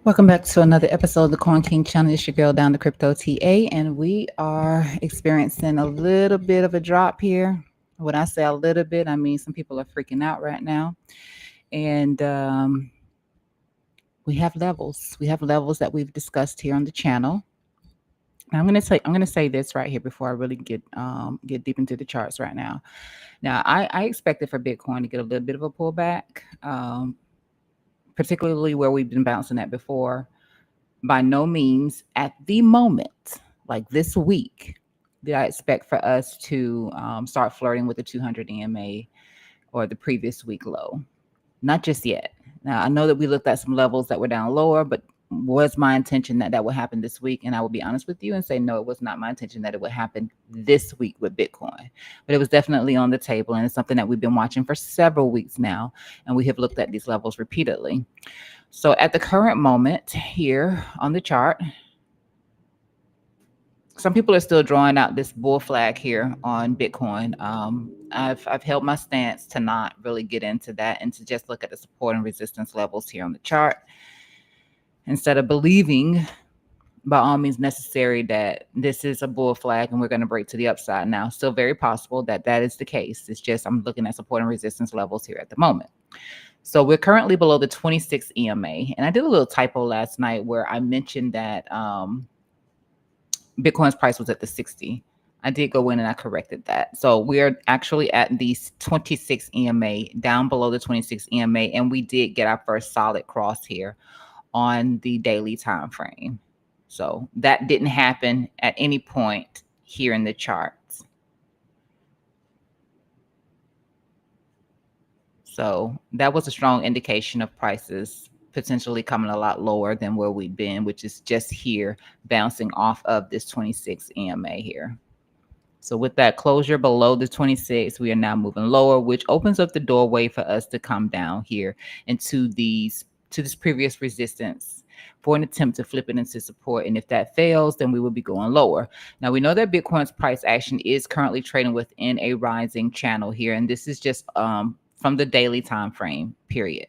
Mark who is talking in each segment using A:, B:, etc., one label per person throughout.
A: Welcome back to another episode of the Coin King channel. It's your girl down the crypto TA, and we are experiencing a little bit of a drop here. When I say a little bit, I mean some people are freaking out right now, and we have levels. We have levels that we've discussed here on the channel. And I'm gonna say this right here before I really get deep into the charts right now. Now, I expected for Bitcoin to get a little bit of a pullback, particularly where we've been bouncing at before. By no means at the moment, like this week, did I expect for us to start flirting with the 200 EMA or the previous week low. Not just yet. Now, I know that we looked at some levels that were down lower, but was my intention that that would happen this week? And I will be honest with you and say, no, it was not my intention that it would happen this week with Bitcoin. But it was definitely on the table. And it's something that we've been watching for several weeks now. And we have looked at these levels repeatedly. So at the current moment here on the chart, some people are still drawing out this bull flag here on Bitcoin. I've held my stance to not really get into that and to just look at the support and resistance levels here on the chart instead of believing by all means necessary that this is a bull flag and we're going to break to the upside. Now, still very possible that that is the case. It's just I'm looking at support and resistance levels here at the moment. So we're currently below the 26 EMA. And I did a little typo last night where I mentioned that Bitcoin's price was at the 60. I did go in and I corrected that. So we're actually at the 26 EMA, down below the 26 EMA. And we did get our first solid cross here on the daily time frame. So that didn't happen at any point here in the charts. So that was a strong indication of prices potentially coming a lot lower than where we've been, which is just here bouncing off of this 26 EMA here. So with that closure below the 26, we are now moving lower, which opens up the doorway for us to come down here into this previous resistance for an attempt to flip it into support. And if that fails, then we will be going lower. Now we know that Bitcoin's price action is currently trading within a rising channel here, and this is just from the daily time frame period.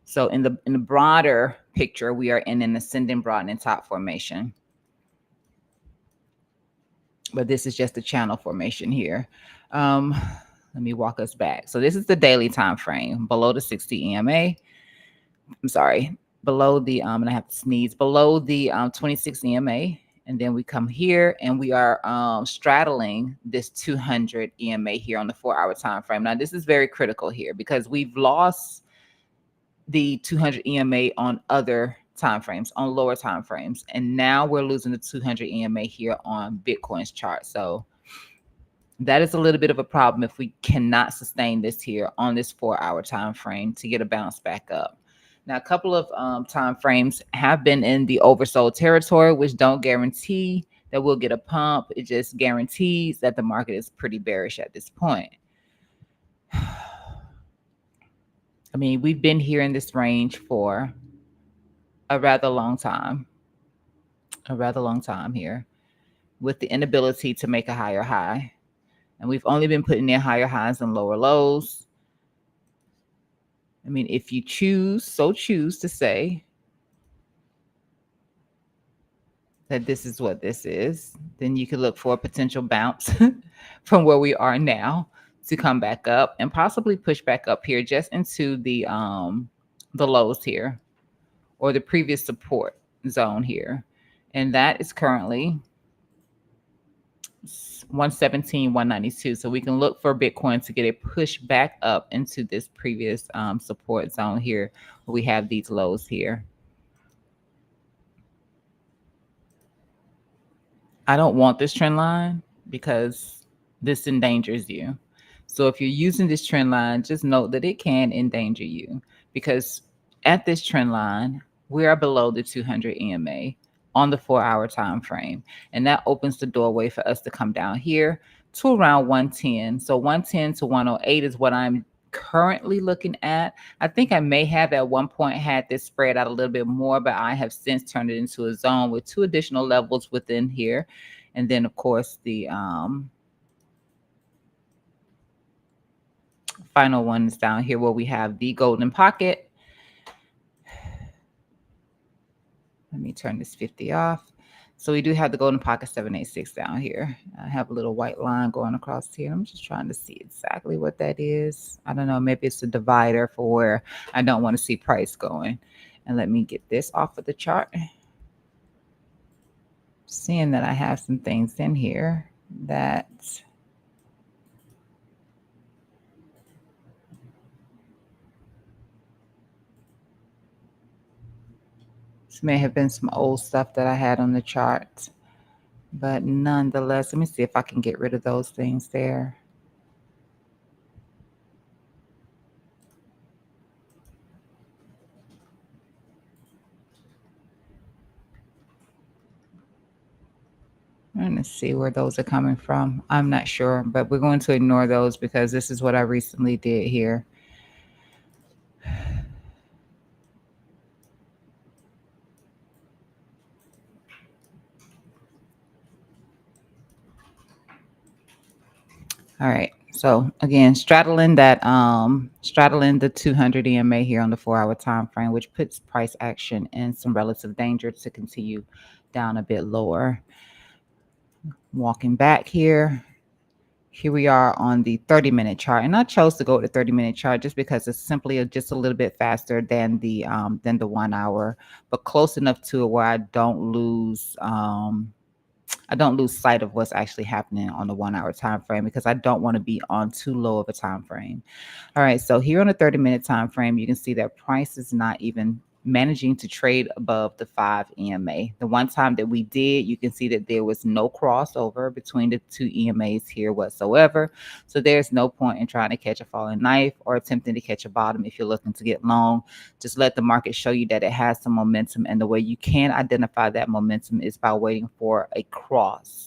A: So in the broader picture, we are in an ascending broadening top formation. But this is just the channel formation here. Let me walk us back. So this is the daily time frame below the 60 EMA. I'm sorry, below the and I have to sneeze, below the 26 EMA. And then we come here and we are straddling this 200 EMA here on the 4-hour time frame. Now this is very critical here because we've lost the 200 EMA on other time frames, on lower time frames, and now we're losing the 200 EMA here on Bitcoin's chart. So that is a little bit of a problem if we cannot sustain this here on this 4-hour time frame to get a bounce back up. Now, a couple of time frames have been in the oversold territory, which don't guarantee that we'll get a pump. It just guarantees that the market is pretty bearish at this point. I mean, we've been here in this range for a rather long time here with the inability to make a higher high. And we've only been putting in higher highs and lower lows. I mean, if you choose to say that this is what this is, then you could look for a potential bounce from where we are now to come back up and possibly push back up here just into the lows here or the previous support zone here. And that is currently 117, 192. So we can look for Bitcoin to get a push back up into this previous support zone here where we have these lows here. I don't want this trend line because this endangers you. So if you're using this trend line, just note that it can endanger you because at this trend line, we are below the 200 EMA on the 4-hour time frame. And that opens the doorway for us to come down here to around 110. So 110 to 108 is what I'm currently looking at. I think I may have at one point had this spread out a little bit more, but I have since turned it into a zone with 2 additional levels within here. And then of course the final one is down here where we have the golden pocket. Let me turn this 50 off. So we do have the golden pocket 786 down here. I have a little white line going across here. I'm just trying to see exactly what that is. I don't know. Maybe it's a divider for where I don't want to see price going. And let me get this off of the chart. Seeing that I have some things in here that this may have been some old stuff that I had on the chart. But nonetheless, let me see if I can get rid of those things there. Let's see where those are coming from. I'm not sure, but we're going to ignore those because this is what I recently did here. All right. So again, straddling the 200 EMA here on the 4-hour time frame, which puts price action in some relative danger to continue down a bit lower. Walking back here. Here we are on the 30-minute chart, and I chose to go with the 30-minute chart just because it's simply just a little bit faster than the 1 hour, but close enough to it where I don't lose sight of what's actually happening on the 1 hour time frame because I don't want to be on too low of a time frame. All right, so here on the 30-minute time frame, you can see that price is not even managing to trade above the 5 EMA. The one time that we did, you can see that there was no crossover between the two EMAs here whatsoever. So there's no point in trying to catch a falling knife or attempting to catch a bottom if you're looking to get long. Just let the market show you that it has some momentum, and the way you can identify that momentum is by waiting for a cross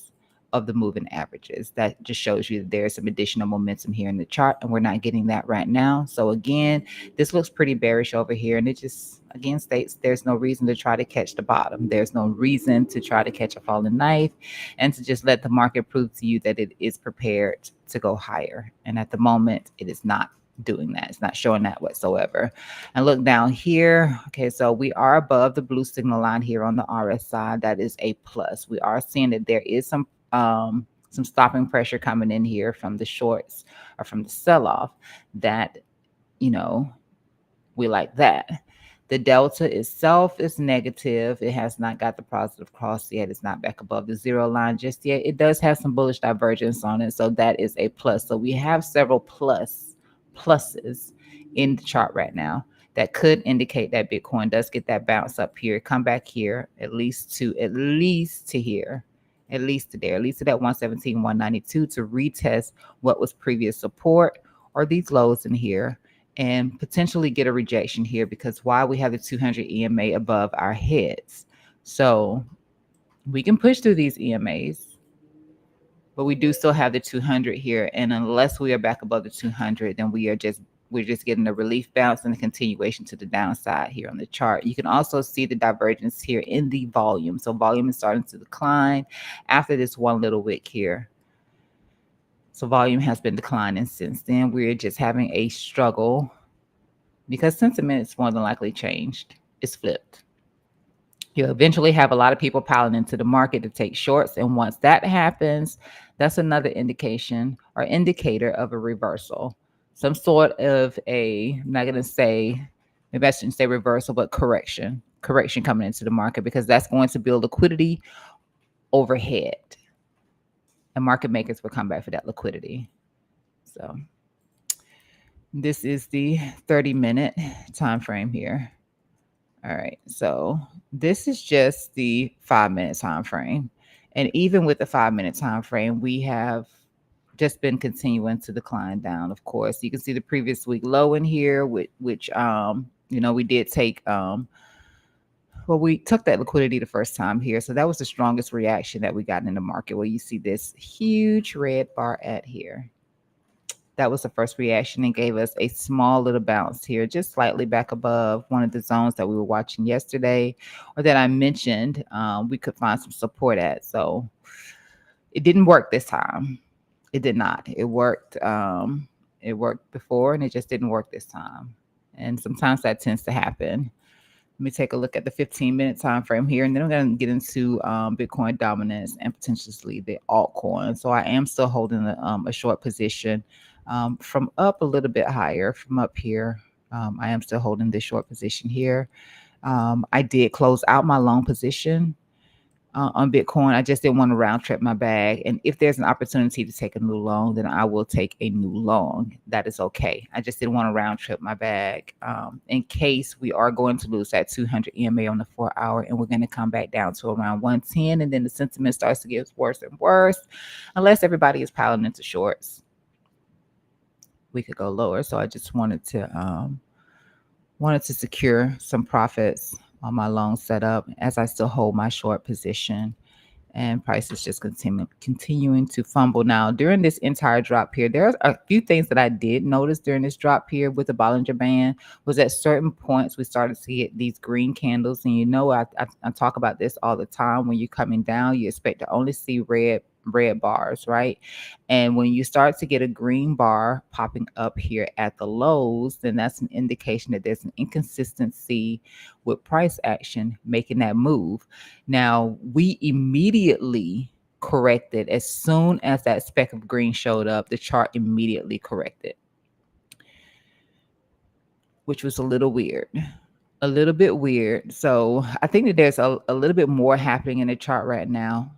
A: of the moving averages. That just shows you that there's some additional momentum here in the chart, and we're not getting that right now. So again, this looks pretty bearish over here, and it just again states there's no reason to try to catch the bottom. There's no reason to try to catch a falling knife, and to just let the market prove to you that it is prepared to go higher. And at the moment, it is not doing that. It's not showing that whatsoever. And look down here. Okay, so we are above the blue signal line here on the RSI. That is a plus. We are seeing that there is some stopping pressure coming in here from the shorts or from the sell-off that, we like that. The delta itself is negative. It has not got the positive cross yet. It's not back above the zero line just yet. It does have some bullish divergence on it, so that is a plus. So we have several pluses in the chart right now that could indicate that Bitcoin does get that bounce up here, come back here, at least to here. At least to there, at least to that 117, 192 to retest what was previous support or these lows in here, and potentially get a rejection here because why we have the 200 EMA above our heads. So we can push through these EMAs, but we do still have the 200 here. And unless we are back above the 200, then we're just getting a relief bounce and a continuation to the downside here on the chart. You can also see the divergence here in the volume. So volume is starting to decline after this one little wick here. So volume has been declining since then. We're just having a struggle because sentiment is more than likely changed. It's flipped. You'll eventually have a lot of people piling into the market to take shorts. And once that happens, that's another indication or indicator of a reversal. Some sort of I'm not going to say, maybe I shouldn't say reversal, but correction coming into the market, because that's going to build liquidity overhead. And market makers will come back for that liquidity. So this is the 30-minute time frame here. All right, so this is just the 5-minute time frame. And even with the 5-minute time frame, we have just been continuing to decline down. Of course, you can see the previous week low in here, which we did take we took that liquidity the first time here. So that was the strongest reaction that we got in the market, where you see this huge red bar at here. That was the first reaction and gave us a small little bounce here, just slightly back above one of the zones that we were watching yesterday, or that I mentioned we could find some support at. So it didn't work this time. It did not. It worked. It worked before, and it just didn't work this time. And sometimes that tends to happen. Let me take a look at the 15-minute time frame here, and then I'm going to get into Bitcoin dominance and potentially the altcoin. So I am still holding a short position from up a little bit higher from up here. I am still holding this short position here. I did close out my long position on Bitcoin. I just didn't want to round trip my bag. And if there's an opportunity to take a new long, then I will take a new long. That is okay. I just didn't want to round trip my bag in case we are going to lose that 200 EMA on the 4 hour, and we're going to come back down to around 110. And then the sentiment starts to get worse and worse, unless everybody is piling into shorts. We could go lower. So I just wanted to secure some profits on my long setup as I still hold my short position, and price is just continuing to fumble. Now, during this entire drop here, there's a few things that I did notice during this drop here with the Bollinger Band was at certain points we started to get these green candles. And I talk about this all the time. When you're coming down, you expect to only see red bars, right? And when you start to get a green bar popping up here at the lows, then that's an indication that there's an inconsistency with price action making that move. Now, we immediately corrected as soon as that speck of green showed up. The chart immediately corrected, which was a little weird. A little bit weird. So I think that there's a little bit more happening in the chart right now.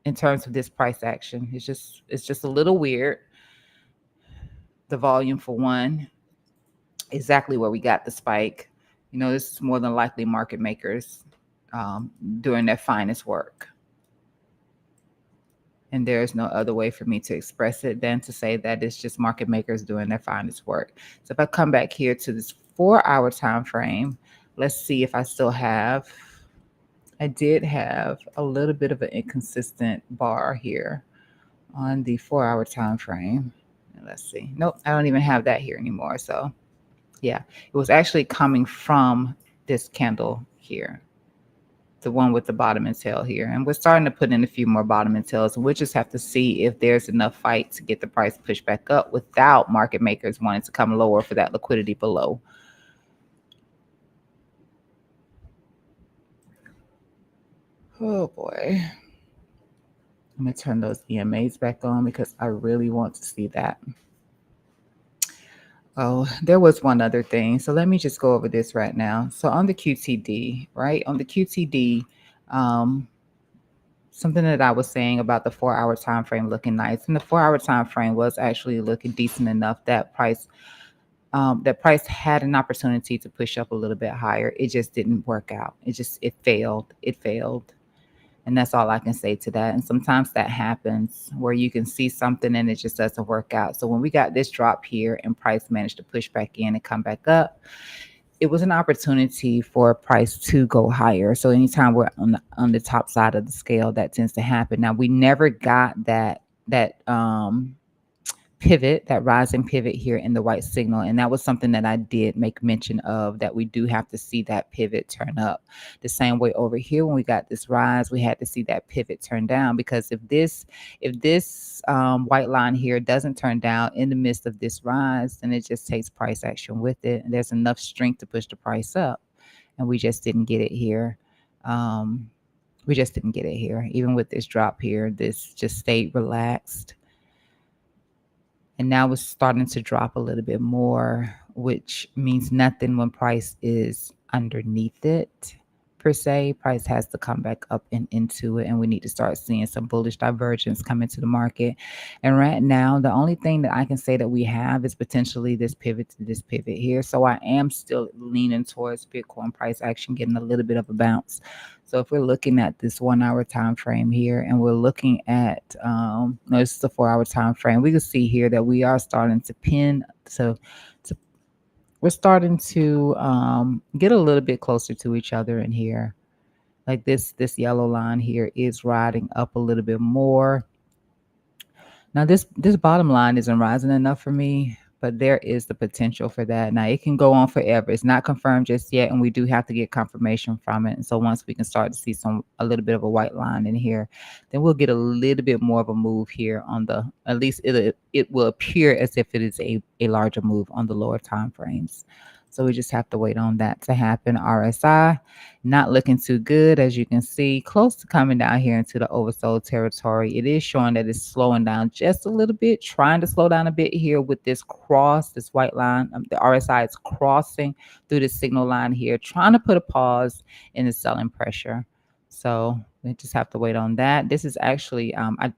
A: In terms of this price action, it's just a little weird. The volume, for one, exactly where we got the spike. This is more than likely market makers doing their finest work. And there's no other way for me to express it than to say that it's just market makers doing their finest work. So if I come back here to this 4-hour time frame, let's see if I still have. I did have a little bit of an inconsistent bar here on the 4-hour time frame. Let's see. Nope, I don't even have that here anymore. So yeah, it was actually coming from this candle here, the one with the bottom and tail here. And we're starting to put in a few more bottom and tails. We'll just have to see if there's enough fight to get the price pushed back up without market makers wanting to come lower for that liquidity below. Oh boy. I'm going to turn those EMAs back on because I really want to see that. Oh, there was one other thing. So let me just go over this right now. So on the QTD, right? On the QTD, something that I was saying about the 4-hour time frame looking nice. And the 4-hour time frame was actually looking decent enough that price had an opportunity to push up a little bit higher. It just didn't work out. It failed. And that's all I can say to that. And sometimes that happens where you can see something and it just doesn't work out. So when we got this drop here and price managed to push back in and come back up, it was an opportunity for price to go higher. So anytime we're on the top side of the scale, that tends to happen. Now, we never got that pivot, that rising pivot here in the white signal. And that was something that I did make mention of, that we do have to see that pivot turn up. The same way over here, when we got this rise, we had to see that pivot turn down, because if this white line here doesn't turn down in the midst of this rise, then it just takes price action with it. And there's enough strength to push the price up. And we just didn't get it here. Even with this drop here, this just stayed relaxed. And now it's starting to drop a little bit more, which means nothing when price is underneath it, per se. Price has to come back up and into it, and we need to start seeing some bullish divergence come into the market. And right now, the only thing that I can say that we have is potentially this pivot to this pivot here. So I am still leaning towards Bitcoin price action getting a little bit of a bounce. So if we're looking at this 1-hour time frame here, and we're looking at this is a 4-hour time frame, we can see here that we are starting to pin. So we're starting to get a little bit closer to each other in here. Like this yellow line here is riding up a little bit more. Now this bottom line isn't rising enough for me, but there is the potential for that. Now it can go on forever. It's not confirmed just yet, and we do have to get confirmation from it. And so once we can start to see a little bit of a white line in here, then we'll get a little bit more of a move here on the, at least it will appear as if it is a larger move on the lower time frames. So we just have to wait on that to happen. RSI not looking too good, as you can see, close to coming down here into the oversold territory. It is showing that it's slowing down just a little bit, trying to slow down a bit here with this cross, this white line. The RSI is crossing through the signal line here, trying to put a pause in the selling pressure. So we just have to wait on that. This is actually, I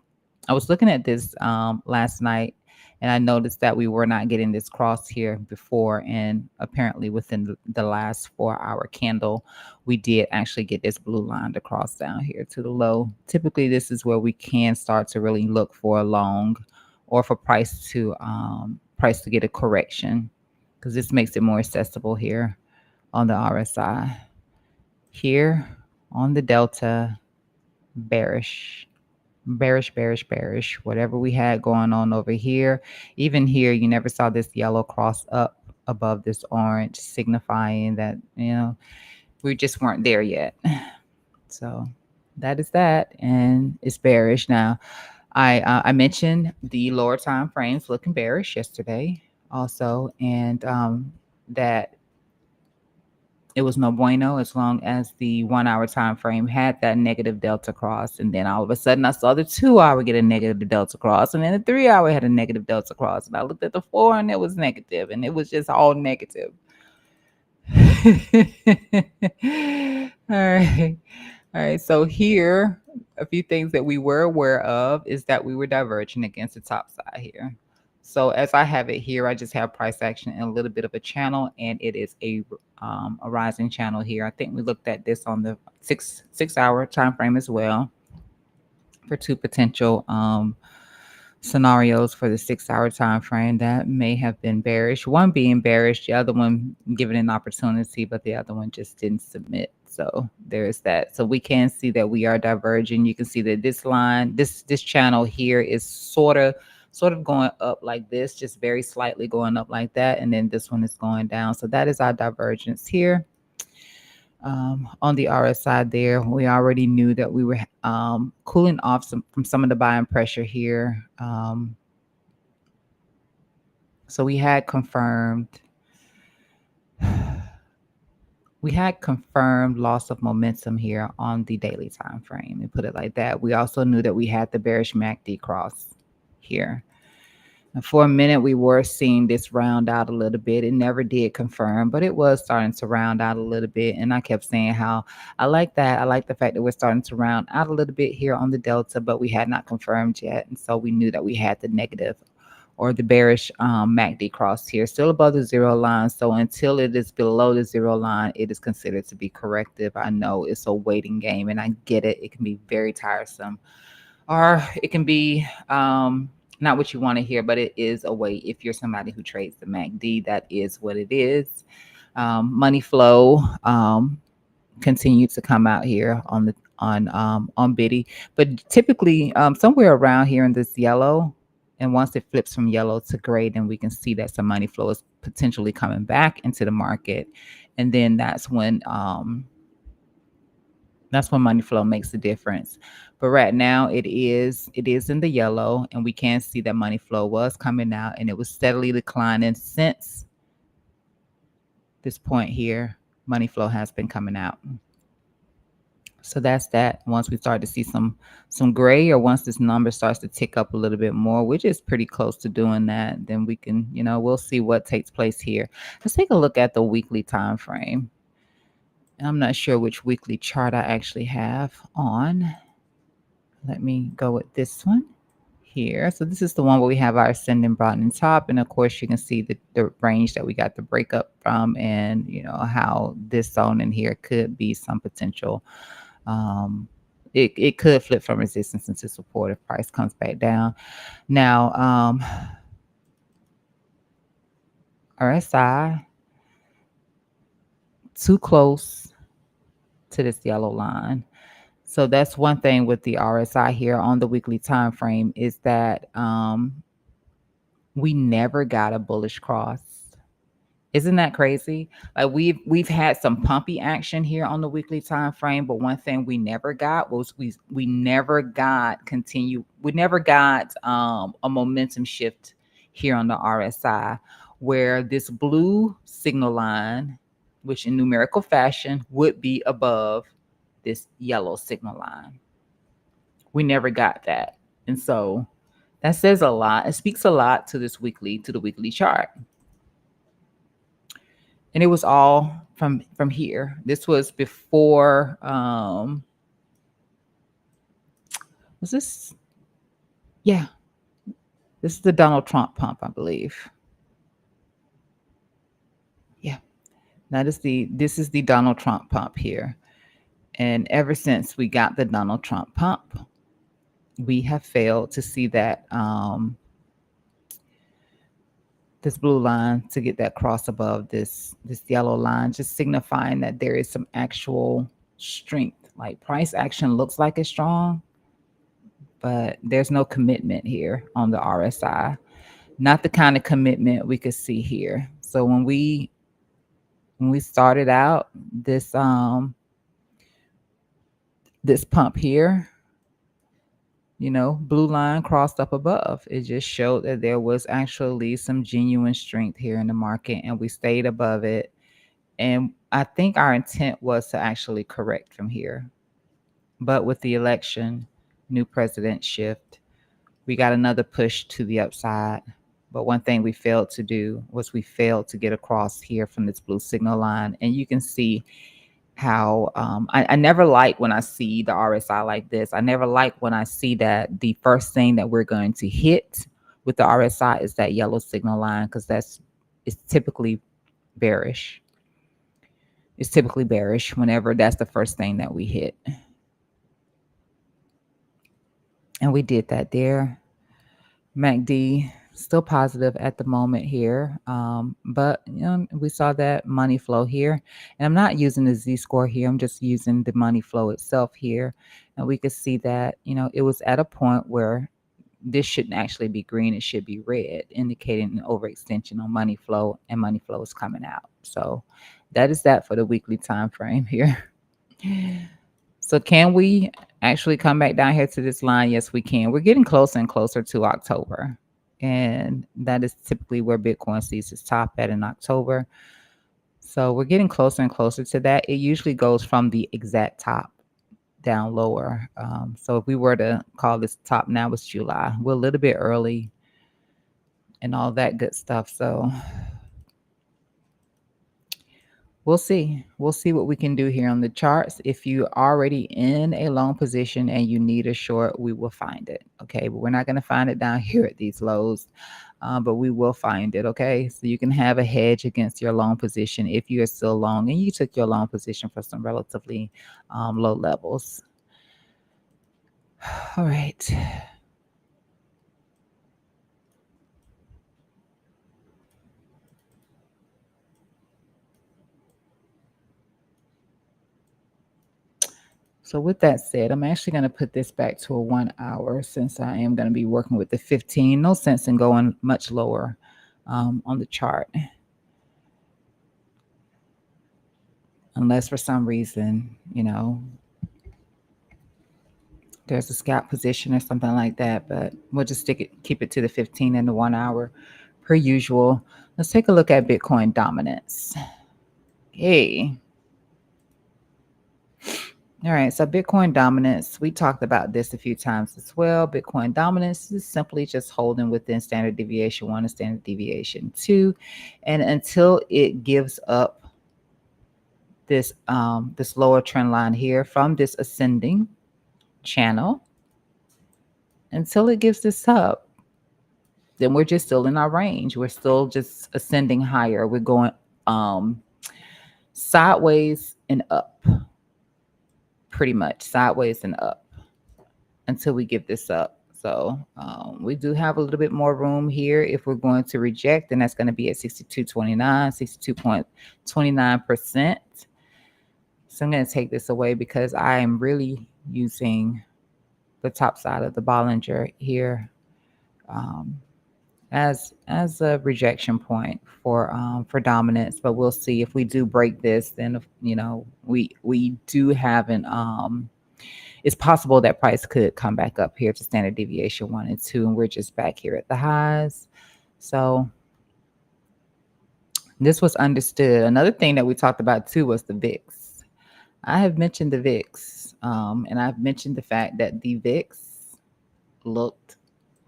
A: was looking at this last night, and I noticed that we were not getting this cross here before, and apparently within the last 4-hour candle, we did actually get this blue line to cross down here to the low. Typically, this is where we can start to really look for a long, or for price to get a correction, because this makes it more accessible here on the RSI. Here on the delta, bearish. Whatever we had going on over here, even here, you never saw this yellow cross up above this orange, signifying that, we just weren't there yet. So that is that, and it's bearish. Now, I mentioned the lower time frames looking bearish yesterday also, and that it was no bueno as long as the 1-hour time frame had that negative delta cross. And then all of a sudden I saw the 2-hour get a negative delta cross, and then the 3-hour had a negative delta cross, and I looked at the 4 and it was negative, and it was just all negative. All right, so here, a few things that we were aware of is that we were diverging against the top side here. So as I have it here, I just have price action and a little bit of a channel, and it is a rising channel here. I think we looked at this on the six-hour time frame as well for two potential scenarios for the 6-hour time frame that may have been bearish. One being bearish, the other one given an opportunity, but the other one just didn't submit. So there's that. So we can see that we are diverging. You can see that this line, this channel here is sort of going up like this, just very slightly going up like that, and then this one is going down. So that is our divergence here. On the RSI there, we already knew that we were cooling off from some of the buying pressure here. So we had confirmed loss of momentum here on the daily time frame, and put it like that. We also knew that we had the bearish MACD cross here. And for a minute, we were seeing this round out a little bit. It never did confirm, but it was starting to round out a little bit. And I kept saying how I like that. I like the fact that we're starting to round out a little bit here on the delta, but we had not confirmed yet. And so we knew that we had the negative or the bearish MACD cross here, still above the zero line. So until it is below the zero line, it is considered to be corrective. I know it's a waiting game, and I get it. It can be very tiresome, or it can be not what you want to hear, but it is a way. If you're somebody who trades the MACD, that is what it is. Money flow continued to come out here on Biddy, but typically somewhere around here in this yellow, and once it flips from yellow to gray, then we can see that some money flow is potentially coming back into the market, and then that's when money flow makes the difference. But right now it is in the yellow, and we can see that money flow was coming out, and it was steadily declining since this point here. Money flow has been coming out. So that's that. Once we start to see some gray, or once this number starts to tick up a little bit more, which is pretty close to doing that, then we can, we'll see what takes place here. Let's take a look at the weekly time frame. I'm not sure which weekly chart I actually have on. Let me go with this one here. So this is the one where we have our ascending broadening top. And of course, you can see the range that we got the breakup from, and how this zone in here could be some potential. It could flip from resistance into support if price comes back down. Now, RSI too close to this yellow line. So that's one thing with the RSI here on the weekly time frame, is that We never got a bullish cross. Isn't that crazy? Like we've had some pumpy action here on the weekly time frame, but one thing we never got was we never got we never got a momentum shift here on the RSI, where this blue signal line, which in numerical fashion would be above this yellow signal line. We never got that. And so that says a lot. It speaks a lot to the weekly chart. And it was all from here. This was before was this yeah, this is the Donald Trump pump, I believe. Yeah. This is the Donald Trump pump here. And ever since we got the Donald Trump pump, we have failed to see that this blue line, to get that cross above this yellow line, just signifying that there is some actual strength. Like price action looks like it's strong, but there's no commitment here on the RSI. Not the kind of commitment we could see here. So when we started out this pump here, blue line crossed up above. It just showed that there was actually some genuine strength here in the market, and we stayed above it. And I think our intent was to actually correct from here. But with the election, new president shift, we got another push to the upside. But one thing we failed to do was we failed to get across here from this blue signal line. And you can see how I never like when I see the RSI like this. I never like when I see that the first thing that we're going to hit with the RSI is that yellow signal line, because it's typically bearish. It's typically bearish whenever that's the first thing that we hit. And we did that there. MACD still positive at the moment here, but we saw that money flow here, and I'm not using the z-score here, I'm just using the money flow itself here. And we could see that it was at a point where this shouldn't actually be green, it should be red, indicating an overextension on money flow, and money flow is coming out. So that is that for the weekly time frame here. So can we actually come back down here to this line? Yes, we can. We're getting closer and closer to October. And that is typically where Bitcoin sees its top at in October. So we're getting closer and closer to that. It usually goes from the exact top down lower. So if we were to call this top now, it's July. We're a little bit early and all that good stuff. So we'll see. We'll see what we can do here on the charts. If you're already in a long position and you need a short, we will find it. Okay, but we're not going to find it down here at these lows, but we will find it. Okay, so you can have a hedge against your long position if you are still long and you took your long position for some relatively low levels. All right. So with that said, I'm actually going to put this back to a 1 hour, since I am going to be working with the 15. No sense in going much lower on the chart, unless for some reason, there's a scalp position or something like that. But we'll just keep it to the 15 and the 1 hour per usual. Let's take a look at Bitcoin dominance. Okay. All right, so Bitcoin dominance, we talked about this a few times as well. Bitcoin dominance is simply just holding within standard deviation 1 and standard deviation 2. And until it gives up this lower trend line here from this ascending channel, until it gives this up, then we're just still in our range. We're still just ascending higher. We're going sideways and up. Pretty much sideways and up until we give this up. So we do have a little bit more room here. If we're going to reject, then that's going to be at 62.29, 62.29%. So I'm going to take this away because I am really using the top side of the Bollinger here. as a rejection point for dominance. But we'll see if we do break this. Then we do have an it's possible that price could come back up here to standard deviation 1 and 2, and we're just back here at the highs. So this was understood. Another thing that we talked about too was the VIX. I have mentioned the VIX, and I've mentioned the fact that the VIX looked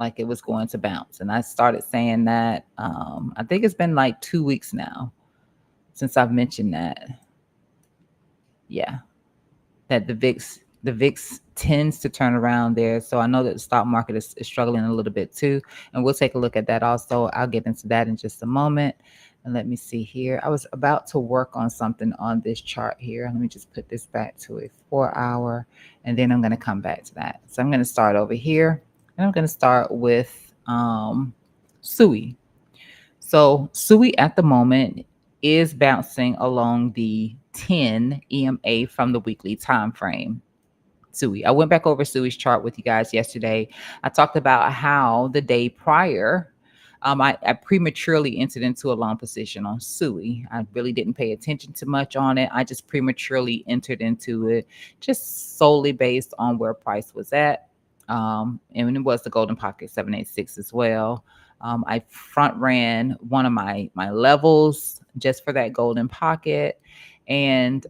A: like it was going to bounce. And I started saying that, I think it's been like 2 weeks now since I've mentioned that. Yeah, that the VIX tends to turn around there. So I know that the stock market is struggling a little bit too. And we'll take a look at that also. I'll get into that in just a moment. And let me see here. I was about to work on something on this chart here. Let me just put this back to a 4 hour, and then I'm going to come back to that. So I'm going to start over here, and I'm going to start with SUI. So SUI at the moment is bouncing along the 10 EMA from the weekly time frame. SUI. I went back over SUI's chart with you guys yesterday. I talked about how the day prior, I prematurely entered into a long position on SUI. I really didn't pay attention to much on it. I just prematurely entered into it just solely based on where price was at. And it was the golden pocket 786 as well. I front ran one of my levels just for that golden pocket. And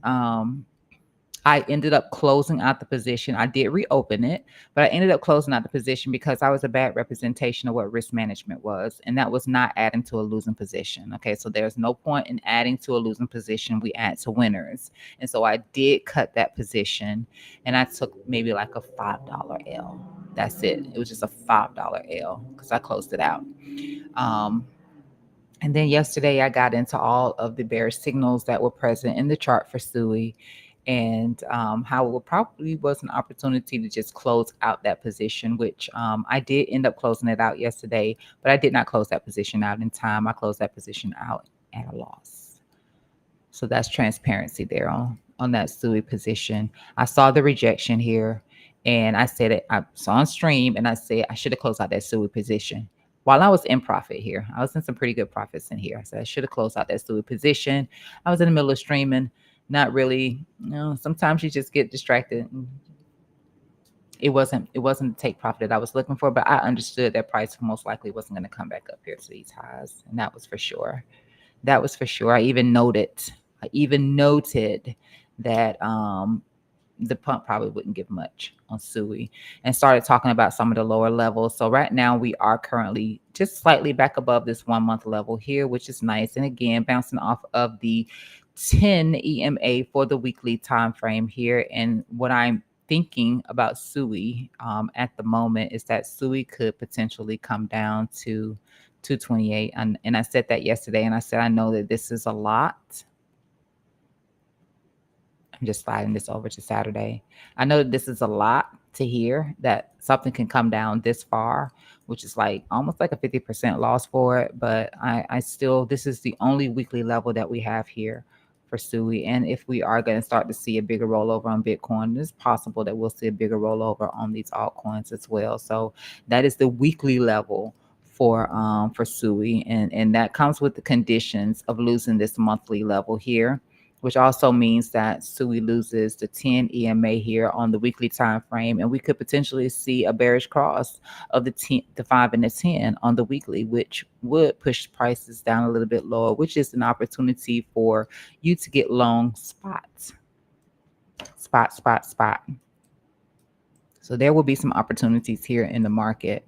A: I ended up closing out the position. I did reopen it, but I ended up closing out the position because I was a bad representation of what risk management was, and that was not adding to a losing position. Okay, so there's no point in adding to a losing position. We add to winners. And so I did cut that position, and I took maybe like a $5 L. That's it. It was just a $5 L because I closed it out. Um, and then yesterday, I got into all of the bearish signals that were present in the chart for SUI, and how it probably was an opportunity to just close out that position, which I did end up closing it out yesterday, but I did not close that position out in time. I closed that position out at a loss. So that's transparency there on that SUI position. I saw the rejection here, and I said it. I saw on stream, and I said I should have closed out that SUI position while I was in profit here. I was in some pretty good profits in here. So I should have closed out that SUI position. I was in the middle of streaming, not really. Sometimes you just get distracted. It wasn't the take profit that I was looking for, but I understood that price most likely wasn't going to come back up here to these highs, and that was for sure. That was for sure. I even noted that the pump probably wouldn't give much on SUI, and started talking about some of the lower levels. So right now we are currently just slightly back above this 1 month level here, which is nice. And again, bouncing off of the 10 EMA for the weekly time frame here. And what I'm thinking about SUI at the moment is that SUI could potentially come down to 228. And I said that yesterday, and I said I know that this is a lot. I'm just sliding this over to Saturday. I know that this is a lot to hear that something can come down this far, which is like almost like a 50% loss for it. But I still, this is the only weekly level that we have here for SUI. And if we are going to start to see a bigger rollover on Bitcoin, it's possible that we'll see a bigger rollover on these altcoins as well. So that is the weekly level for SUI, and that comes with the conditions of losing this monthly level here, which also means that SUI loses the 10 EMA here on the weekly time frame, and we could potentially see a bearish cross of the 5 and the 10 on the weekly, which would push prices down a little bit lower, which is an opportunity for you to get long spots. Spot. So there will be some opportunities here in the market.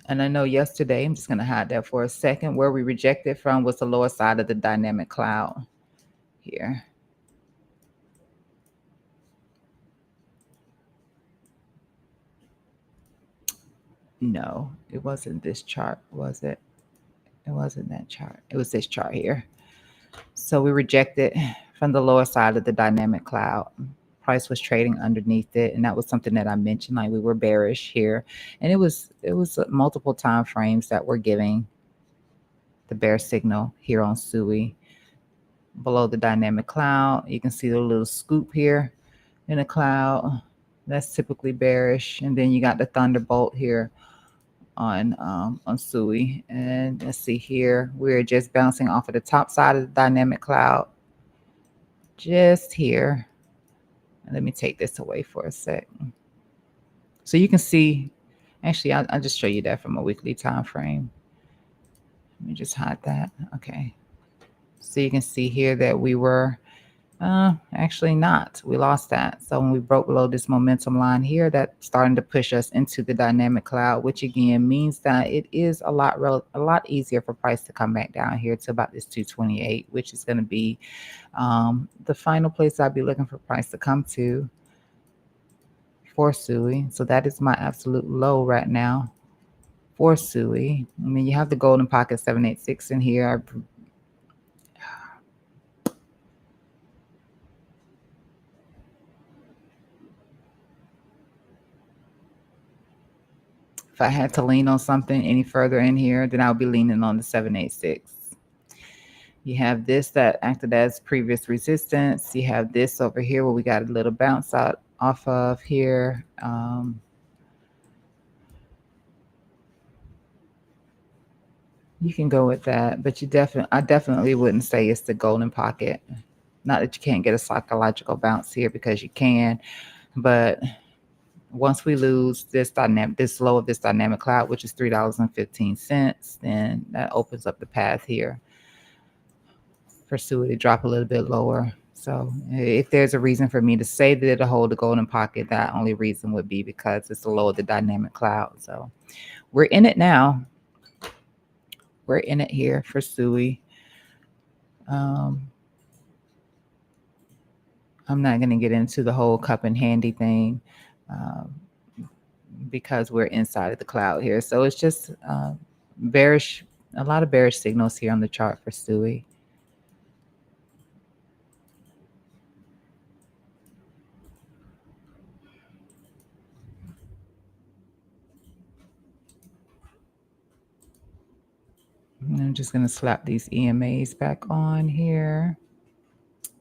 A: And I know yesterday, I'm just going to hide that for a second, where we rejected from was the lower side of the dynamic cloud here. No, it wasn't this chart, was it? It wasn't that chart. It was this chart here. So we rejected from the lower side of the dynamic cloud. Price was trading underneath it, and that was something that I mentioned, like we were bearish here, and it was multiple time frames that were giving the bear signal here on SUI. Below the dynamic cloud, you can see the little scoop here in the cloud. That's typically bearish. And then you got the thunderbolt here on SUI. And let's see here, we're just bouncing off of the top side of the dynamic cloud, just here. Let me take this away for a sec. So you can see, actually, I'll just show you that from a weekly time frame. Let me just hide that. Okay. So you can see here that we were actually not. We lost that. So when we broke below this momentum line here, that's starting to push us into the dynamic cloud, which again means that it is a lot easier for price to come back down here to about this 228, which is going to be the final place I'll be looking for price to come to for SUI. So that is my absolute low right now for SUI. I mean, you have the golden pocket 786 in here. If I had to lean on something any further in here, then I would be leaning on the 786. You have this that acted as previous resistance. You have this over here where we got a little bounce out off of here. You can go with that, but I definitely wouldn't say it's the golden pocket. Not that you can't get a psychological bounce here, because you can, but once we lose this low of this dynamic cloud, which is $3.15, then that opens up the path here for SUI to drop a little bit lower. So if there's a reason for me to say that it'll hold the golden pocket, that only reason would be because it's the low of the dynamic cloud. So we're in it now. We're in it here for SUI. I'm not going to get into the whole cup and handy thing because we're inside of the cloud here. So it's just bearish, a lot of bearish signals here on the chart for SUI. I'm just going to slap these EMAs back on here.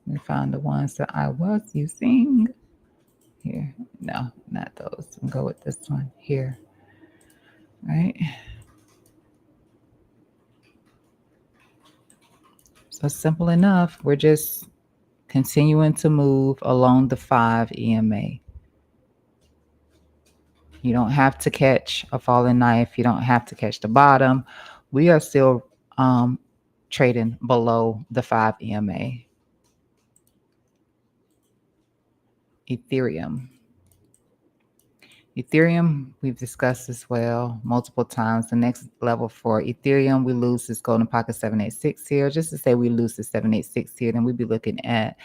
A: Let me find the ones that I was using here. No, not those. I'll go with this one here. Right. So simple enough. We're just continuing to move along the 5 EMA. You don't have to catch a falling knife. You don't have to catch the bottom. We are still trading below the 5 EMA. Ethereum, we've discussed as well multiple times. The next level for Ethereum, we lose this golden pocket 786 here. Just to say we lose the 786 here, then we'd be looking at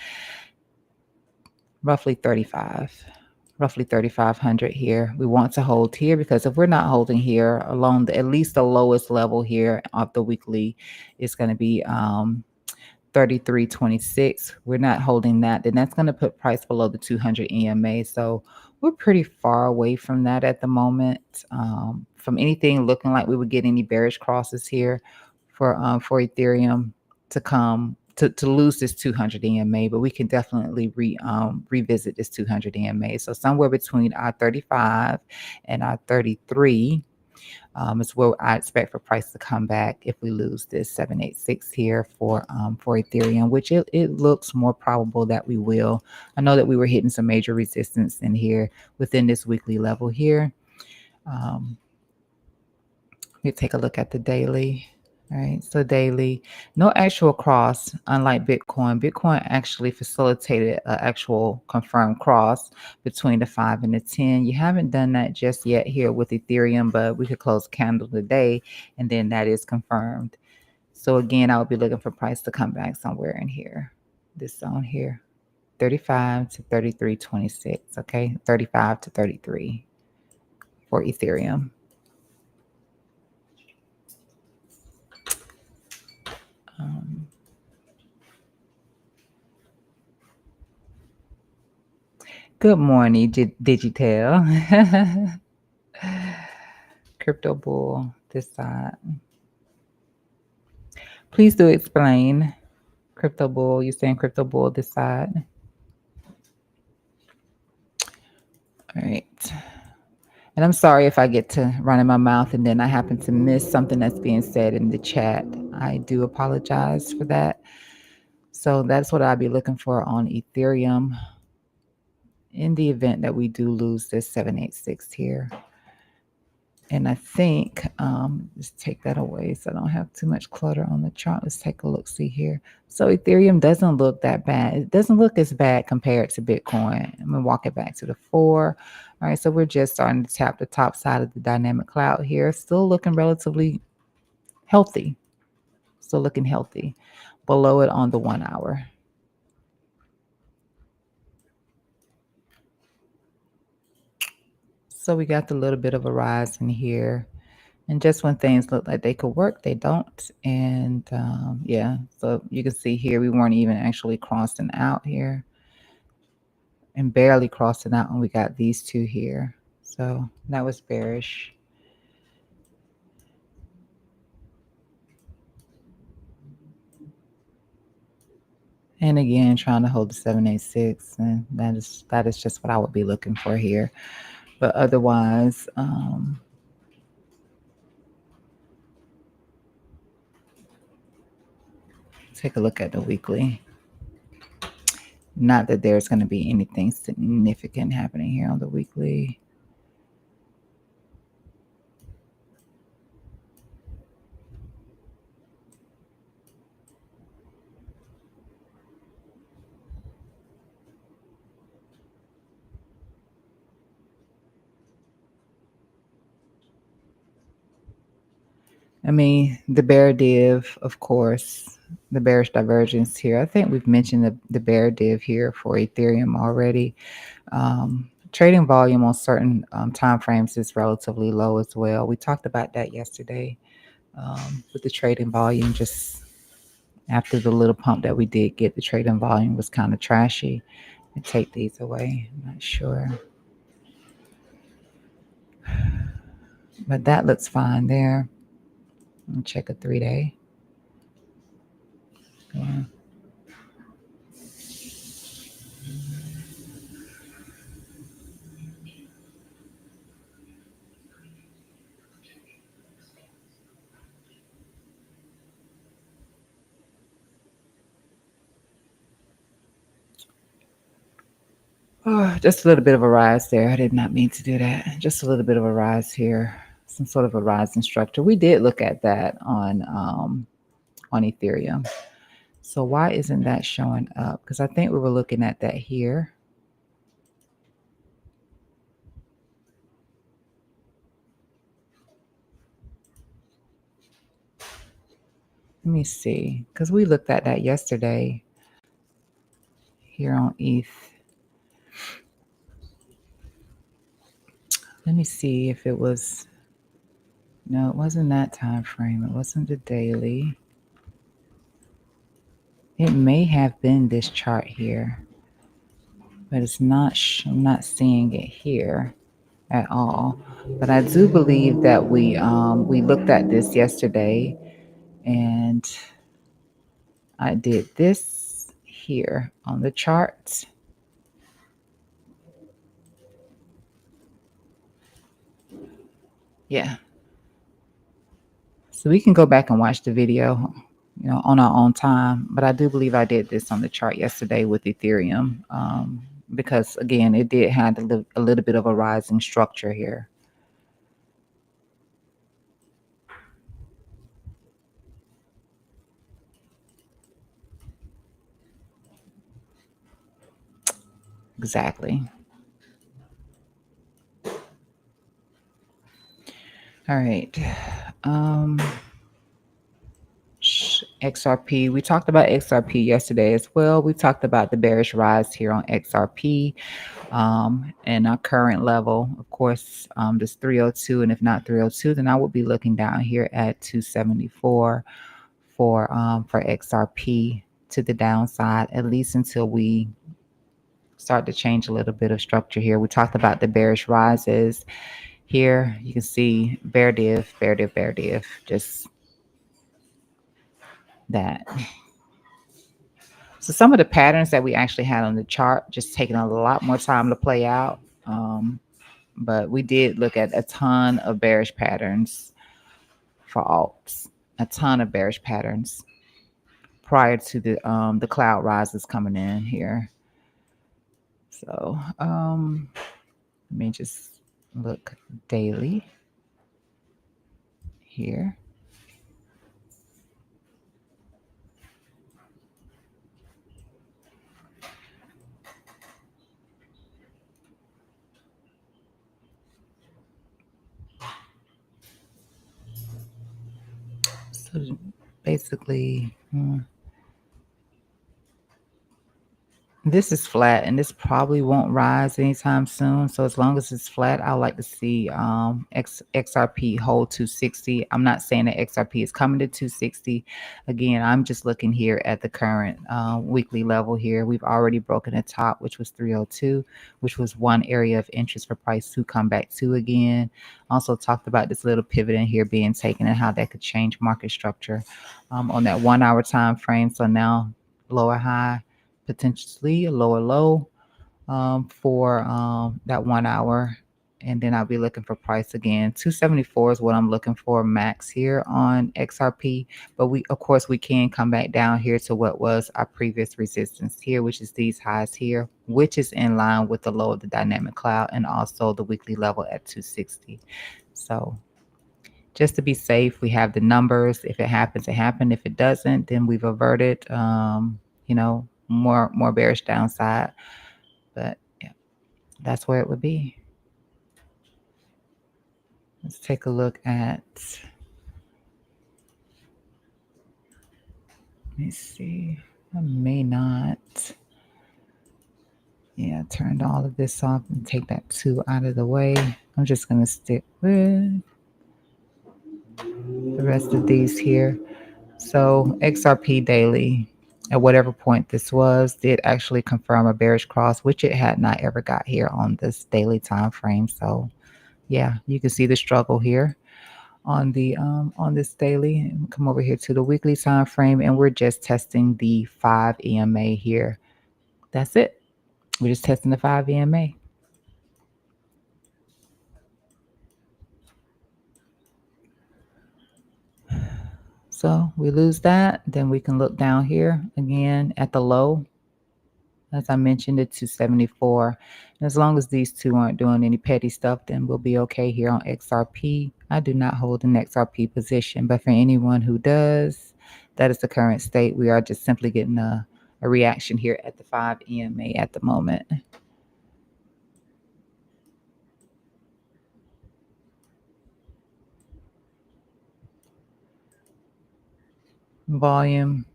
A: roughly 3,500 here. We want to hold here, because if we're not holding here along at least the lowest level here of the weekly is going to be 33.26. We're not holding that, then that's going to put price below the 200 EMA. So we're pretty far away from that at the moment. From anything looking like we would get any bearish crosses here for Ethereum to come to lose this 200 EMA, but we can definitely revisit this 200 EMA. So somewhere between our 35 and our 33 is where I expect for price to come back if we lose this 786 here for Ethereum, which it looks more probable that we will. I know that we were hitting some major resistance in here within this weekly level here. We take a look at the daily. All right, so daily, no actual cross, unlike Bitcoin. Bitcoin actually facilitated an actual confirmed cross between the 5 and the 10. You haven't done that just yet here with Ethereum, but we could close a candle today, and then that is confirmed. So again, I would be looking for price to come back somewhere in here, this zone here, 35 to 33.26. Okay, 35 to 33 for Ethereum. Good morning, Digital. Crypto bull this side. Please do explain. Crypto bull, you saying crypto bull this side? All All right. And I'm sorry if I get to running my mouth and then I happen to miss something that's being said in the chat. I do apologize for that. So that's what I'll be looking for on Ethereum in the event that we do lose this 786 here. And I think, let's take that away so I don't have too much clutter on the chart. Let's take a look, see here. So Ethereum doesn't look that bad. It doesn't look as bad compared to Bitcoin. I'm going to walk it back to the 4. All right, so we're just starting to tap the top side of the dynamic cloud here. Still looking relatively healthy. Still looking healthy. Below it on the 1 hour. So we got the little bit of a rise in here. And just when things look like they could work, they don't. And yeah, so you can see here, we weren't even actually crossing out here and barely crossing out when we got these two here. So that was bearish. And again, trying to hold the 786, and that is just what I would be looking for here. But otherwise, take a look at the weekly. Not that there's going to be anything significant happening here on the weekly. I mean, the bear div, of course, the bearish divergence here. I think we've mentioned the bear div here for Ethereum already. Trading volume on certain time frames is relatively low as well. We talked about that yesterday with the trading volume. Just after the little pump that we did get, the trading volume was kind of trashy. And take these away. I'm not sure. But that looks fine there. Check a 3-day. Yeah. Oh, just a little bit of a rise there. I did not mean to do that. Just a little bit of a rise here. Some sort of a rising structure. We did look at that on Ethereum. So why isn't that showing up? Because I think we were looking at that here. Let me see. Because we looked at that yesterday here on ETH. Let me see if it was. No, it wasn't that time frame. It wasn't the daily. It may have been this chart here, but it's not. I'm not seeing it here at all. But I do believe that we looked at this yesterday, and I did this here on the chart. Yeah. So we can go back and watch the video, on our own time. But I do believe I did this on the chart yesterday with Ethereum, because again, it did have a little bit of a rising structure here. Exactly. All right. XRP. We talked about XRP yesterday as well. We talked about the bearish rise here on XRP, and our current level. Of course, this 302, and if not 302, then I will be looking down here at 274 for XRP to the downside, at least until we start to change a little bit of structure here. We talked about the bearish rises. Here you can see bear div, bear div, bear div, just that. So some of the patterns that we actually had on the chart just taking a lot more time to play out. but we did look at a ton of bearish patterns for alts, a ton of bearish patterns prior to the cloud rises coming in here. So let me just look daily here. So basically, this is flat and this probably won't rise anytime soon. So as long as it's flat, I like to see XRP hold 260. I'm not saying that XRP is coming to 260. Again, I'm just looking here at the current weekly level here. We've already broken the top, which was 302, which was one area of interest for price to come back to again. Also talked about this little pivot in here being taken and how that could change market structure on that 1 hour time frame. So now lower high, potentially a lower low for that 1 hour, and then I'll be looking for price again. 274 is what I'm looking for max here on XRP, but we of course we can come back down here to what was our previous resistance here, which is these highs here, which is in line with the low of the dynamic cloud and also the weekly level at 260. So just to be safe, we have the numbers. If it happens, it happened. If it doesn't, then we've averted more bearish downside. But yeah, that's where it would be. Let's take a look at, let me see, I may not, yeah, turned all of this off and take that 2 out of the way. I'm just going to stick with the rest of these here. So XRP daily, at whatever point this was, did actually confirm a bearish cross, which it had not ever got here on this daily time frame. So yeah, you can see the struggle here on the on this daily. Come over here to the weekly time frame, and we're just testing the 5 EMA here. That's it. We're just testing the 5 EMA. So we lose that, then we can look down here again at the low. As I mentioned, it's 274. And as long as these two aren't doing any petty stuff, then we'll be okay here on XRP. I do not hold an XRP position, but for anyone who does, that is the current state. We are just simply getting a reaction here at the 5 EMA at the moment. Volume.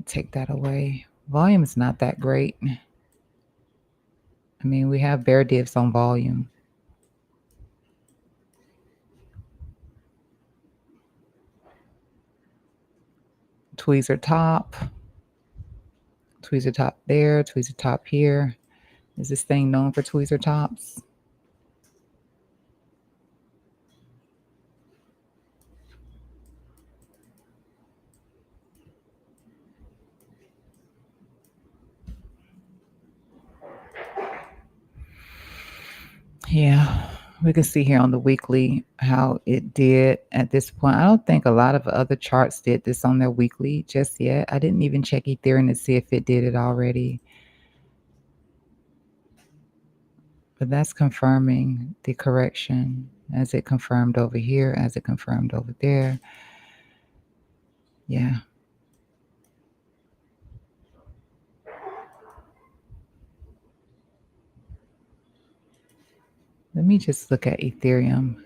A: Take that away. Volume is not that great. I mean, we have bear divs on volume. Tweezer top. Tweezer top there. Tweezer top here. Is this thing known for tweezer tops? Yeah, we can see here on the weekly how it did at this point. I don't think a lot of other charts did this on their weekly just yet. I didn't even check Ethereum to see if it did it already. But that's confirming the correction as it confirmed over here, as it confirmed over there. Yeah. Let me just look at Ethereum,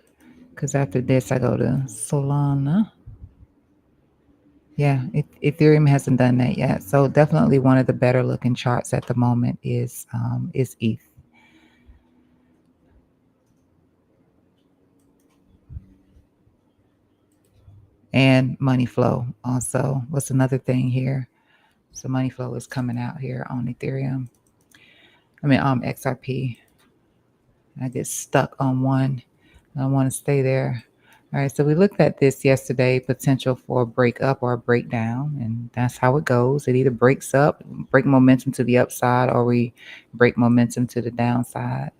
A: because after this I go to Solana. Yeah, Ethereum hasn't done that yet. So definitely one of the better looking charts at the moment is ETH. And money flow also. What's another thing here? So money flow is coming out here on Ethereum. I mean, XRP. I get stuck on one. I want to stay there. All right, so we looked at this yesterday, potential for a break up or a breakdown, and that's how it goes. It either breaks up, break momentum to the upside, or we break momentum to the downside.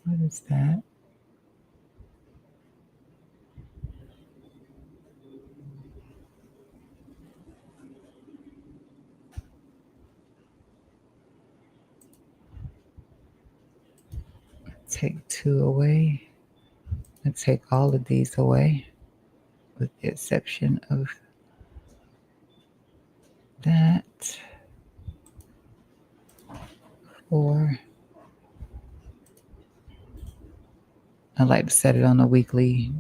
A: What is that? Take two away. And take all of these away, with the exception of that. Or I like to set it on a weekly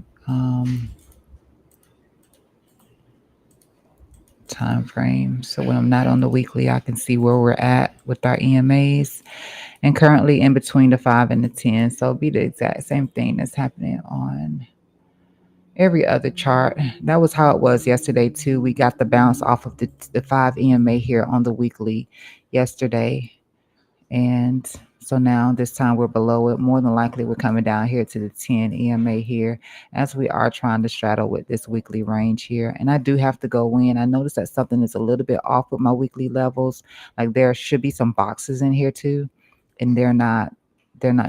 A: time frame. So when I'm not on the weekly, I can see where we're at with our EMAs, and currently in between the 5 and the 10. So it'll be the exact same thing that's happening on every other chart. That was how it was yesterday too. We got the bounce off of the 5 EMA here on the weekly yesterday. And so now this time we're below it. More than likely we're coming down here to the 10 EMA here, as we are trying to straddle with this weekly range here. And I do have to go in. I noticed that something is a little bit off with my weekly levels. Like there should be some boxes in here too, and they're not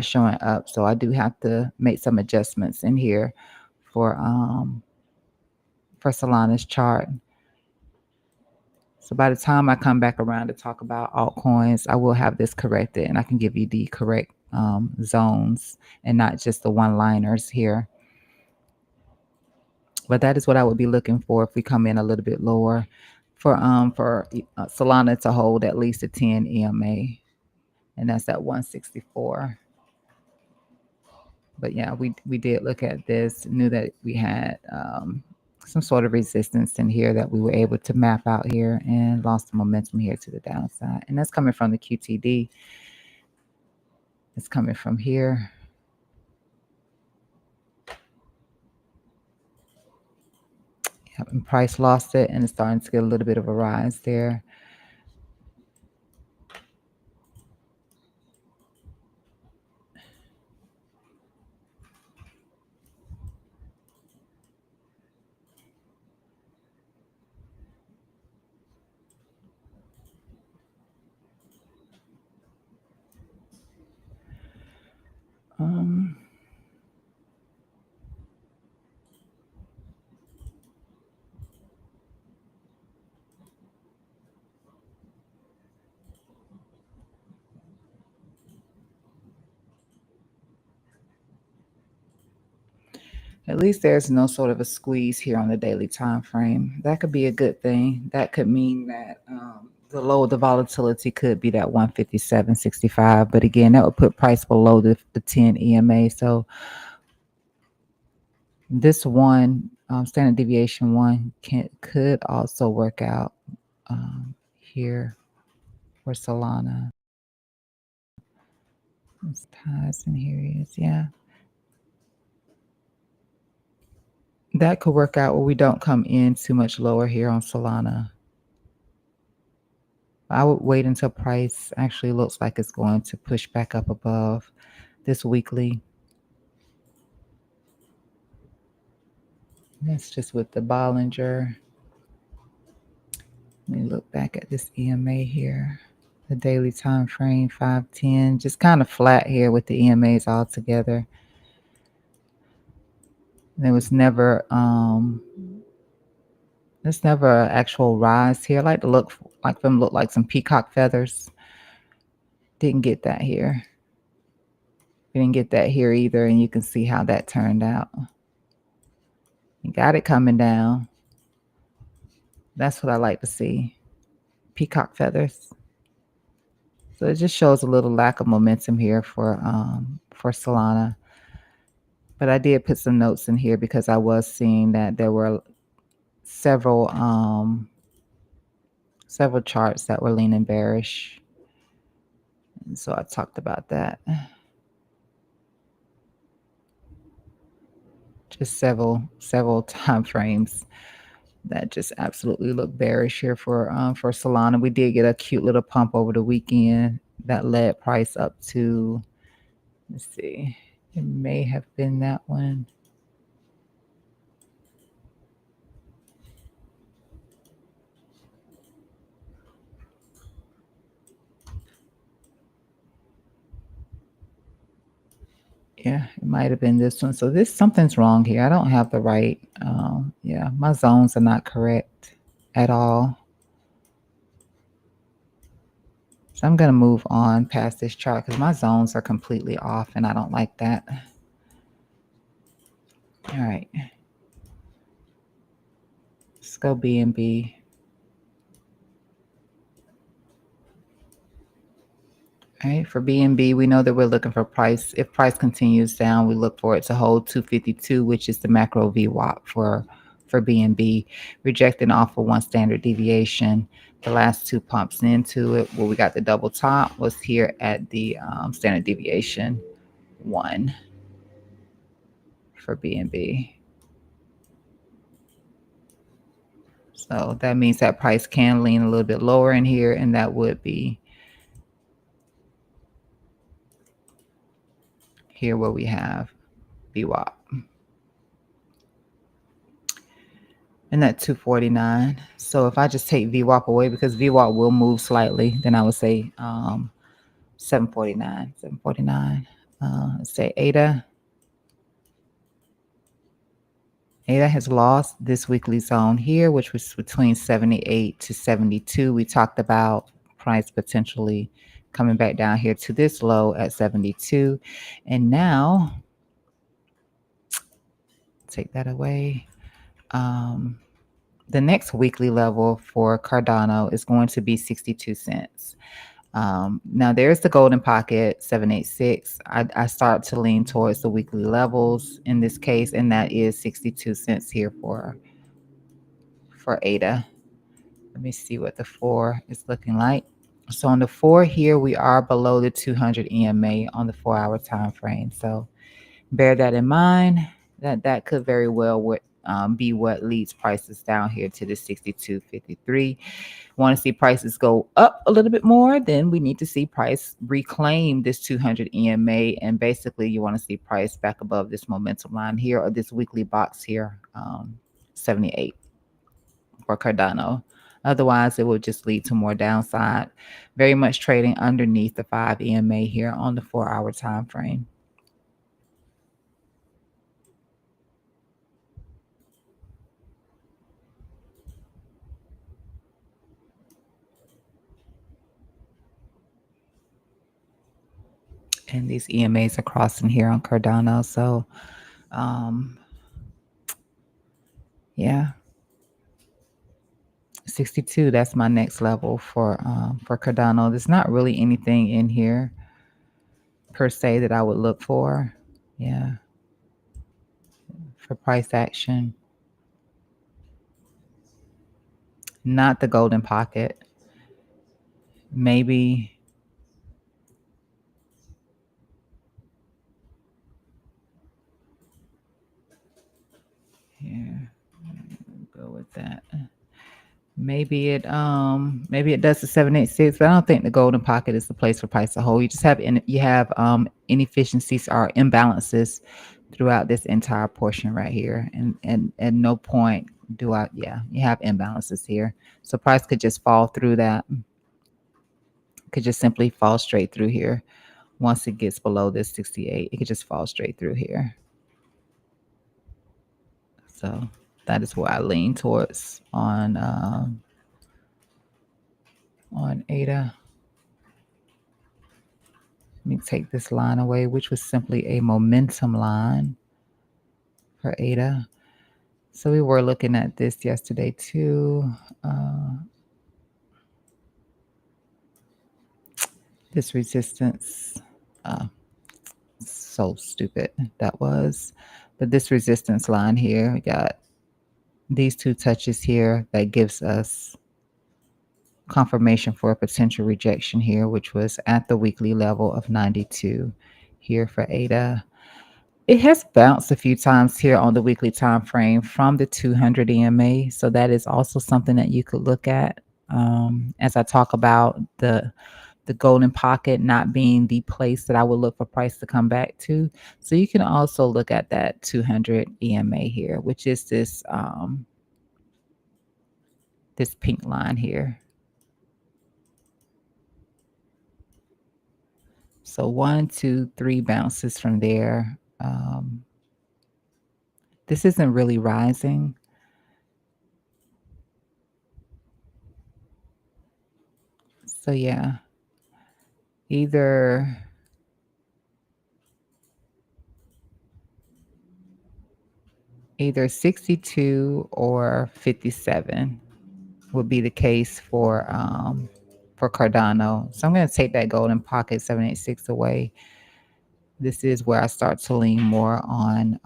A: showing up. So I do have to make some adjustments in here for Solana's chart. So by the time I come back around to talk about altcoins, I will have this corrected, and I can give you the correct zones and not just the one-liners here. But that is what I would be looking for if we come in a little bit lower for Solana to hold at least a 10 EMA, and that's at 164. But yeah, we did look at this, knew that we had some sort of resistance in here that we were able to map out here, and lost the momentum here to the downside. And that's coming from the QTD. It's coming from here. Yep, and price lost it, and it's starting to get a little bit of a rise there. Um, At least there's no sort of a squeeze here on the daily time frame. That could be a good thing. That could mean that the low of the volatility could be that 157.65. But again, that would put price below the 10 EMA. So this one, standard deviation one, could also work out here for Solana. It's ties, and here he is. Yeah. That could work out where we don't come in too much lower here on Solana. I would wait until price actually looks like it's going to push back up above this weekly. That's just with the Bollinger. Let me look back at this EMA here. The daily time frame, 510, just kind of flat here with the EMAs all together. There was never there's never an actual rise here. I like to look like them look like some peacock feathers. Didn't get that here. We didn't get that here either, and you can see how that turned out. You got it coming down. That's what I like to see. Peacock feathers. So it just shows a little lack of momentum here for Solana. But I did put some notes in here because I was seeing that there were several charts that were leaning bearish. And so I talked about that. Just several time frames that just absolutely look bearish here for Solana. We did get a cute little pump over the weekend that led price up to, let's see, it may have been that one. Yeah, it might have been this one. So this something's wrong here. I don't have the right. Yeah, my zones are not correct at all. So I'm gonna move on past this chart because my zones are completely off, and I don't like that. All right, let's go BNB. All right, for BNB, we know that we're looking for price. If price continues down, we look for it to hold 252, which is the macro VWAP for BNB, rejecting off of one standard deviation. The last two pumps into it, where we got the double top, was here at the standard deviation 1 for BNB. So that means that price can lean a little bit lower in here, and that would be here where we have VWAP. And that 249. So if I just take VWAP away, because VWAP will move slightly, then I would say 749. 749. Let's say ADA. ADA has lost this weekly zone here, which was between 78 to 72. We talked about price potentially coming back down here to this low at 72. And now, take that away. The next weekly level for Cardano is going to be 62 cents. Now there's the golden pocket 786. I start to lean towards the weekly levels in this case, and that is 62 cents here for ADA. Let me see what the 4 is looking like. So on the 4 here, we are below the 200 EMA on the 4-hour time frame. So bear that in mind. That could very well be what leads prices down here to the 62.53. Want to see prices go up a little bit more, then we need to see price reclaim this 200 EMA, and basically you want to see price back above this momentum line here, or this weekly box here, 78 for Cardano. Otherwise, it will just lead to more downside. Very much trading underneath the 5 EMA here on the 4-hour time frame. And these EMAs are crossing here on Cardano. So, yeah, 62. That's my next level for Cardano. There's not really anything in here per se that I would look for. Yeah, for price action. Not the golden pocket. Maybe. Here, go with that. Maybe it does the 786, but I don't think the golden pocket is the place for price to hold. You just have inefficiencies or imbalances throughout this entire portion right here, and at no point you have imbalances here. So price could just fall through that. Could just simply fall straight through here. Once it gets below this 68, it could just fall straight through here. So that is what I lean towards on ADA. Let me take this line away, which was simply a momentum line for ADA. So we were looking at this yesterday too. This resistance, so stupid that was. But this resistance line here, we got these two touches here that gives us confirmation for a potential rejection here, which was at the weekly level of 92 here for ADA. It has bounced a few times here on the weekly time frame from the 200 EMA, so that is also something that you could look at as I talk about the the golden pocket not being the place that I would look for price to come back to. So you can also look at that 200 EMA here, which is this pink line here. So 1, 2, 3 bounces from there. This isn't really rising. So yeah, either either 62 or 57 would be the case for Cardano. So I'm going to take that golden pocket 786 away. This is where I start to lean more on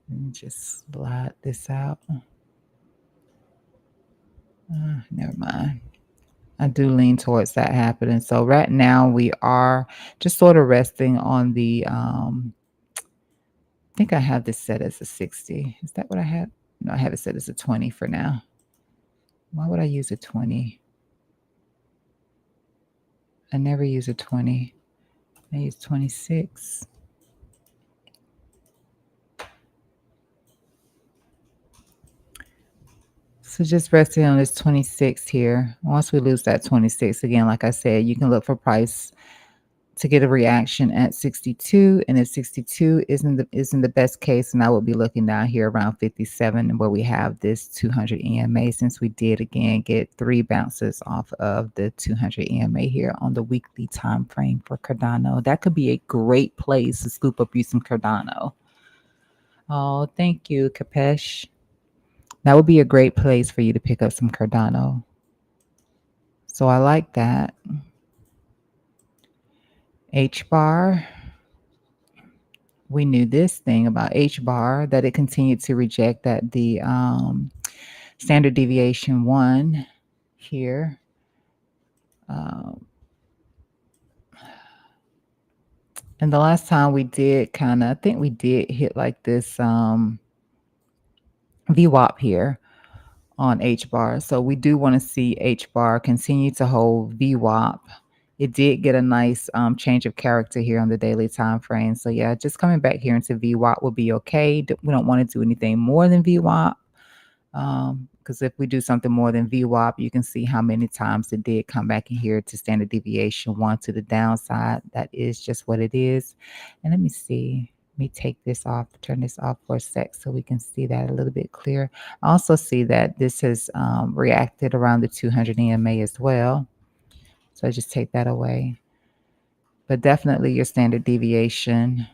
A: let me just slide this out. Never mind. I do lean towards that happening. So right now we are just sort of resting on the I think I have this set as a 60. Is that what I have? No, I have it set as a 20 for now. Why would I use a 20? I never use a 20. I use 26. So just resting on this 26 here. Once we lose that 26, again, like I said, you can look for price to get a reaction at 62. And if 62 isn't the best case, and I will be looking down here around 57 where we have this 200 EMA, since we did again get 3 bounces off of the 200 EMA here on the weekly time frame for Cardano. That could be a great place to scoop up you some Cardano. Oh, thank you, Kapesh. That would be a great place for you to pick up some Cardano. So I like that. H bar. We knew this thing about H bar, that it continued to reject that the standard deviation 1 here. And the last time we did I think we did hit like this VWAP here on H bar. So we do want to see H bar continue to hold VWAP. It did get a nice change of character here on the daily time frame. So yeah, just coming back here into VWAP will be okay. We don't want to do anything more than VWAP. Because if we do something more than VWAP, you can see how many times it did come back in here to standard deviation 1 to the downside. That is just what it is. And let me see. Let me take this off, turn this off for a sec so we can see that a little bit clearer. I also see that this has reacted around the 200 EMA as well. So I just take that away. But definitely your standard deviation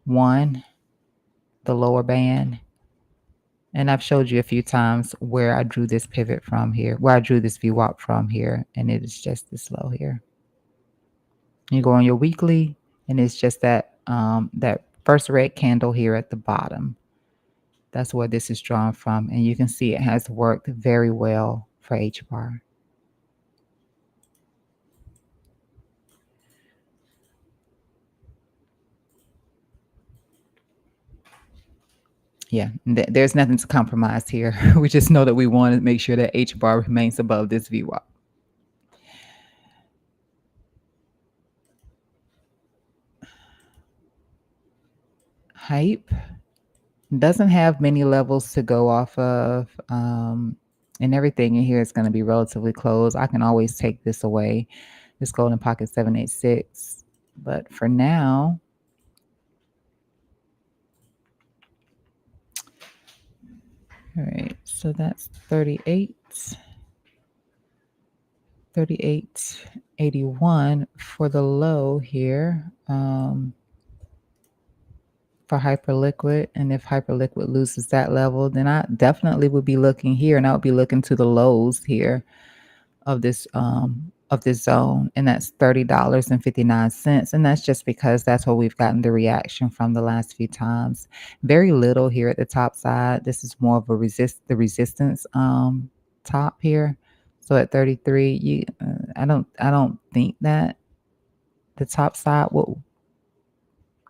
A: 1, the lower band. And I've showed you a few times where I drew this pivot from here, where I drew this VWAP from here, and it is just this low here. You go on your weekly, and it's just that that first red candle here at the bottom. That's where this is drawn from, and you can see it has worked very well for H bar. Yeah, there's nothing to compromise here. We just know that we want to make sure that H bar remains above this VWAP. Hype doesn't have many levels to go off of, and everything in here is going to be relatively close. I can always take this away, this golden pocket 786. But for now, all right, so that's 38.81 for the low here. For Hyperliquid, and if Hyperliquid loses that level, then I definitely would be looking here, and I would be looking to the lows here of this zone, and that's $30.59, and that's just because that's where we've gotten the reaction from the last few times. Very little here at the top side. This is more of a resistance top here. So at 33, I don't think that the top side will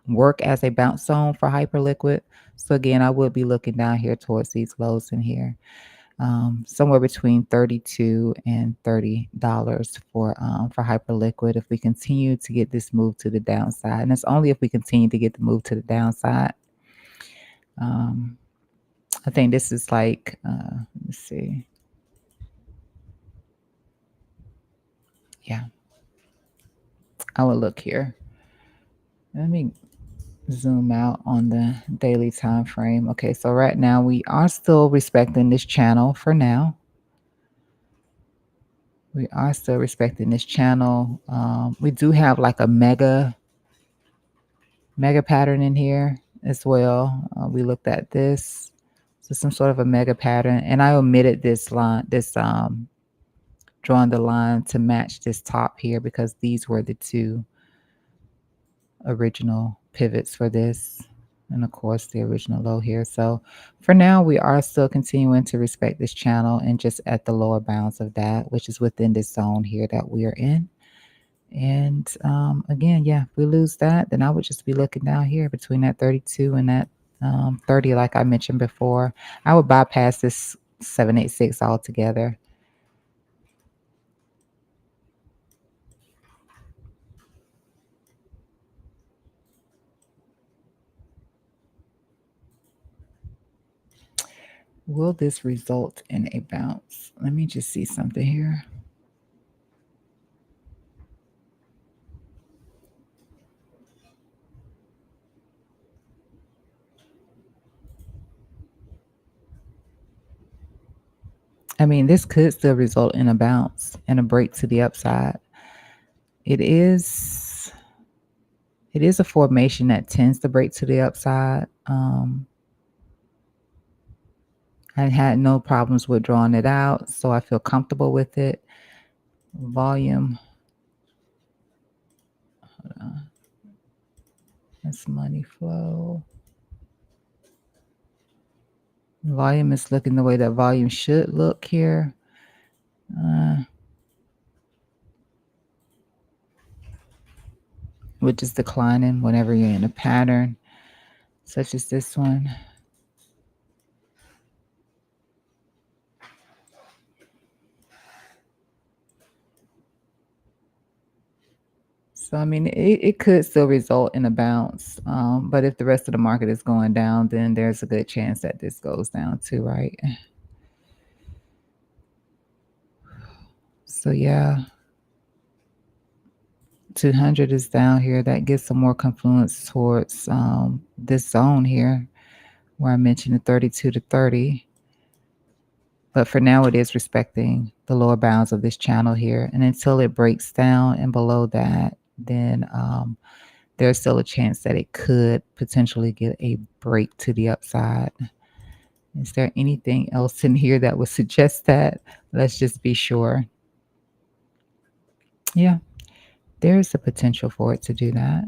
A: work as a bounce zone for Hyperliquid. So again, I would be looking down here towards these lows in here. somewhere between 32 and $30 for Hyperliquid if we continue to get this move to the downside. And it's only if we continue to get the move to the downside. Um, I think this is like, let's see. Yeah, I will look here. Let me zoom out on the daily time frame. Okay, so right now we are still respecting this channel for now. We are still respecting this channel. We do have like a mega pattern in here as well. We looked at this. So some sort of a mega pattern. And I omitted this line, drawing the line to match this top here because these were the two original pivots for this. And of course, the original low here. So for now, we are still continuing to respect this channel and just at the lower bounds of that, which is within this zone here that we are in. And again, yeah, if we lose that, then I would just be looking down here between that 32 and that 30, like I mentioned before. I would bypass this 786 altogether. Will this result in a bounce? Let me just see something here. I mean, this could still result in a bounce and a break to the upside. It is a formation that tends to break to the upside. I had no problems with drawing it out, so I feel comfortable with it. Volume. Hold on. That's money flow. Volume is looking the way that volume should look here. Which is declining whenever you're in a pattern, such as this one. So, I mean, it could still result in a bounce. But if the rest of the market is going down, then there's a good chance that this goes down too, right? So, yeah, 200 is down here. That gives some more confluence towards this zone here where I mentioned the 32 to 30. But for now, it is respecting the lower bounds of this channel here. And until it breaks down and below that, then there's still a chance that it could potentially get a break to the upside. Is there anything else in here that would suggest that? Let's just be sure. Yeah, there's a potential for it to do that.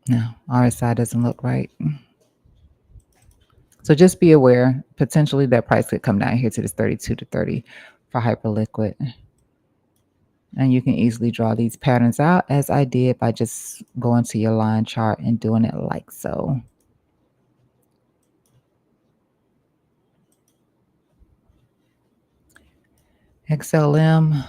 A: No, RSI doesn't look right. So just be aware, potentially that price could come down here to this 32 to 30 for Hyperliquid. And you can easily draw these patterns out as I did by just going to your line chart and doing it like so. XLM.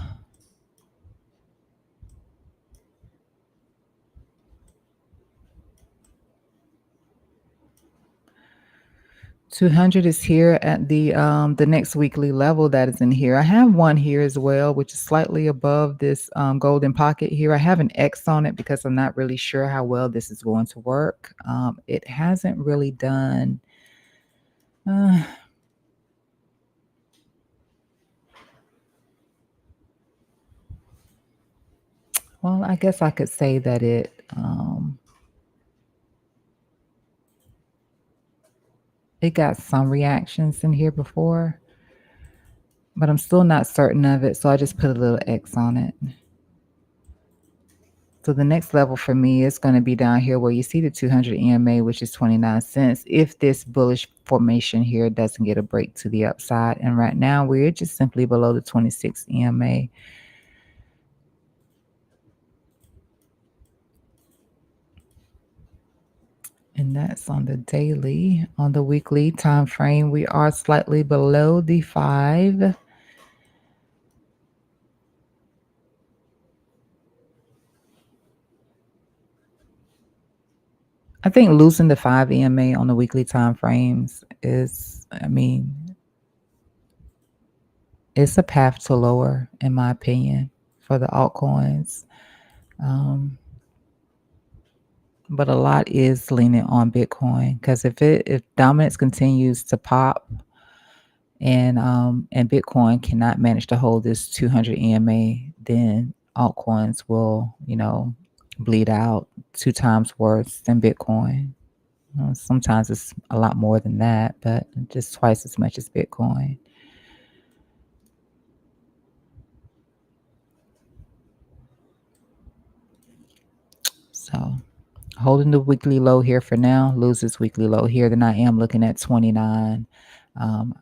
A: 200 is here at the next weekly level that is in here. I have one here as well, which is slightly above this golden pocket here. I have an X on it because I'm not really sure how well this is going to work. It hasn't really done. Well, I guess I could say that it got some reactions in here before, but I'm still not certain of it. So I just put a little X on it. So the next level for me is going to be down here where you see the 200 EMA, which is 29 cents. If this bullish formation here doesn't get a break to the upside. And right now we're just simply below the 26 EMA. And that's on the daily. On the weekly time frame, we are slightly below the 5. I think losing the 5 EMA on the weekly time frames is, I mean, it's a path to lower, in my opinion, for the altcoins. Um, but a lot is leaning on Bitcoin because if dominance continues to pop and Bitcoin cannot manage to hold this 200 EMA, then altcoins will, bleed out 2 times worse than Bitcoin. Sometimes it's a lot more than that, but just twice as much as Bitcoin. So holding the weekly low here for now, loses weekly low here. Then I am looking at 29. Um,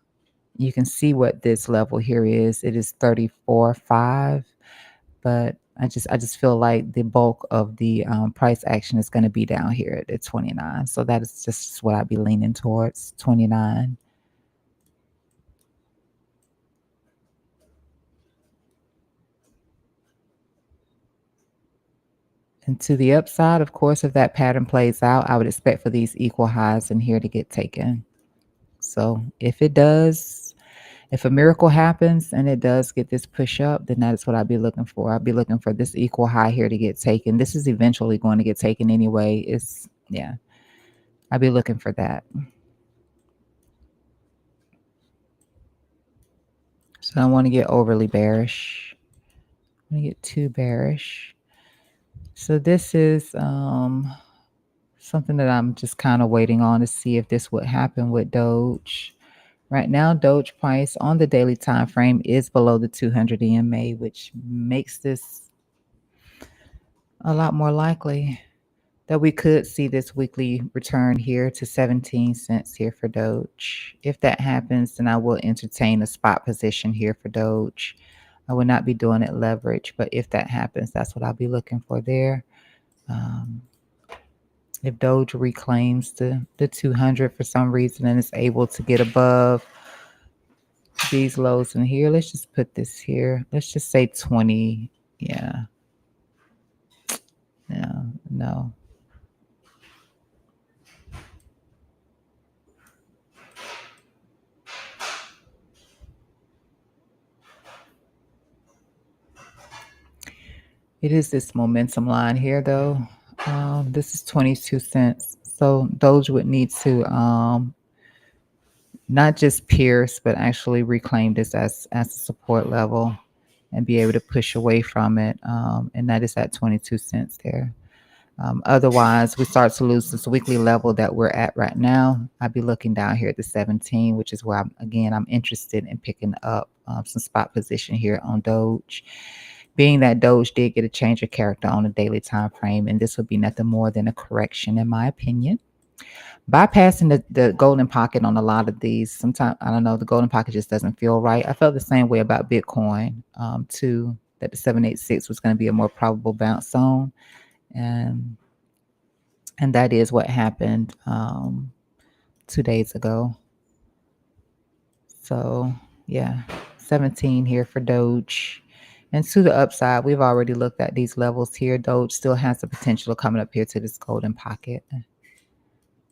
A: you can see what this level here is. It is 34.5, but I just feel like the bulk of the price action is going to be down here at 29. So that is just what I'd be leaning towards, 29. And to the upside, of course, if that pattern plays out, I would expect for these equal highs in here to get taken. So if it does, if a miracle happens and it does get this push up, then that is what I'd be looking for. I'd be looking for this equal high here to get taken. This is eventually going to get taken anyway. Yeah, I'd be looking for that. So I don't want to get overly bearish. I don't want to get too bearish. So this is something that I'm just kind of waiting on to see if this would happen with Doge. Right now, Doge price on the daily time frame is below the 200 EMA, which makes this a lot more likely that we could see this weekly return here to 17 cents here for Doge. If that happens, then I will entertain a spot position here for Doge. I will not be doing it leverage, but if that happens, that's what I'll be looking for there. Um, if Doge reclaims the 200 for some reason and is able to get above these lows in here, let's just put this here. Let's just say 20. Yeah. No, no. It is this momentum line here, though. This is 22 cents. So Doge would need to not just pierce, but actually reclaim this as a support level and be able to push away from it. And that is at 22 cents there. Otherwise, we start to lose this weekly level that we're at right now. I'd be looking down here at the 17, which is where I'm interested in picking up some spot position here on Doge. Being that Doge did get a change of character on a daily time frame, and this would be nothing more than a correction, in my opinion. Bypassing the golden pocket on a lot of these, sometimes I don't know, the golden pocket just doesn't feel right. I felt the same way about Bitcoin too, that the 786 was going to be a more probable bounce zone, and that is what happened 2 days ago. So yeah, 17 here for Doge. And to the upside, we've already looked at these levels here. Doge still has the potential of coming up here to this golden pocket.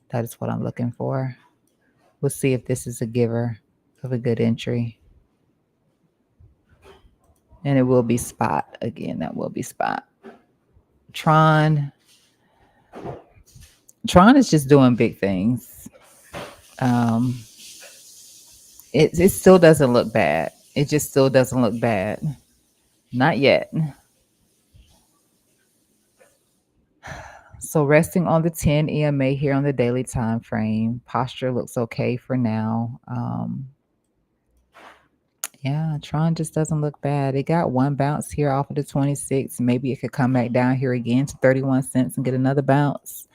A: That is what I'm looking for. We'll see if this is a giver of a good entry. And it will be spot. Again, that will be spot. Tron. Tron is just doing big things. Um, it still doesn't look bad. It just still doesn't look bad. Not yet. So resting on the 10 EMA here on the daily time frame. Posture looks okay for now. Yeah, Tron just doesn't look bad. It got one bounce here off of the 26. Maybe it could come back down here again to 31 cents and get another bounce.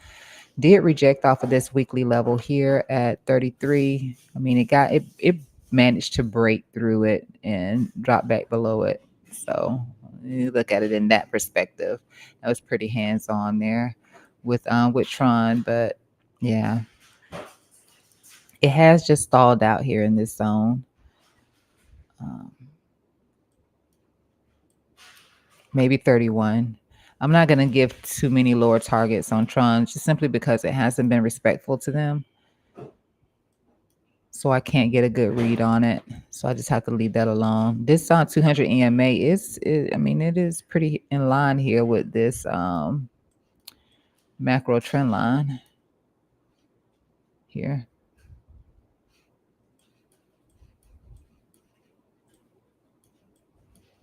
A: Did reject off of this weekly level here at 33. I mean, it managed to break through it and drop back below it. So you look at it in that perspective. That was pretty hands-on there with Tron, but Yeah, it has just stalled out here in this zone. Um, maybe 31. I'm not going to give too many lower targets on Tron just simply because it hasn't been respectful to them. So I can't get a good read on it. So I just have to leave that alone. This 200 EMA I mean, it is pretty in line here with this macro trend line here.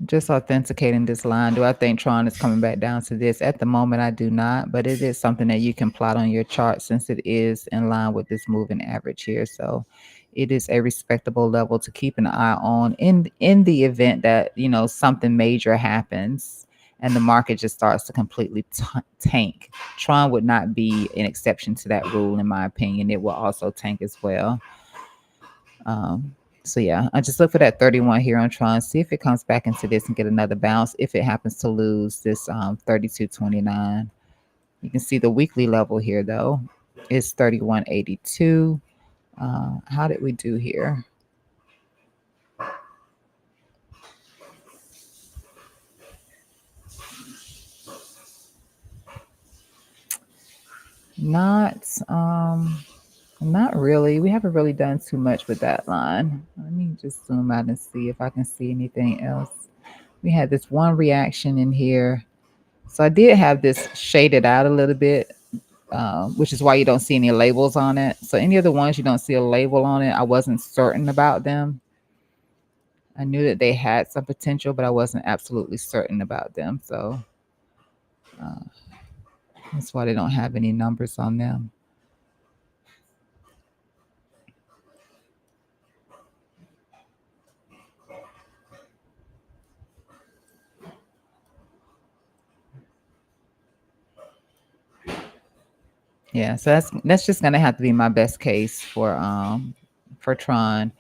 A: Just authenticating this line. Do I think Tron is coming back down to this? At the moment, I do not, but it is something that you can plot on your chart since it is in line with this moving average here. So it is a respectable level to keep an eye on in the event that, you know, something major happens and the market just starts to completely tank. Tron would not be an exception to that rule, in my opinion. It will also tank as well. So yeah, I just look for that 31 here on Tron, see if it comes back into this and get another bounce. If it happens to lose this 32.29, you can see the weekly level here though is 31.82. How did we do here? Not not really. We haven't really done too much with that line. Let me just zoom out and see if I can see anything else. We had this one reaction in here. So I did have this shaded out a little bit, which is why you don't see any labels on it. So any of the ones you don't see a label on it, I wasn't certain about them. I knew that they had some potential, but I wasn't absolutely certain about them. So uh, that's why they don't have any numbers on them. Yeah, so that's just gonna have to be my best case for Tron,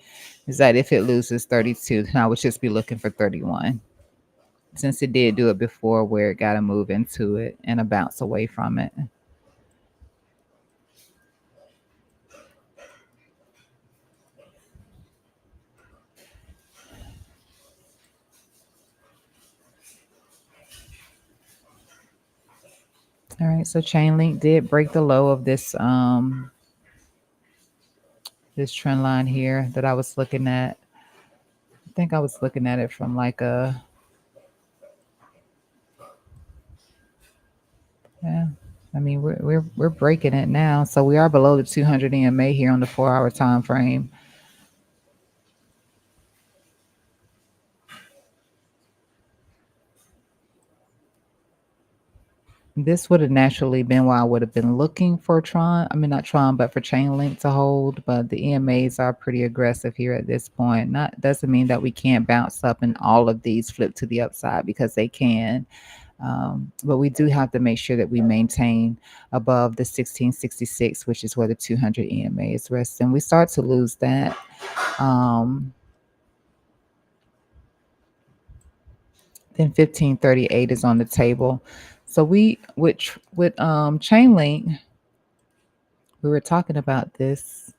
A: is that if it loses 32, then I would just be looking for 31. Since it did do it before where it got to move into it and a bounce away from it. All right, so Chainlink did break the low of this trend line here that I was looking at. I think I was looking at it from like a, yeah. I mean, we're breaking it now, so we are below the 200 EMA here on the 4-hour time frame. This would have naturally been why I would have been looking for Tron. I mean, not Tron, but for Chainlink to hold. But the EMAs are pretty aggressive here at this point. Not doesn't mean that we can't bounce up and all of these flip to the upside, because they can. But we do have to make sure that we maintain above the 1666, which is where the 200 EMA is resting. We start to lose that. Then 1538 is on the table. So we with Chainlink, we were talking about this.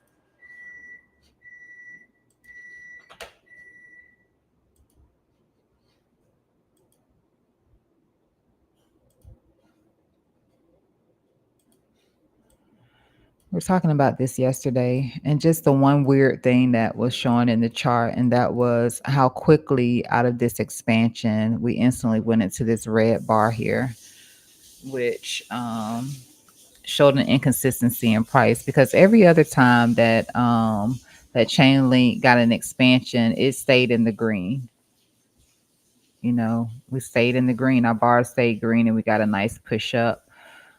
A: We were talking about this yesterday, and just the one weird thing that was showing in the chart, and that was how quickly out of this expansion we instantly went into this red bar here, which showed an inconsistency in price, because every other time that Chainlink got an expansion, it stayed in the green. You know, we stayed in the green. Our bar stayed green, and we got a nice push up.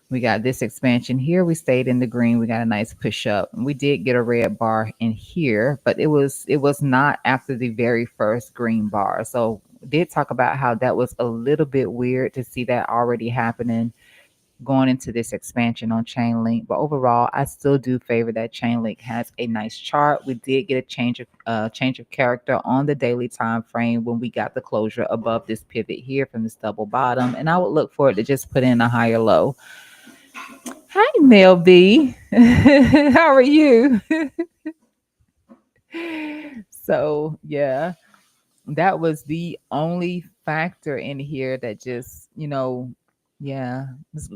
A: We got this expansion here. We stayed in the green. We got a nice push up. We did get a red bar in here, but it was not after the very first green bar. So did talk about how that was a little bit weird to see that already happening going into this expansion on Chainlink. But overall, I still do favor that Chainlink has a nice chart. We did get a change of character on the daily time frame when we got the closure above this pivot here from this double bottom, and I would look for it to just put in a higher low. Hi, Mel B. How are you? So, yeah, that was the only factor in here that just, yeah, that's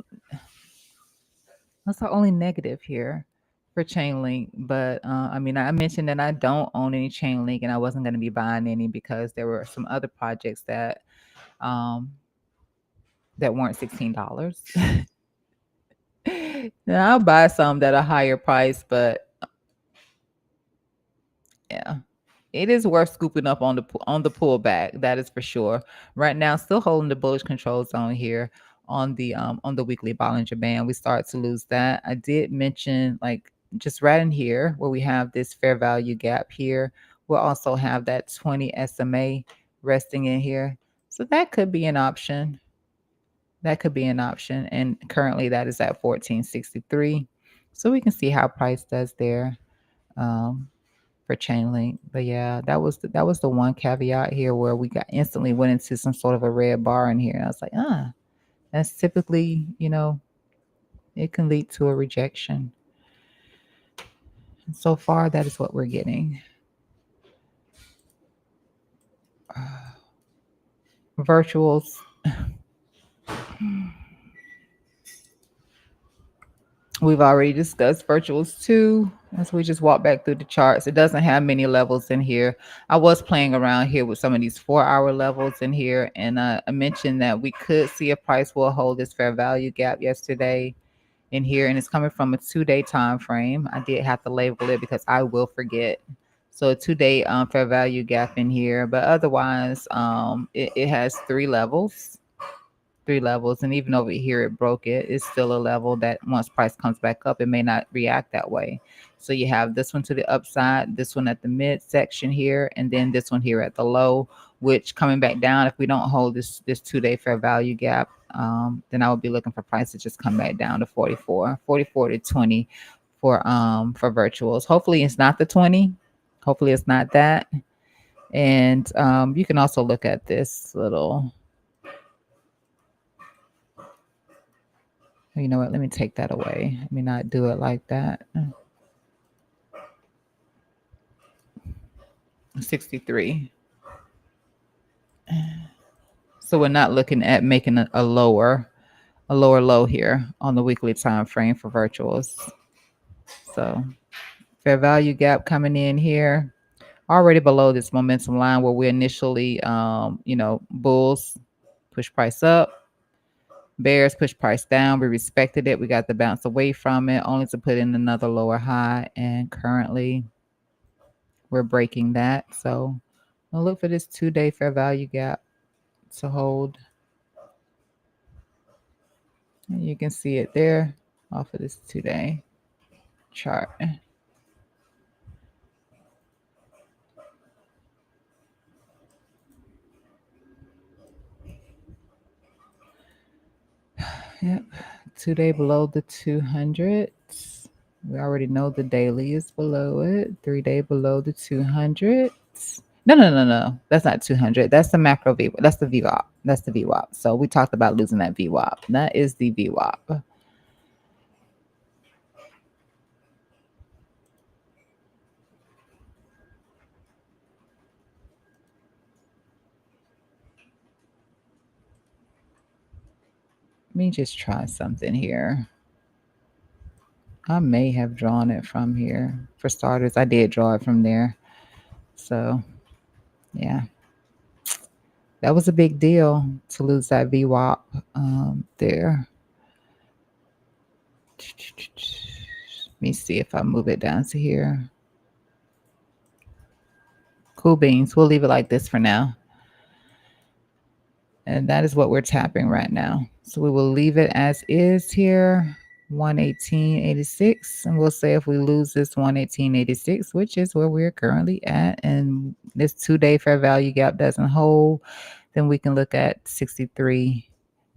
A: the only negative here for Chainlink. But I mean, I mentioned that I don't own any Chainlink and I wasn't going to be buying any because there were some other projects um, that weren't $16. Now I'll buy some that are higher price, but yeah, it is worth scooping up on the pullback. That is for sure. Right now, still holding the bullish control zone here on the weekly Bollinger Band. We start to lose that. I did mention like just right in here where we have this fair value gap here. We'll also have that 20 SMA resting in here. So that could be an option. That could be an option. And currently that is at 1463. So we can see how price does there. Um, for Chainlink. But yeah, that was the one caveat here where we got instantly went into some sort of a red bar in here. And I was like, that's typically, it can lead to a rejection. And so far, that is what we're getting. Virtuals. We've already discussed virtuals too. As we just walk back through the charts, it doesn't have many levels in here. I was playing around here with some of these 4 hour levels in here, and I mentioned that we could see a price will hold this fair value gap yesterday in here, and it's coming from a 2 day time frame. I did have to label it because I will forget. So a 2 day fair value gap in here, but otherwise, it has 3 levels, 3 levels, and even over here it broke it. It's still a level that once price comes back up, it may not react that way. So you have this one to the upside, this one at the mid section here, and then this one here at the low, which coming back down, if we don't hold this 2 day fair value gap, then I would be looking for price to just come back down to 44 to 20 for virtuals. Hopefully it's not the 20. Hopefully it's not that. And you can also look at this little, you know what, let me take that away. Let me not do it like that. 63. So we're not looking at making a lower low here on the weekly time frame for virtuals. So fair value gap coming in here already below this momentum line where we initially bulls push price up, bears push price down. We respected it. We got the bounce away from it only to put in another lower high, and currently we're breaking that. So I'll look for this 2 day fair value gap to hold. And you can see it there off of this 2 day chart. Yep. 2 day below the 200s. We already know the daily is below it. 3 day below the 200s. No, no, no, no. That's not 200. That's the macro V. That's the VWAP. That's the VWAP. So we talked about losing that VWAP. That is the VWAP. Let me just try something here. I may have drawn it from here. For starters, I did draw it from there. So, yeah. That was a big deal to lose that VWAP there. Let me see if I move it down to here. Cool beans. We'll leave it like this for now. And that is what we're tapping right now. So we will leave it as is here, 118.86. And we'll say if we lose this 118.86, which is where we're currently at, and this 2 day fair value gap doesn't hold, then we can look at 63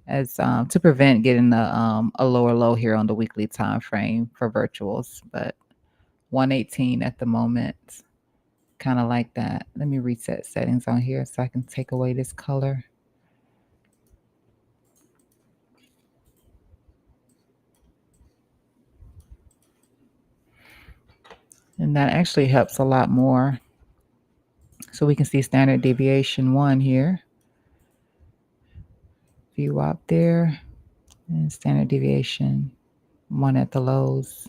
A: as to prevent getting a lower low here on the weekly time frame for virtuals. But 118 at the moment, kind of like that. Let me reset settings on here so I can take away this color. And that actually helps a lot more. So we can see standard deviation 1 here. VWAP there. And standard deviation 1 at the lows.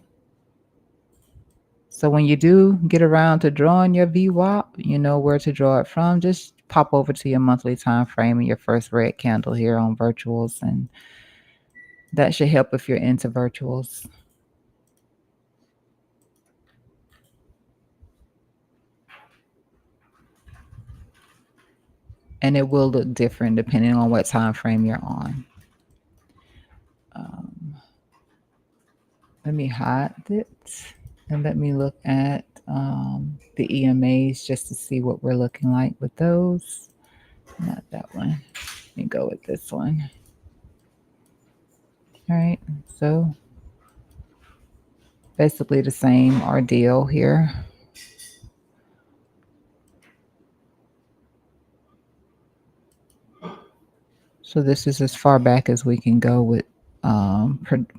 A: So when you do get around to drawing your VWAP, you know where to draw it from. Just pop over to your monthly time frame and your first red candle here on virtuals, and that should help if you're into virtuals. And it will look different depending on what time frame you're on. Let me hide it and let me look at the EMAs just to see what we're looking like with those. Not that one. Let me go with this one. All right, so basically the same ordeal here. So this is as far back as we can go with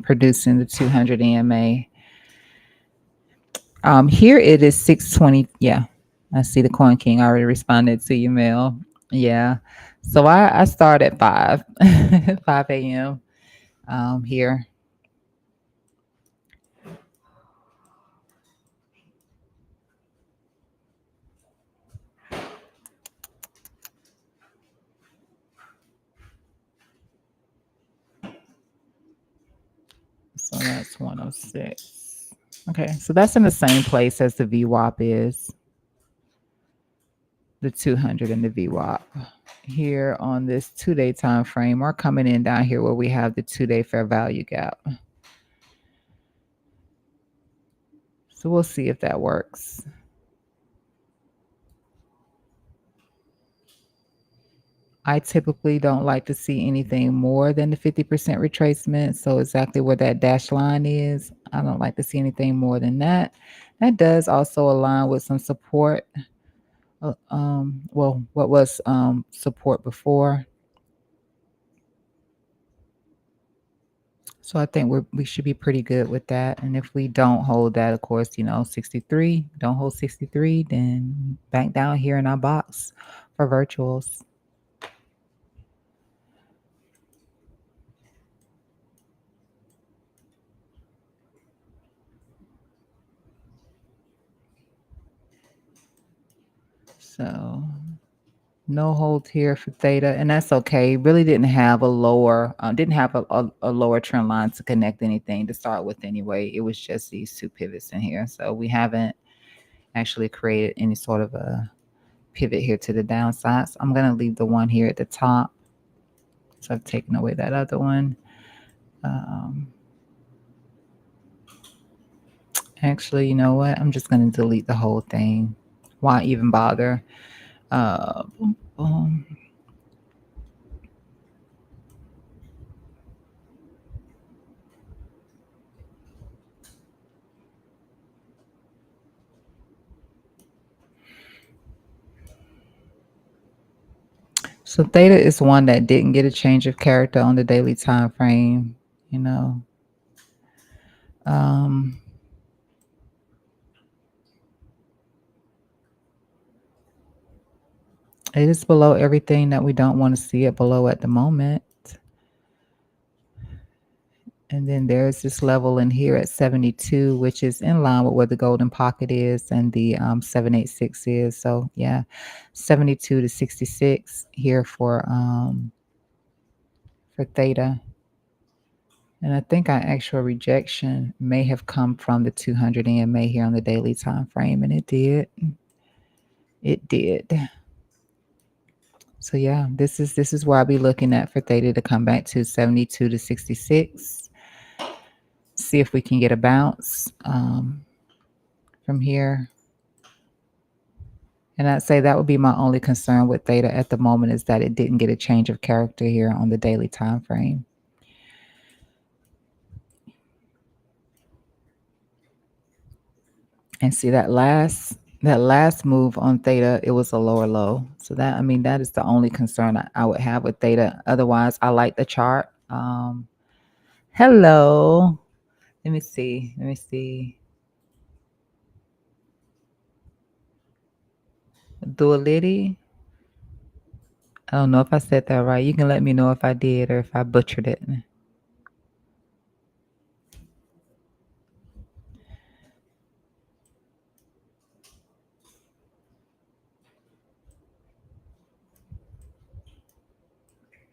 A: producing the 200 EMA. Here it is 6:20. Yeah, I see the Coin King already responded to your mail. Yeah, so I start at 5 5 a.m. Here. So that's 106. Okay, so that's in the same place as the VWAP is. The 200 and the VWAP. Here on this 2-day time frame, we're coming in down here where we have the 2-day fair value gap. So we'll see if that works. I typically don't like to see anything more than the 50% retracement. So exactly where that dashed line is, I don't like to see anything more than that. That does also align with some support. Well, what was support before. So I think we should be pretty good with that. And if we don't hold that, of course, 63, don't hold 63, then back down here in our box for virtuals. So no hold here for theta, and that's okay. Really didn't have a lower, a lower trend line to connect anything to start with anyway. It was just these two pivots in here. So we haven't actually created any sort of a pivot here to the downside. So I'm going to leave the one here at the top. So I've taken away that other one. Actually, you know what? I'm just going to delete the whole thing. Why even bother? Boom, boom. So theta is one that didn't get a change of character on the daily time frame, you know. Um, it is below everything that we don't want to see it below at the moment. And then there's this level in here at 72, which is in line with where the golden pocket is and the 786 is. So yeah, 72 to 66 here for theta. And I think our actual rejection may have come from the 200 EMA here on the daily time frame, and it did. It did. So yeah, this is where I'll be looking at for theta to come back to 72 to 66. See if we can get a bounce from here. And I'd say that would be my only concern with theta at the moment, is that it didn't get a change of character here on the daily time frame. And see that last move on theta, it was a lower low. So that is the only concern I would have with theta. Otherwise, I like the chart. Hello. Let me see. Duality. I don't know if I said that right. You can let me know if I did or if I butchered it.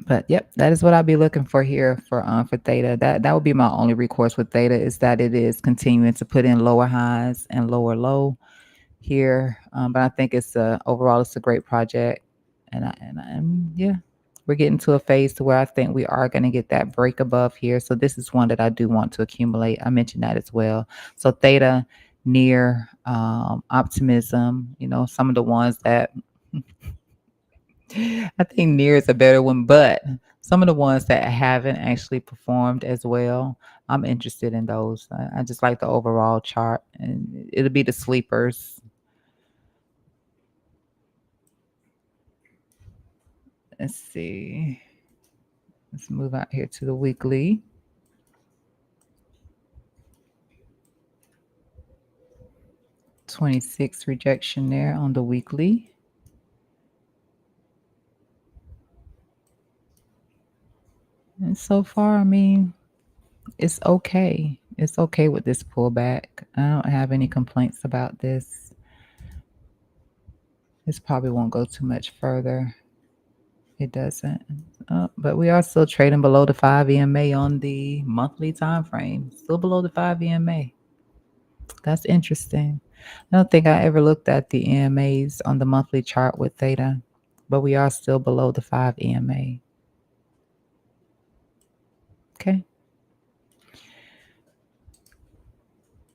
A: But yep, that is what I'll be looking for here for theta. That would be my only recourse with theta is that it is continuing to put in lower highs and lower low here. But I think overall it's a great project, and yeah, we're getting to a phase to where I think we are going to get that break above here. So this is one that I do want to accumulate. I mentioned that as well. So theta, near, optimism. Some of the ones that I think near is a better one, but some of the ones that haven't actually performed as well, I'm interested in those. I just like the overall chart, and it'll be the sleepers. Let's see. Let's move out here to the weekly. 26 rejection there on the weekly. And so far, I mean, it's okay. It's okay with this pullback. I don't have any complaints about this. This probably won't go too much further. It doesn't. But we are still trading below the 5 EMA on the monthly time frame. Still below the 5 EMA. That's interesting. I don't think I ever looked at the EMAs on the monthly chart with theta, but we are still below the 5 EMA. Okay.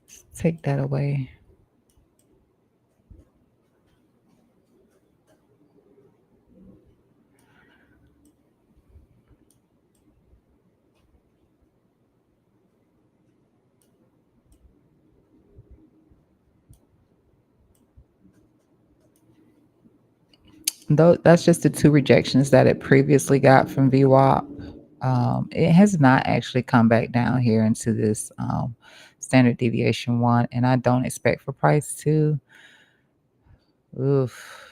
A: Let's take that away. Though that's just the two rejections that it previously got from VWAP. It has not actually come back down here into this standard deviation one, and I don't expect for price to. Oof.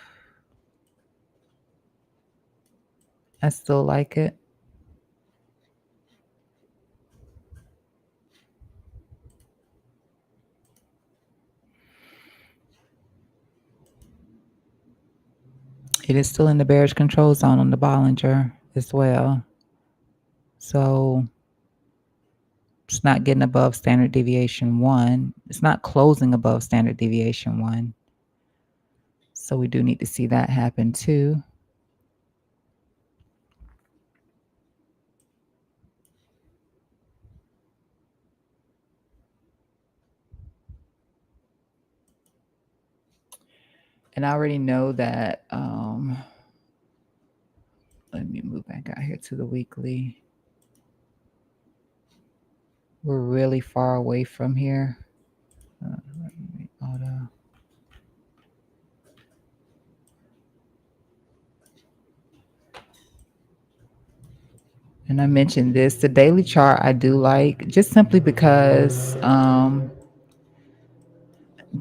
A: I still like it. It is still in the bearish control zone on the Bollinger as well. So it's not getting above standard deviation one. It's not closing above standard deviation one. So we do need to see that happen too. And I already know that, let me move back out here to the weekly. We're really far away from here. Auto. And I mentioned this, the daily chart I do like just simply because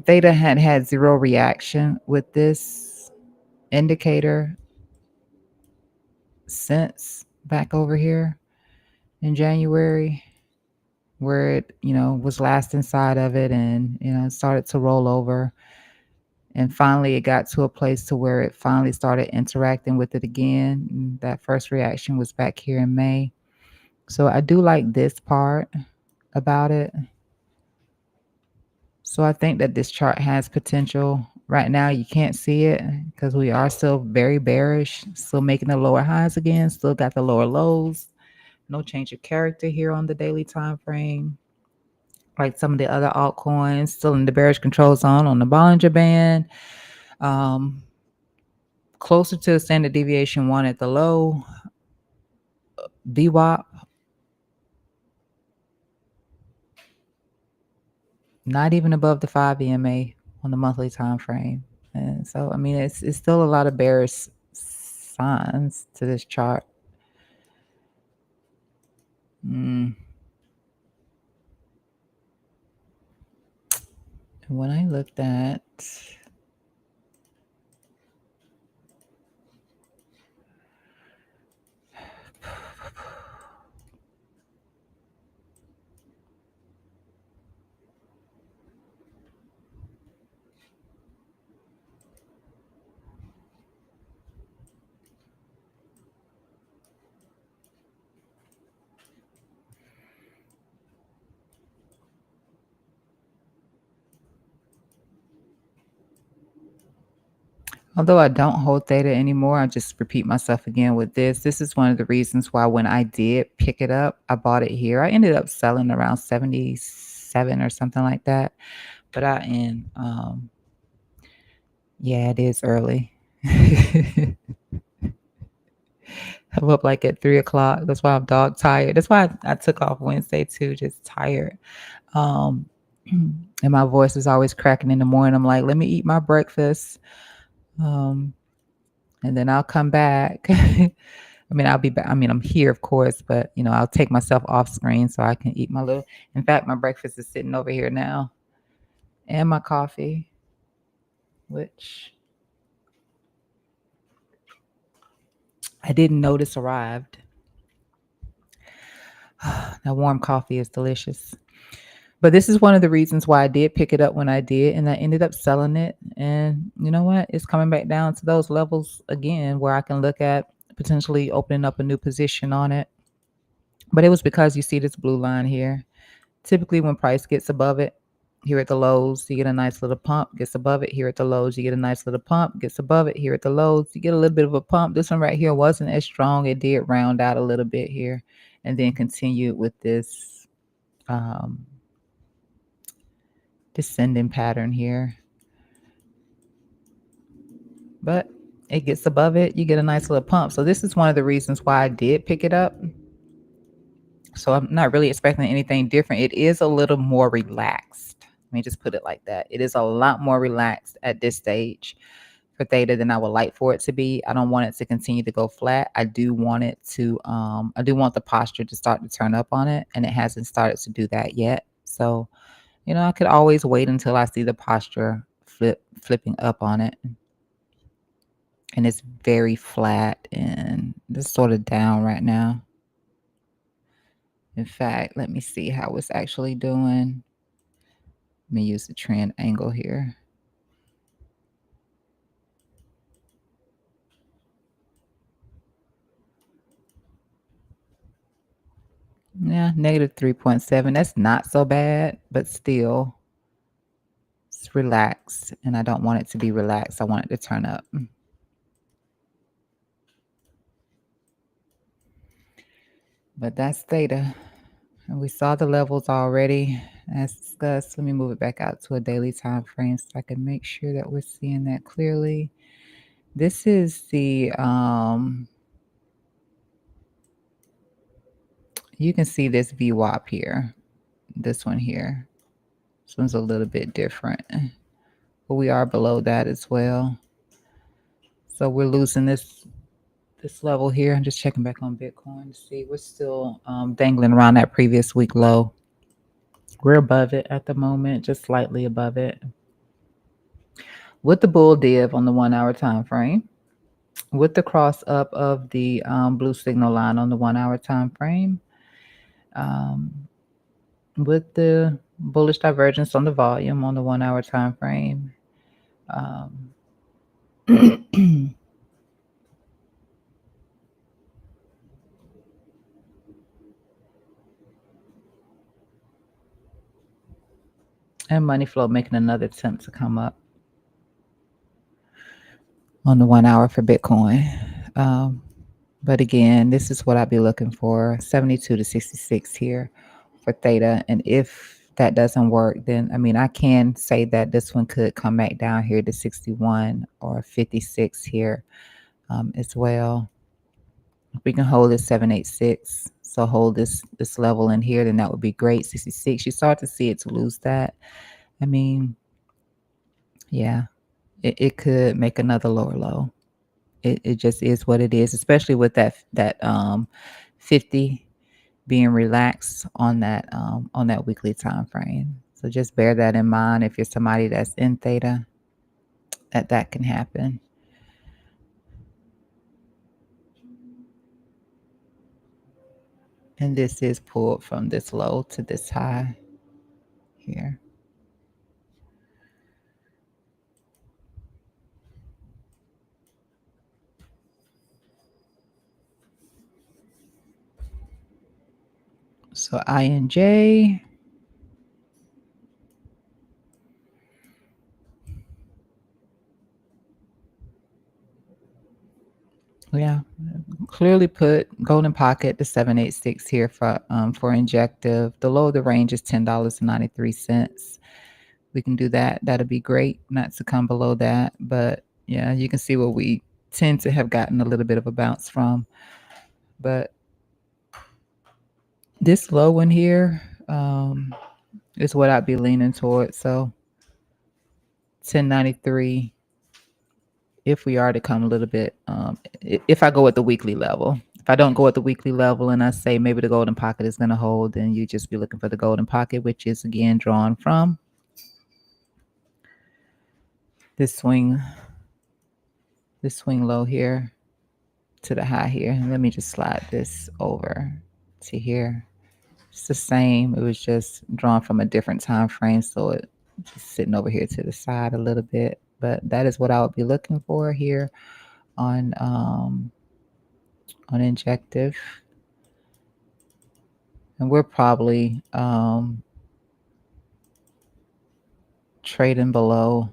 A: theta had zero reaction with this indicator since back over here in January, where it, was last inside of it and, started to roll over. And finally, it got to a place to where it finally started interacting with it again. And that first reaction was back here in May. So I do like this part about it. So I think that this chart has potential. Right now, you can't see it because we are still very bearish, still making the lower highs again, still got the lower lows. No change of character here on the daily time frame. Like some of the other altcoins, still in the bearish control zone on the Bollinger Band. Closer to the standard deviation one at the low. VWAP, not even above the 5 EMA on the monthly time frame. And so, I mean, it's still a lot of bearish signs to this chart. And when I looked at Although I don't hold theta anymore, I just repeat myself again with this. This is one of the reasons why when I did pick it up, I bought it here. I ended up selling around 77 or something like that. But yeah, it is early. I'm up like at 3 o'clock. That's why I'm dog tired. That's why I took off Wednesday too, just tired. Um, and my voice is always cracking in the morning. I'm like, let me eat my breakfast. Um, and then I'll come back. I mean, I'll be back. I mean, I'm here, of course, but I'll take myself off screen so I can eat my little. In fact, my breakfast is sitting over here now, and my coffee, which I didn't notice arrived. That warm coffee is delicious. But this is one of the reasons why I did pick it up when I did, and I ended up selling it. And you know what? It's coming back down to those levels again where I can look at potentially opening up a new position on it. But it was because you see this blue line here. Typically, when price gets above it, here at the lows, you get a nice little pump, gets above it, here at the lows, you get a nice little pump, gets above it, here at the lows, you get a little bit of a pump. This one right here wasn't as strong. It did round out a little bit here and then continued with this descending pattern here. But it gets above it, you get a nice little pump. So this is one of the reasons why I did pick it up. So I'm not really expecting anything different. It is a little more relaxed. Let me just put it like that. It is a lot more relaxed at this stage for theta than I would like for it to be. I don't want it to continue to go flat. I do want it to I do want the posture to start to turn up on it, and it hasn't started to do that yet. So, I could always wait until I see the posture flipping up on it. And it's very flat and just sort of down right now. In fact, let me see how it's actually doing. Let me use the trend angle here. Yeah, negative 3.7. That's not so bad, but still, it's relaxed. And I don't want it to be relaxed. I want it to turn up. But that's theta. And we saw the levels already as discussed. Let me move it back out to a daily time frame so I can make sure that we're seeing that clearly. This is the you can see this VWAP here. This one here. This one's a little bit different. But we are below that as well. So we're losing this level here. I'm just checking back on Bitcoin to see. We're still dangling around that previous week low. We're above it at the moment, just slightly above it. With the bull div on the 1 hour time frame, with the cross up of the blue signal line on the 1 hour time frame, with the bullish divergence on the volume on the 1 hour time frame. And money flow making another attempt to come up on the 1 hour for Bitcoin. But again, this is what I'd be looking for, 72 to 66 here for theta. And if that doesn't work, then I can say that this one could come back down here to 61 or 56 here as well. If we can hold this 786, so hold this level in here, then that would be great. 66, you start to see it to lose that. Yeah, it could make another lower low. It just is what it is, especially with that 50 being relaxed on that weekly time frame. So just bear that in mind if you're somebody that's in theta, that can happen. And this is pulled from this low to this high here. So INJ. Yeah, clearly put golden pocket the 786 here for injective. The low of the range is $10.93. We can do that. That'll be great not to come below that. But yeah, you can see what we tend to have gotten a little bit of a bounce from. But this low one here is what I'd be leaning towards. So 1093 if we are to come a little bit, if I go at the weekly level. If I don't go at the weekly level and I say maybe the golden pocket is going to hold, then you just be looking for the golden pocket, which is again drawn from this swing, low here to the high here. And let me just slide this over to here. It's the same. It was just drawn from a different time frame, so it just sitting over here to the side a little bit. But that is what I would be looking for here on injective. And we're probably trading below.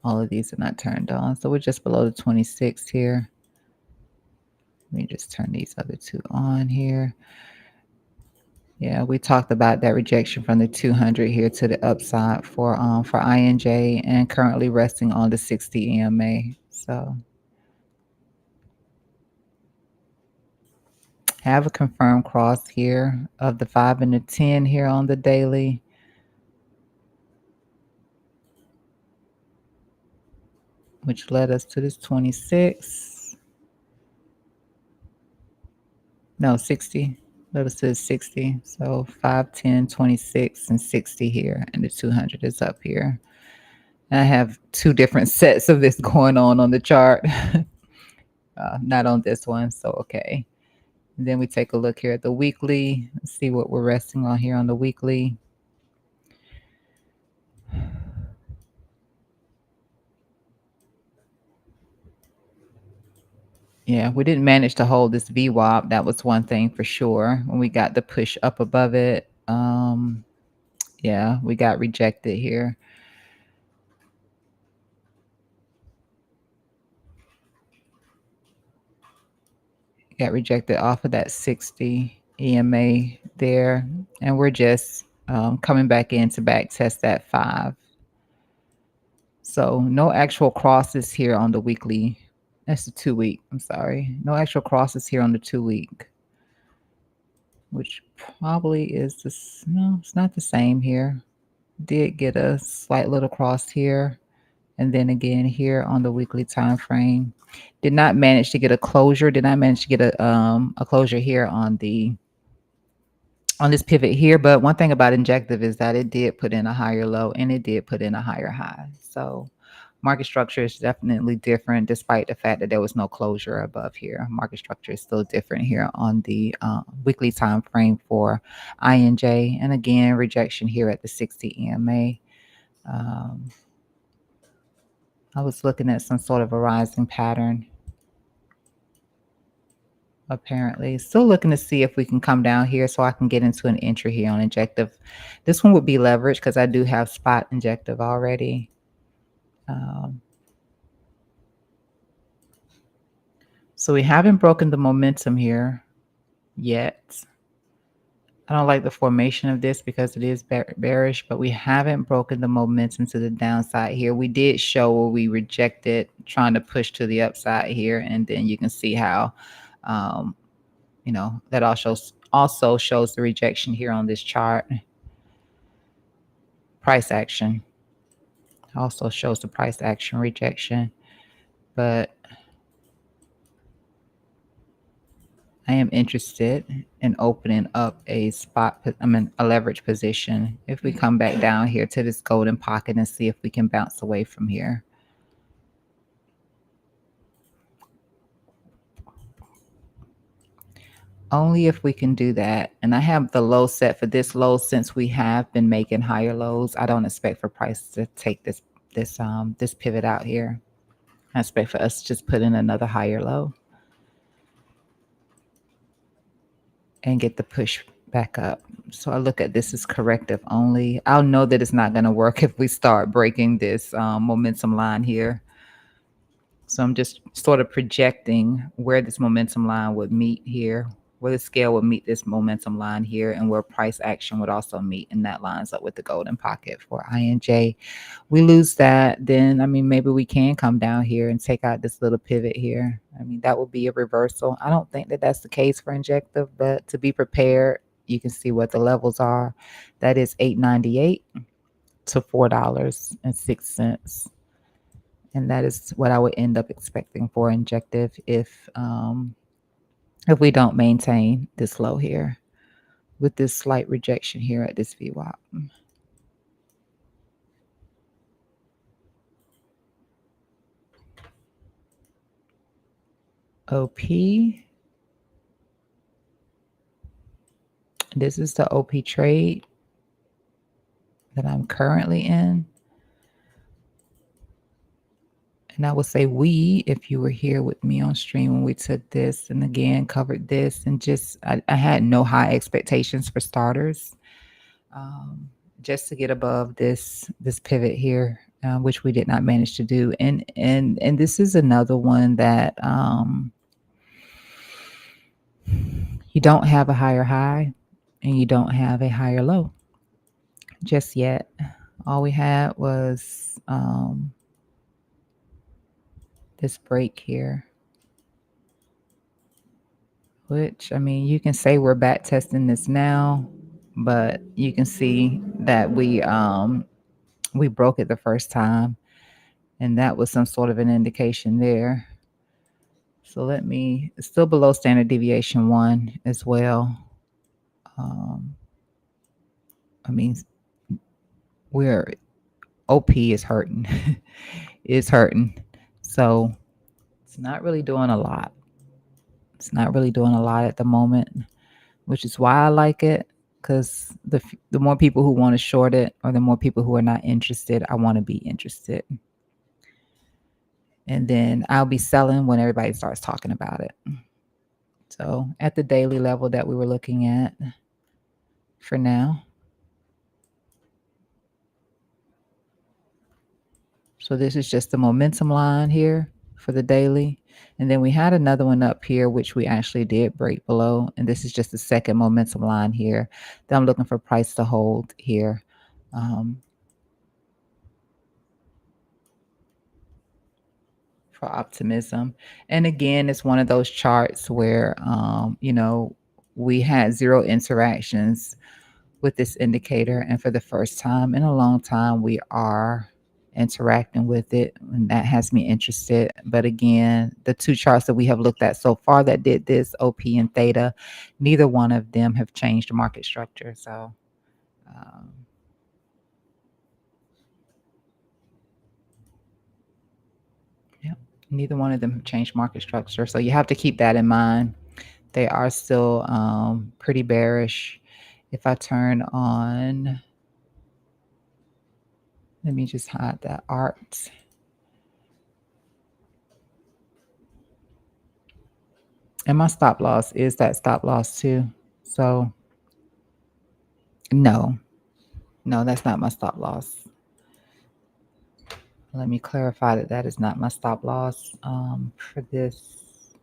A: All of these are not turned on, so we're just below the 26 here. Let me just turn these other two on here. Yeah, we talked about that rejection from the 200 here to the upside for INJ, and currently resting on the 60 EMA. So have a confirmed cross here of the 5 and the 10 here on the daily. Which led us to this 26. No, 60. Led us to the 60. So 5, 10, 26, and 60 here. And the 200 is up here. And I have two different sets of this going on the chart. Not on this one. So, okay. And then we take a look here at the weekly. Let's see what we're resting on here on the weekly. Yeah, we didn't manage to hold this VWAP. That was one thing for sure. When we got the push up above it, yeah, we got rejected here. Got rejected off of that 60 EMA there, and we're just coming back in to back test that 5. So no actual crosses here on the weekly. That's the 2 week. I'm sorry. No actual crosses here on the 2 week, which probably is this. No, it's not the same here. Did get a slight little cross here, and then again here on the weekly time frame. Did not manage to get a closure. Did not manage to get a closure here on this pivot here. But one thing about injective is that it did put in a higher low and it did put in a higher high. So market structure is definitely different, despite the fact that there was no closure above here. Market structure is still different here on the weekly time frame for INJ. And again, rejection here at the 60 EMA. I was looking at some sort of a rising pattern. Apparently, still looking to see if we can come down here so I can get into an entry here on injective. This one would be leverage because I do have spot injective already. So we haven't broken the momentum here yet. I don't like the formation of this because it is bearish, but we haven't broken the momentum to the downside here. We did show where we rejected trying to push to the upside here, and then you can see how that also shows the rejection here on this chart. Price action also shows the price action rejection, but I am interested in opening up a leverage position if we come back down here to this golden pocket and see if we can bounce away from here. Only if we can do that. And I have the low set for this low since we have been making higher lows. I don't expect for price to take this pivot out here. I expect for us to just put in another higher low and get the push back up. So I look at this as corrective only. I'll know that it's not going to work if we start breaking this momentum line here. So I'm just sort of projecting where this momentum line would meet here, where the scale would meet this momentum line here, and where price action would also meet. And that lines up with the golden pocket for INJ. We lose that, then I mean maybe we can come down here and take out this little pivot here. I mean that would be a reversal. I don't think that that's the case for injective, but to be prepared, you can see what the levels are. That is 8.98 to $4.06. And that is what I would end up expecting for injective if we don't maintain this low here with this slight rejection here at this VWAP. OP. This is the OP trade that I'm currently in. And I would say we, if you were here with me on stream when we took this and again covered this, and just I had no high expectations for starters. Just to get above this pivot here, which we did not manage to do. And this is another one that you don't have a higher high and you don't have a higher low just yet. All we had was this break here, which I mean, you can say we're back testing this now, but you can see that we broke it the first time, and that was some sort of an indication there. So let me, it's still below standard deviation 1 as well. I mean, we're OP is hurting. It's hurting. So it's not really doing a lot. It's not really doing a lot at the moment, which is why I like it, because the more people who want to short it or the more people who are not interested, I want to be interested. And then I'll be selling when everybody starts talking about it. So at the daily level that we were looking at for now. So this is just the momentum line here for the daily. And then we had another one up here, which we actually did break below. And this is just the second momentum line here that I'm looking for price to hold here. For optimism. And again, it's one of those charts where, we had zero interactions with this indicator. And for the first time in a long time, we are interacting with it. And that has me interested. But again, the two charts that we have looked at so far that did this, OP and theta, neither one of them have changed the market structure. So, neither one of them have changed market structure. So you have to keep that in mind. They are still pretty bearish. If I turn on, let me just hide that art. And my stop loss is that stop loss too. So no, that's not my stop loss. Let me clarify that that is not my stop loss for this.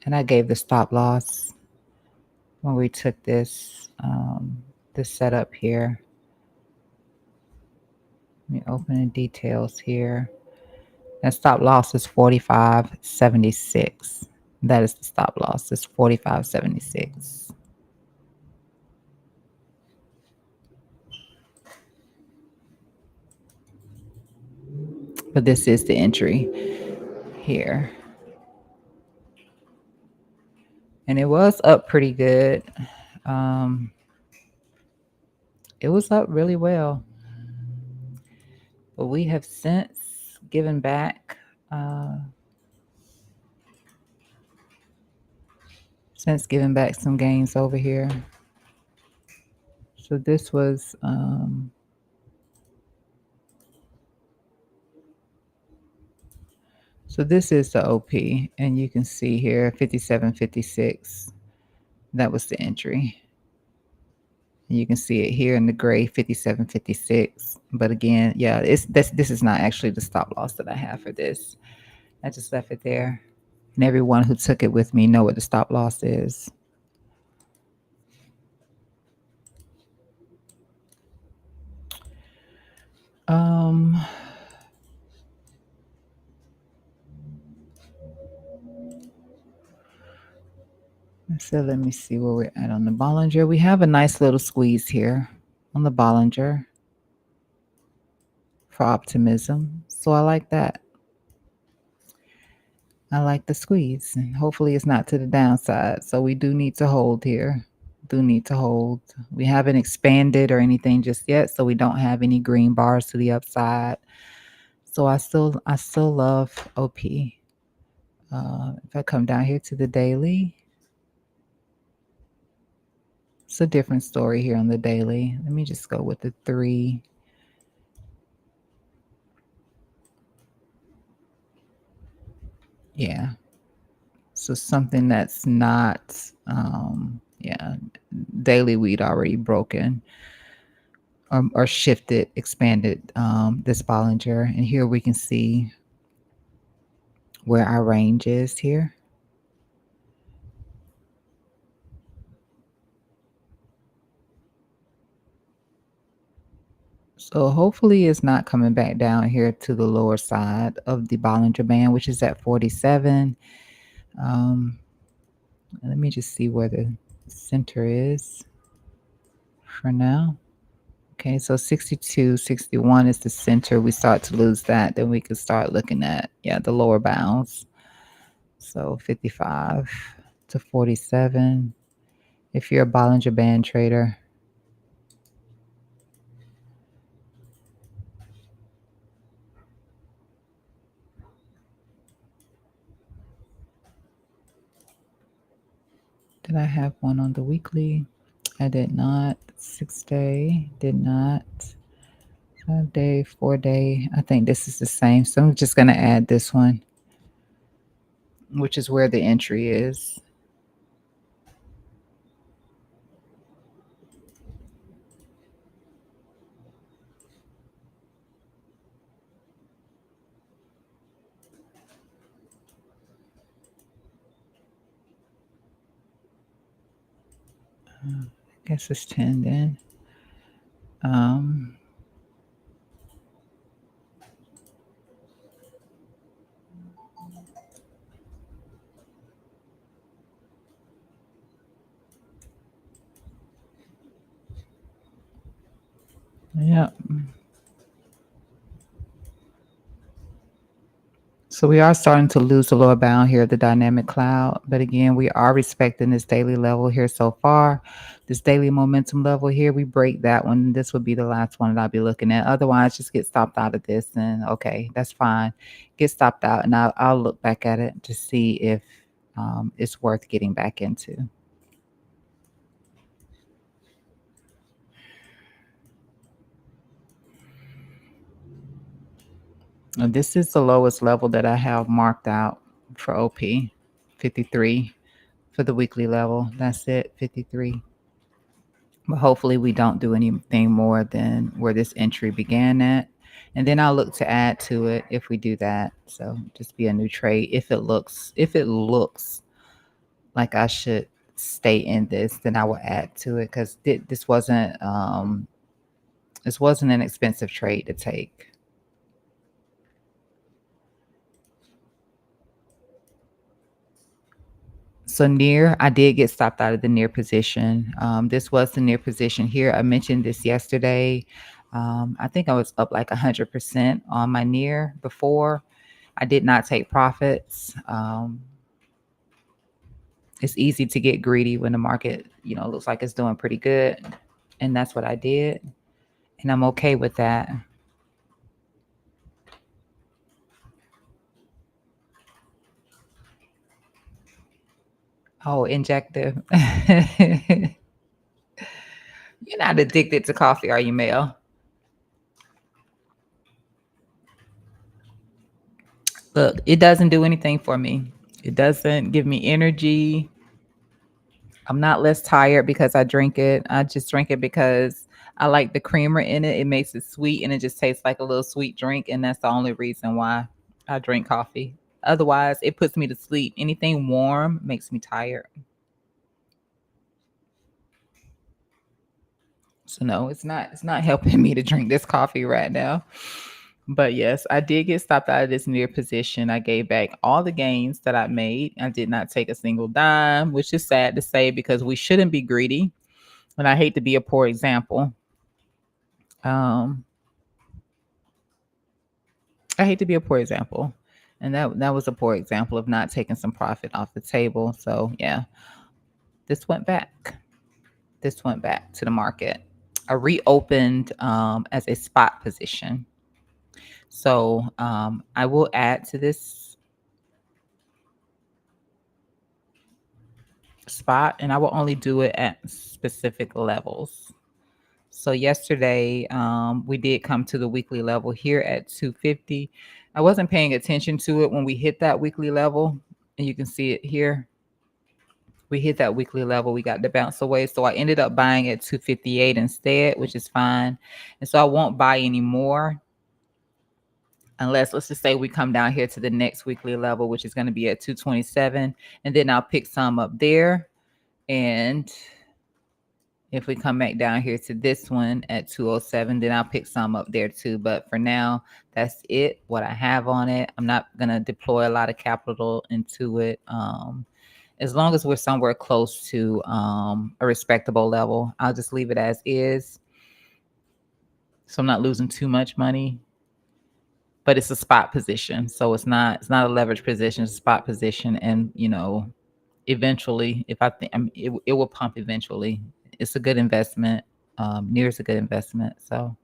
A: And I gave the stop loss when we took this this setup here. Let me open the details here. And stop loss is 45.76. That is the stop loss. It's 45.76. But this is the entry here. And it was up pretty good. It was up really well. But we have since given back some gains over here. So this was so this is the OP, and you can see here 57.56. That was the entry. You can see it here in the gray 57.56. But again, yeah, this is not actually the stop loss that I have for this. I just left it there. And everyone who took it with me know what the stop loss is. Um so let me see where we're at on the Bollinger. We have a nice little squeeze here on the Bollinger for optimism. So I like that. I like the squeeze. And hopefully it's not to the downside. So we do need to hold here. Do need to hold. We haven't expanded or anything just yet, so we don't have any green bars to the upside. So I still love OP. If I come down here to the daily, it's a different story here on the daily. Let me just go with the 3. Yeah. So something that's not, yeah, daily we'd already broken or shifted, expanded this Bollinger. And here we can see where our range is here. So hopefully it's not coming back down here to the lower side of the Bollinger Band, which is at 47. Um, let me just see where the center is for now. Okay, so 62, 61 is the center. We start to lose that, then we can start looking at, yeah, the lower bounds. So 55 to 47. If you're a Bollinger Band trader, did I have one on the weekly? I did not. 6-day, did not. 5-day, 4-day. I think this is the same. So I'm just going to add this one, which is where the entry is. I guess it's 10 then. Um, yeah. So we are starting to lose the lower bound here, the dynamic cloud. But again, we are respecting this daily level here so far. This daily momentum level here, we break that one. This would be the last one that I'll be looking at. Otherwise, just get stopped out of this. And okay, that's fine. Get stopped out, and I'll look back at it to see if it's worth getting back into. And this is the lowest level that I have marked out for OP, 53 for the weekly level. That's it, 53. But hopefully we don't do anything more than where this entry began at. And then I'll look to add to it if we do that. So just be a new trade. If it looks like I should stay in this, then I will add to it because this wasn't an expensive trade to take. So near, I did get stopped out of the near position. This was the near position here. I mentioned this yesterday. I think I was up like 100% on my near before. I did not take profits. It's easy to get greedy when the market, looks like it's doing pretty good, and that's what I did, and I'm okay with that. Oh, injective. You're not addicted to coffee, are you, Mel? Look, it doesn't do anything for me. It doesn't give me energy. I'm not less tired because I drink it. I just drink it because I like the creamer in it. It makes it sweet and it just tastes like a little sweet drink. And that's the only reason why I drink coffee. Otherwise, it puts me to sleep. Anything warm makes me tired. So no, it's not helping me to drink this coffee right now. But yes, I did get stopped out of this near position. I gave back all the gains that I made. I did not take a single dime, which is sad to say because we shouldn't be greedy. And I hate to be a poor example. Um, I hate to be a poor example. And that was a poor example of not taking some profit off the table. So yeah, this went back. This went back to the market. I reopened as a spot position. So I will add to this spot and I will only do it at specific levels. So yesterday we did come to the weekly level here at 250. I wasn't paying attention to it when we hit that weekly level, and you can see it here. We hit that weekly level, we got the bounce away. So I ended up buying at 258 instead, which is fine. And so I won't buy any more unless, let's just say, we come down here to the next weekly level, which is going to be at 227. And then I'll pick some up there. And if we come back down here to this one at 207, then I'll pick some up there too. But for now, that's it, what I have on it. I'm not going to deploy a lot of capital into it. As long as we're somewhere close to a respectable level, I'll just leave it as is. So I'm not losing too much money, but it's a spot position. So it's not a leverage position, it's a spot position. And, eventually, if I think it will pump eventually. It's a good investment. Near is a good investment. So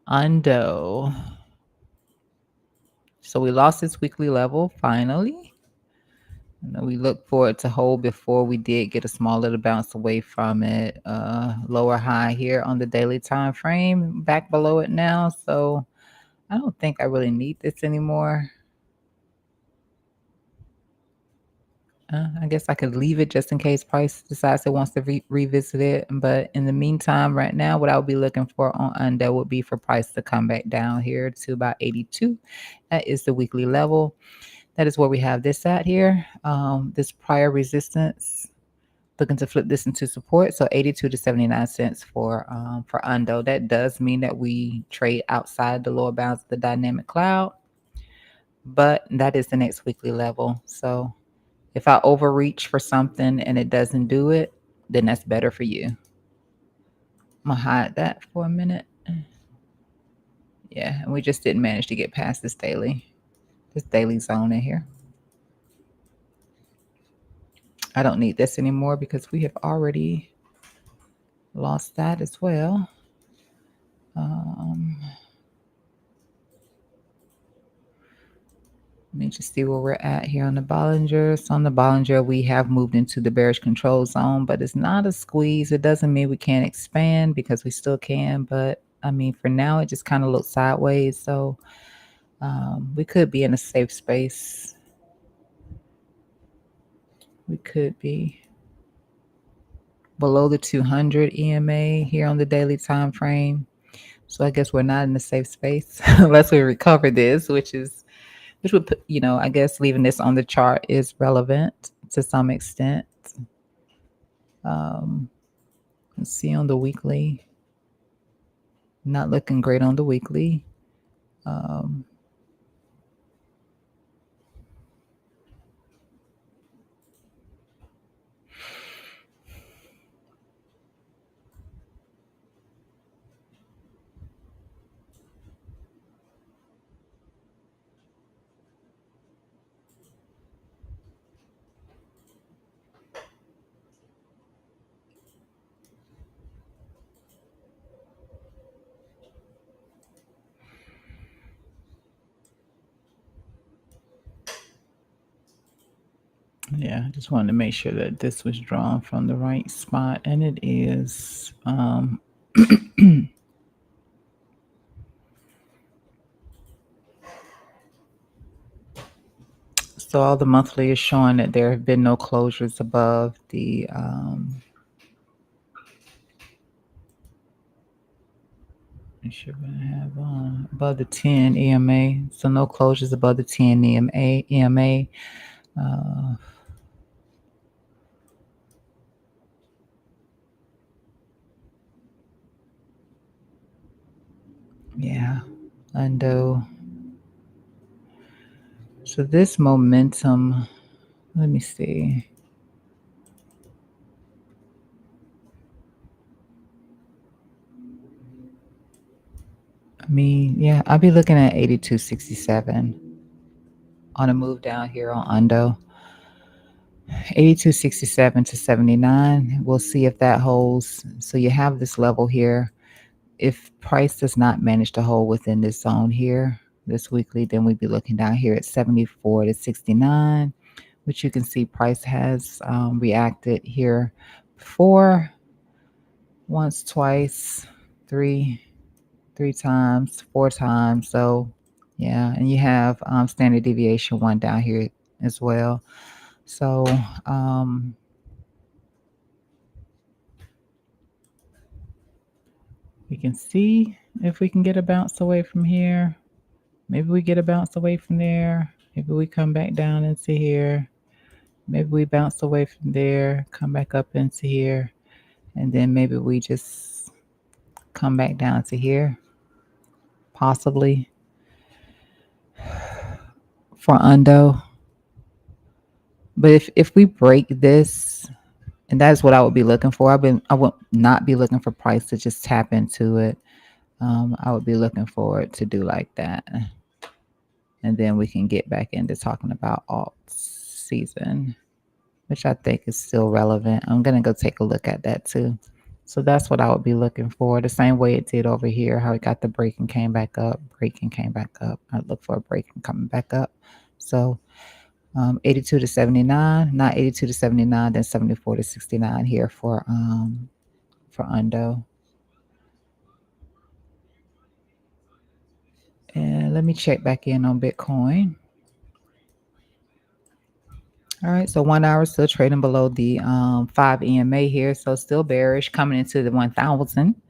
A: Undo. So we lost this weekly level finally. And we look for it to hold before we did get a small little bounce away from it. Lower high here on the daily time frame, back below it now. So I don't think I really need this anymore. I guess I could leave it just in case price decides it wants to revisit it. But in the meantime, right now, what I would be looking for on Undo would be for price to come back down here to about 82. That is the weekly level. That is where we have this at here. This prior resistance, looking to flip this into support. So 82 to 79 cents for Undo. That does mean that we trade outside the lower bounds of the dynamic cloud. But that is the next weekly level. So if I overreach for something and it doesn't do it, then that's better for you. I'm gonna hide that for a minute. Yeah, and we just didn't manage to get past this daily zone in here. I don't need this anymore because we have already lost that as well. Let me just see where we're at here on the Bollinger. So on the Bollinger, we have moved into the bearish control zone, but it's not a squeeze. It doesn't mean we can't expand because we still can. But I mean, for now, it just kind of looks sideways. So we could be in a safe space. We could be below the 200 EMA here on the daily time frame. So I guess we're not in a safe space unless we recover this, which would put, I guess leaving this on the chart is relevant to some extent. Let's see on the weekly. Not looking great on the weekly. Yeah, I just wanted to make sure that this was drawn from the right spot, and it is. So all the monthly is showing that there have been no closures above the it should have above the 10 EMA. So no closures above the 10 EMA. Uh, yeah, undo. So this momentum, let me see. I mean, yeah, I'll be looking at 82.67 on a move down here on Undo. 82.67 to 79. We'll see if that holds. So you have this level here. If price does not manage to hold within this zone here, this weekly, then we'd be looking down here at 74 to 69, which you can see price has reacted here before, once, twice, three times, four times. So yeah, and you have standard deviation 1 down here as well. So we can see if we can get a bounce away from here. Maybe we get a bounce away from there. Maybe we come back down into here. Maybe we bounce away from there, come back up into here, and then maybe we just come back down to here, possibly for undo. But if we break this, and that's what I would be looking for. I would not be looking for price to just tap into it. I would be looking for it to do like that, and then we can get back into talking about alt season, which I think is still relevant. I'm gonna go take a look at that too. So that's what I would be looking for. The same way it did over here, how it got the break and came back up, break and came back up. I'd look for a break and coming back up. So 82 to 79, not 82 to 79, then 74 to 69 here for Undo. And let me check back in on Bitcoin. All right, so 1 hour still trading below the 5 EMA here, so still bearish coming into the 1,000.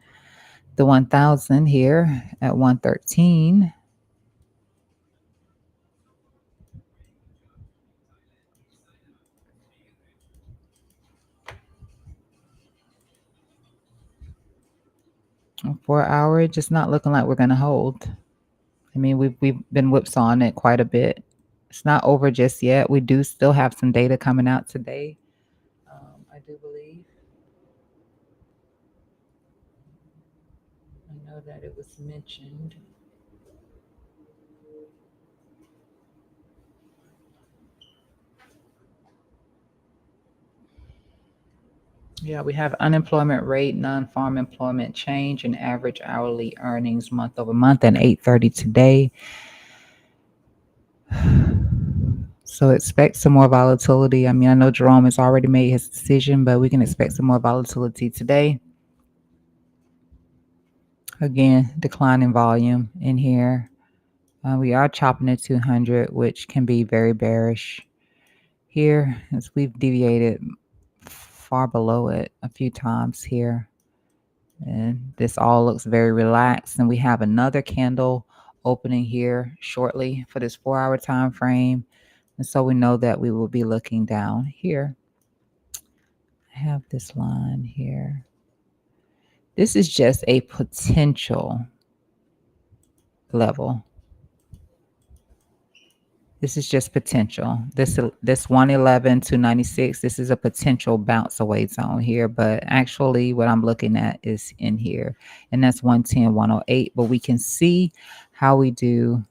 A: The 1,000 here at 113. For an hour, just not looking like we're going to hold. I mean, we've been whipsawing it quite a bit. It's not over just yet. We do still have some data coming out today. I do believe. I know that it was mentioned. Yeah, we have unemployment rate, non-farm employment change, and average hourly earnings month over month at 8:30 today. So expect some more volatility. I mean, I know Jerome has already made his decision, but we can expect some more volatility today. Again, decline in volume in here. We are chopping at 200, which can be very bearish here as we've deviated far below it a few times here. And this all looks very relaxed. And we have another candle opening here shortly for this 4-hour time frame. And so we know that we will be looking down here. I have this line here. This is just a potential level. This is just potential. This 111 to 96, this is a potential bounce away zone here, but actually what I'm looking at is in here, and that's 110, 108. But we can see how we do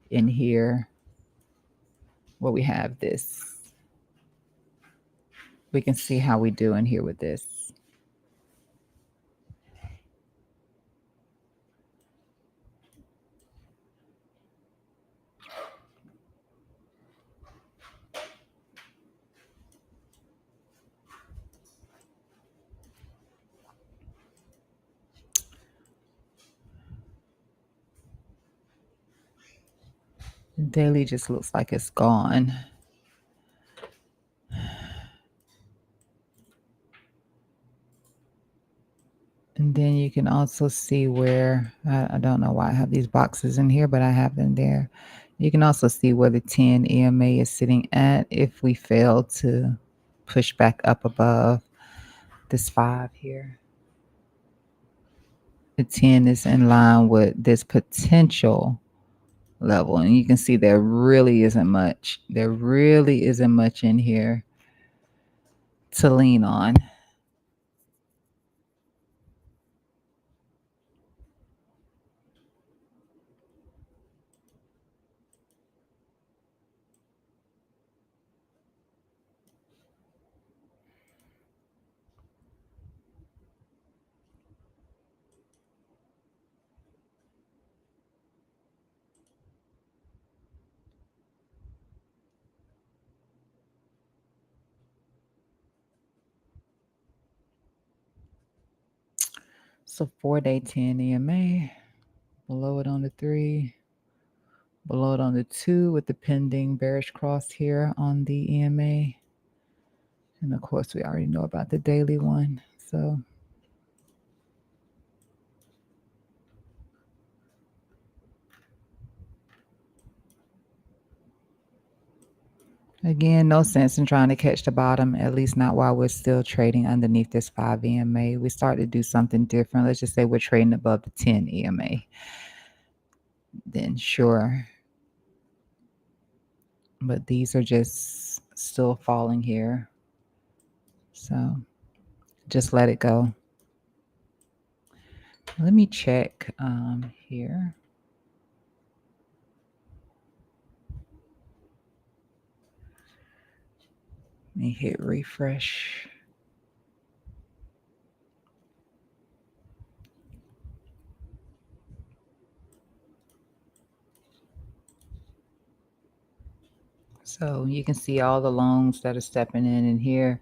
A: in here where we have this. We can see how we do in here with this. Daily just looks like it's gone. And then you can also see where, I don't know why I have these boxes in here, but I have them there. You can also see where the 10 EMA is sitting at if we fail to push back up above this 5 here. The 10 is in line with this potential level. And you can see there really isn't much. There really isn't much in here to lean on. So 4-day 10 EMA, below it on the 3, below it on the 2 with the pending bearish cross here on the EMA. And of course, we already know about the daily one. So again, no sense in trying to catch the bottom, at least not while we're still trading underneath this 5 EMA. We start to do something different. Let's just say we're trading above the 10 EMA. Then sure. But these are just still falling here. So just let it go. Let me check here. Let me hit refresh. So you can see all the loans that are stepping in here,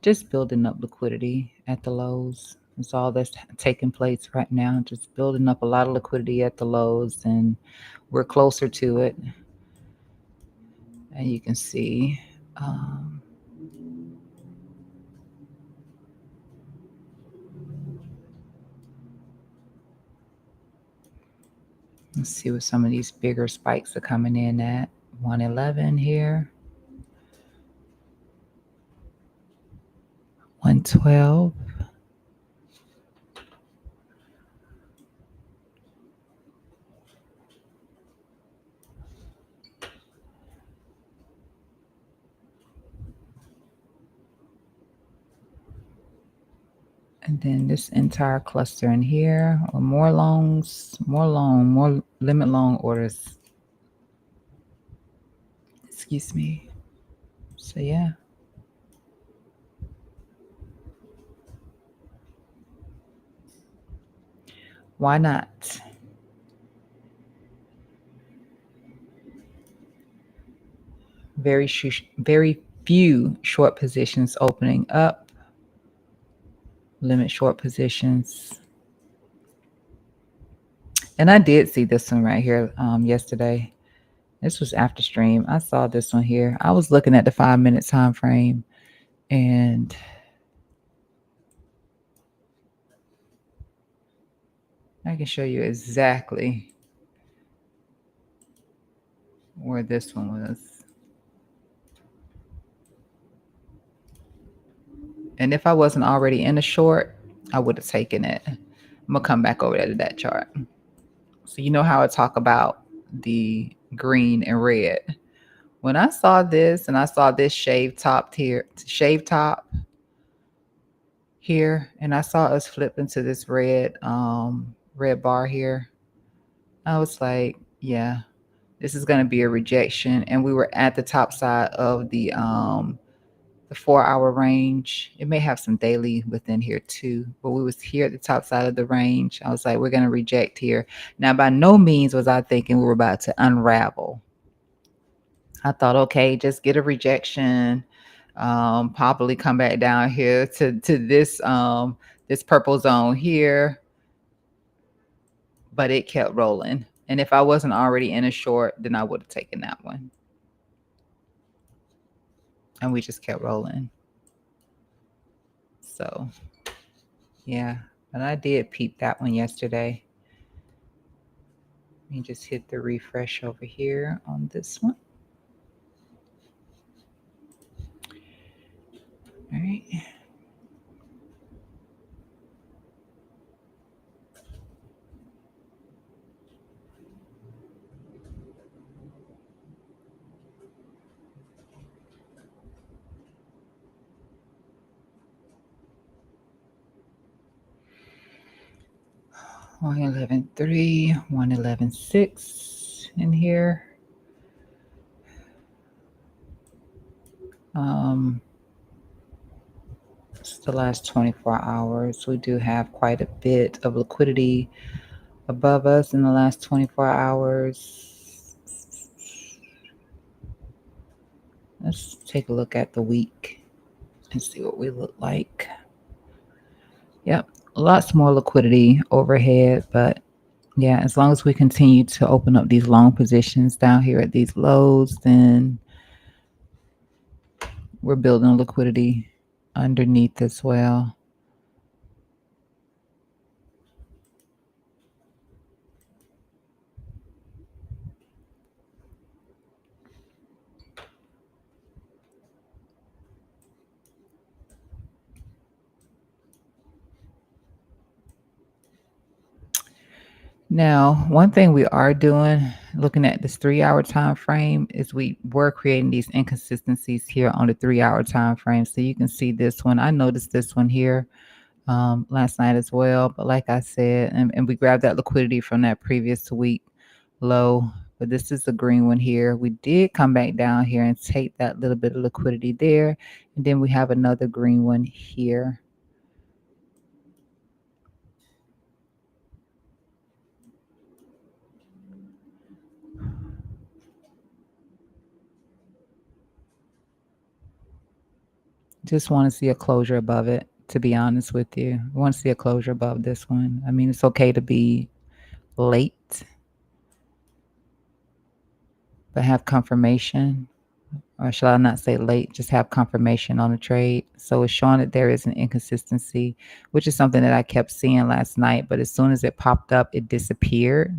A: just building up liquidity at the lows. That's all that's taking place right now, just building up a lot of liquidity at the lows, and we're closer to it. And you can see let's see what some of these bigger spikes are coming in at. 111 here, 112. And then this entire cluster in here, or more loans, more limit loan orders. Excuse me. So yeah. Why not? Very few short positions opening up. Limit short positions. And I did see this one right here yesterday. This was after stream. I saw this one here. I was looking at the 5-minute time frame, and I can show you exactly where this one was. And if I wasn't already in a short, I would have taken it. I'm going to come back over there to that chart. So you know how I talk about the green and red. When I saw this and I saw this shave top here, and I saw us flip into this red bar here, I was like, yeah, this is going to be a rejection. And we were at the top side of the 4-hour range. It may have some daily within here too, but we was here at the top side of the range. I was like, we're going to reject here. Now, by no means was I thinking we were about to unravel. I thought, okay, just get a rejection, probably come back down here to this this purple zone here. But it kept rolling. And if I wasn't already in a short, then I would have taken that one. And we just kept rolling. So, yeah. But I did peep that one yesterday. Let me just hit the refresh over here on this one. All right. 111.3, 111.6 in here. It's the last 24 hours. We do have quite a bit of liquidity above us in the last 24 hours. Let's take a look at the week and see what we look like. Yep, lots more liquidity overhead, but yeah, as long as we continue to open up these long positions down here at these lows, then we're building liquidity underneath as well. Now, one thing we are doing, looking at this 3 hour time frame, is we were creating these inconsistencies here on the 3 hour time frame. So you can see this one. I noticed this one here last night as well. But like I said, and we grabbed that liquidity from that previous week low. But this is the green one here. We did come back down here and take that little bit of liquidity there. And then we have another green one here. Just want to see a closure above it, to be honest with you. I want to see a closure above this one. I mean, it's okay to be late, but have confirmation. Or shall I not say late, just have confirmation on the trade. So it's showing that there is an inconsistency, which is something that I kept seeing last night. But as soon as it popped up, it disappeared.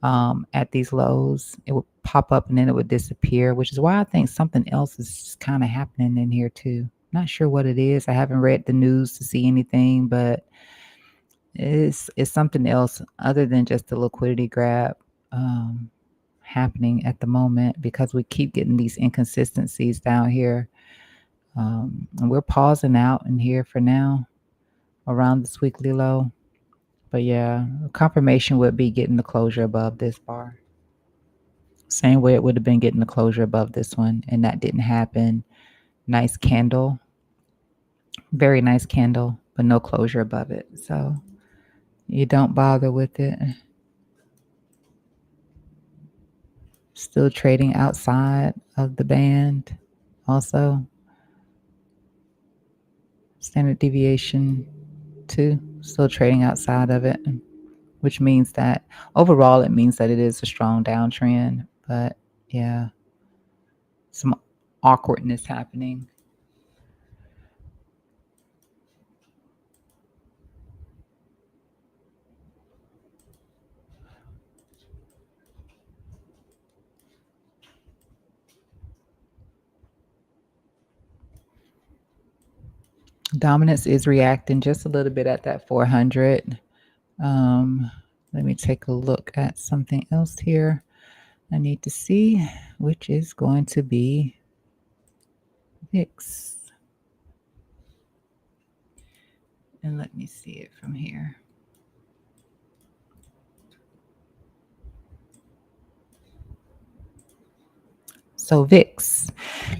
A: At these lows, it would pop up and then it would disappear, which is why I think something else is kind of happening in here too. Not sure what it is. I haven't read the news to see anything, but it's something else other than just the liquidity grab happening at the moment, because we keep getting these inconsistencies down here. And we're pausing out in here for now around this weekly low. But yeah, confirmation would be getting the closure above this bar. Same way it would have been getting the closure above this one, and that didn't happen. Nice candle. Very nice candle, but no closure above it. So you don't bother with it. Still trading outside of the band. Also, standard deviation 2, still trading outside of it, which means that overall it means that it is a strong downtrend. But yeah, some awkwardness happening. Dominance is reacting just a little bit at that 400. Let me take a look at something else here. I need to see, which is going to be VIX. And let me see it from here. So VIX,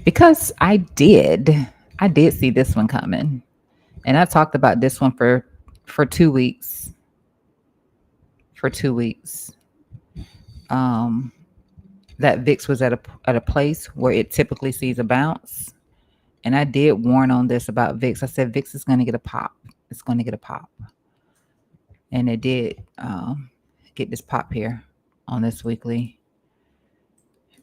A: because I did see this one coming, and I talked about this one for 2 weeks. For 2 weeks, that VIX was at a place where it typically sees a bounce, and I did warn on this about VIX. I said VIX is going to get a pop. It's going to get a pop, and it did get this pop here. on this weekly.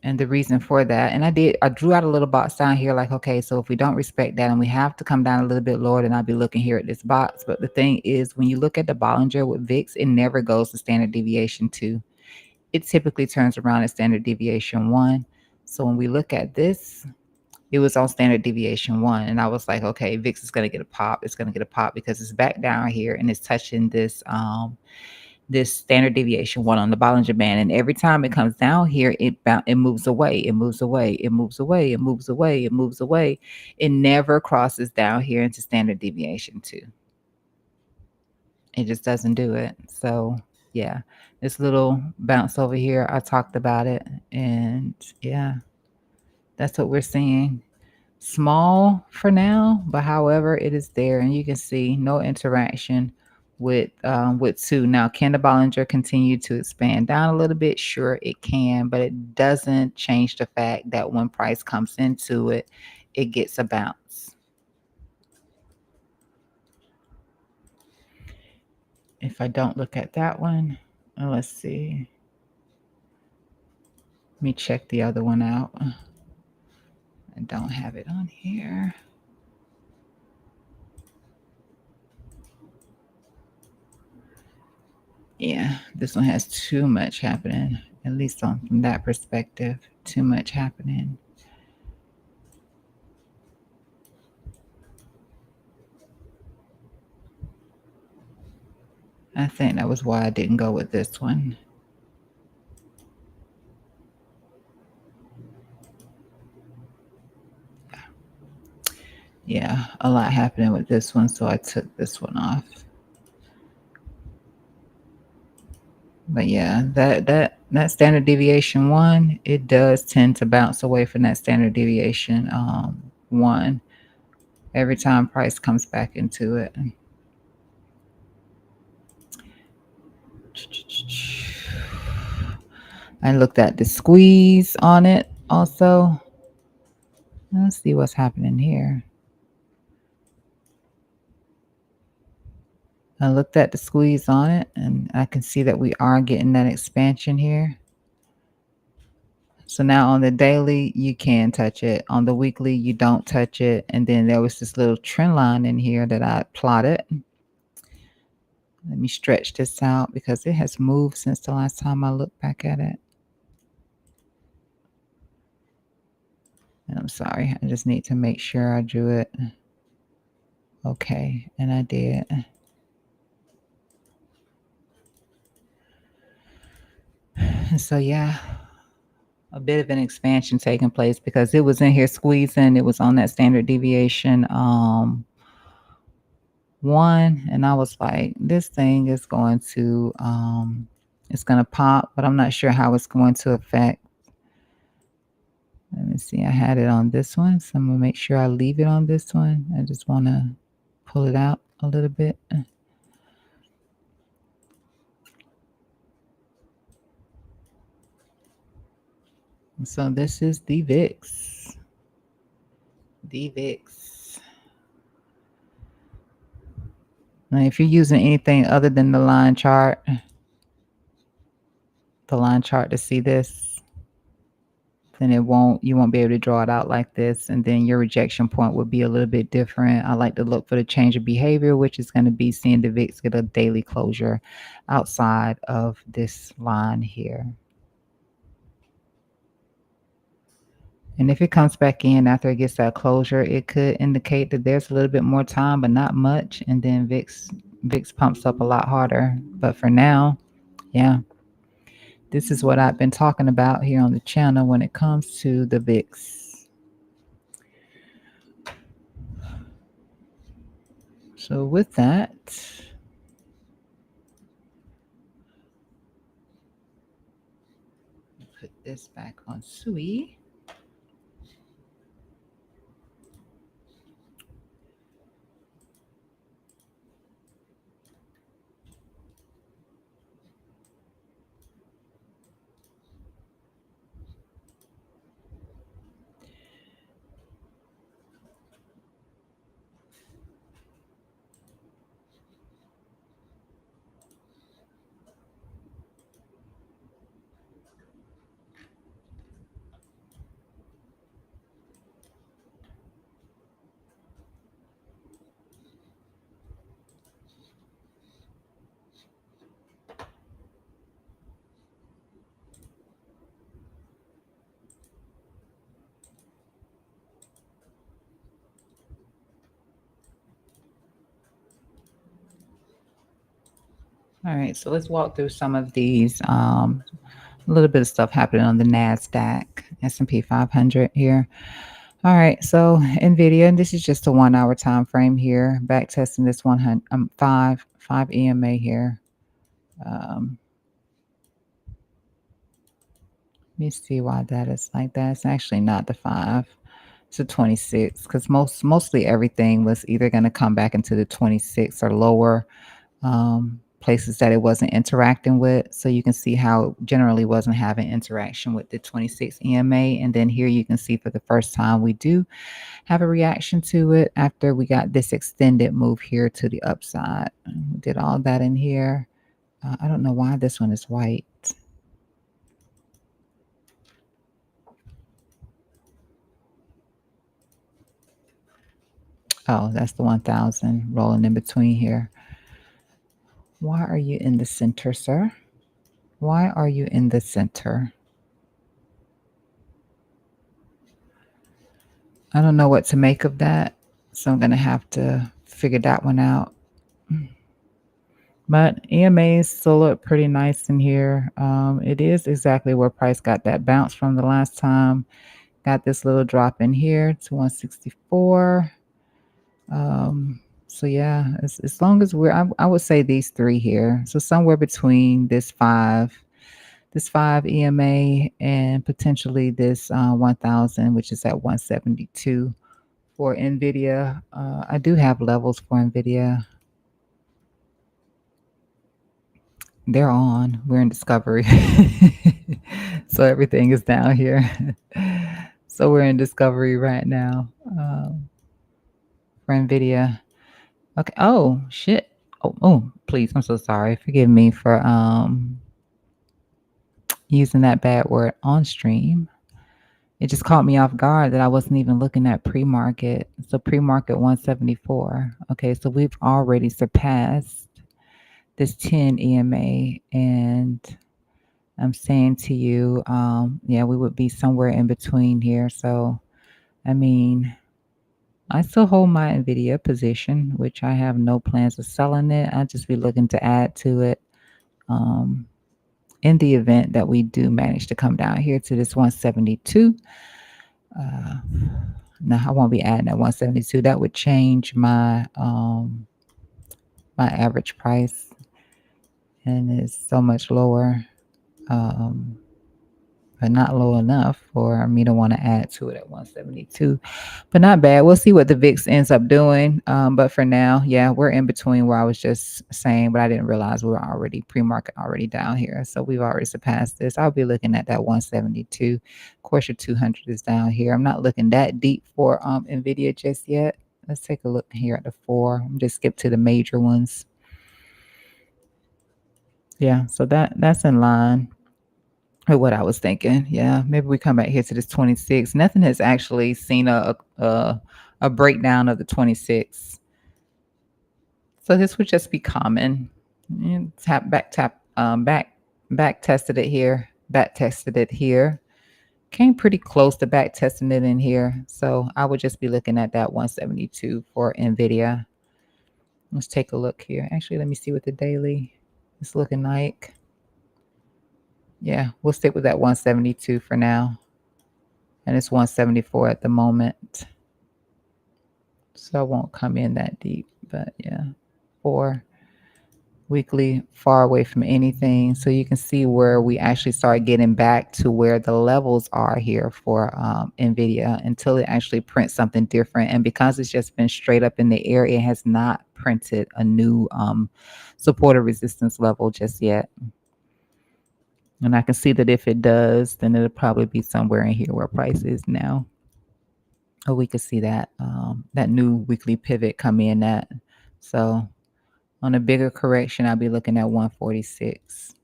A: And the reason for that, and I drew out a little box down here like, okay, so if we don't respect that and we have to come down a little bit lower, then I'll be looking here at this box. But the thing is, when you look at the Bollinger with VIX, it never goes to standard deviation 2. It typically turns around at standard deviation 1. So when we look at this, it was on standard deviation 1. And I was like, okay, VIX is going to get a pop. It's going to get a pop because it's back down here and it's touching this standard deviation 1 on the Bollinger Band. And every time it comes down here, it moves away, it moves away, it moves away, it moves away, it moves away. It never crosses down here into standard deviation 2. It just doesn't do it. So yeah, this little bounce over here, I talked about it. And yeah, that's what we're seeing. Small for now, but however, it is there, and you can see no interaction with 2. Now, can the Bollinger continue to expand down a little bit? Sure, it can, but it doesn't change the fact that when price comes into it, it gets a bounce. If I don't look at that one, let's see. Let me check the other one out. I don't have it on here. Yeah, this one has too much happening, at least from that perspective. Too much happening. I think that was why I didn't go with this one. Yeah, a lot happening with this one, so I took this one off. But yeah, that standard deviation 1, it does tend to bounce away from that standard deviation 1 every time price comes back into it. I looked at the squeeze on it also. Let's see what's happening here. I looked at the squeeze on it, and I can see that we are getting that expansion here. So now on the daily, you can touch it. On the weekly, you don't touch it. And then there was this little trend line in here that I plotted. Let me stretch this out because it has moved since the last time I looked back at it. And I'm sorry, I just need to make sure I drew it. Okay, and I did. So yeah, a bit of an expansion taking place because it was in here squeezing. It was on that standard deviation 1, and I was like, this thing is going to it's going to pop, but I'm not sure how it's going to affect. Let me see, I had it on this one, so I'm gonna make sure I leave it on this one. I just want to pull it out a little bit. So this is the VIX. The VIX. Now, if you're using anything other than the line chart to see this, then you won't be able to draw it out like this, and then your rejection point would be a little bit different. I like to look for the change of behavior, which is going to be seeing the VIX get a daily closure outside of this line here. And if it comes back in after it gets that closure, it could indicate that there's a little bit more time, but not much. And then VIX pumps up a lot harder. But for now, yeah, this is what I've been talking about here on the channel when it comes to the VIX. So with that, put this back on Sui. All right, so let's walk through some of these. A little bit of stuff happening on the Nasdaq, S&P 500 here. All right, so Nvidia, and this is just a 1 hour time frame here. Back testing this 100 five EMA here. Let me see why that is like that. It's actually not the 5. It's a 26 because mostly everything was either going to come back into the 26 or lower places that it wasn't interacting with. So you can see how it generally wasn't having interaction with the 26 EMA. And then here you can see for the first time we do have a reaction to it after we got this extended move here to the upside. We did all that in here. I don't know why this one is white. Oh, that's the 1000 rolling in between here. Why are you in the center, sir? Why are you in the center? I don't know what to make of that, so I'm going to have to figure that one out. But EMAs still look pretty nice in here. It is exactly where price got that bounce from the last time. Got this little drop in here to 164. So yeah, as long as I would say these three here. So somewhere between this five EMA and potentially this 1000, which is at 172 for Nvidia. I do have levels for Nvidia. They're on. We're in discovery. So everything is down here. So we're in discovery right now for Nvidia. Okay. Oh shit. Oh, please. I'm so sorry. Forgive me for using that bad word on stream. It just caught me off guard that I wasn't even looking at pre-market. So pre-market 174. Okay, so we've already surpassed this 10 EMA, and I'm saying to you, yeah, we would be somewhere in between here. So, I mean, I still hold my Nvidia position, which I have no plans of selling it. I'll just be looking to add to it. In the event that we do manage to come down here to this 172. No, I won't be adding at 172. That would change my my average price, and it's so much lower, but not low enough for me to want to add to it at 172. But not bad. We'll see what the VIX ends up doing. But for now, yeah, we're in between where I was just saying, but I didn't realize we were already pre-market already down here. So we've already surpassed this. I'll be looking at that 172. Of course, your 200 is down here. I'm not looking that deep for Nvidia just yet. Let's take a look here at the 4. I'm just skip to the major ones. Yeah, so that's in line with what I was thinking. Yeah, maybe we come back here to this 26. Nothing has actually seen a breakdown of the 26. So this would just be common. Back tested it here. Back tested it here. Came pretty close to back testing it in here. So I would just be looking at that 172 for Nvidia. Let's take a look here. Actually, let me see what the daily is looking like. Yeah, we'll stick with that 172 for now. And it's 174 at the moment. So I won't come in that deep. But yeah, 4 weekly, far away from anything. So you can see where we actually start getting back to where the levels are here for Nvidia until it actually prints something different. And because it's just been straight up in the air, it has not printed a new support or resistance level just yet. And I can see that if it does, then it'll probably be somewhere in here where price is now. Or we could see that that new weekly pivot come in at. So on a bigger correction, I'll be looking at 146.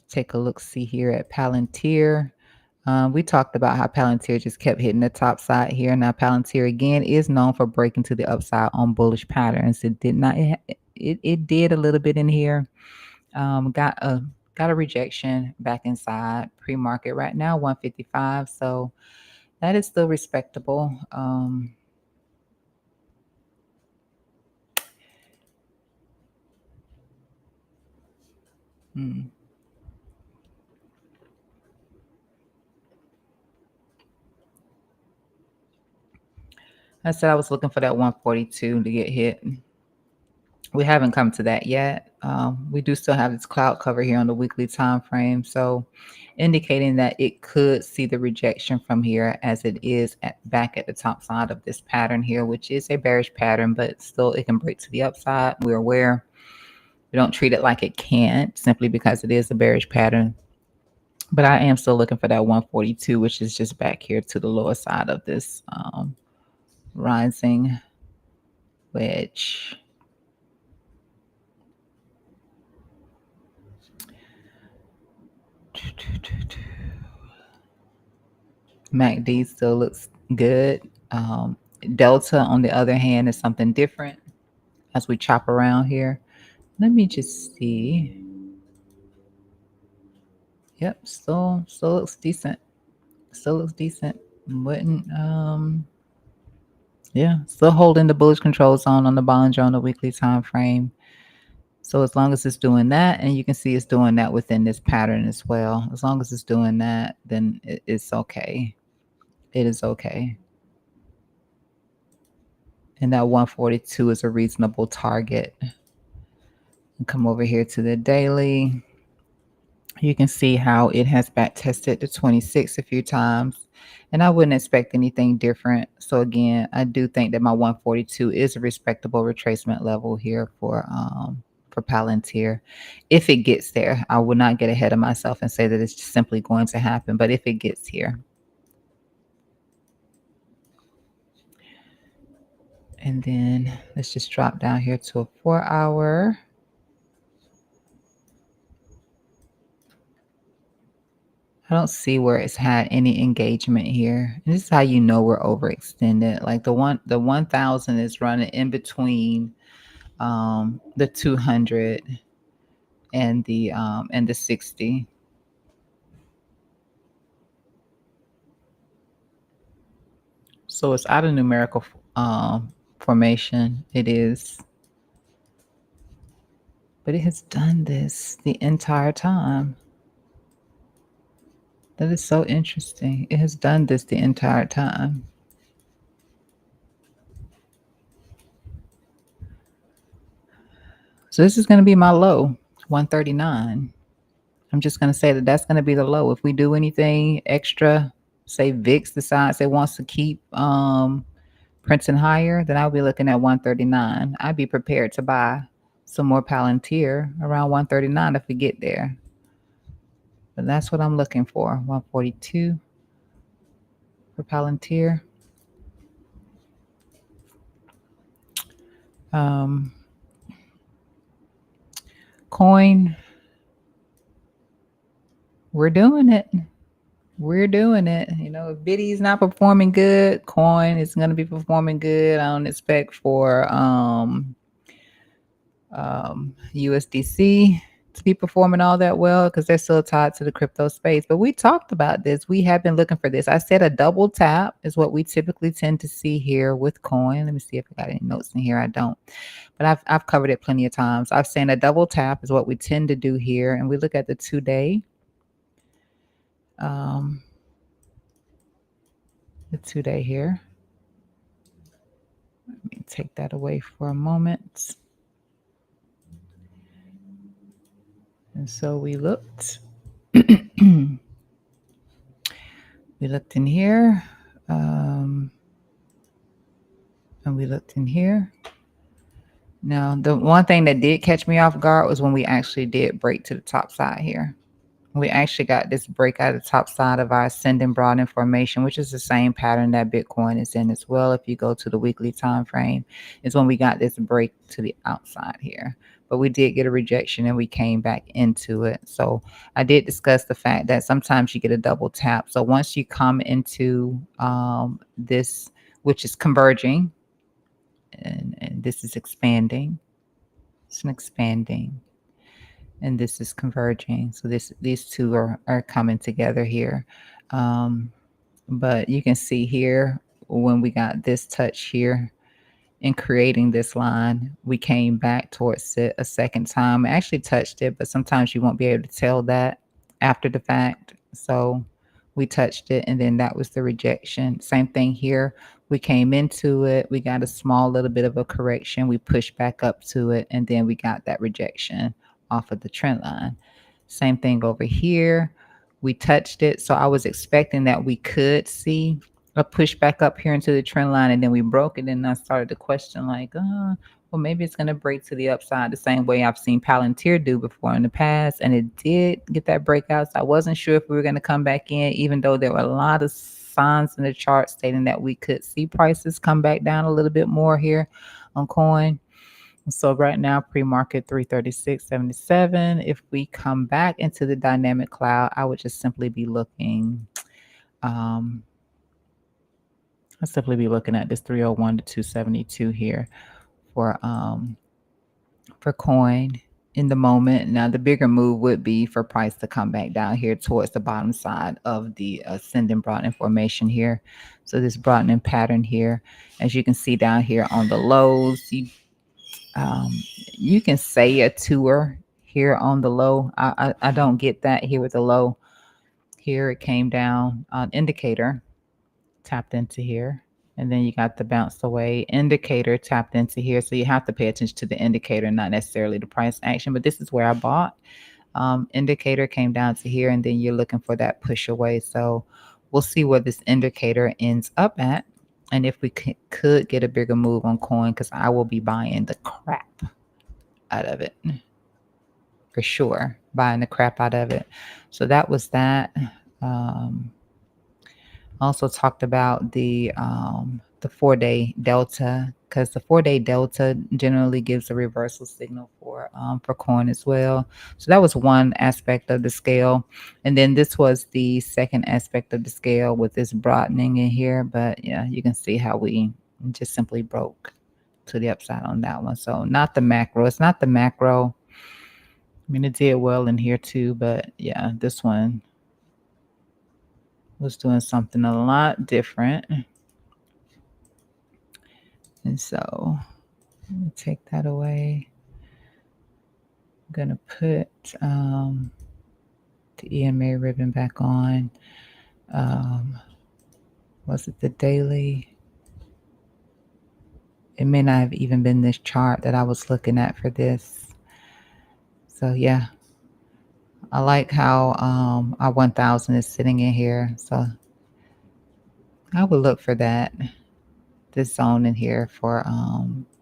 A: Take a look, see here at Palantir. We talked about how Palantir just kept hitting the top side here. Now Palantir again is known for breaking to the upside on bullish patterns. It did not. It did a little bit in here. Got a rejection back inside pre-market right now 155. So that is still respectable. Hmm. I said I was looking for that 142 to get hit. We haven't come to that yet. We do still have this cloud cover here on the weekly time frame, so indicating that it could see the rejection from here as it is back at the top side of this pattern here, which is a bearish pattern, but still it can break to the upside. We're aware. We don't treat it like it can't simply because it is a bearish pattern. But I am still looking for that 142, which is just back here to the lower side of this rising wedge. MACD still looks good. Delta, on the other hand, is something different as we chop around here. Let me just see. Yep, still looks decent. Still looks decent. Wouldn't yeah, still holding the bullish control zone on the Bollinger on the weekly time frame. So as long as it's doing that, and you can see it's doing that within this pattern as well. As long as it's doing that, then it's okay. It is okay. And that 142 is a reasonable target. And come over here to the daily. You can see how it has back tested the 26 a few times. And I wouldn't expect anything different. So again, I do think that my 142 is a respectable retracement level here for Palantir. If it gets there, I will not get ahead of myself and say that it's simply going to happen. But if it gets here, and then let's just drop down here to a 4-hour. I don't see where it's had any engagement here. And this is how you know we're overextended. Like the 1000 is running in between the 200 and the 60. So it's out of numerical formation. It is. But it has done this the entire time. That is so interesting. It has done this the entire time. So this is going to be my low, 139. I'm just going to say that that's going to be the low. If we do anything extra, say VIX decides it wants to keep printing higher, then I'll be looking at 139. I'd be prepared to buy some more Palantir around 139 if we get there. But that's what I'm looking for, 142 for Palantir. Coin, we're doing it. We're doing it. You know, if Biddy's not performing good, Coin is going to be performing good. I don't expect for USDC to be performing all that well because they're still tied to the crypto space. But we talked about this. We have been looking for this. I said a double tap is what we typically tend to see here with Coin. Let me see if I got any notes in here. I don't. But I've covered it plenty of times. I've seen a double tap is what we tend to do here. And we look at the 2-day. The 2-day here. Let me take that away for a moment. And so we looked. We looked in here. And we looked in here. Now, the one thing that did catch me off guard was when we actually did break to the top side here. We actually got this break out of the top side of our ascending broad information, which is the same pattern that Bitcoin is in as well. If you go to the weekly time frame, is when we got this break to the outside here. But we did get a rejection and we came back into it. So I did discuss the fact that sometimes you get a double tap. So once you come into this, which is converging, and this is expanding, it's an expanding, and this is converging. So these two are coming together here. But you can see here when we got this touch here, in creating this line, we came back towards it a second time. I actually touched it, but sometimes you won't be able to tell that after the fact. So we touched it, and then that was the rejection. Same thing here. We came into it, we got a small little bit of a correction, we pushed back up to it, and then we got that rejection off of the trend line. Same thing over here. We touched it. So I was expecting that we could see a push back up here into the trend line, and then we broke it. And I started to question, like, well, maybe it's going to break to the upside the same way I've seen Palantir do before in the past. And it did get that breakout. So I wasn't sure if we were going to come back in, even though there were a lot of signs in the chart stating that we could see prices come back down a little bit more here on coin. So right now, pre-market 336.77. If we come back into the dynamic cloud, I would just simply be looking. I'll simply be looking at this 301 to 272 here for coin in the moment. Now, the bigger move would be for price to come back down here towards the bottom side of the ascending broadening formation here. So this broadening pattern here, as you can see down here on the lows, you can say a tour here on the low. I don't get that here with the low. Here it came down on indicator, tapped into here, and then you got the bounce away indicator tapped into here. So you have to pay attention to the indicator, not necessarily the price action. But this is where I bought. Indicator came down to here, and then you're looking for that push away. So we'll see where this indicator ends up at, and if we could get a bigger move on coin, because I will be buying the crap out of it for sure, buying the crap out of it. So that was that. Also talked about the 4-day delta, because the 4-day delta generally gives a reversal signal for coin as well. So that was one aspect of the scale, and then this was the second aspect of the scale with this broadening in here. But yeah, you can see how we just simply broke to the upside on that one. So not the macro. It's not the macro. I mean, it did well in here too, but yeah, this one was doing something a lot different. And so let me take that away. I'm going to put the EMA ribbon back on. Was it the daily? It may not have even been this chart that I was looking at for this. So yeah, I like how our 1000 is sitting in here. So I would look for that, this zone in here for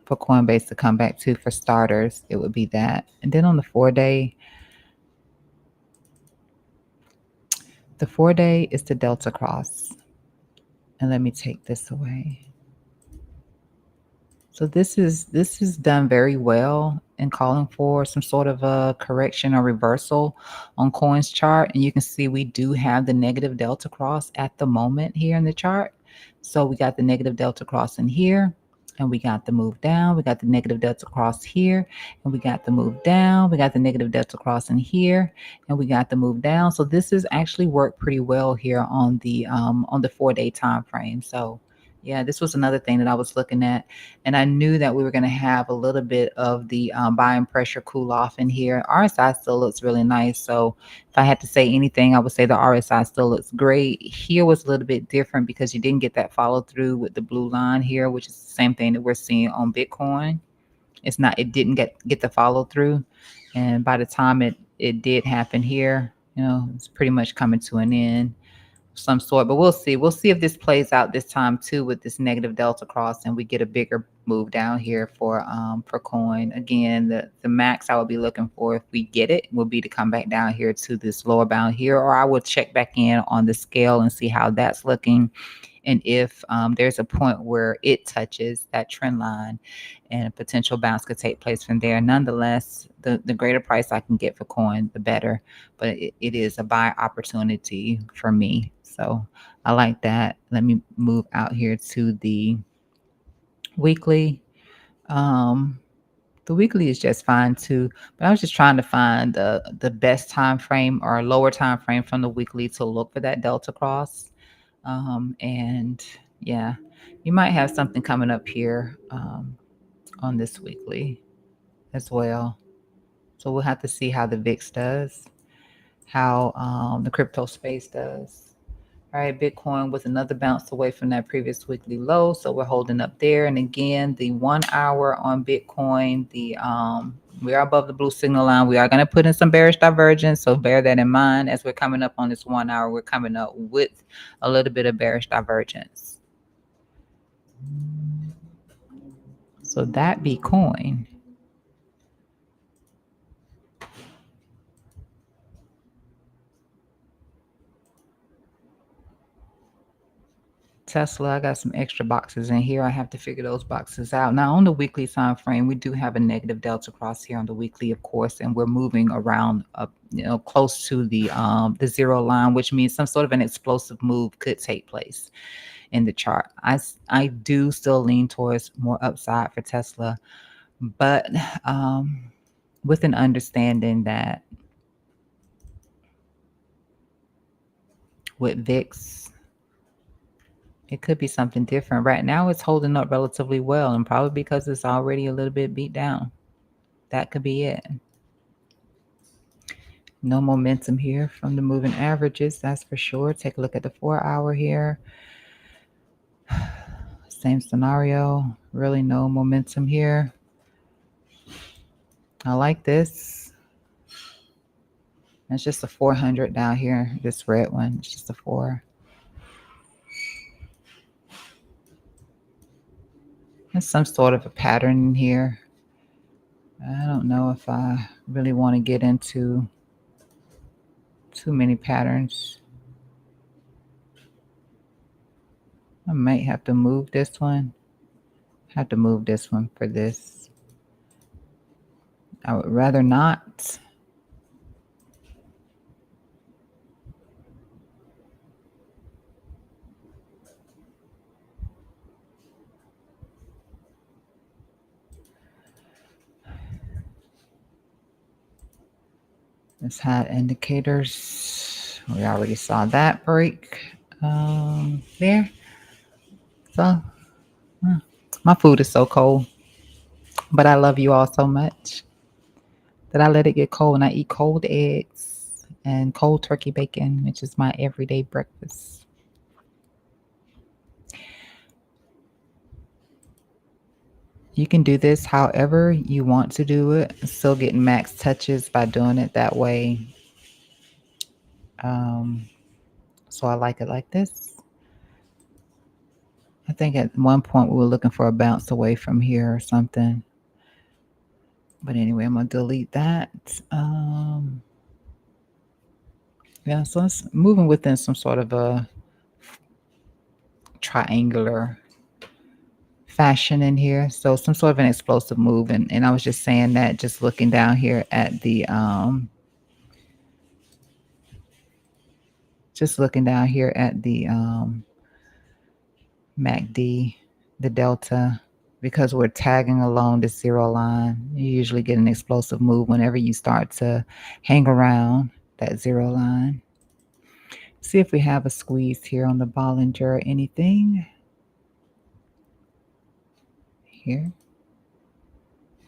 A: Coinbase to come back to. For starters, it would be that. And then on the 4-day, the 4-day is the delta cross. And let me take this away. So this is done very well in calling for some sort of a correction or reversal on coins chart. And you can see we do have the negative delta cross at the moment here in the chart. So we got the negative delta cross in here, and we got the move down. We got the negative delta cross here, and we got the move down. We got the negative delta cross in here, and we got the move down. So this has actually worked pretty well here on the 4-day time frame. So yeah, this was another thing that I was looking at, and I knew that we were going to have a little bit of the buying pressure cool off in here. RSI still looks really nice. So if I had to say anything, I would say the RSI still looks great. Here was a little bit different because you didn't get that follow through with the blue line here, which is the same thing that we're seeing on Bitcoin. It didn't get the follow through. And by the time it did happen here, it's pretty much coming to an end. Some sort, but we'll see if this plays out this time too with this negative delta cross, and we get a bigger move down here for coin. Again, the max I would be looking for, if we get it, will be to come back down here to this lower bound here, or I will check back in on the scale and see how that's looking, and if there's a point where it touches that trend line and a potential bounce could take place from there. Nonetheless, the greater price I can get for coin, the better, but it is a buy opportunity for me. So I like that. Let me move out here to the weekly. The weekly is just fine too, but I was just trying to find the best time frame or lower time frame from the weekly to look for that delta cross. And yeah, You might have something coming up here on this weekly as well. So we'll have to see how the VIX does, how the crypto space does. All right, Bitcoin was another bounce away from that previous weekly low, so we're holding up there. And again, the 1 hour on Bitcoin, the we are above the blue signal line. We are going to put in some bearish divergence, so bear that in mind as we're coming up on this 1 hour. We're coming up with a little bit of bearish divergence. So that Bitcoin. Tesla, I got some extra boxes in here. I have to figure those boxes out. Now on the weekly time frame, we do have a negative delta cross here on the weekly, of course, and we're moving around up, close to the zero line, which means some sort of an explosive move could take place in the chart. I do still lean towards more upside for Tesla, but with an understanding that with VIX, it could be something different. Right now, it's holding up relatively well, and probably because it's already a little bit beat down. That could be it. No momentum here from the moving averages, that's for sure. Take a look at the 4 hour here. Same scenario. Really no momentum here. I like this. It's just a 400 down here. This red one, it's just a 4. There's some sort of a pattern here. I don't know if I really want to get into too many patterns. I might have to move this one. Have to move this one for this. I would rather not. Let's hide indicators. We already saw that break there. So my food is so cold, but I love you all so much that I let it get cold and I eat cold eggs and cold turkey bacon, which is my everyday breakfast. You can do this however you want to do it. Still getting max touches by doing it that way. So I like it like this. I think at one point we were looking for a bounce away from here or something. But anyway, I'm going to delete that. Yeah, so it's moving within some sort of a triangular fashion in here. So some sort of an explosive move. And I was just saying that just looking down here at the MACD, the delta, because we're tagging along the zero line. You usually get an explosive move whenever you start to hang around that zero line. See if we have a squeeze here on the Bollinger or anything here.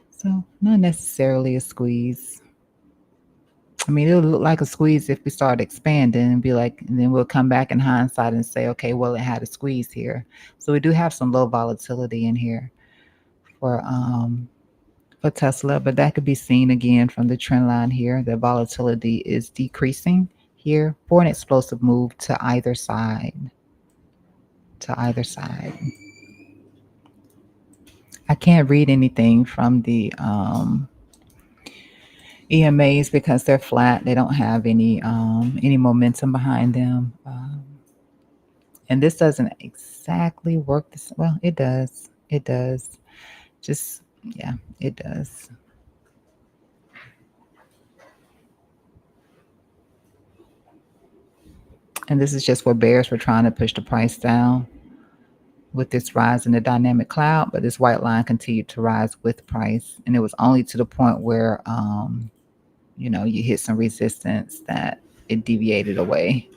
A: So not necessarily a squeeze. I mean, it'll look like a squeeze if we start expanding and be like, and then we'll come back in hindsight and say, okay, well, it had a squeeze here. So we do have some low volatility in here for Tesla, but that could be seen again from the trend line here. The volatility is decreasing here for an explosive move to either side. I can't read anything from the EMAs because they're flat. They don't have any momentum behind them. And this doesn't exactly work this well. It does. It does. Just yeah, it does. And this is just where bears were trying to push the price down with this rise in the dynamic cloud, but this white line continued to rise with price. And it was only to the point where you hit some resistance that it deviated away.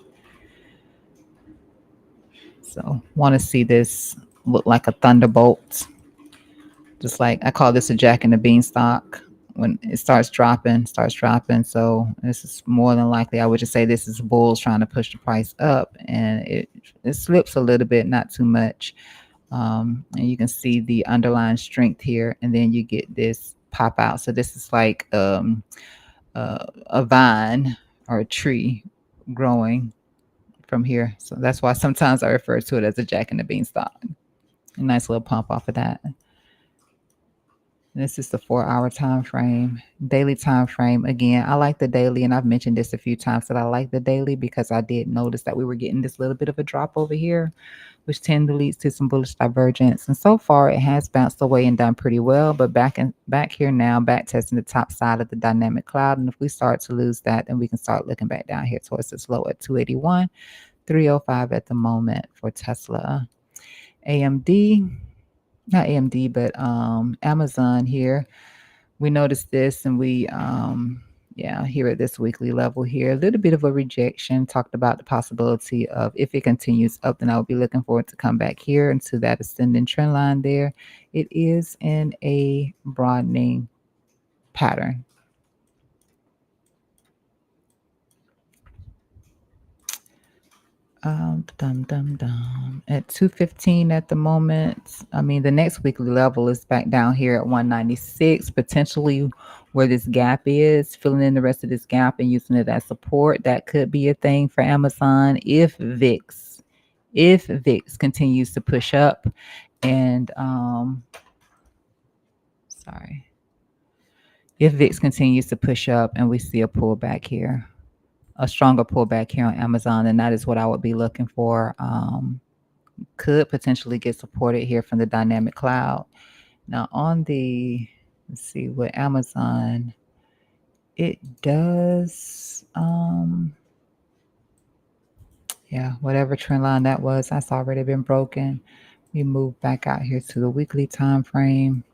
A: So want to see this look like a thunderbolt. Just like I call this a jack and the beanstalk. When it starts dropping. So this is more than likely, I would just say this is bulls trying to push the price up, and it slips a little bit, not too much. And you can see the underlying strength here, and then you get this pop out. So this is like a vine or a tree growing from here. So that's why sometimes I refer to it as a jack and the beanstalk. A nice little pump off of that. This is the 4 hour time frame. Daily time frame. Again, I like the daily, and I've mentioned this a few times that I like the daily because I did notice that we were getting this little bit of a drop over here, which tend to lead to some bullish divergence. And so far, it has bounced away and done pretty well. But back here now, back testing the top side of the dynamic cloud. And if we start to lose that, then we can start looking back down here towards this low at 281, 305 at the moment for Tesla. AMD, not AMD, but Amazon here. We noticed this, and we yeah, here at this weekly level here, a little bit of a rejection. Talked about the possibility of, if it continues up, then I would be looking forward to come back here into that ascending trend line there. It is in a broadening pattern. At 215 at the moment. I mean, the next weekly level is back down here at 196, potentially where this gap is, filling in the rest of this gap and using it as support. That could be a thing for Amazon if VIX continues to push up, and sorry, if VIX continues to push up and we see a pullback here, a stronger pullback here on Amazon, and that is what I would be looking for. Could potentially get supported here from the dynamic cloud. Now on the, let's see what Amazon, it does, yeah, whatever trend line that was, that's already been broken. We move back out here to the weekly time frame.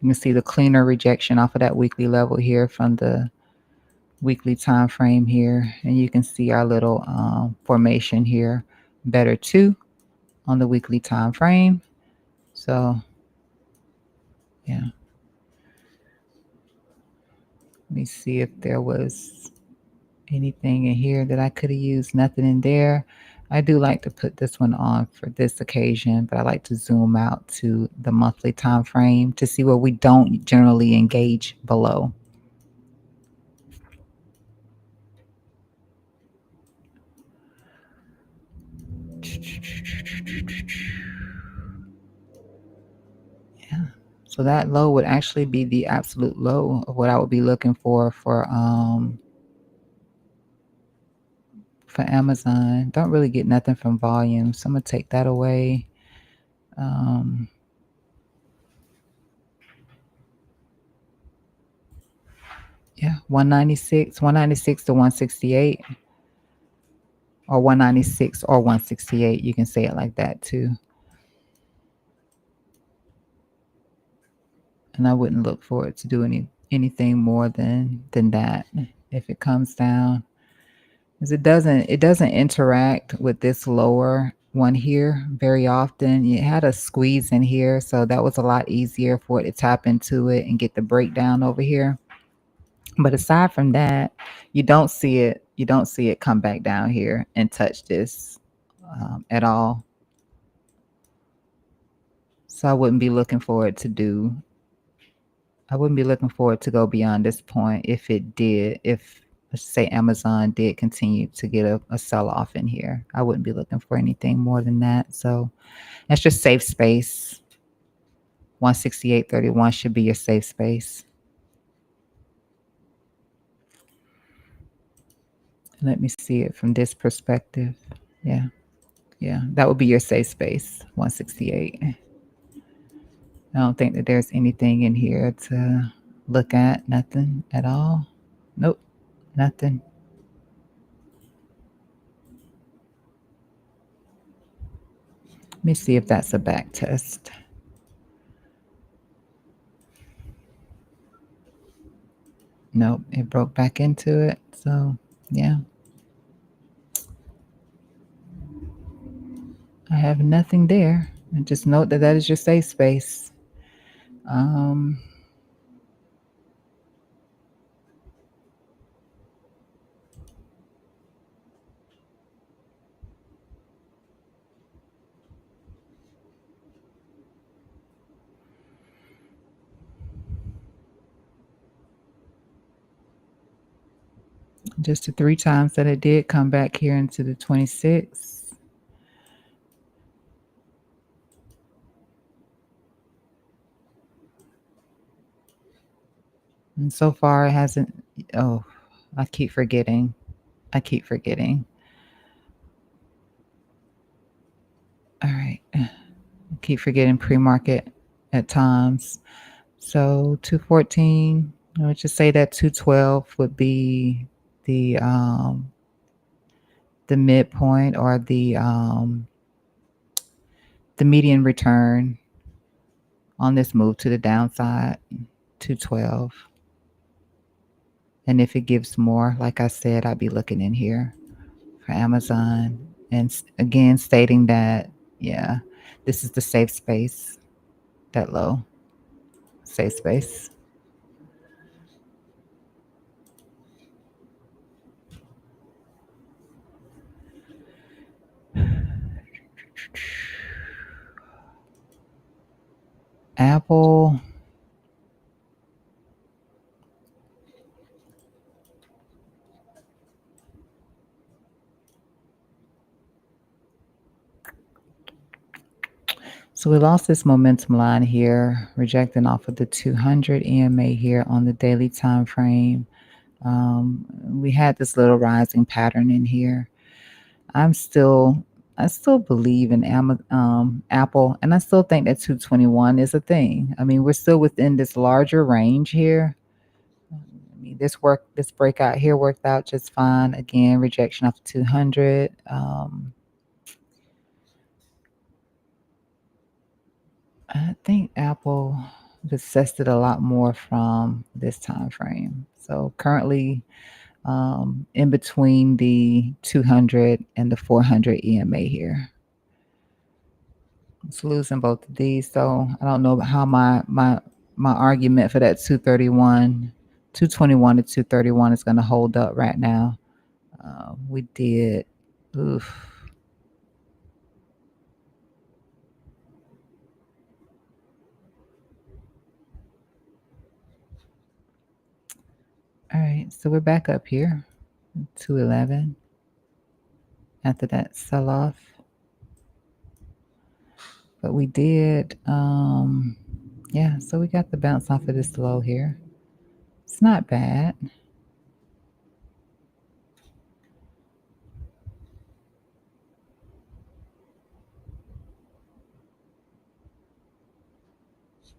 A: You can see the cleaner rejection off of that weekly level here from the weekly time frame here, and you can see our little formation here, better two on the weekly time frame. So yeah, let me see if there was anything in here that I could have used. Nothing in there. I do like to put this one on for this occasion, but I like to zoom out to the monthly time frame to see where we don't generally engage below. Yeah. So that low would actually be the absolute low of what I would be looking for Amazon. Don't really get nothing from volume, so I'm gonna take that away. Yeah, 196 to 168, or 196 or 168. You can say it like that too. And I wouldn't look for it to do anything more than that if it comes down, because it doesn't interact with this lower one here very often. You had a squeeze in here, so that was a lot easier for it to tap into it and get the breakdown over here. But aside from that, you don't see it come back down here and touch this at all. So I wouldn't be looking for it to go beyond this point. If let's say Amazon did continue to get a sell off in here, I wouldn't be looking for anything more than that. So that's just safe space. 168.31 should be your safe space. Let me see it from this perspective. Yeah. Yeah. That would be your safe space, 168. I don't think that there's anything in here to look at. Nothing at all. Nope. Nothing. Let me see if that's a back test. Nope, it broke back into it. So, yeah. I have nothing there. And just note that that is your safe space. Um, just the 3 times that it did come back here into the 26. And so far it hasn't. Oh, I keep forgetting. I keep forgetting. All right. I keep forgetting pre-market at times. So 214, I would just say that 212 would be the um the midpoint or the median return on this move to the downside, 212. And if it gives more, like I said, I'd be looking in here for Amazon. And again, stating that, yeah, this is the safe space, that low safe space. Apple, so we lost this momentum line here, rejecting off of the 200 EMA here on the daily time frame. We had this little rising pattern in here. I'm still, I still believe in Apple, and I still think that 221 is a thing. I mean, we're still within this larger range here. I mean, this breakout here worked out just fine. Again, rejection off 200. I think Apple desisted a lot more from this time frame. So currently, in between the 200 and the 400 EMA here. It's losing both of these, so I don't know how my argument for that 231, 221 to 231 is going to hold up right now. We did, oof. All right, so we're back up here, 211 after that sell off. But we did, yeah, so we got the bounce off of this low here. It's not bad.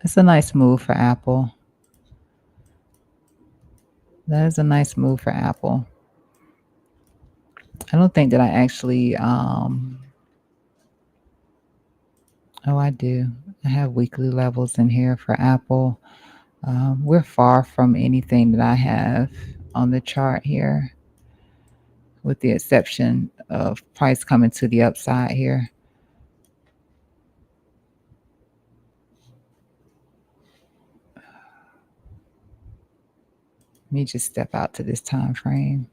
A: It's a nice move for Apple. That is a nice move for Apple. I don't think that I actually, oh, I do. I have weekly levels in here for Apple. We're far from anything that I have on the chart here, with the exception of price coming to the upside here. Let me just step out to this time frame.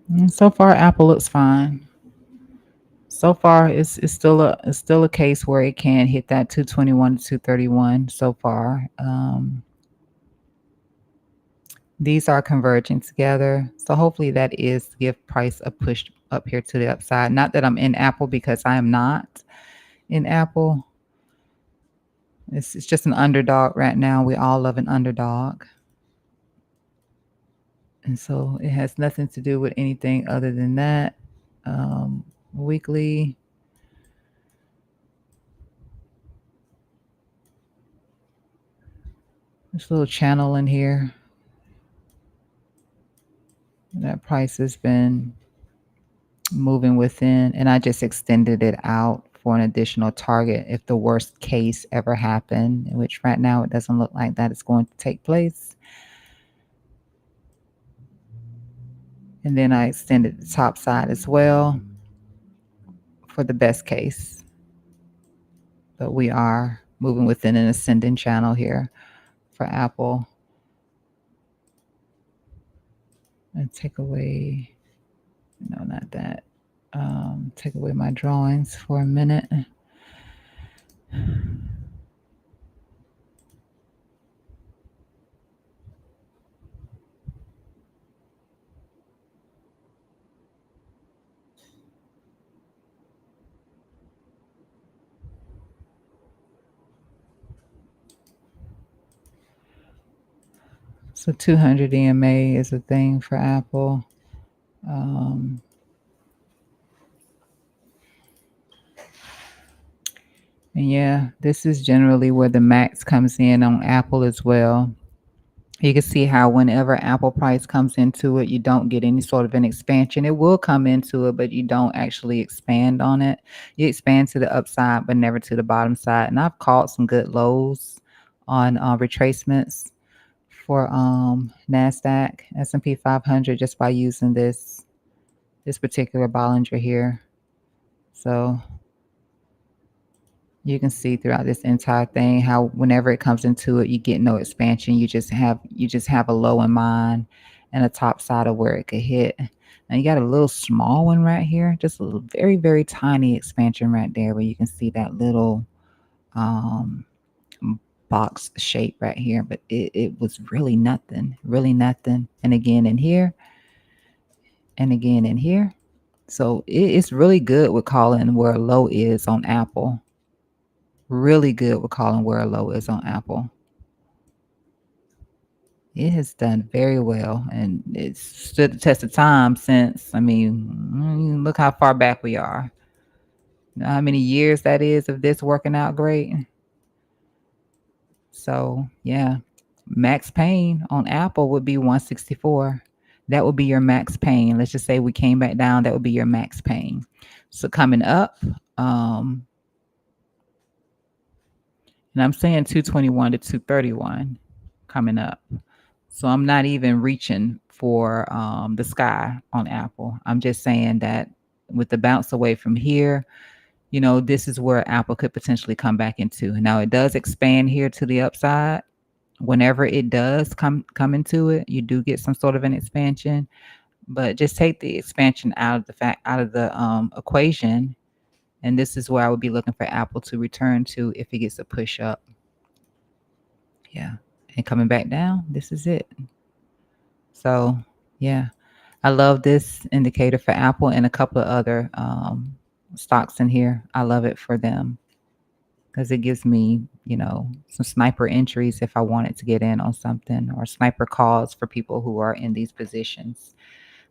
A: And so far, Apple looks fine. So far, it's still a case where it can hit that 221 to 231. So far, these are converging together. So hopefully that is to give price a push up here to the upside. Not that I'm in Apple, because I am not in Apple. It's just an underdog right now. We all love an underdog. And so it has nothing to do with anything other than that. Weekly, this little channel in here. That price has been moving within, and I just extended it out for an additional target if the worst case ever happened, which right now it doesn't look like that is going to take place. And then I extended the top side as well for the best case. But we are moving within an ascending channel here for Apple. And take away, no, not that. Take away my drawings for a minute. So 200 EMA is a thing for Apple. Um, and yeah, this is generally where the max comes in on Apple as well. You can see how whenever Apple price comes into it, you don't get any sort of an expansion. It will come into it, but you don't actually expand on it. You expand to the upside, but never to the bottom side. And I've caught some good lows on retracements for NASDAQ, S&P 500 just by using this particular Bollinger here. So you can see throughout this entire thing how whenever it comes into it, you get no expansion. You just have a low in mind and a top side of where it could hit. Now you got a little small one right here, just a little, very, very tiny expansion right there where you can see that little um, box shape right here. But it was really nothing, really nothing. And again in here, and again in here. So it's really good with calling where a low is on Apple. Really good with calling where a low is on Apple. It has done very well, and it's stood the test of time since. I mean, look how far back we are. You know how many years that is of this working out great. So yeah, max pain on Apple would be 164. That would be your max pain. Let's just say we came back down. That would be your max pain. So coming up, and I'm saying 221 to 231 coming up. So I'm not even reaching for the sky on Apple. I'm just saying that with the bounce away from here, this is where Apple could potentially come back into. Now it does expand here to the upside. Whenever it does come into it, you do get some sort of an expansion. But just take the expansion out of the equation, and this is where I would be looking for Apple to return to if it gets a push up. Yeah. And coming back down, this is it. So, yeah, I love this indicator for Apple and a couple of other stocks in here. I love it for them because it gives me, some sniper entries if I wanted to get in on something, or sniper calls for people who are in these positions.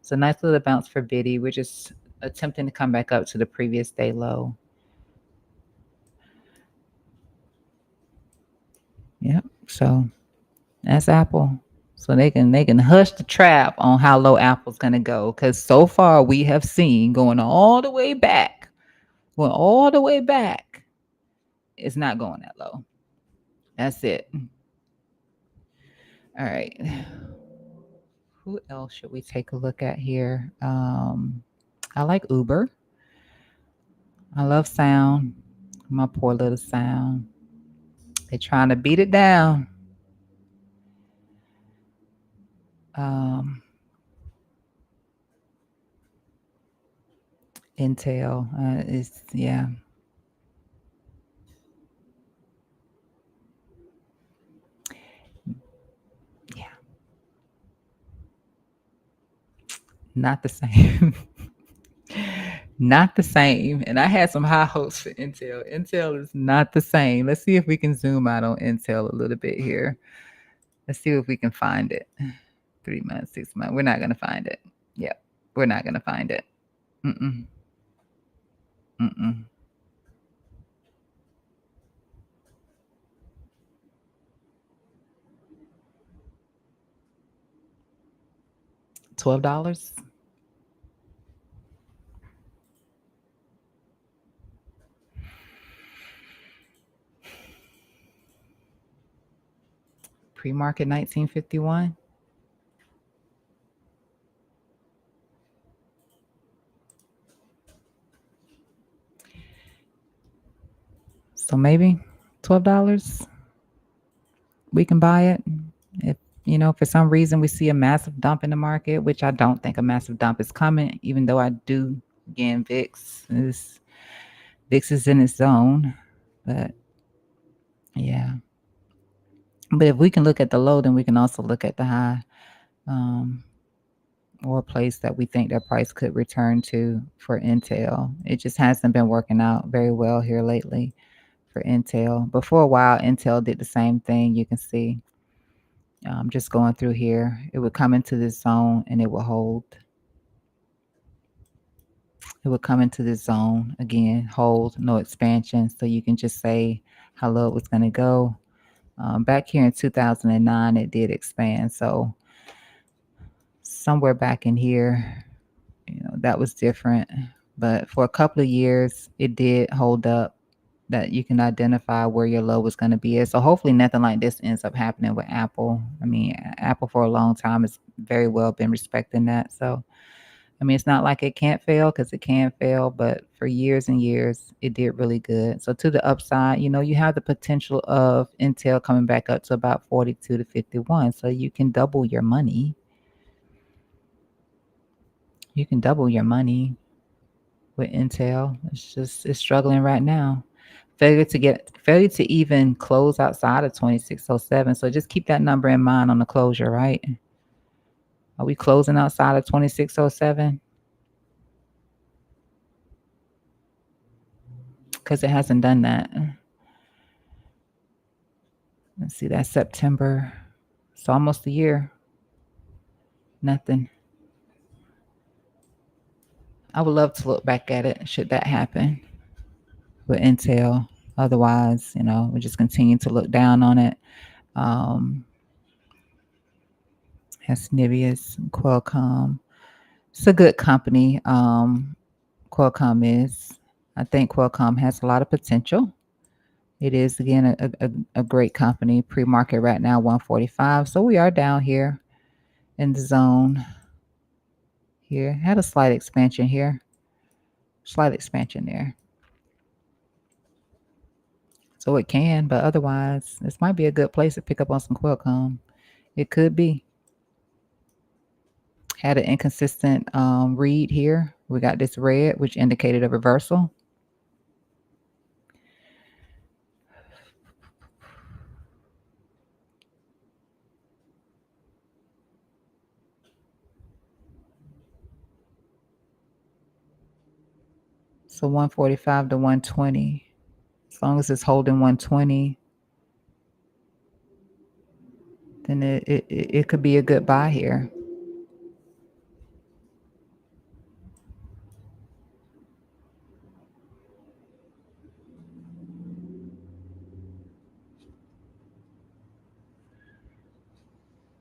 A: So, nice little bounce for Biddy. We're just attempting to come back up to the previous day low. Yep. So that's Apple. So they can hush the trap on how low Apple's gonna go. Because so far we have seen going all the way back, it's not going that low. That's it. All right. Who else should we take a look at here? I like Uber. I love sound. My poor little sound. They're trying to beat it down. Intel is, yeah. Yeah, not the same. Not the same. And I had some high hopes for Intel. Intel is not the same. Let's see if we can zoom out on Intel a little bit here. Let's see if we can find it. 3 months, 6 months. We're not going to find it. Yep. We're not going to find it. Mm-mm. Mm-mm. $12. Pre-market 1951. So maybe $12. We can buy it. If for some reason we see a massive dump in the market, which I don't think a massive dump is coming, even though I do, again, VIX is in its zone. But yeah. But if we can look at the low, then we can also look at the high, um, or a place that we think that price could return to for Intel. It just hasn't been working out very well here lately for Intel. But for a while, Intel did the same thing. You can see, just going through here, it would come into this zone and it would hold. It would come into this zone again, hold, no expansion. So you can just say how low it was going to go. Back here in 2009, it did expand. So somewhere back in here, that was different. But for a couple of years, it did hold up, that you can identify where your low was going to be at. So hopefully nothing like this ends up happening with Apple. I mean, Apple for a long time has very well been respecting that. So, I mean, it's not like it can't fail, because it can fail, but for years and years, it did really good. So to the upside, you have the potential of Intel coming back up to about 42 to 51. So you can double your money. You can double your money with Intel. It's struggling right now. Failure to even close outside of 2607. So just keep that number in mind on the closure, right? Are we closing outside of 2607? Because it hasn't done that. Let's see, that's September. It's almost a year. Nothing. I would love to look back at it should that happen with Intel. Otherwise, we just continue to look down on it. Has Niveus, Qualcomm. It's a good company. Qualcomm is. I think Qualcomm has a lot of potential. It is, again, a great company. Pre-market right now, 145. So we are down here in the zone here. Had a slight expansion here. Slight expansion there. So it can, but otherwise, this might be a good place to pick up on some Qualcomm. It could be. Had an inconsistent read here. We got this red, which indicated a reversal. So 145 to 120. As long as it's holding 120, then it could be a good buy here.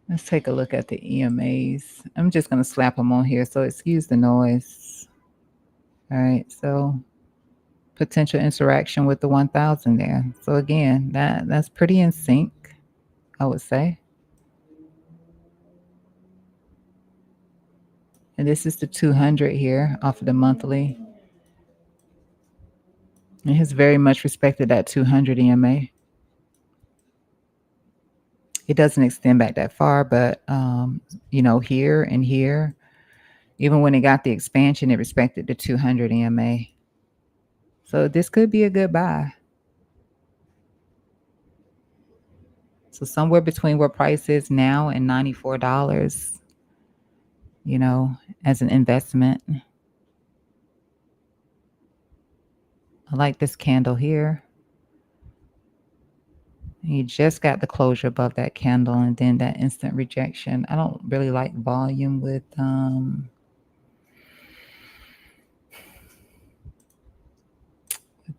A: Let's take a look at the EMAs. I'm just going to slap them on here, so excuse the noise. All right, so potential interaction with the 1000 there. So again, that's pretty in sync, I would say. And this is the 200 here off of the monthly. It has very much respected that 200 EMA. It doesn't extend back that far, but here and here, even when it got the expansion, it respected the 200 EMA. So this could be a good buy. So somewhere between where price is now and $94, as an investment. I like this candle here. You just got the closure above that candle and then that instant rejection. I don't really like volume with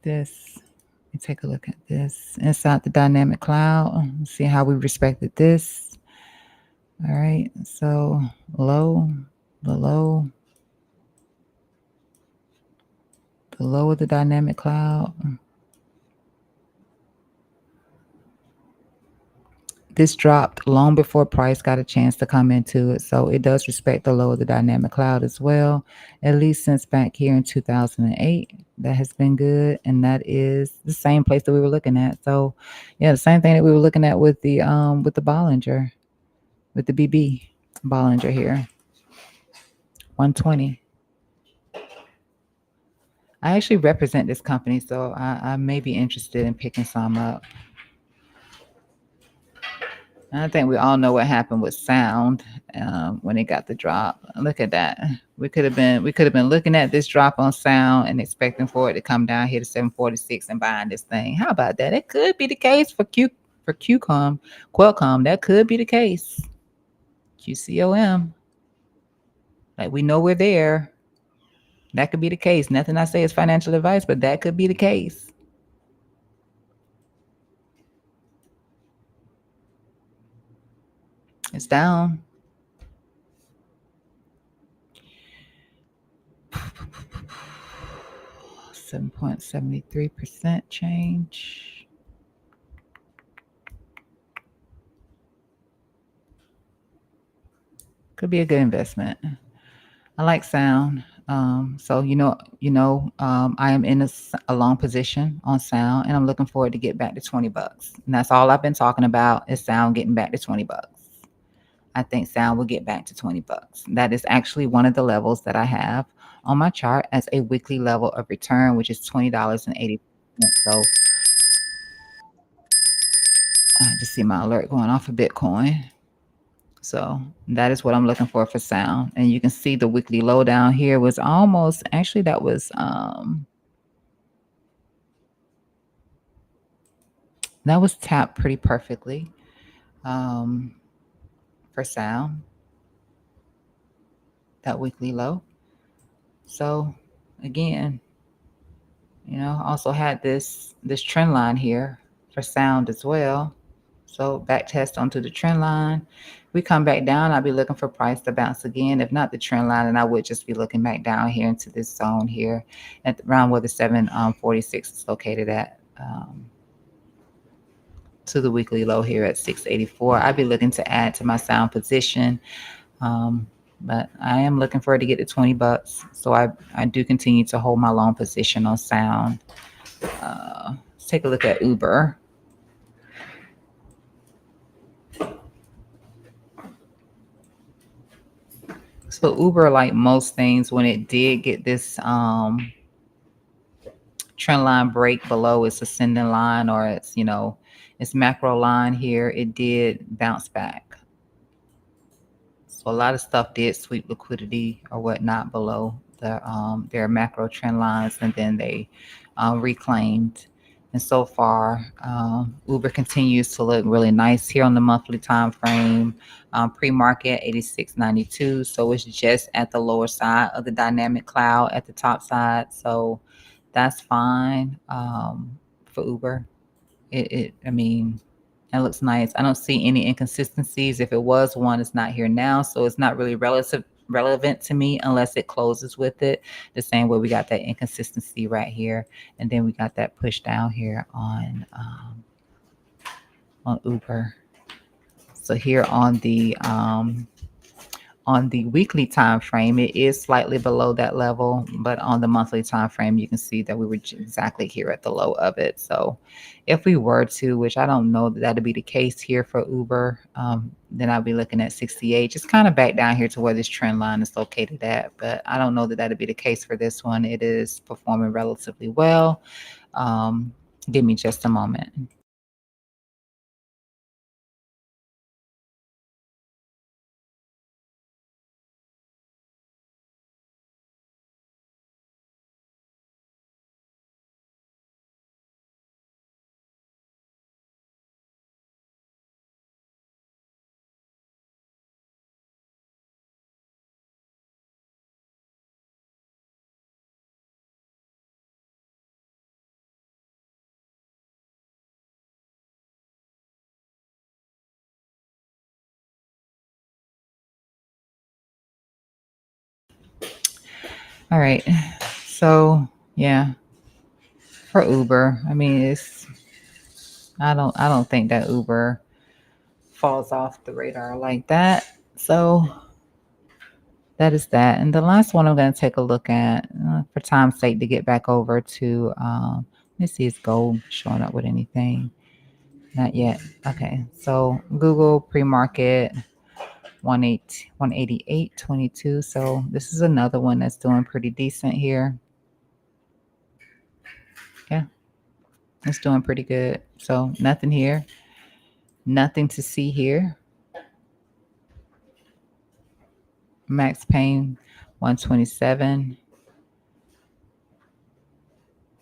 A: this. Let me take a look at this. Inside the dynamic cloud. Let's see how we respected this. All right. So low, below below the dynamic cloud. This dropped long before price got a chance to come into it, so it does respect the low of the dynamic cloud as well, at least since back here in 2008. That has been good, and that is the same place that we were looking at. So yeah, the same thing that we were looking at with the Bollinger, with the BB Bollinger here, 120. I actually represent this company, so I may be interested in picking some up. And I think we all know what happened with Sound when it got the drop. Look at that. We could have been looking at this drop on Sound and expecting for it to come down here to 746 and buying this thing. How about that? It could be the case for Qualcomm. That could be the case. QCOM. Like we know we're there. That could be the case. Nothing I say is financial advice, but that could be the case. It's down. 7.73% change. Could be a good investment. I like Sound. So I am in a long position on Sound, and I'm looking forward to get back to $20. And that's all I've been talking about is Sound getting back to $20. I think Sound will get back to $20. That is actually one of the levels that I have on my chart as a weekly level of return, which is $20.80. So I just see my alert going off for Bitcoin. So that is what I'm looking for Sound. And you can see the weekly low down here was almost actually that was tapped pretty perfectly um, for Sound, that weekly low. So again, also had this trend line here for Sound as well. So back test onto the trend line. We come back down, I'll be looking for price to bounce again. If not the trend line, then I would just be looking back down here into this zone here at around where the 746 is located at. To the weekly low here at 684. I'd be looking to add to my Sound position. But I am looking for it to get to $20. So I do continue to hold my long position on Sound. Let's take a look at Uber. So Uber, like most things, when it did get this trend line break below its ascending line or its macro line here, it did bounce back. So a lot of stuff did sweep liquidity or whatnot below their macro trend lines, and then they reclaimed. And so far, Uber continues to look really nice here on the monthly time frame. Pre-market 86.92, so it's just at the lower side of the dynamic cloud at the top side. So that's fine for Uber. I mean, that looks nice. I don't see any inconsistencies. If it was one, it's not here now, so it's not really relevant to me unless it closes with it. The same way we got that inconsistency right here, and then we got that push down here on Uber. So here on the weekly time frame, it is slightly below that level, but on the monthly time frame, you can see that we were exactly here at the low of it. So if we were to, which I don't know that that'd be the case here for Uber, then I'll be looking at 68, just kind of back down here to where this trend line is located at. But I don't know that that'd be the case for this one. It is performing relatively well. Give me just a moment. All right. So yeah, for Uber, I mean, I don't think that Uber falls off the radar like that. So that is that. And the last one I'm going to take a look at for time's sake to get back over to, let me see, is gold showing up with anything? Not yet. Okay. So Google pre-market 188.22. So this is another one that's doing pretty decent here. Yeah, it's doing pretty good. So nothing here. Nothing to see here. Max pain 127.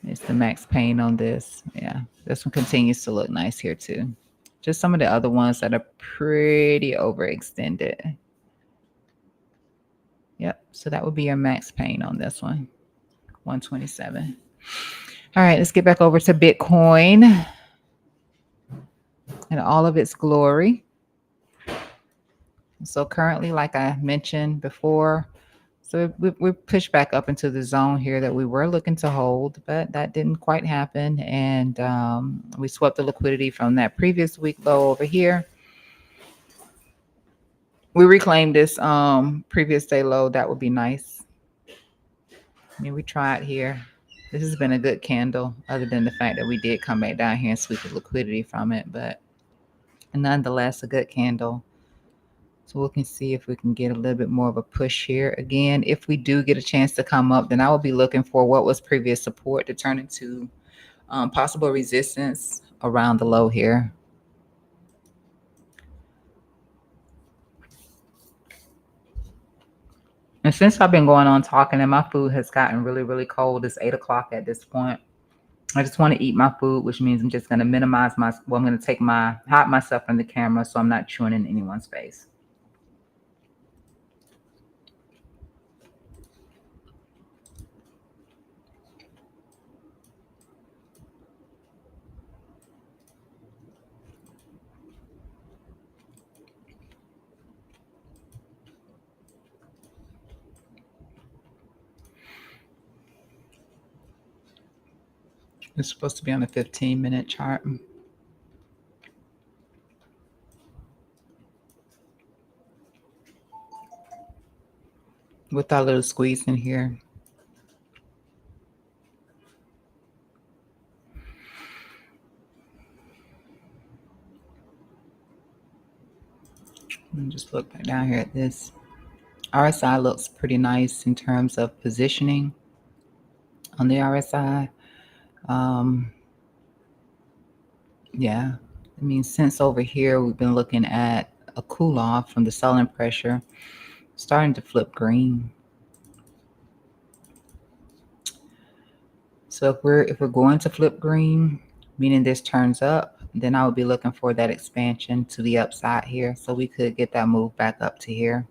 A: It's the max pain on this. Yeah, this one continues to look nice here too. Just some of the other ones that are pretty overextended. Yep. So that would be your max pain on this one, 127. All right, let's get back over to Bitcoin in all of its glory. So currently, like I mentioned before, so we pushed back up into the zone here that we were looking to hold, but that didn't quite happen. And we swept the liquidity from that previous week low over here. We reclaimed this previous day low. That would be nice. I mean, we tried here. This has been a good candle, other than the fact that we did come back down here and sweep the liquidity from it, but nonetheless, a good candle. So we can see if we can get a little bit more of a push here. Again, if we do get a chance to come up, then I will be looking for what was previous support to turn into possible resistance around the low here. And since I've been going on talking and my food has gotten really, really cold, it's 8 o'clock at this point. I just want to eat my food, which means I'm just going to minimize I'm going to hide myself from the camera so I'm not chewing in anyone's face. It's supposed to be on a 15-minute chart. With our little squeeze in here. Let me just look back down here at this. RSI looks pretty nice in terms of positioning on the RSI. Yeah, I mean, since over here, we've been looking at a cool off from the selling pressure, starting to flip green. So if we're going to flip green, meaning this turns up, then I would be looking for that expansion to the upside here. So we could get that move back up to here.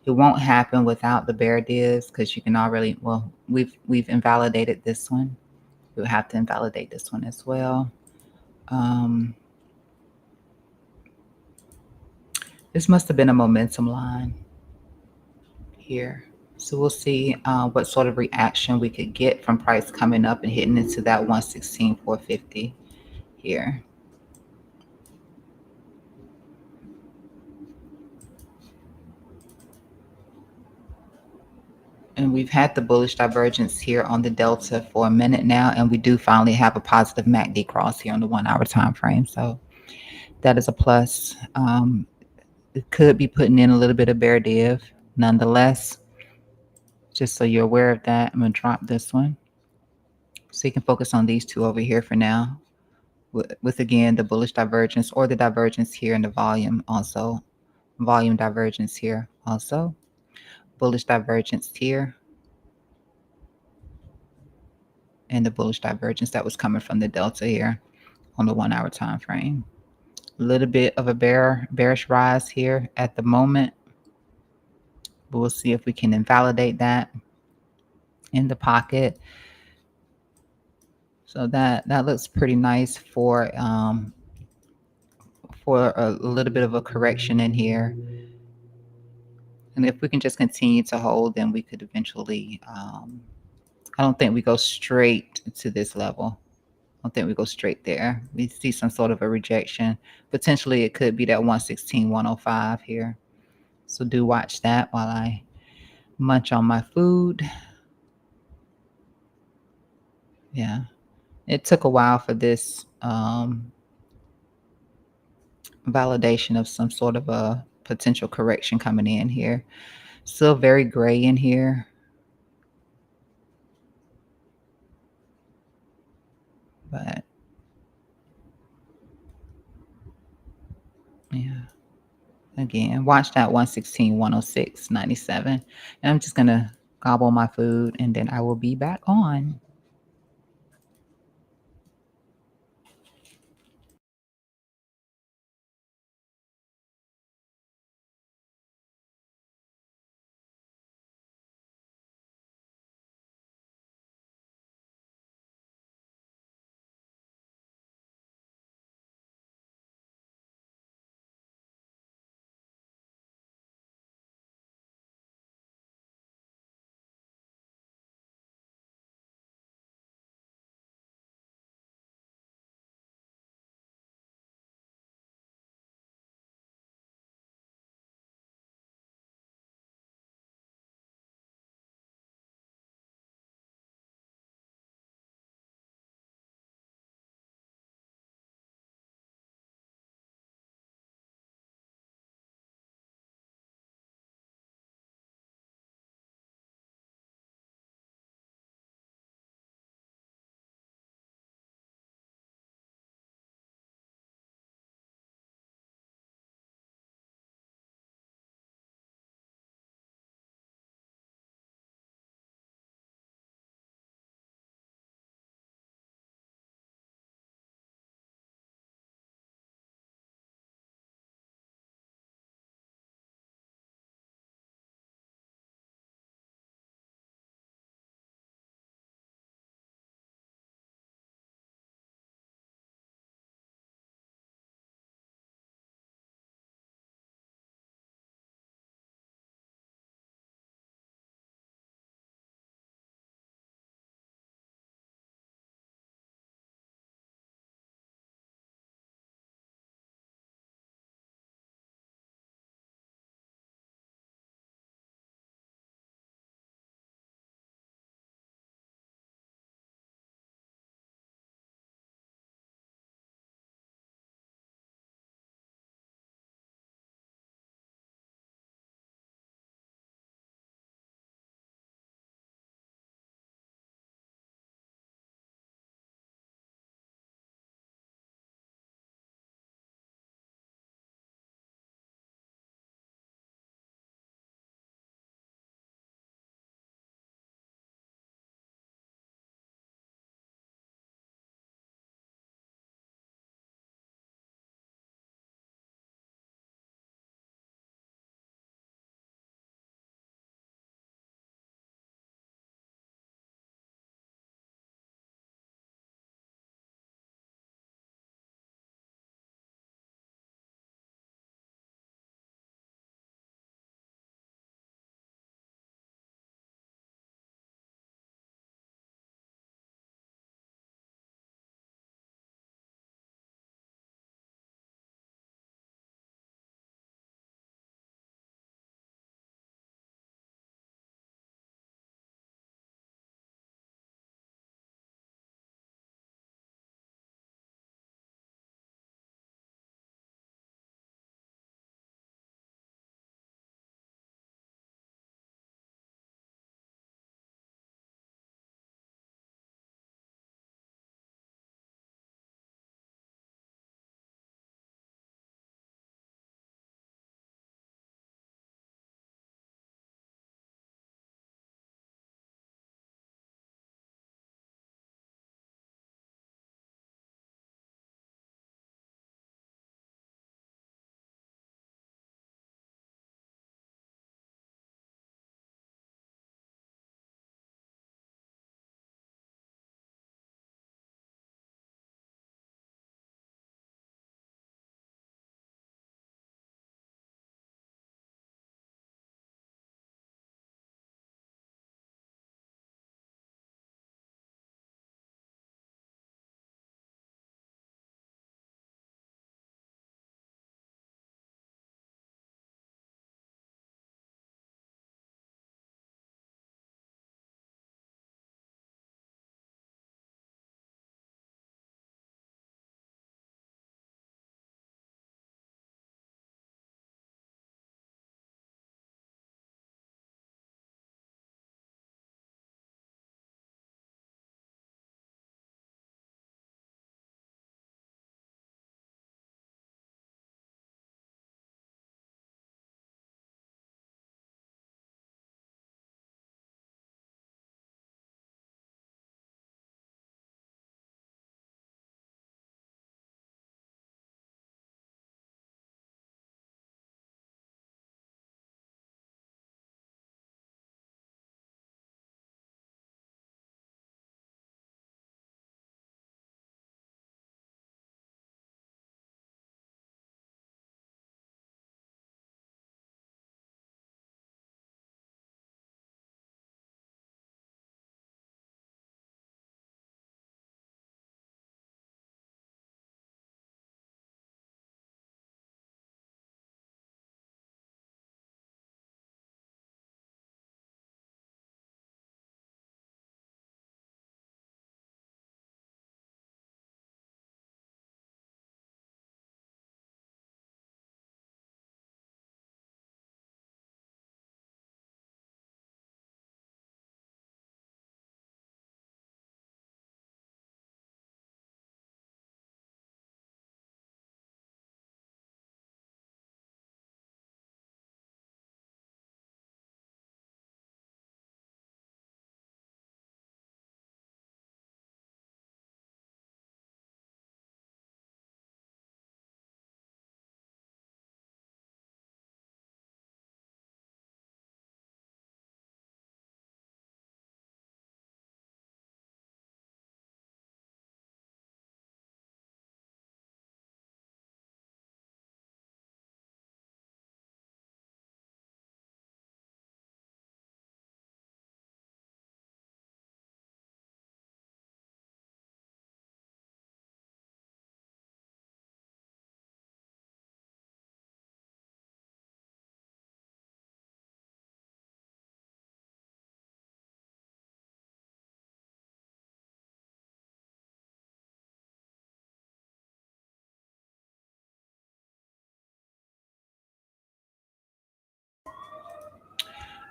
A: It won't happen without the bear divs because you can already, well, we've invalidated this one. We'll have to invalidate this one as well. This must have been a momentum line here. So we'll see what sort of reaction we could get from price coming up and hitting into that 116,450 here. And we've had the bullish divergence here on the delta for a minute now, and we do finally have a positive MACD cross here on the 1 hour time frame. So that is a plus. It could be putting in a little bit of bear div. Nonetheless, just so you're aware of that, I'm going to drop this one. So you can focus on these two over here for now. With again, the bullish divergence or the divergence here in the volume also. Volume divergence here also. Bullish divergence here. And the bullish divergence that was coming from the delta here on the 1 hour time frame. A little bit of a bearish rise here at the moment. But we'll see if we can invalidate that in the pocket. So that looks pretty nice for a little bit of a correction in here. And if we can just continue to hold, then we could eventually, I don't think we go straight to this level. I don't think we go straight there. We see some sort of a rejection. Potentially, it could be that 116.105 here. So do watch that while I munch on my food. Yeah, it took a while for this validation of some sort of a potential correction coming in here. Still very gray in here, but yeah. Again, watch that 116.106.97. And I'm just gonna gobble my food and then I will be back on.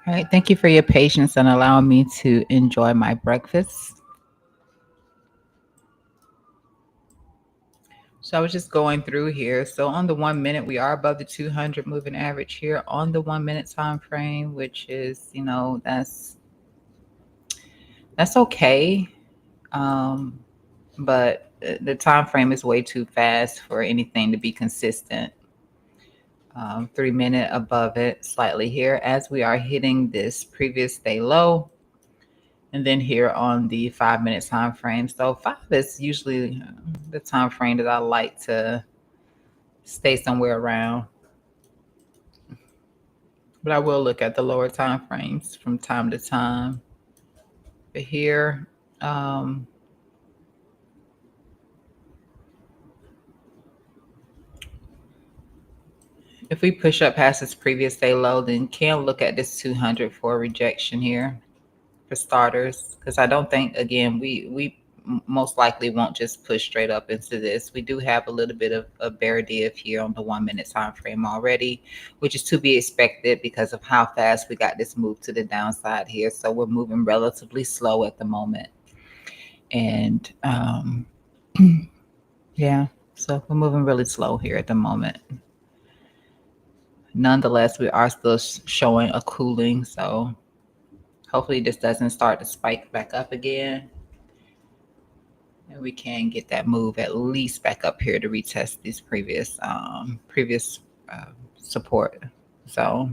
A: All right. Thank you for your patience and allowing me to enjoy my breakfast. So I was just going through here. So on the 1 minute, we are above the 200 moving average here on the 1 minute time frame, which is, that's okay. Um, but the time frame is way too fast for anything to be consistent. 3 minute above it slightly here as we are hitting this previous day low, and then here on the 5 minute time frame. So five is usually the time frame that I like to stay somewhere around, but I will look at the lower time frames from time to time. But here, um, if we push up past this previous day low, then can look at this 200 for rejection here for starters, because I don't think, again, we most likely won't just push straight up into this. We do have a little bit of a bear div here on the 1 minute time frame already, which is to be expected because of how fast we got this move to the downside here. So we're moving relatively slow at the moment, and yeah, so we're moving really slow here at the moment. Nonetheless, we are still showing a cooling, so hopefully this doesn't start to spike back up again. And we can get that move at least back up here to retest these previous support. So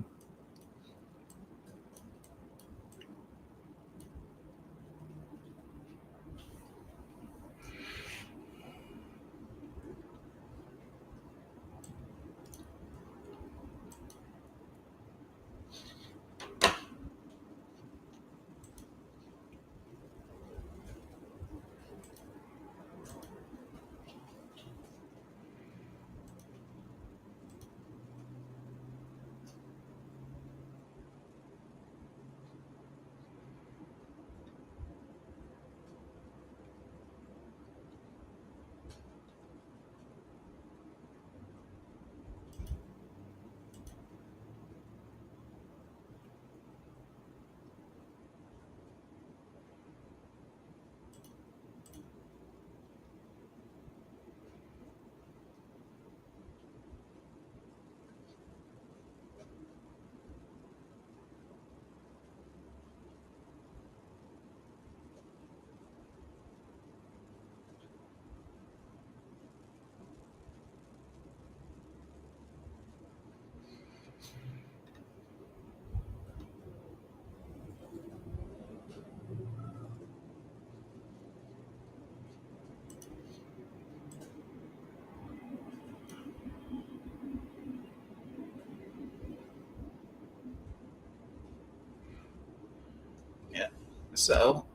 A: yeah. So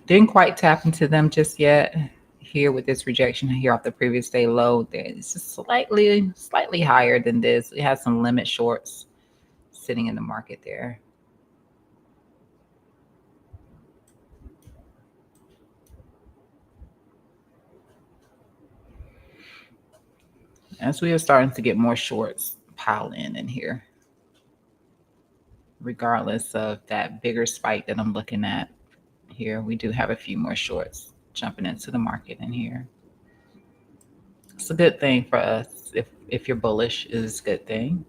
A: didn't quite tap into them just yet. Here with this rejection here off the previous day low, it's just slightly higher than this. We have some limit shorts sitting in the market there. As we are starting to get more shorts pile in here, regardless of that bigger spike that I'm looking at here, we do have a few more shorts jumping into the market in here. It's a good thing for us. If you're bullish, is a good thing.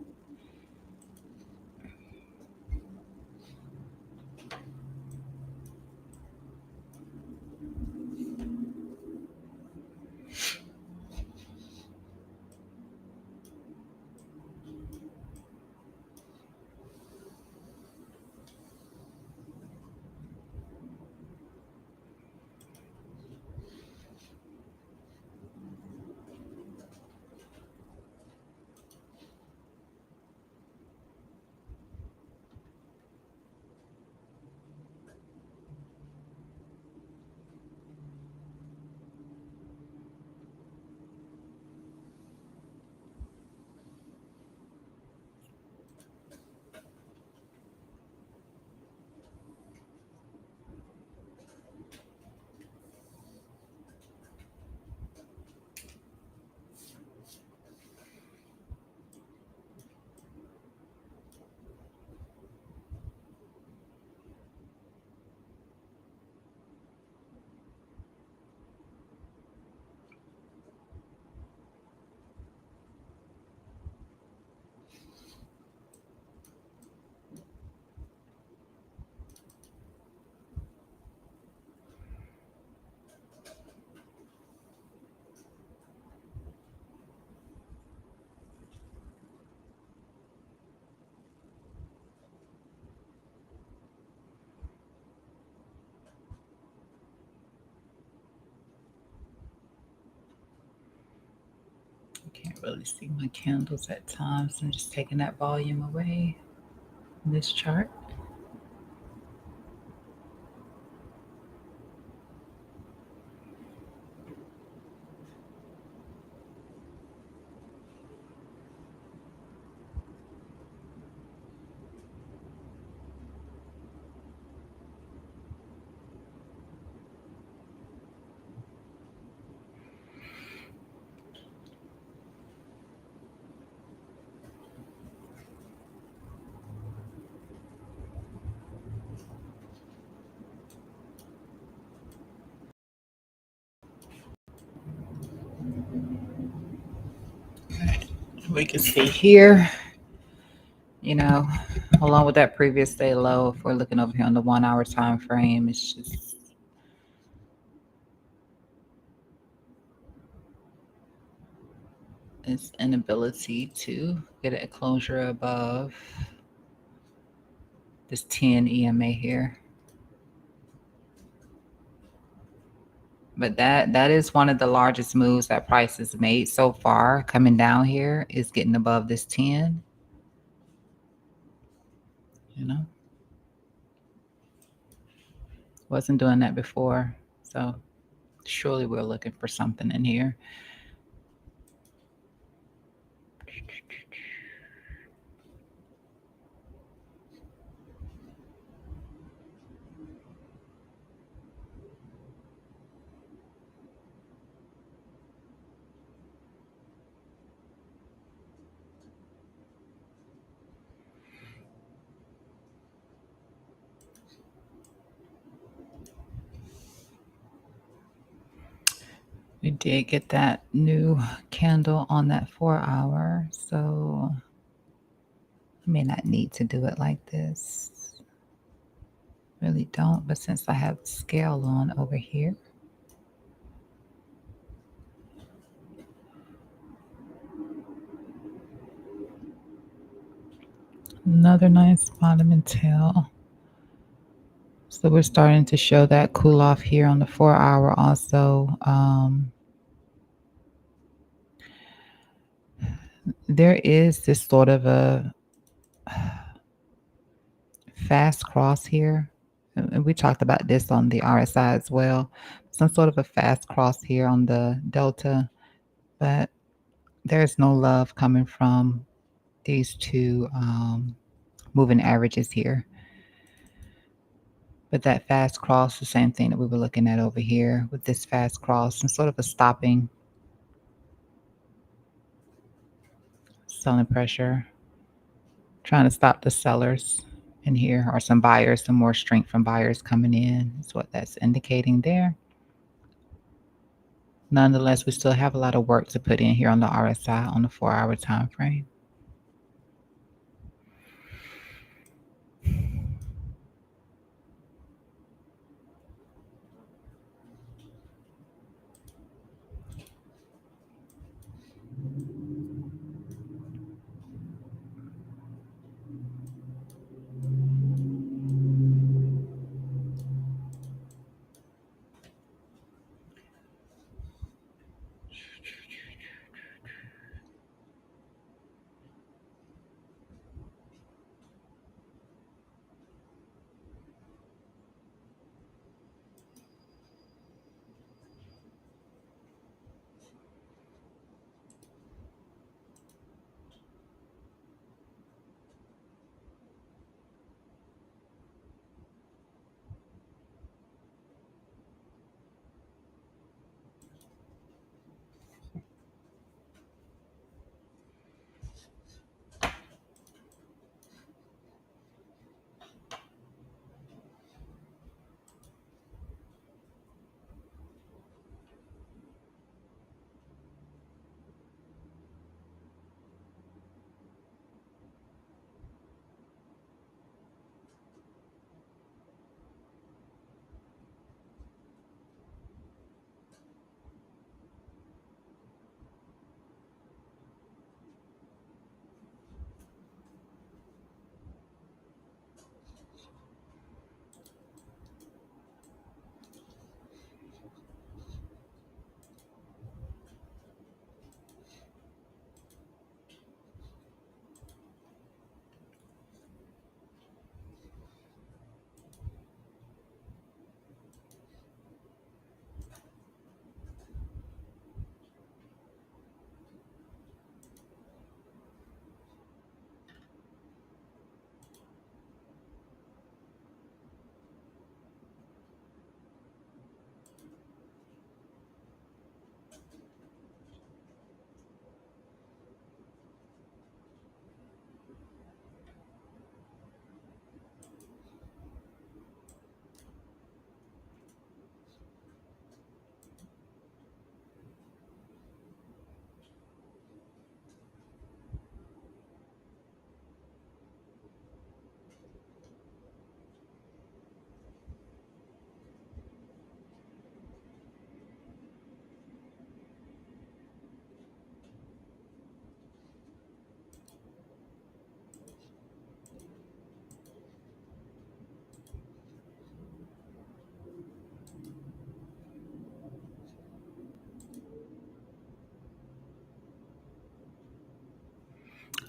A: Really see my candles at times. I'm just taking that volume away in this chart. We can see here, you know, along with that previous day low, if we're looking over here on the 1 hour time frame, it's just its inability to get a closure above this 10 EMA here. But that is one of the largest moves that price has made so far. Coming down here is getting above this 10. You know, wasn't doing that before. So surely we're looking for something in here. We did get that new candle on that 4 hour. So I may not need to do it like this. Really don't, but since I have scale on over here, another nice bottom and tail. So we're starting to show that cool off here on the 4 hour also. There is this sort of a fast cross here. And we talked about this on the RSI as well. Some sort of a fast cross here on the delta, but there's no love coming from these two moving averages here. But that fast cross, the same thing that we were looking at over here with this fast cross and sort of a stopping selling pressure, trying to stop the sellers in here or some buyers, some more strength from buyers coming in. That's what that's indicating there. Nonetheless, we still have a lot of work to put in here on the RSI on the 4 hour time frame.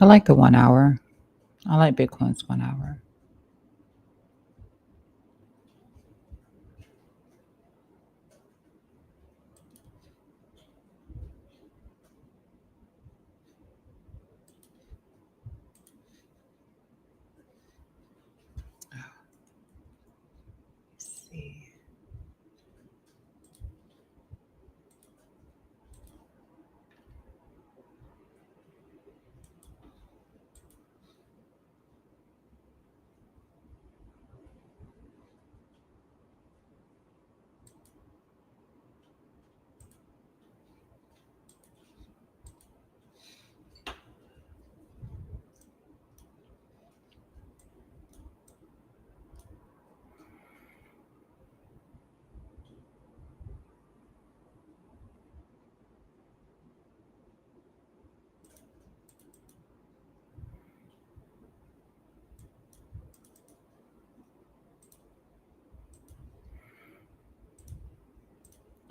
A: I like the 1 hour. I like Bitcoin's 1 hour. Let's see.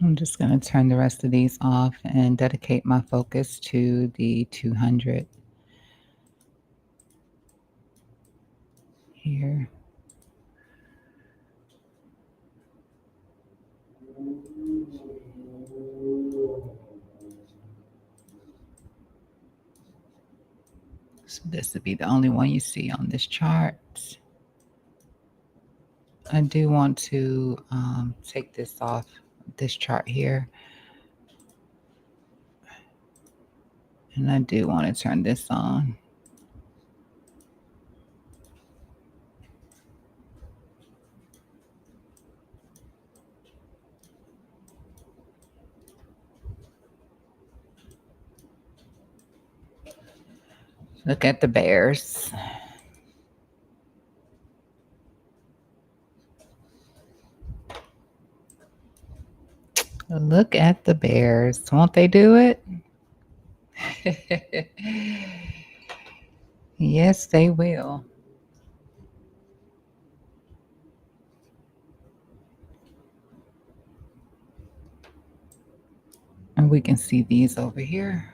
A: I'm just going to turn the rest of these off and dedicate my focus to the 200 here. So this would be the only one you see on this chart. I do want to take this off this chart here. And I do want to turn this on. Look at the bears. Look at the bears. Won't they do it? Yes, they will. And we can see these over here.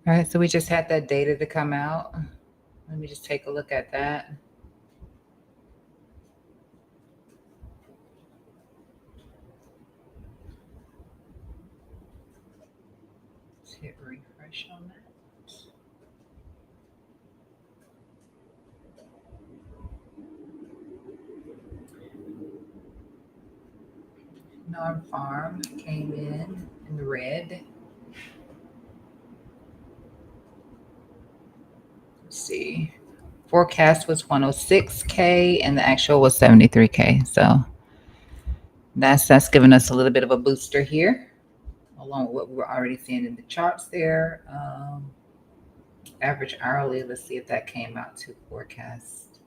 A: All right, so we just had that data to come out. Let me just take a look at that. Let's hit refresh on that. Non-farm came in the red. Let's see. Forecast was 106K and the actual was 73K. So that's giving us a little bit of a booster here, along with what we were already seeing in the charts there. Average hourly, let's see if that came out to forecast.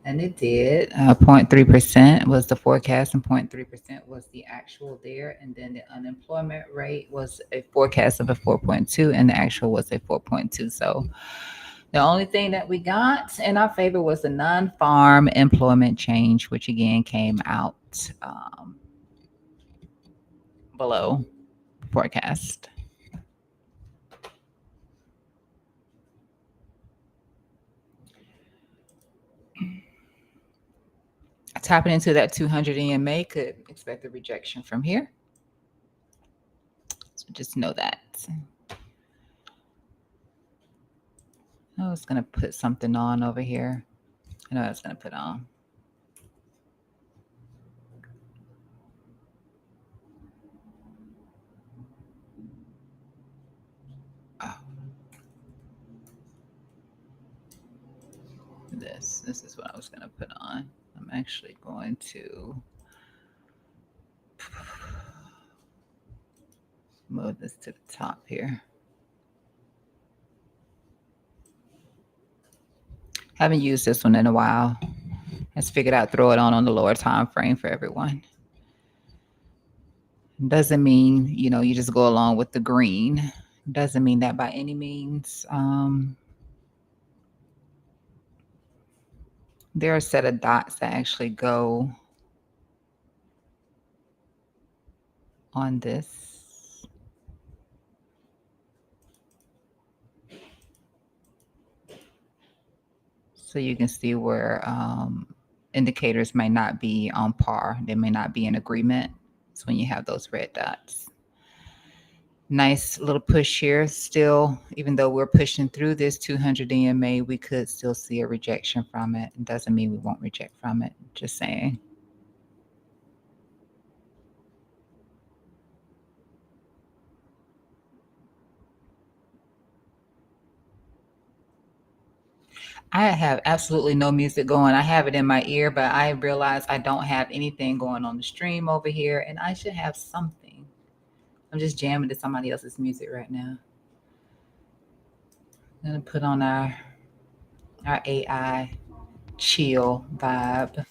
A: And it did. 0.3% was the forecast, and 0.3% was the actual there. And then the unemployment rate was a forecast of a 4.2, and the actual was a 4.2. So the only thing that we got in our favor was the non-farm employment change, which again came out below forecast. Tapping into that 200 EMA could expect a rejection from here. So just know that. I was going to put something on over here. I know I was going to put on. Oh. This is what I was going to put on. I'm actually going to move this to the top here. Haven't used this one in a while. Let's figured out throw it on the lower time frame for everyone. Doesn't mean you just go along with the green. Doesn't mean that by any means. There are a set of dots that actually go on this. So you can see where indicators may not be on par. They may not be in agreement. It's when you have those red dots. Nice little push here. Still, even though we're pushing through this 200 EMA, we could still see a rejection from it. It doesn't mean we won't reject from it. Just saying. I have absolutely no music going. I have it in my ear, but I realize I don't have anything going on the stream over here, and I should have something. I'm just jamming to somebody else's music right now. I'm gonna put on our AI chill vibe.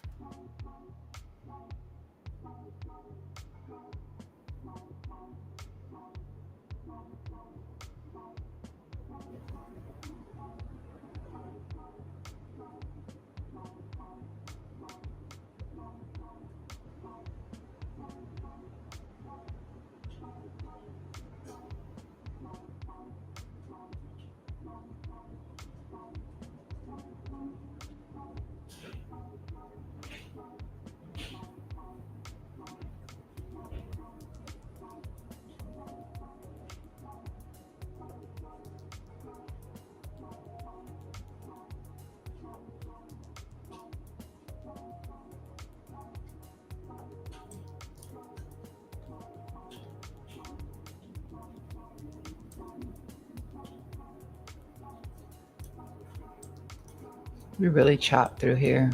A: We really chopped through here.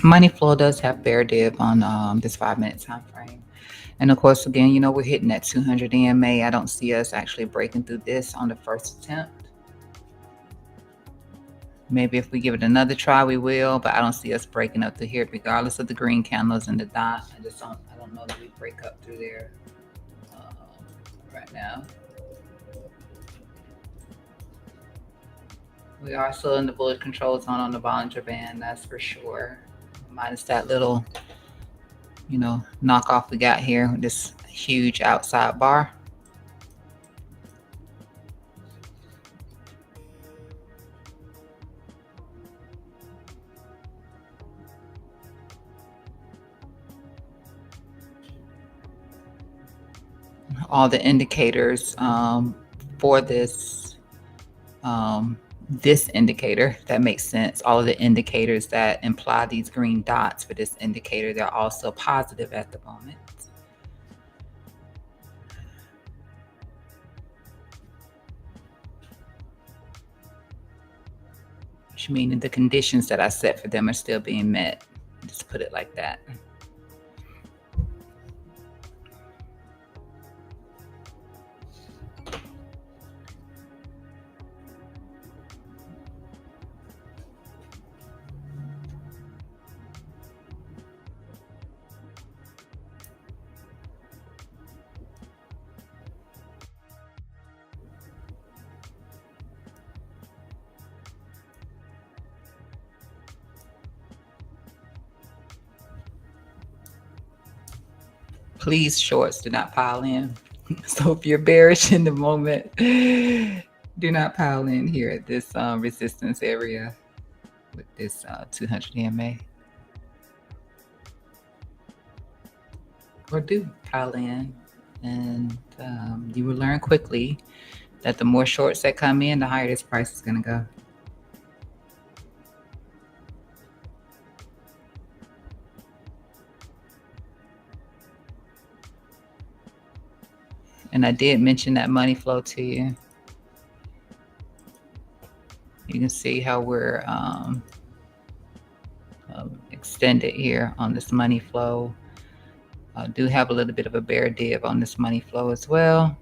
A: Money flow does have bear dip on this 5 minute time frame. And of course, again, we're hitting that 200 EMA. I don't see us actually breaking through this on the first attempt. Maybe if we give it another try, we will, but I don't see us breaking up through here, regardless of the green candles and the dot. I don't know that we break up through there right now. We are still in the bullish control zone on the Bollinger Band, that's for sure. Minus that little, knockoff we got here with this huge outside bar. All the indicators for this indicator, that makes sense. All of the indicators that imply these green dots for this indicator, they're also positive at the moment. Which means the conditions that I set for them are still being met. Just put it like that. Please, shorts, do not pile in. So if you're bearish in the moment, do not pile in here at this resistance area with this 200 EMA. Or do pile in, and you will learn quickly that the more shorts that come in, the higher this price is going to go. And I did mention that money flow to you. You can see how we're extended here on this money flow. I do have a little bit of a bear dip on this money flow as well.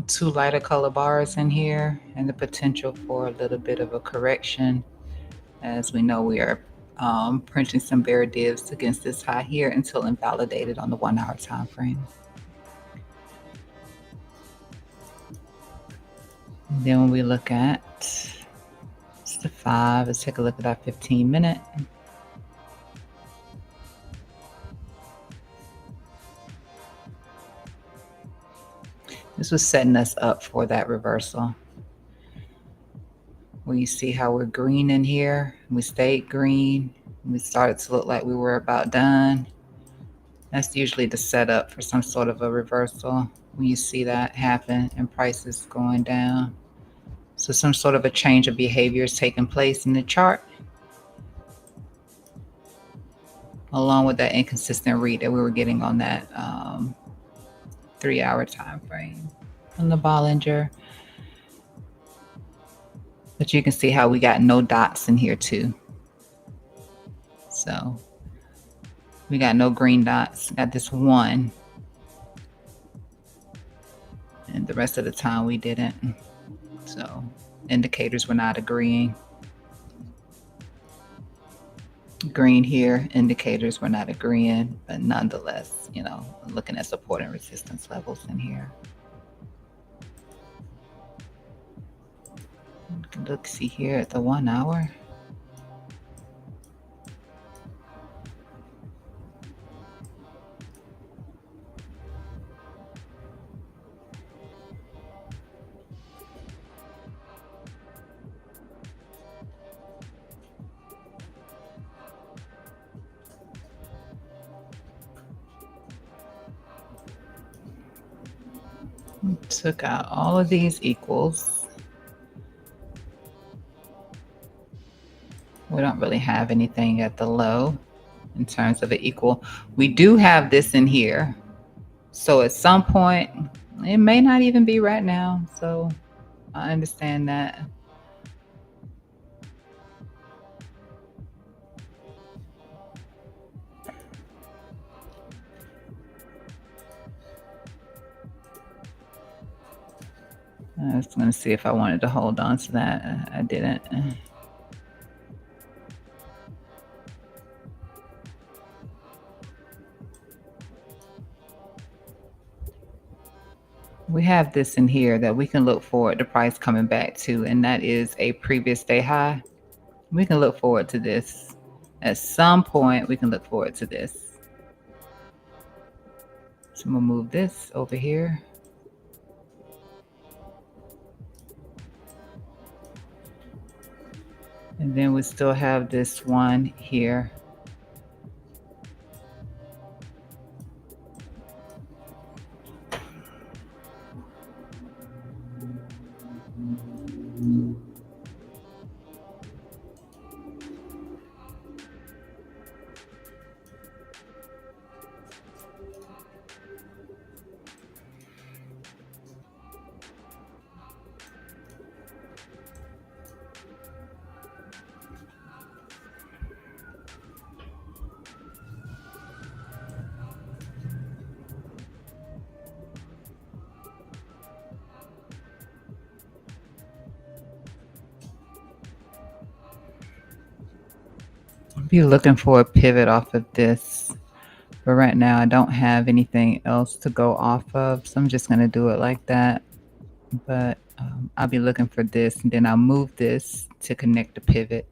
A: Two lighter color bars in here, and the potential for a little bit of a correction, as we know we are printing some bear dips against this high here until invalidated on the 1 hour time frame. And then when we look at the 5, let's take a look at our 15-minute. This was setting us up for that reversal. When you see how we're green in here, we stayed green. We started to look like we were about done. That's usually the setup for some sort of a reversal when you see that happen and prices going down. So some sort of a change of behavior is taking place in the chart, along with that inconsistent read that we were getting on that 3 hour time frame on the Bollinger. But you can see how we got no dots in here too. So we got no green dots, got this one. And the rest of the time we didn't. So indicators were not agreeing. Green here, indicators were not agreeing, but nonetheless, looking at support and resistance levels in here. Look, see here at the 1 hour. Took out all of these equals. We don't really have anything at the low in terms of an equal. We do have this in here. So at some point, it may not even be right now. So I understand that. I was going to see if I wanted to hold on to that. I didn't. We have this in here that we can look forward to price coming back to, and that is a previous day high. We can look forward to this. At some point, we can look forward to this. So I'm going to move this over here. And then we still have this one here. Be looking for a pivot off of this, but right now I don't have anything else to go off of, so I'm just going to do it like that. But I'll be looking for this, and then I'll move this to connect the pivot.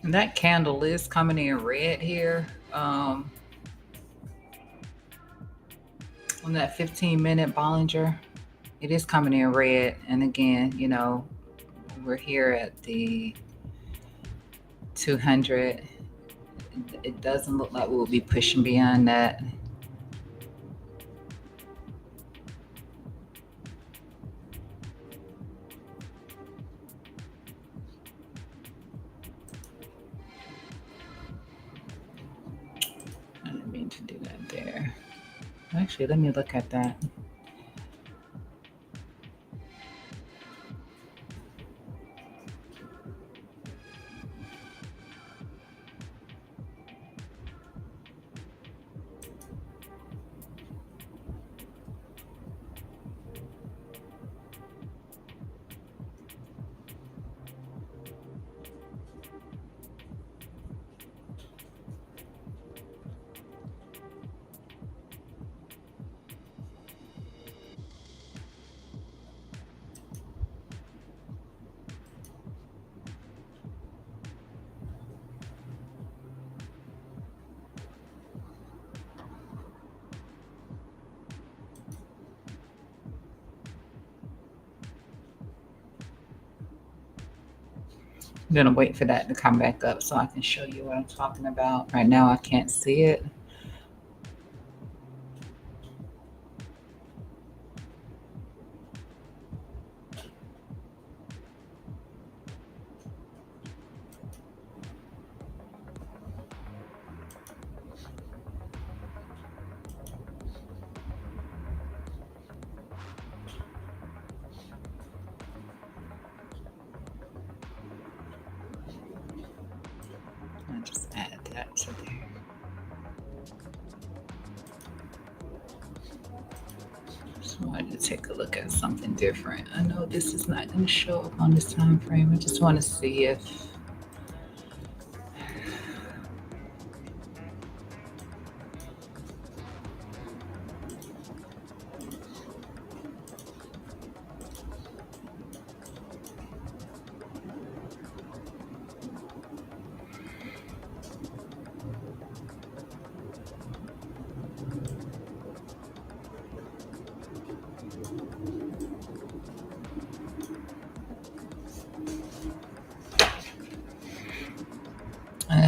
A: And that candle is coming in red here. On that 15-minute Bollinger, it is coming in red. And again, we're here at the 200. It doesn't look like we'll be pushing beyond that. I didn't mean to do that there. Actually, let me look at that. I'm gonna wait for that to come back up so I can show you what I'm talking about. Right now I can't see it. I'll just add that to there. Just wanted to take a look at something different. I know this is not going to show up on this time frame. I just want to see if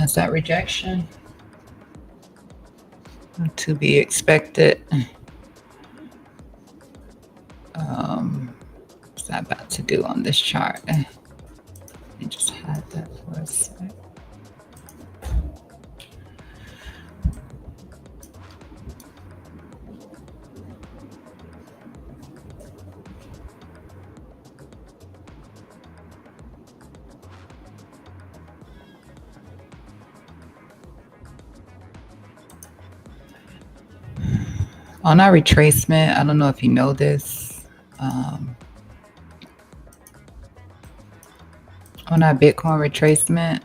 A: is that rejection to be expected. What's that about to do on this chart? Let me just hide that for a sec. On our retracement, I don't know if you know this. On our Bitcoin retracement,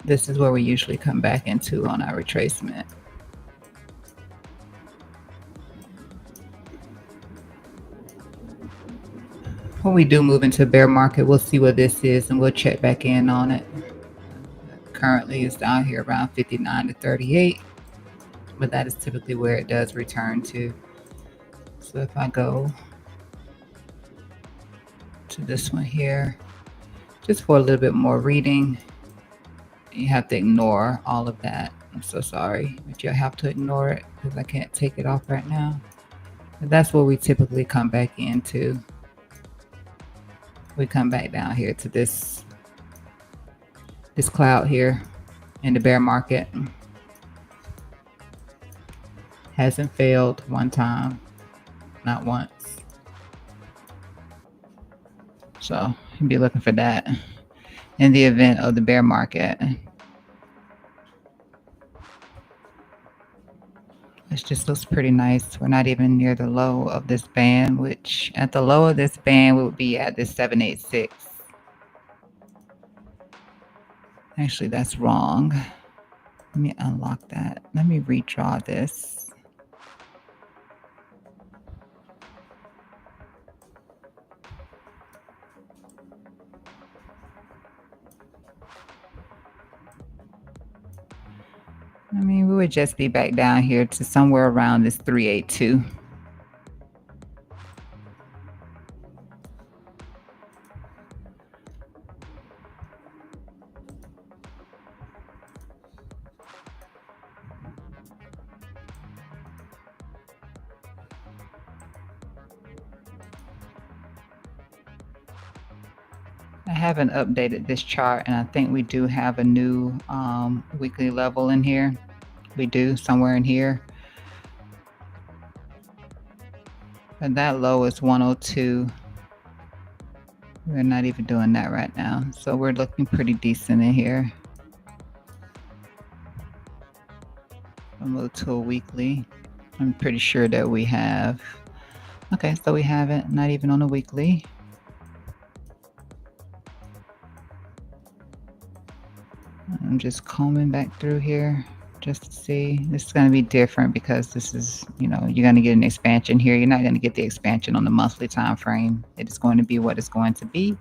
A: this is where we usually come back into on our retracement. When we do move into bear market, we'll see what this is and we'll check back in on it. Currently it's down here around 59 to 38, but that is typically where it does return to. So if I go to this one here, just for a little bit more reading, you have to ignore all of that. I'm so sorry, but you have to ignore it because I can't take it off right now. But that's where we typically come back into. We come back down here to this cloud here in the bear market. Hasn't failed one time, not once. So you'll be looking for that in the event of the bear market. It just looks pretty nice. We're not even near the low of this band, which at the low of this band we would be at this 786. Actually, that's wrong. Let me unlock that. Let me redraw this. I mean, we would just be back down here to somewhere around this 382. I haven't updated this chart, and I think we do have a new weekly level in here. We do, somewhere in here. But that low is 102. We're not even doing that right now. So we're looking pretty decent in here. I'll move to a weekly. I'm pretty sure that we have. Okay, so we haven't, not even on a weekly. I'm just combing back through here just to see. This is going to be different because this is, you know, you're going to get an expansion here. You're not going to get the expansion on the monthly time frame. It is going to be what it's going to be.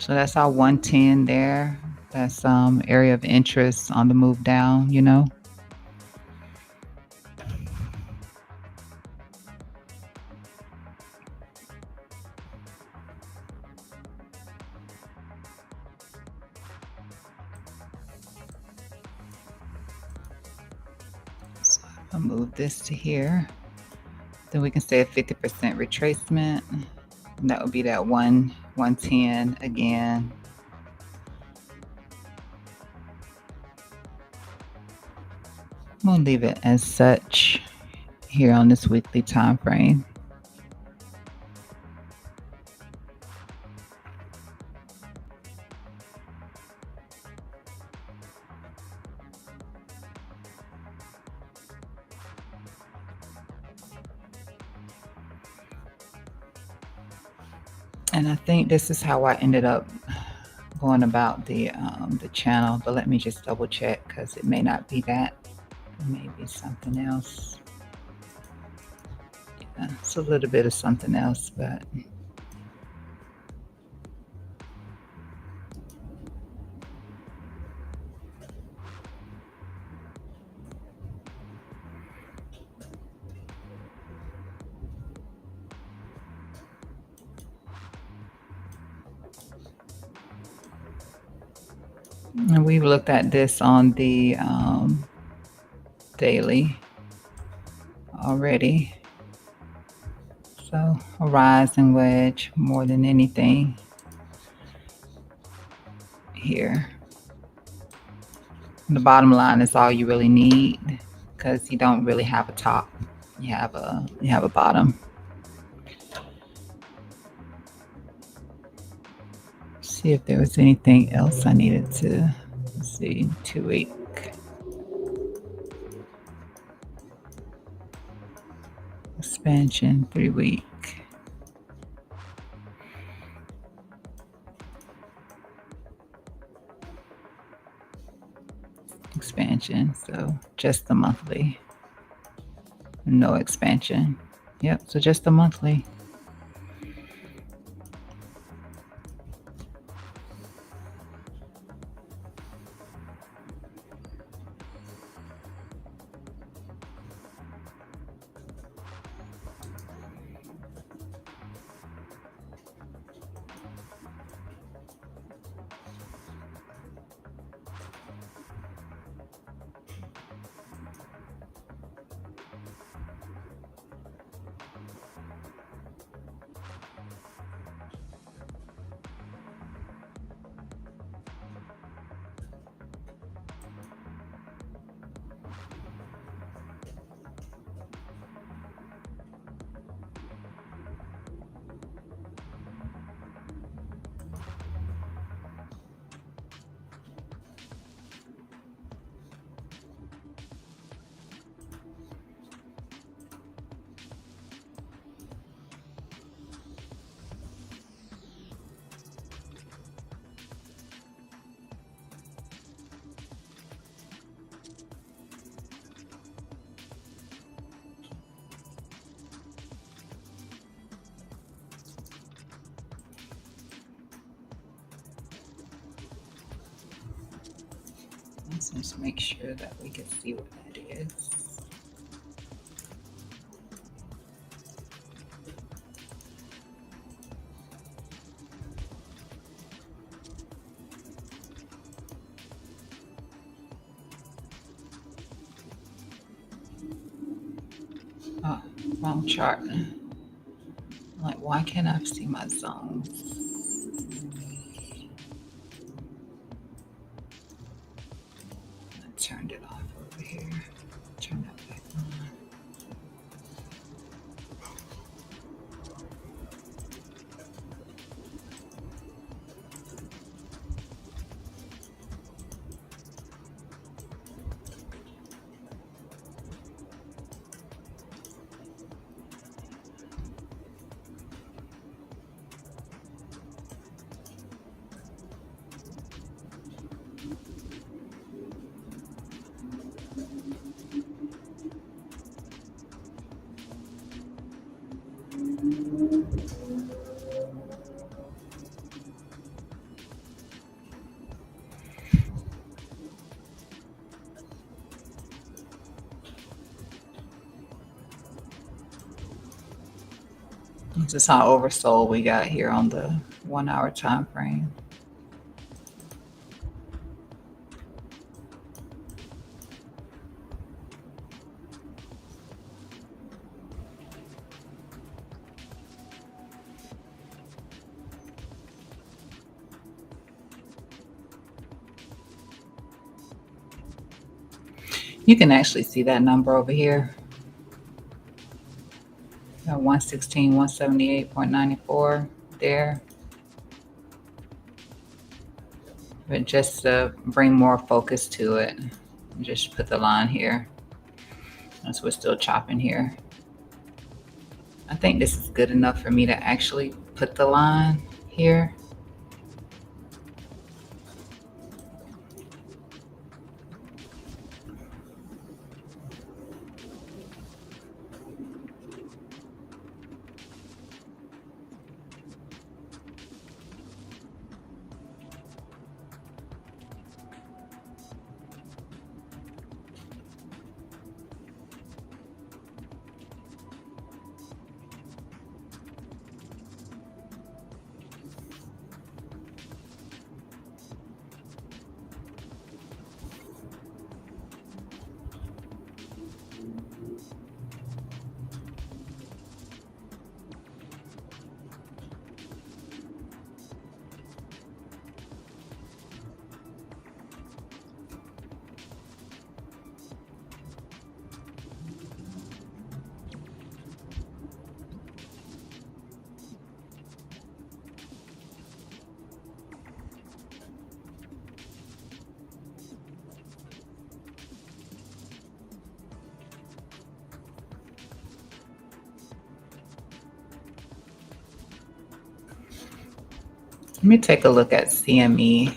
A: So that's our 110 there. That's area of interest on the move down, you know. So I'll move this to here. Then we can say a 50% retracement. And that would be that 110 again. I'm gonna leave it as such here on this weekly time frame. And I think this is how I ended up going about the channel, but let me just double check because it may not be that. It may be something else. Yeah, it's a little bit of something else, but and we've looked at this on the daily already. So a rising wedge more than anything here. The bottom line is all you really need because you don't really have a top. You have a bottom. See if there was anything else I needed to see. 2-week expansion, 3-week expansion. So just the monthly, no expansion. Yep, so just the monthly. Let's just make sure that we can see what that is. Oh, wrong chart. Like, why can't I see my zones? I turned it off over here. Turn that back on. Just how oversold we got here on the 1 hour time frame. You can actually see that number over here. 116, 178.94 there. But just to bring more focus to it, just put the line here. As we're still chopping here. I think this is good enough for me to actually put the line here. Let me take a look at CME.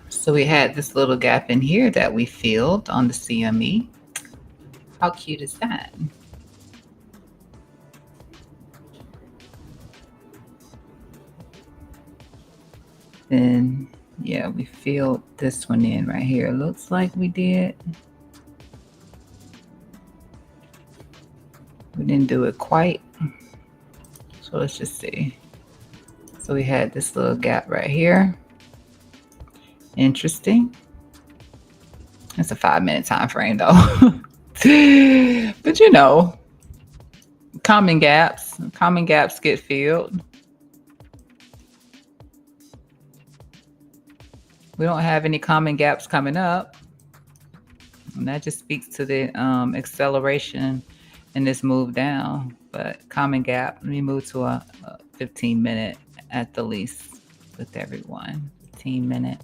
A: So we had this little gap in here that we filled on the CME. How cute is that? Then, yeah, we filled this one in right here. Looks like we did. We didn't do it quite. So let's just see. So we had this little gap right here. Interesting. It's a 5-minute time frame though. But you know, common gaps get filled. We don't have any common gaps coming up. And that just speaks to the acceleration in this move down. But common gap, let me move to a 15-minute at the least with everyone. 15-minute.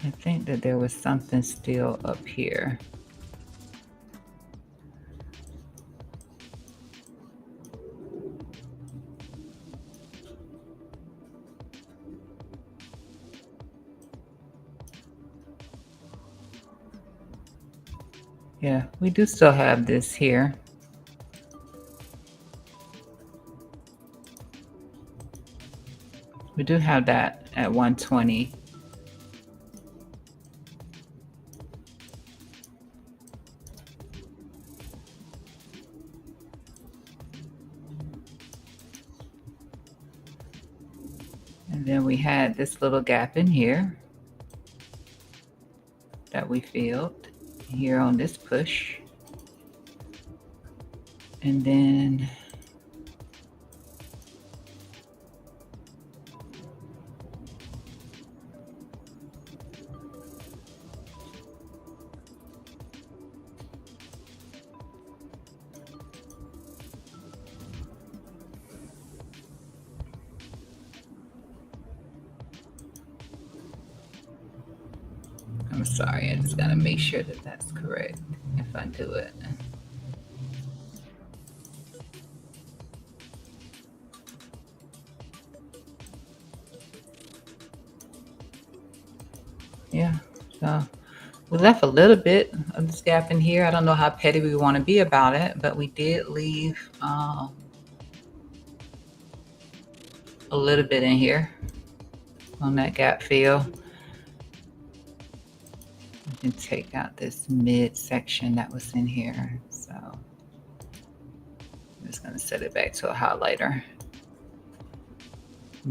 A: I think that there was something still up here. Yeah, we do still have this here. We do have that at 120. And then we had this little gap in here that we filled here on this push. And then I'm sorry, I just gotta make sure that that's correct if I do it. Yeah. So we left a little bit of this gap in here. I don't know how petty we want to be about it, but we did leave a little bit in here on that gap fill. We can take out this mid section that was in here. So I'm just going to set it back to a highlighter.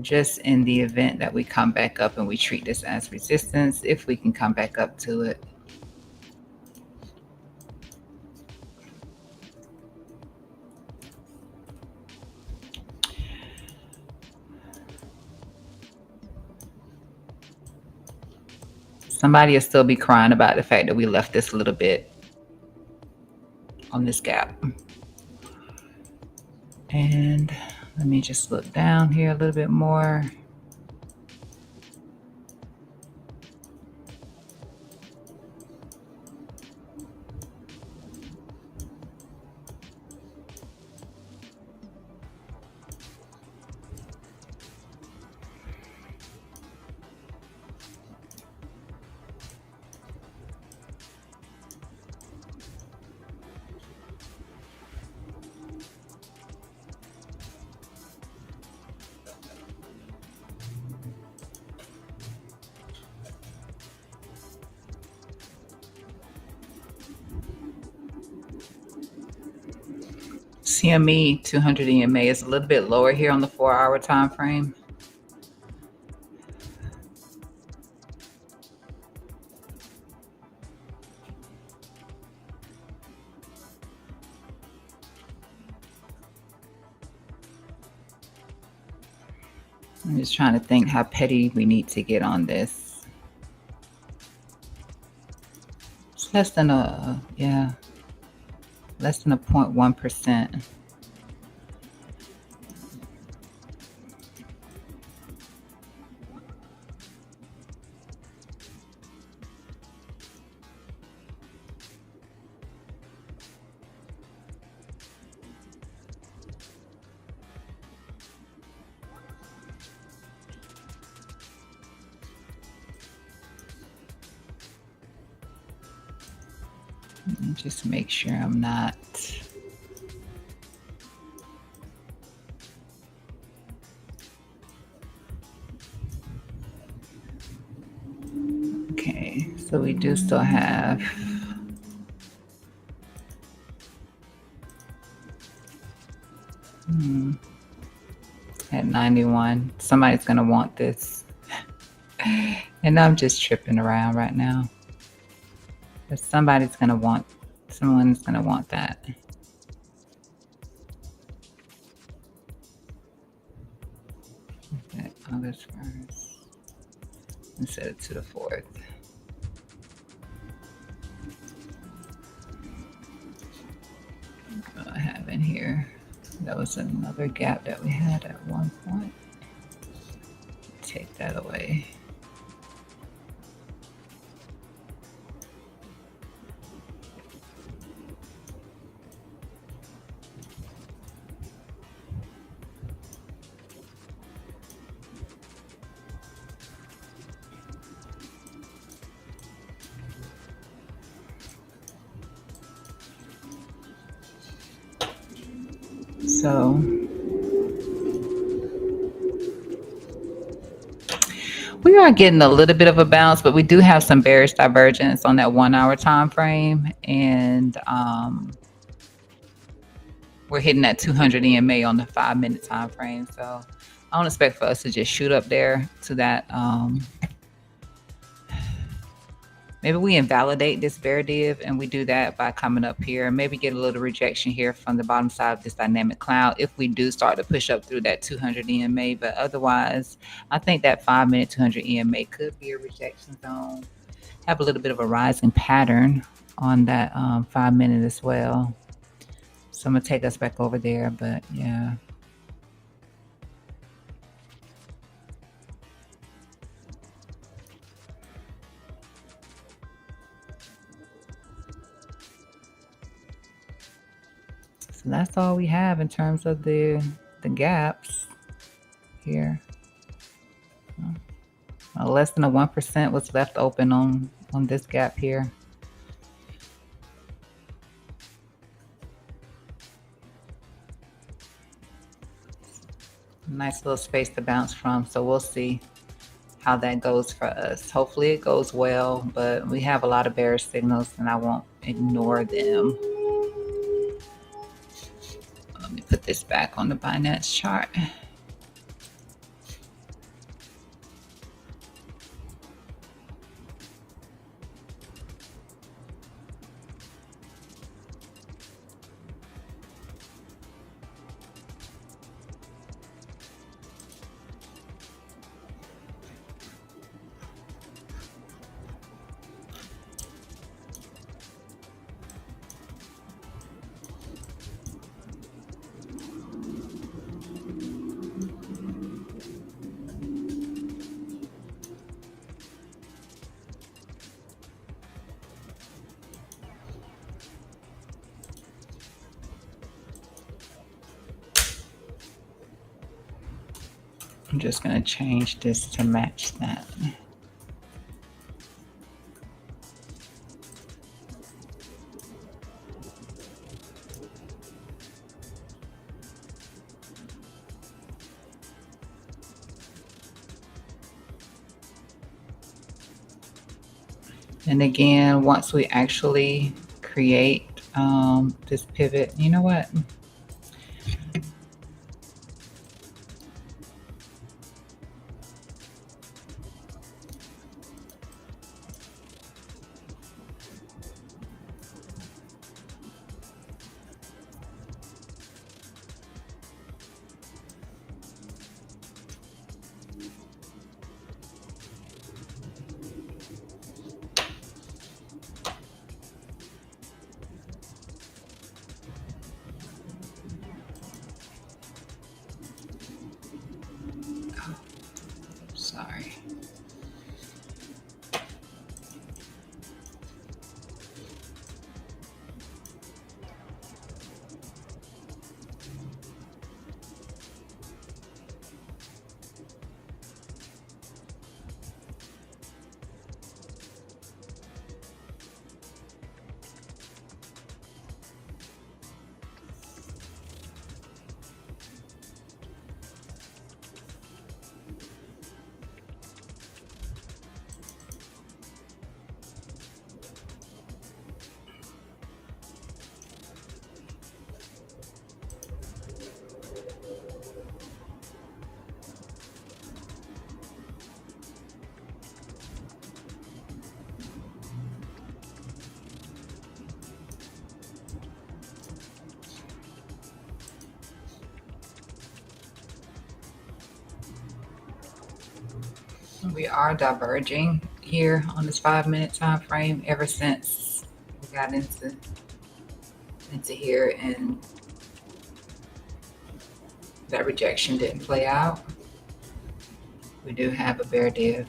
A: Just in the event that we come back up and we treat this as resistance, if we can come back up to it. Somebody will still be crying about the fact that we left this little bit on this gap. And let me just look down here a little bit more. CME 200 EMA is a little bit lower here on the 4-hour time frame. I'm just trying to think how petty we need to get on this. It's less than a, yeah, less than a 0.1%. Just make sure I'm not. Okay, so we do still have at 91. Somebody's gonna want this. And I'm just tripping around right now. But someone's gonna want that. Okay, August 1st. And set it to the 4th. What I have in here. That was another gap that we had at one point. Take that away. So we are getting a little bit of a bounce, but we do have some bearish divergence on that 1-hour time frame, and we're hitting that 200 EMA on the 5-minute time frame. So I don't expect for us to just shoot up there to that. Maybe we invalidate this bear div, and we do that by coming up here and maybe get a little rejection here from the bottom side of this dynamic cloud if we do start to push up through that 200 EMA. But otherwise, I think that 5-minute 200 EMA could be a rejection zone. Have a little bit of a rising pattern on that 5-minute as well. So I'm gonna take us back over there, but yeah. So that's all we have in terms of the gaps here. A less than a 1% was left open on this gap here. Nice little space to bounce from. So we'll see how that goes for us. Hopefully it goes well, but we have a lot of bearish signals and I won't ignore them. Let me put this back on the Binance chart. I'm just going to change this to match that. And again, once we actually create this pivot, you know what? Sorry. We are diverging here on this 5-minute time frame ever since we got into here, and that rejection didn't play out. We do have a bear div.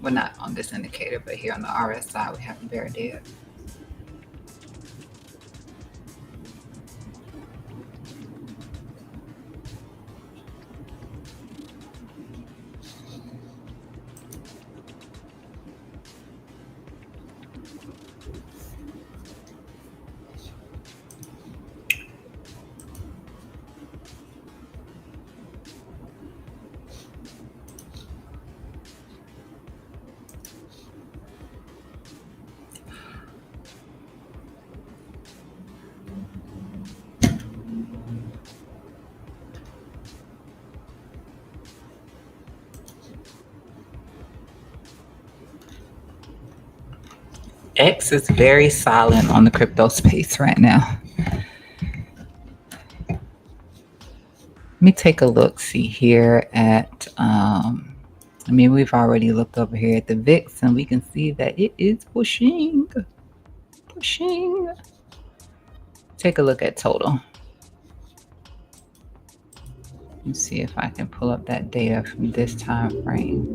A: Well, not on this indicator, but here on the RS side, we have a bear div. X is very silent on the crypto space right now. Let me take a look, see here at, we've already looked over here at the VIX and we can see that it is pushing. Take a look at total. Let's see if I can pull up that data from this time frame.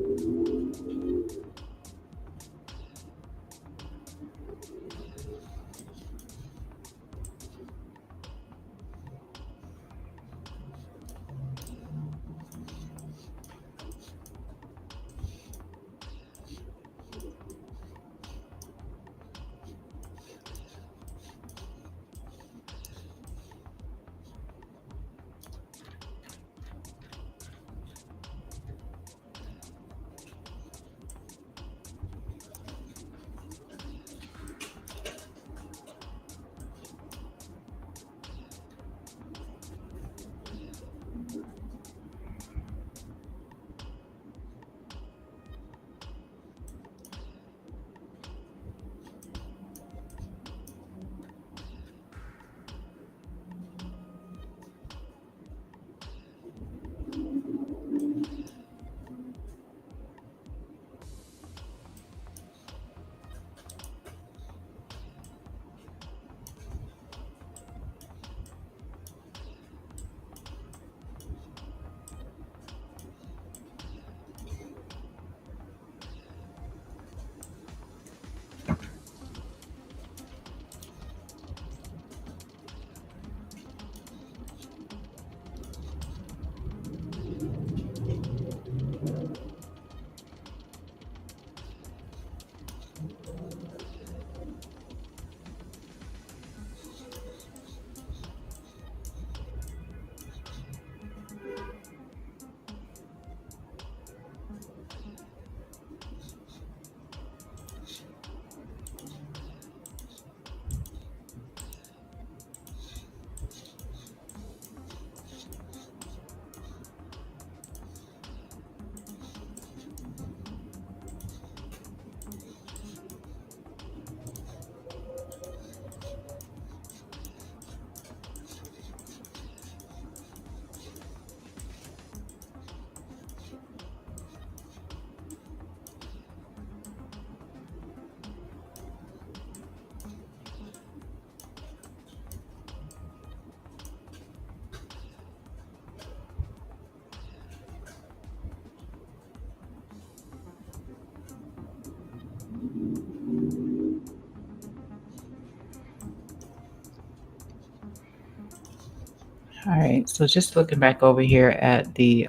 A: All right, so just looking back over here at the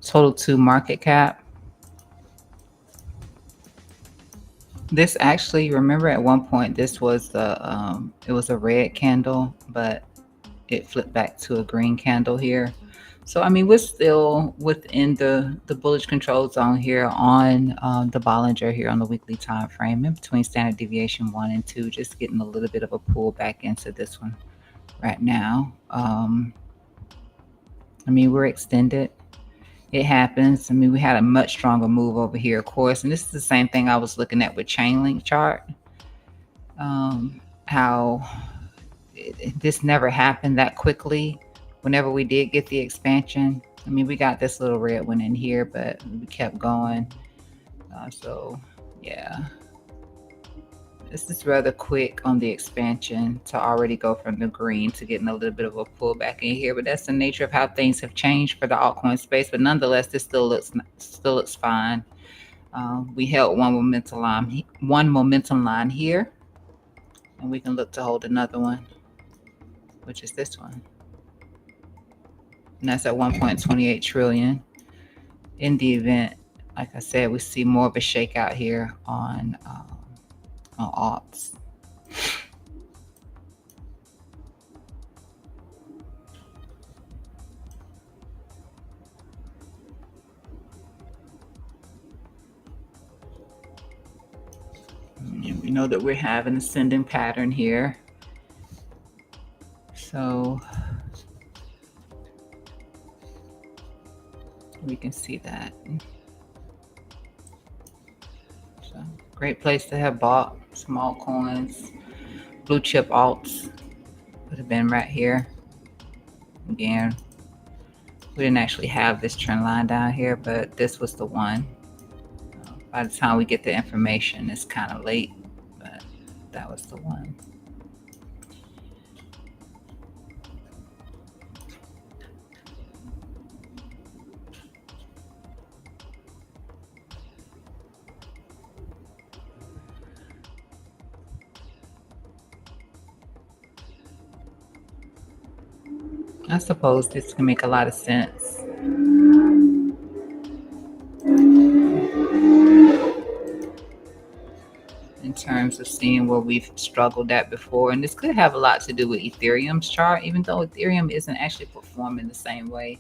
A: total 2 market cap. This actually, remember at one point this was the it was a red candle, but it flipped back to a green candle here. So I mean, we're still within the bullish control zone here on the Bollinger here on the weekly time frame, in between standard deviation 1 and 2, just getting a little bit of a pull back into this one right now. I mean, we're extended. It happens. I mean, we had a much stronger move over here, of course, and this is the same thing I was looking at with Chainlink chart. How this never happened that quickly. Whenever we did get the expansion, I mean, we got this little red one in here, but we kept going. So yeah, this is rather quick on the expansion to already go from the green to getting a little bit of a pullback in here. But that's the nature of how things have changed for the altcoin space. But nonetheless, this still looks fine. We held one momentum line here, and we can look to hold another one, which is this one, and that's at 1.28 trillion. In the event, like I said, we see more of a shakeout here on alts. And we know that we're having an ascending pattern here. So we can see that. So great place to have bought some altcoins. Blue chip alts would have been right here. Again, we didn't actually have this trend line down here, but this was the one. By the time we get the information, it's kind of late, but that was the one. I suppose this can make a lot of sense. In terms of seeing where we've struggled at before. And this could have a lot to do with Ethereum's chart, even though Ethereum isn't actually performing the same way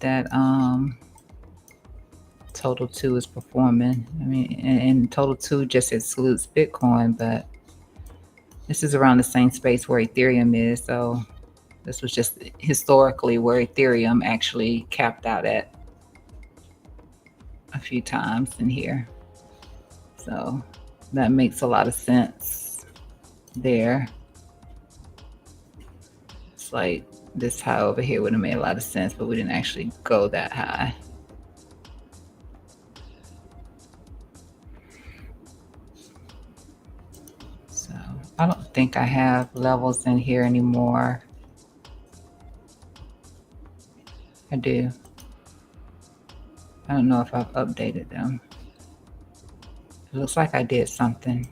A: that Total 2 is performing. I mean, and Total 2 just excludes Bitcoin, but this is around the same space where Ethereum is. So this was just historically where Ethereum actually capped out at a few times in here. So that makes a lot of sense there. It's like this high over here would have made a lot of sense, but we didn't actually go that high. So I don't think I have levels in here anymore. I do. I don't know if I've updated them. It looks like I did something.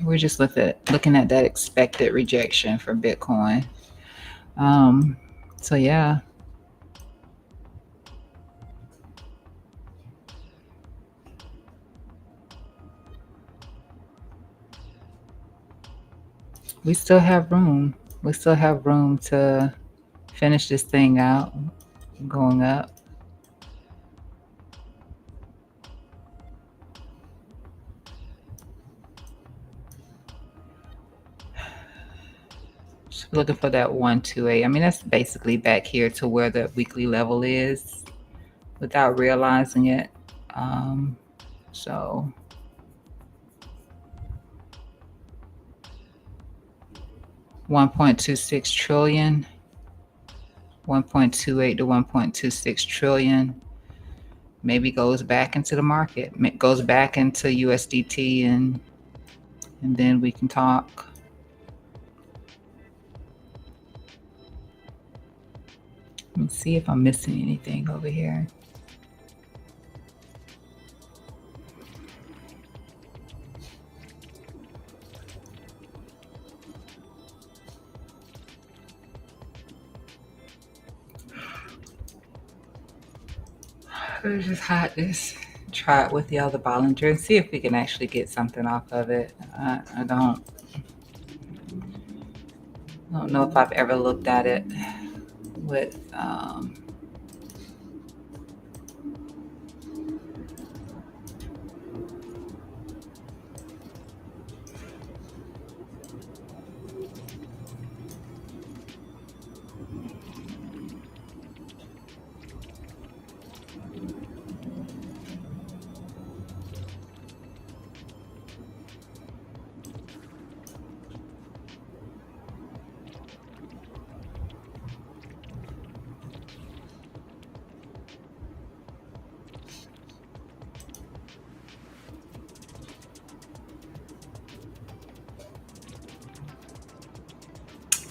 A: We're just looking at that expected rejection for Bitcoin. So yeah. We still have room. We still have room to finish this thing out, going up. Just looking for that 128. I mean, that's basically back here to where the weekly level is without realizing it. So $1.26 trillion, 1.28 to 1.26 trillion. Maybe goes back into the market, goes back into USDT, and then we can talk. Let me see if I'm missing anything over here. Let's just hide this. Try it with the other Bollinger and see if we can actually get something off of it. I don't know if I've ever looked at it with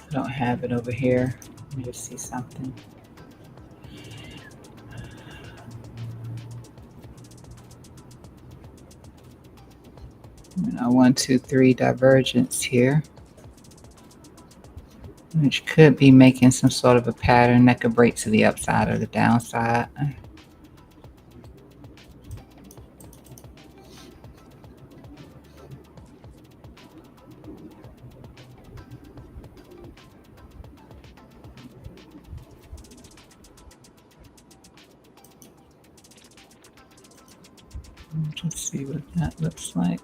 A: I don't have it over here. Let me just see something. And 1, 2, 3 divergence here, which could be making some sort of a pattern that could break to the upside or the downside. Let's see what that looks like.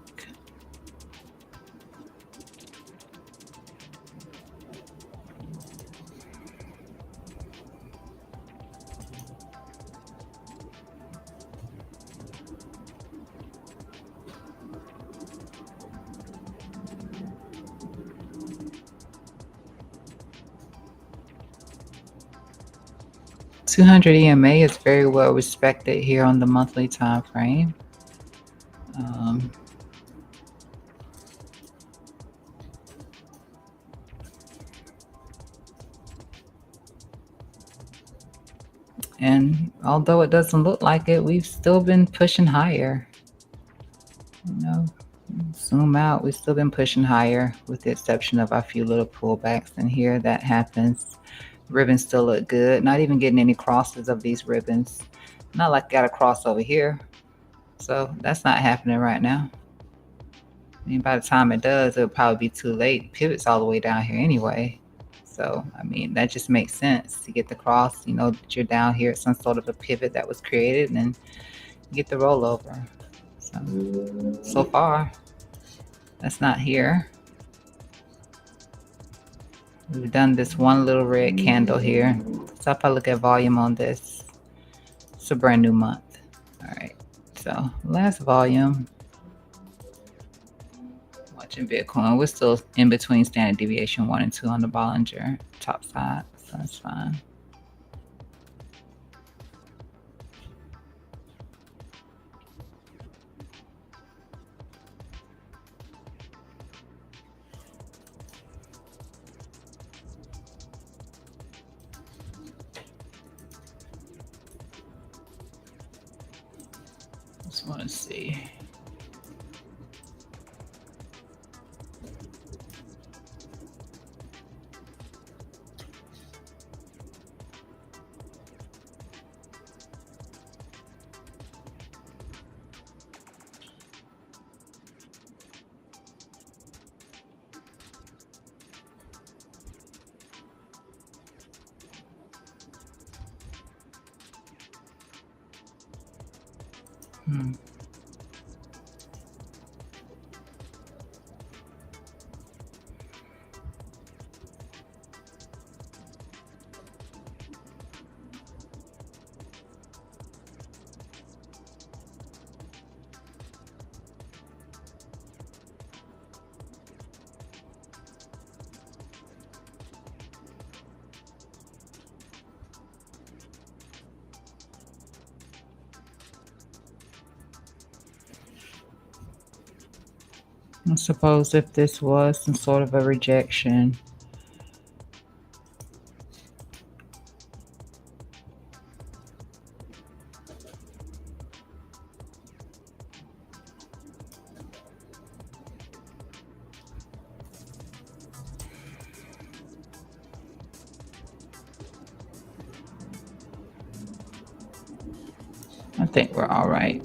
A: $200 EMA is very well respected here on the monthly time frame. And although it doesn't look like it, we've still been pushing higher. Zoom out, we've still been pushing higher with the exception of a few little pullbacks in here. That happens. Ribbons still look good. Not even getting any crosses of these ribbons. Not like I got a cross over here. So that's not happening right now. I mean, by the time it does, it'll probably be too late. Pivot's all the way down here anyway. So, I mean, that just makes sense to get the cross, that you're down here at some sort of a pivot that was created and then get the rollover. So far, that's not here. We've done this one little red candle here. So if I look at volume on this, it's a brand new month. All right, so last volume, watching Bitcoin, we're still in between standard deviation 1 and 2 on the Bollinger top side, so that's fine. Just want to see. I suppose if this was some sort of a rejection, I think we're all right.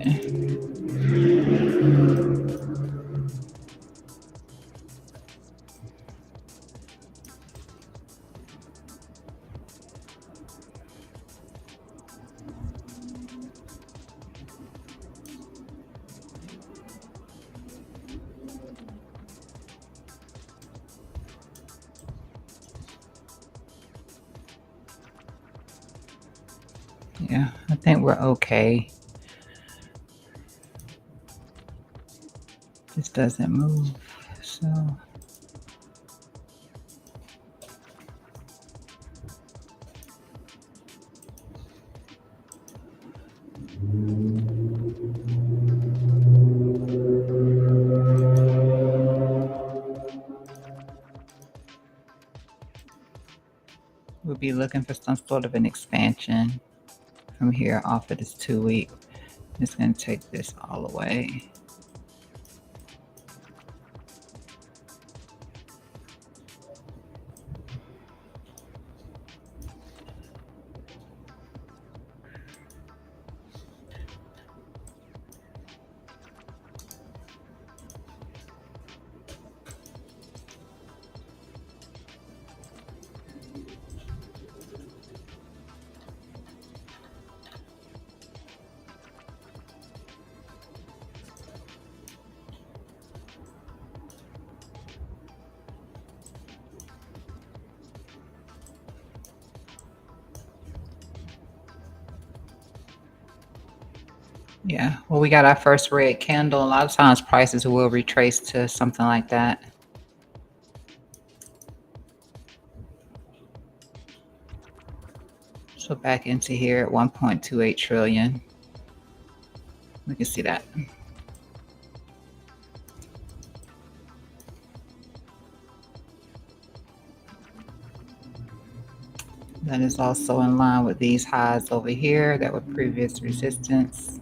A: Yeah, I think we're okay. This doesn't move. So we'll be looking for some sort of an expansion from here off of this 2 week. It's going to take this all away. Yeah, well, we got our first red candle. A lot of times prices will retrace to something like that. So back into here at 1.28 trillion. We can see that. That is also in line with these highs over here that were previous resistance.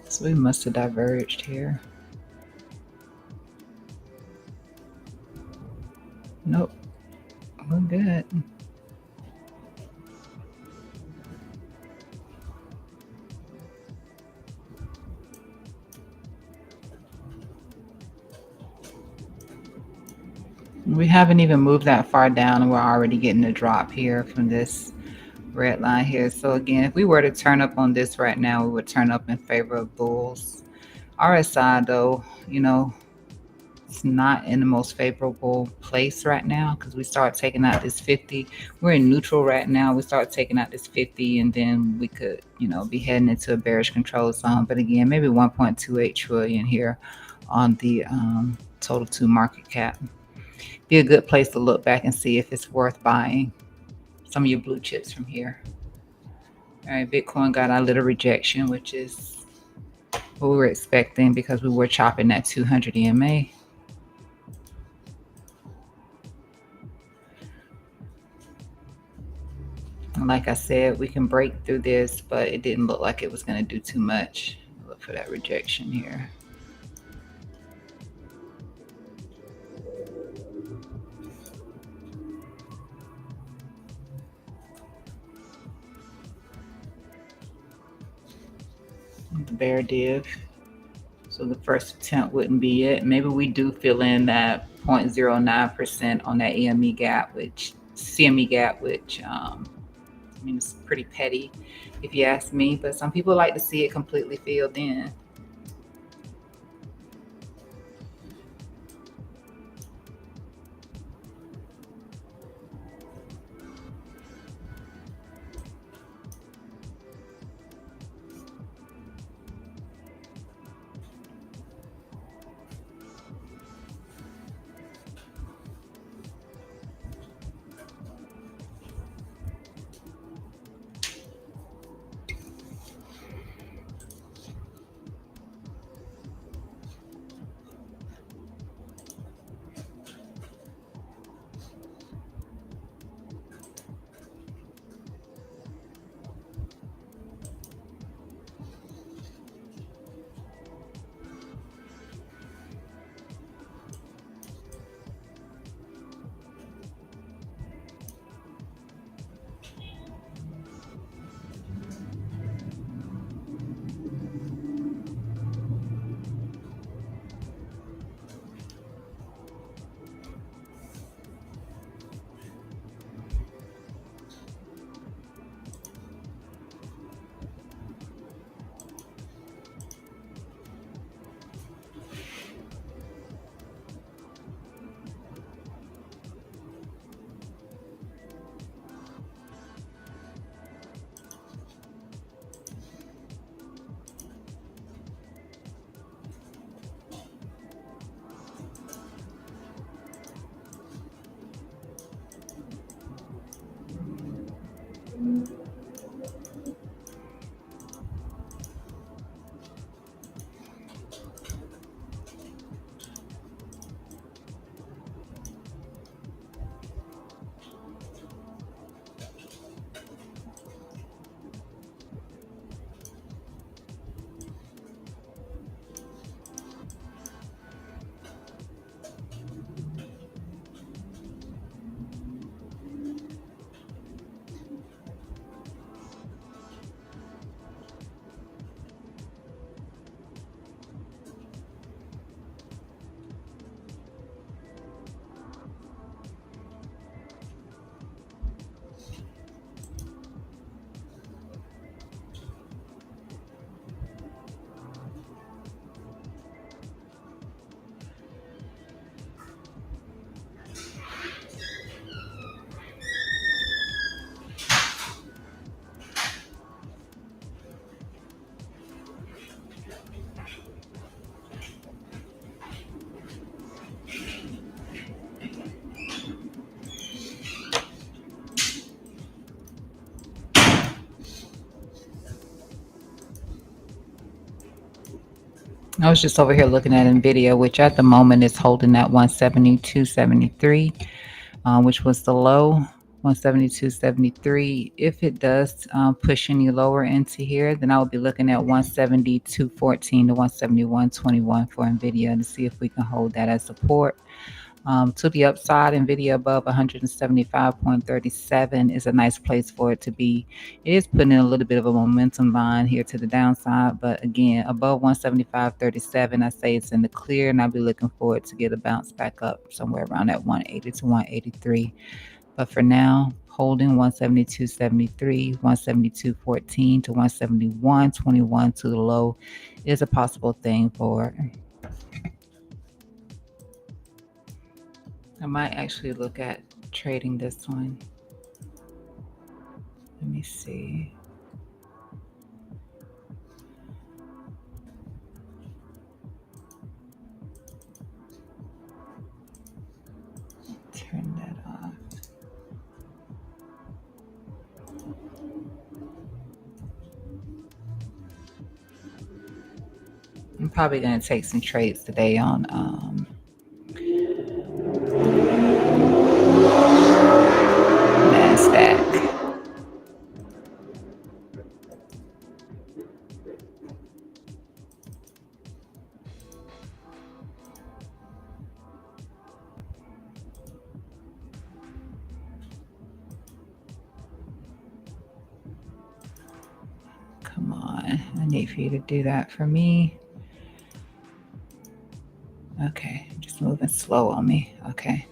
A: So we must have diverged here. Nope, we're good. We haven't even moved that far down and we're already getting a drop here from this red line here. So again, if we were to turn up on this right now, we would turn up in favor of bulls. RSI though, it's not in the most favorable place right now because we start taking out this 50. We're in neutral right now. We start taking out this 50 and then we could, be heading into a bearish control zone. But again, maybe 1.28 trillion here on the total 2 market cap. Be a good place to look back and see if it's worth buying some of your blue chips from here. All right, Bitcoin got our little rejection, which is what we were expecting because we were chopping that 200 EMA. And like I said, we can break through this, but it didn't look like it was going to do too much. Look for that rejection here. The bear div. So the first attempt wouldn't be it. Maybe we do fill in that 0.09% on that EME gap, which CME gap, which it's pretty petty if you ask me, but some people like to see it completely filled in. I was just over here looking at Nvidia, which at the moment is holding at 172.73, which was the low. 172.73. If it does push any lower into here, then I would be looking at 172.14 to 171.21 for Nvidia to see if we can hold that as support. To the upside, Nvidia above 175.37 is a nice place for it to be. It is putting in a little bit of a momentum line here to the downside, but again, above 175.37, I say it's in the clear, and I'll be looking for it to get a bounce back up somewhere around that 180 to 183. But for now, holding 172.73, 172.14 to 171.21 to the low is a possible thing for it. I might actually look at trading this one. Let me see. Turn that off. I'm probably going to take some trades today on NASDAQ. Come on. I need for you to do that for me. Okay. Just moving slow on me. Okay.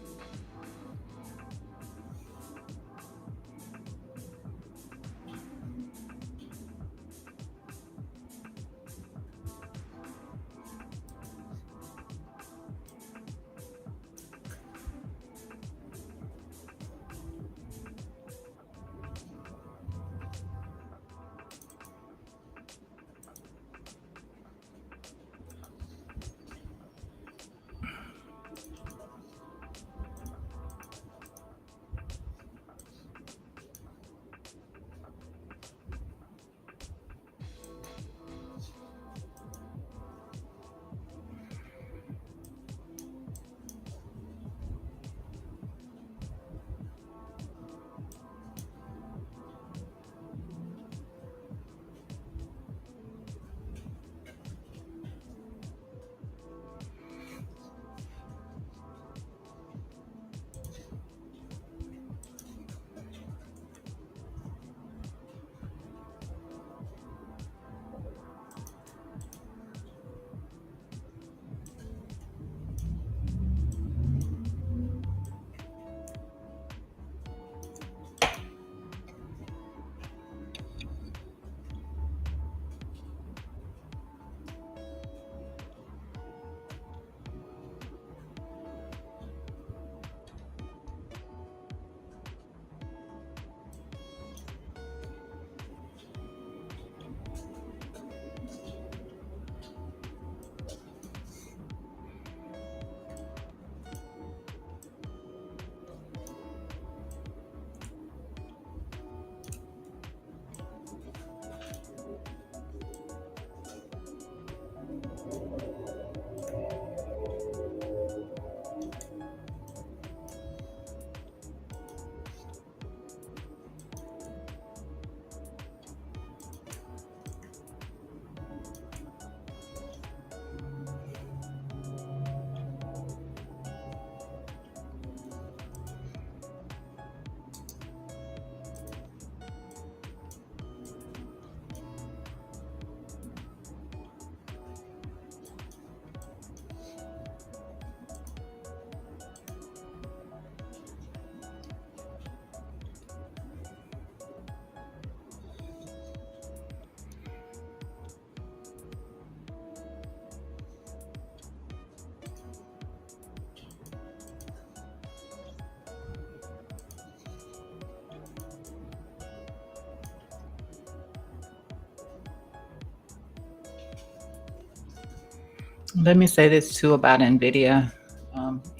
A: Let me say this too about NVIDIA.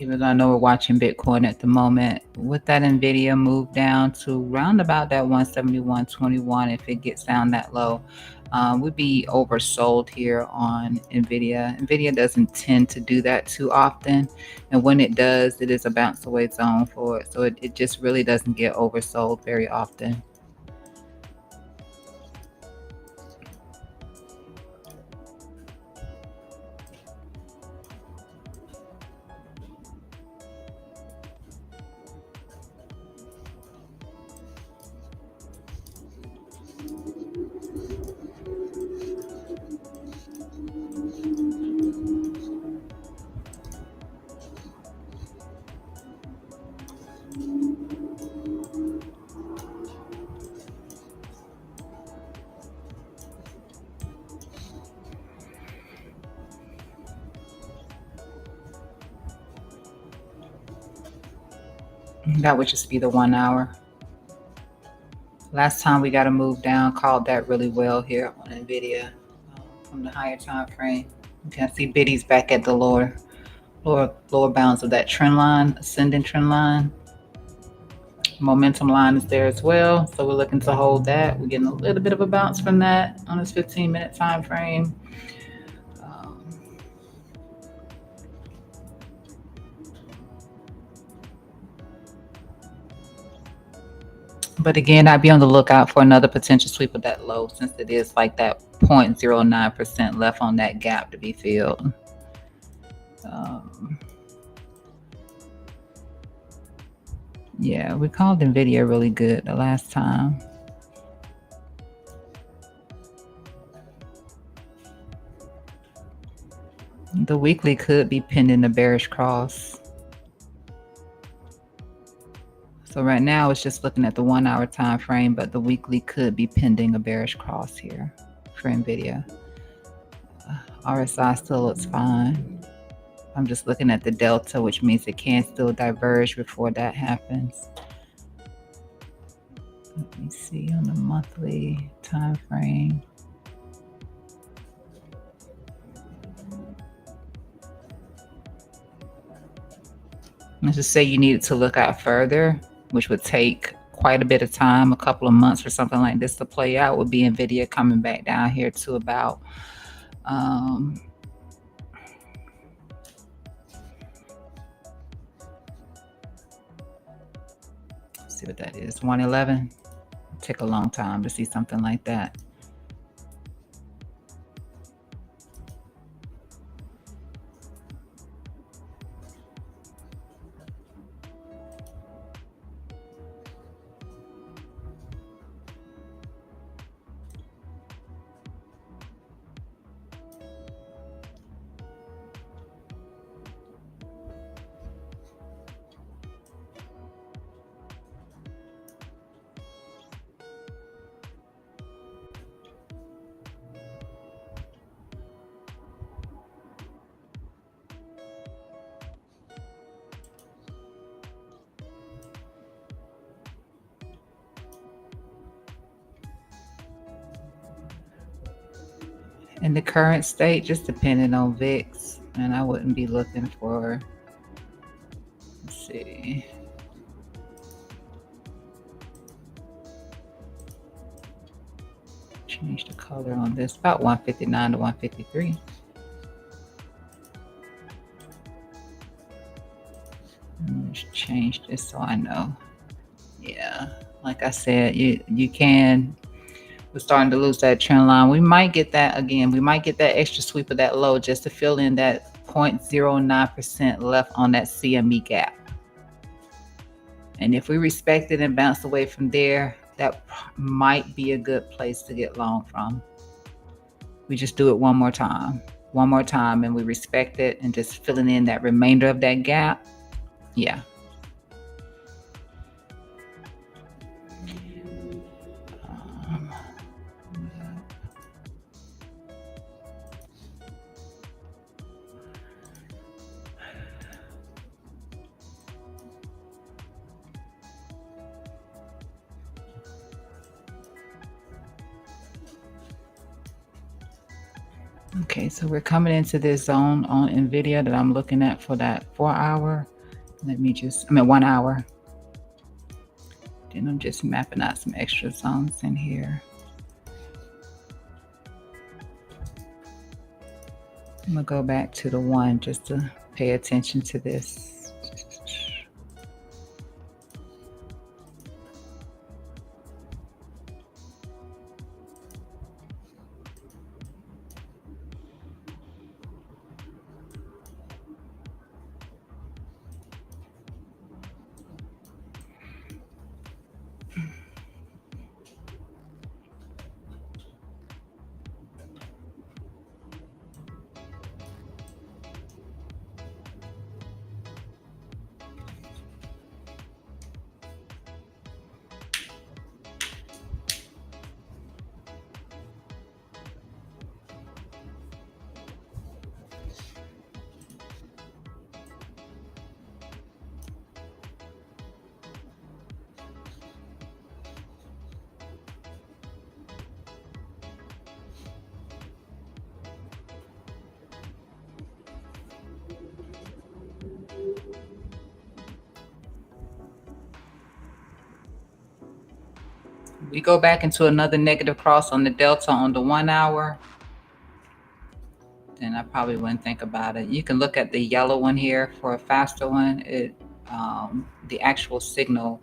A: even though I know we're watching Bitcoin at the moment, with that NVIDIA move down to round about that 171.21, if it gets down that low, we'd be oversold here on NVIDIA. NVIDIA doesn't tend to do that too often. And when it does, it is a bounce away zone for it. So it just really doesn't get oversold very often. That would just be the 1 hour. Last time we got a move down, called that really well here on NVIDIA from the higher time frame. You can see biddies back at the lower bounds of that trend line, ascending trend line. Momentum line is there as well, so we're looking to hold that. We're getting a little bit of a bounce from that on this 15-minute time frame. But again, I'd be on the lookout for another potential sweep of that low, since it is like that 0.09% left on that gap to be filled. Yeah, we called NVIDIA really good the last time. The weekly could be pending a bearish cross. So right now it's just looking at the 1 hour time frame, but the weekly could be pending a bearish cross here for NVIDIA. RSI still looks fine. I'm just looking at the delta, which means it can still diverge before that happens. Let me see on the monthly time frame. Let's just say you needed to look out further, which would take quite a bit of time, a couple of months for something like this to play out, would be NVIDIA coming back down here to about let's see what that is, 111. Take a long time to see something like that. In the current state, just depending on VIX, and I wouldn't be looking for, let's see, change the color on this, about 159 to 153. Just change this so I know. Yeah, like I said, you can. We're starting to lose that trend line. We might get that again. We might get that extra sweep of that low just to fill in that 0.09% left on that CME gap. And if we respect it and bounce away from there, that might be a good place to get long from. We just do it one more time, and we respect it and just filling in that remainder of that gap. Yeah. Okay, so we're coming into this zone on NVIDIA that I'm looking at for that 4 hour. Let me just, I mean, 1 hour. Then I'm just mapping out some extra zones in here. I'm gonna go back to the 1 just to pay attention to this. We go back into another negative cross on the delta on the 1 hour, then I probably wouldn't think about it. You can look at the yellow one here for a faster one. The actual signal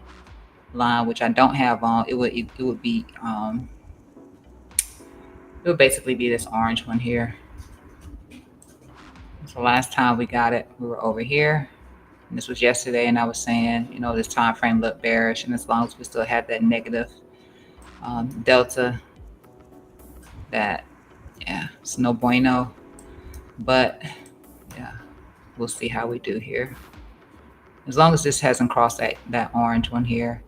A: line, which I don't have on, it would basically be this orange one here. So last time we got it, we were over here. And this was yesterday, and I was saying, you know, this time frame looked bearish, and as long as we still had that negative delta, that, yeah, it's no bueno. But yeah, we'll see how we do here. As long as this hasn't crossed that orange one here,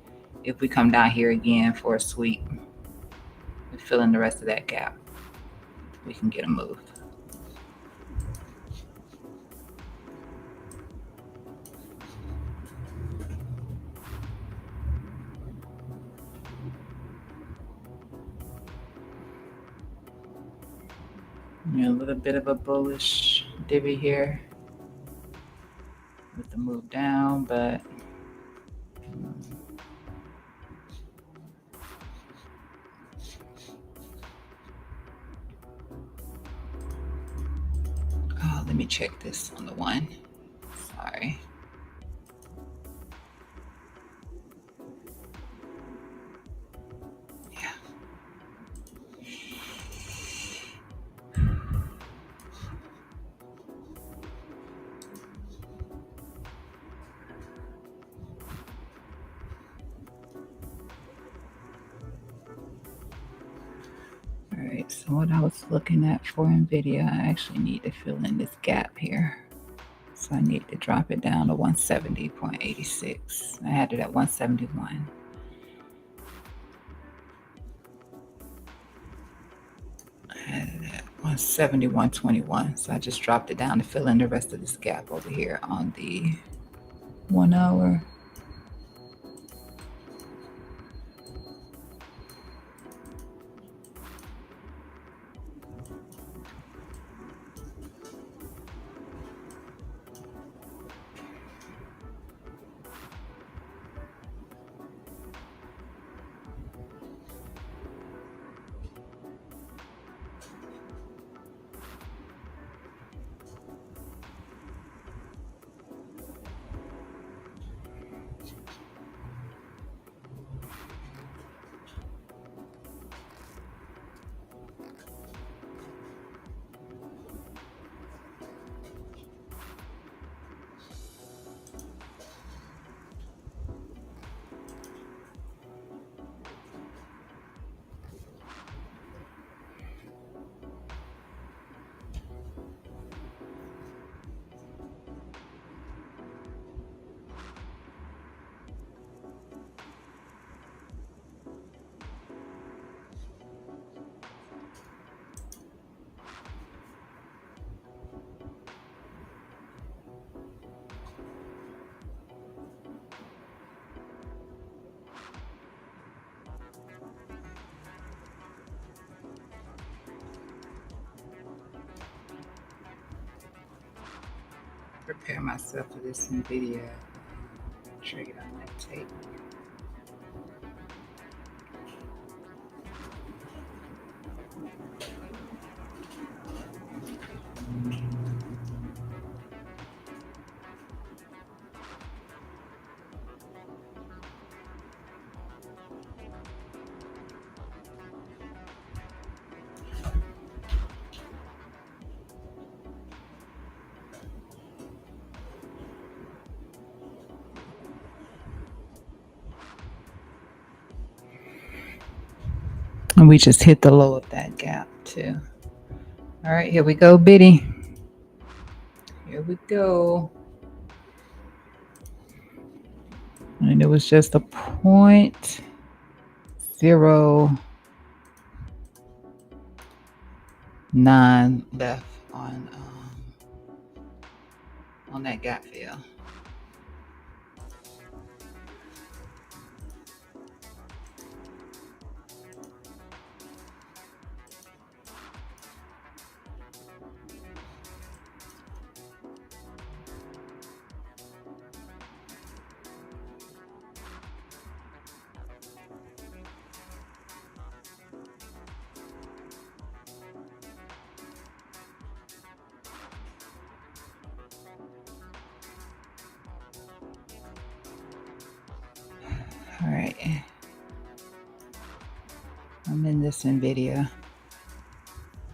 A: if we come down here again for a sweep, we fill in the rest of that gap, we can get a move. A little bit of a bullish divvy here with the move down, but oh, let me check this on the 1. Sorry. Alright, so what I was looking at for NVIDIA, I actually need to fill in this gap here. So I need to drop it down to 170.86. I had it at 171. I had it at 171.21. So I just dropped it down to fill in the rest of this gap over here on the 1 hour. Prepare myself for this NVIDIA triggered on that tape. And we just hit the low of that gap too. All right, here we go, Biddy. Here we go. And it was just a 0.09 left on that gap fill. All right. I'm in this NVIDIA.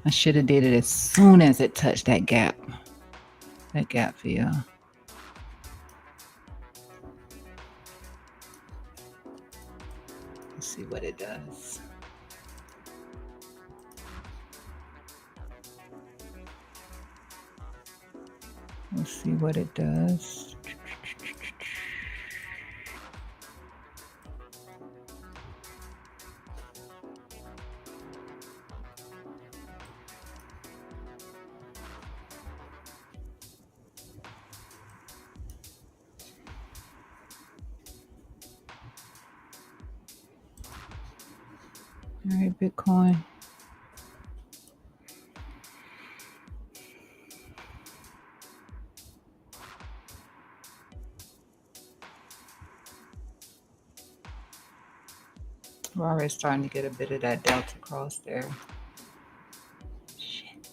A: I should have did it as soon as it touched that gap fill. Let's see what it does. Let's see what it does. All right, Bitcoin. We're already starting to get a bit of that delta cross there. Shit.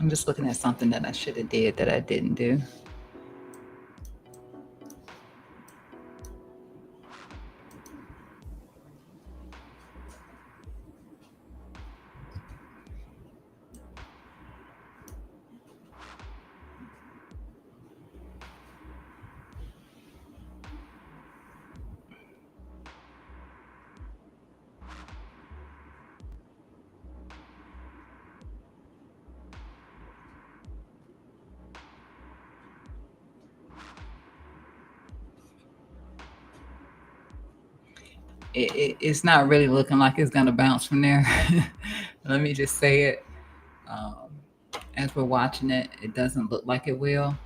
A: I'm just looking at something that I should have did that I didn't do. It's not really looking like it's going to bounce from there. Let me just say it. As we're watching it, it doesn't look like it will.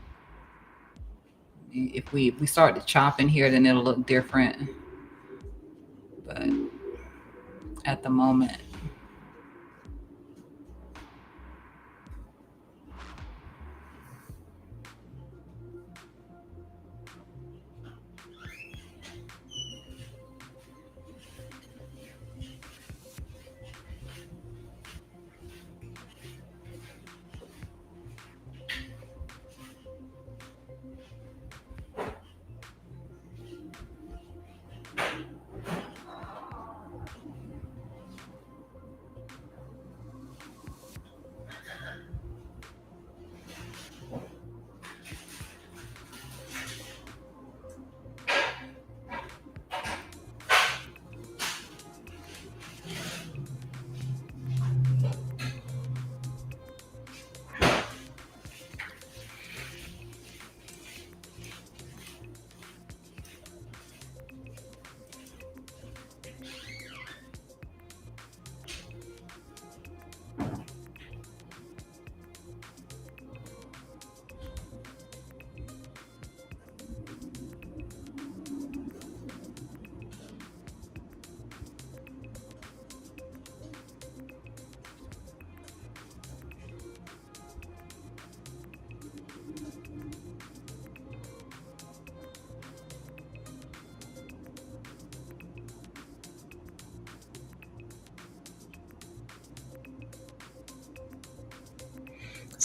A: If we start to chop in here, then it'll look different. But at the moment,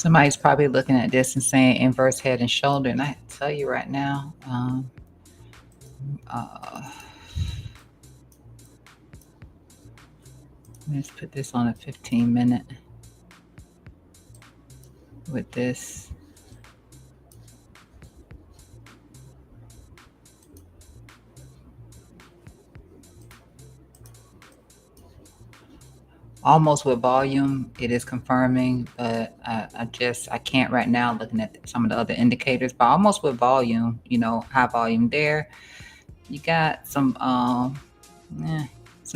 A: Somebody's probably looking at this and saying inverse head and shoulder, and I tell you right now, let's put this on a 15-minute with this. Almost with volume, it is confirming, but I can't right now looking at some of the other indicators, but almost with volume, you know, high volume there. You got some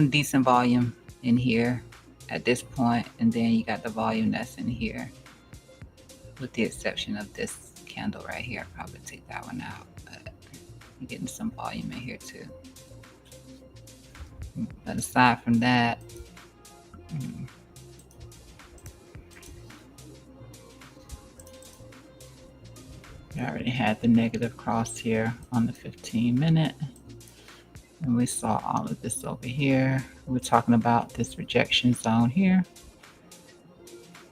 A: decent volume in here at this point, and then you got the volume that's in here, with the exception of this candle right here. I'll probably take that one out, but you're getting some volume in here too. But aside from that, we already had the negative cross here on the 15-minute. And we saw all of this over here. We're talking about this rejection zone here,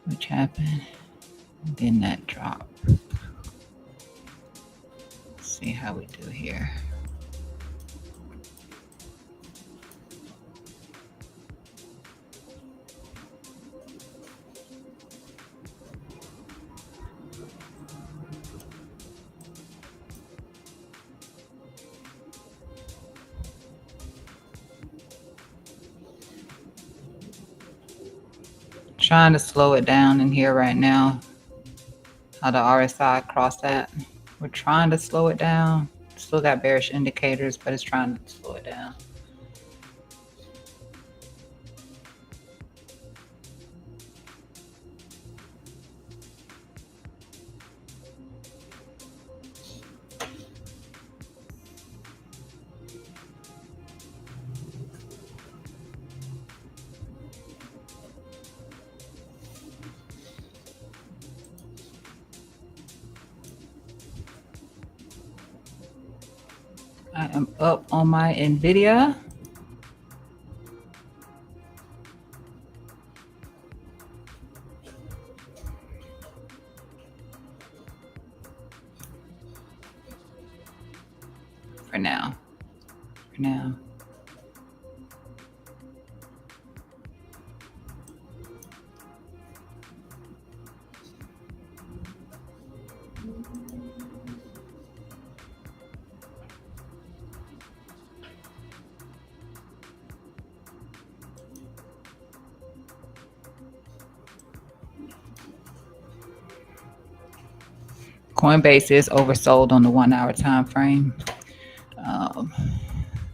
A: which happened. And then that drop. Let's see how we do here. Trying to slow it down in here right now. How the RSI crossed that. We're trying to slow it down. Still got bearish indicators, but it's trying to slow it down. I am up on my NVIDIA. For now. Coinbase is oversold on the 1 hour time frame.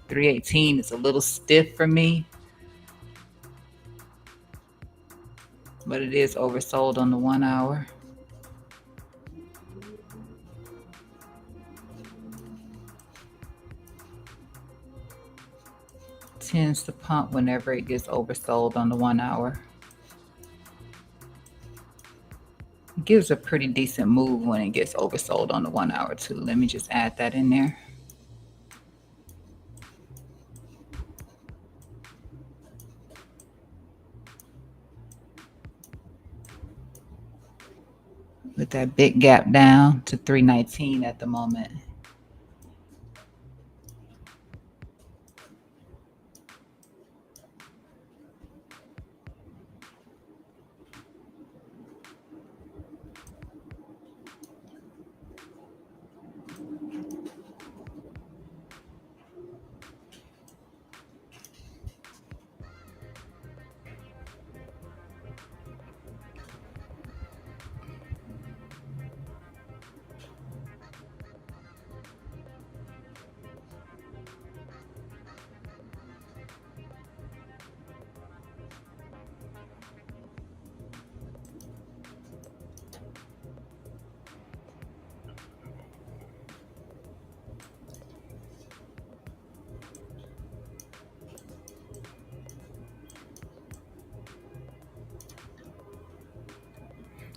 A: 318 is a little stiff for me, but it is oversold on the 1 hour. Tends to pump whenever it gets oversold on the 1 hour. It gives a pretty decent move when it gets oversold on the 1 hour too. Let me just add that in there. With that big gap down to 319 at the moment.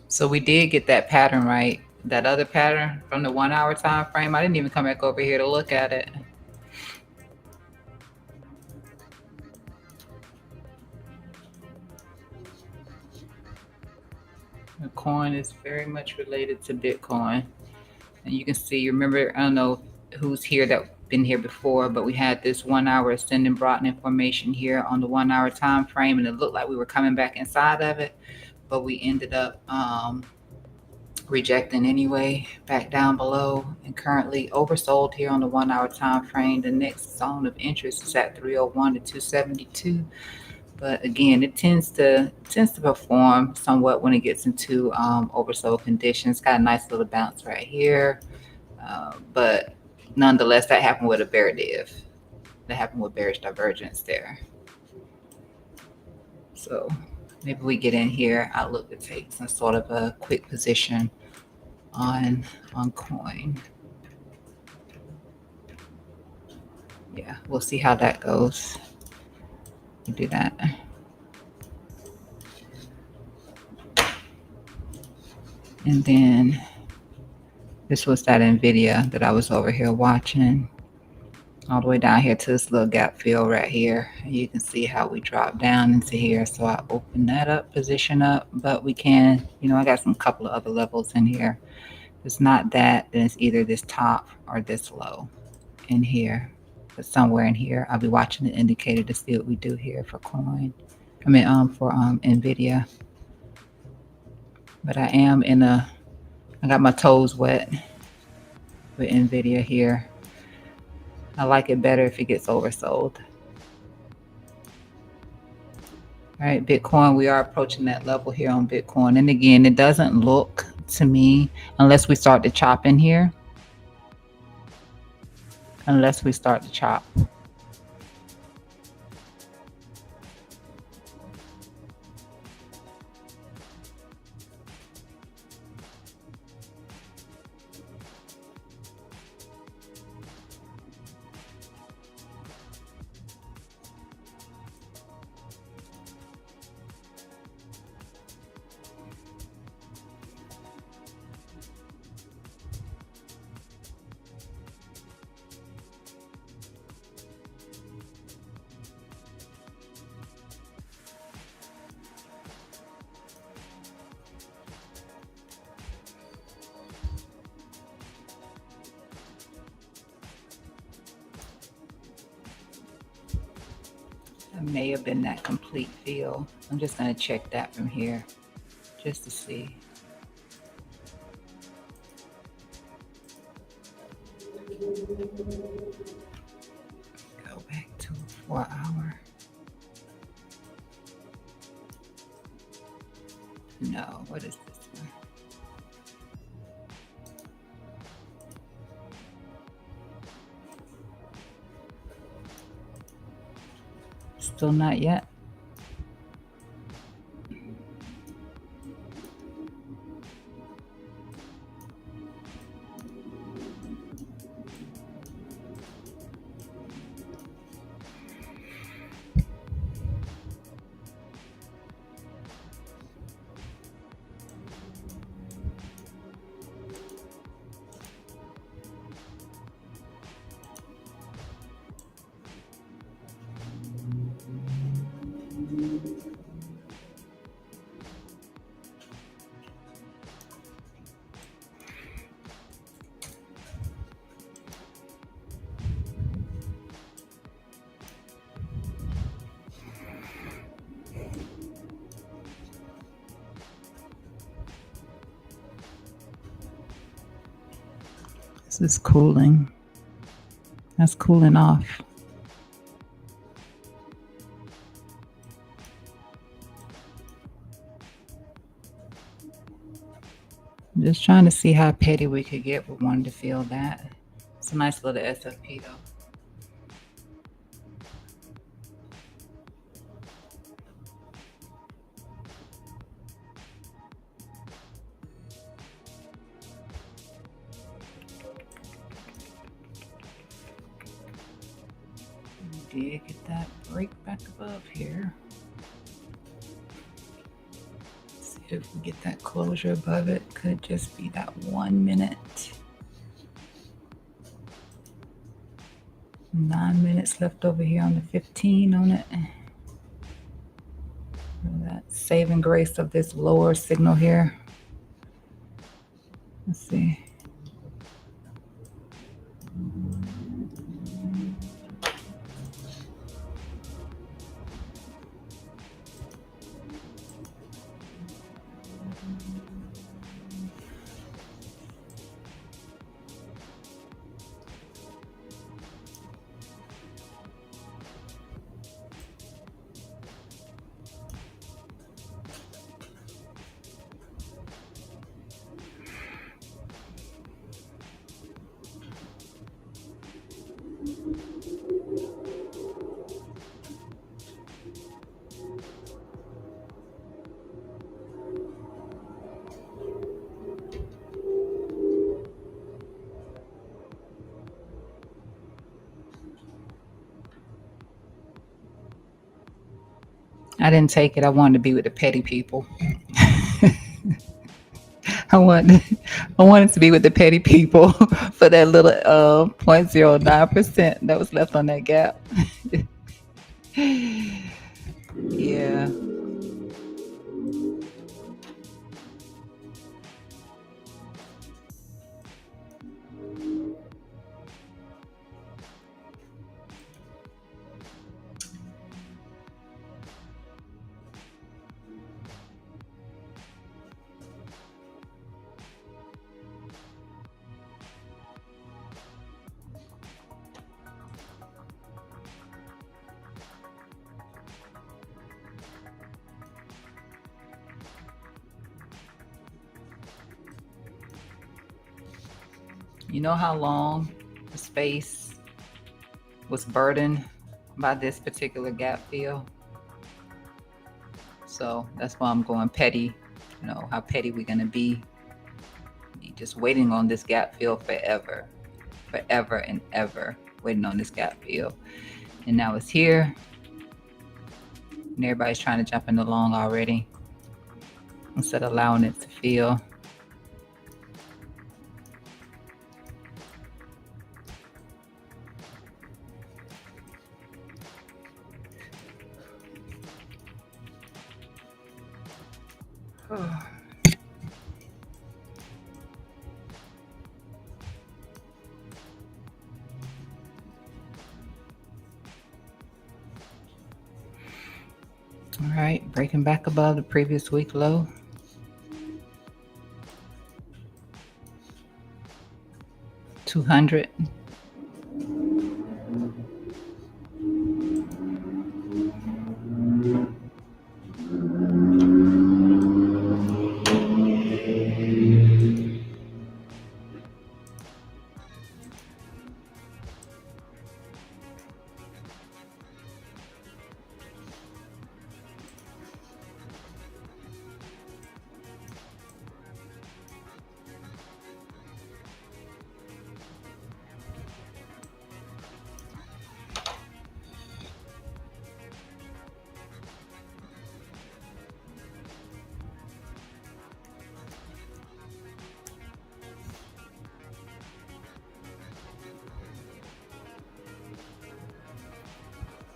A: So we did get that pattern right. That other pattern from the 1 hour time frame, I didn't even come back over here to look at it. The coin is very much related to Bitcoin. And you can see, remember, I don't know who's here that been here before, but we had this 1 hour ascending Broadening formation here on the 1 hour time frame, and it looked like we were coming back inside of it, but we ended up rejecting anyway, back down below, and currently oversold here on the 1 hour time frame. The next zone of interest is at 301 to 272. But again, it tends to perform somewhat when it gets into oversold conditions. Got a nice little bounce right here, but nonetheless, that happened with a bear div. That happened with bearish divergence there. So maybe we get in here. I'll look to take some sort of a quick position on coin. Yeah, we'll see how that goes. We'll do that. And then this was that NVIDIA that I was over here watching, all the way down here to this little gap fill right here. And you can see how we drop down into here. So I open that up, position up, but we can, I got some couple of other levels in here. If it's not that, then it's either this top or this low in here. But somewhere in here, I'll be watching the indicator to see what we do here for coin. For NVIDIA. But I got my toes wet with NVIDIA here. I like it better if it gets oversold. All right, Bitcoin, we are approaching that level here on Bitcoin. And again, it doesn't look to me, unless we start to chop in here. Unless we start to chop. May have been that complete fill. I'm just going to check that from here just to see. Go back to a 4 hour. No, what is this one? Still not yet. This is cooling. That's cooling off. I'm just trying to see how petty we could get with one to feel that. It's a nice little SFP though. Did get that break back above here. See if we get that closure above it. Could just be that 1 minute. 9 minutes left over here on the 15 on it. That saving grace of this lower signal here. Let's see. I didn't take it. I wanted to be with the petty people. I wanted, I wanted to be with the petty people for that little 0.09% that was left on that gap. Yeah. You know how long the space was burdened by this particular gap fill? So that's why I'm going petty. You know, how petty we're going to be. Just waiting on this gap fill forever, forever and ever, waiting on this gap fill. And now it's here. And everybody's trying to jump in the long already instead of allowing it to fill. All right, breaking back above the previous week low. $200.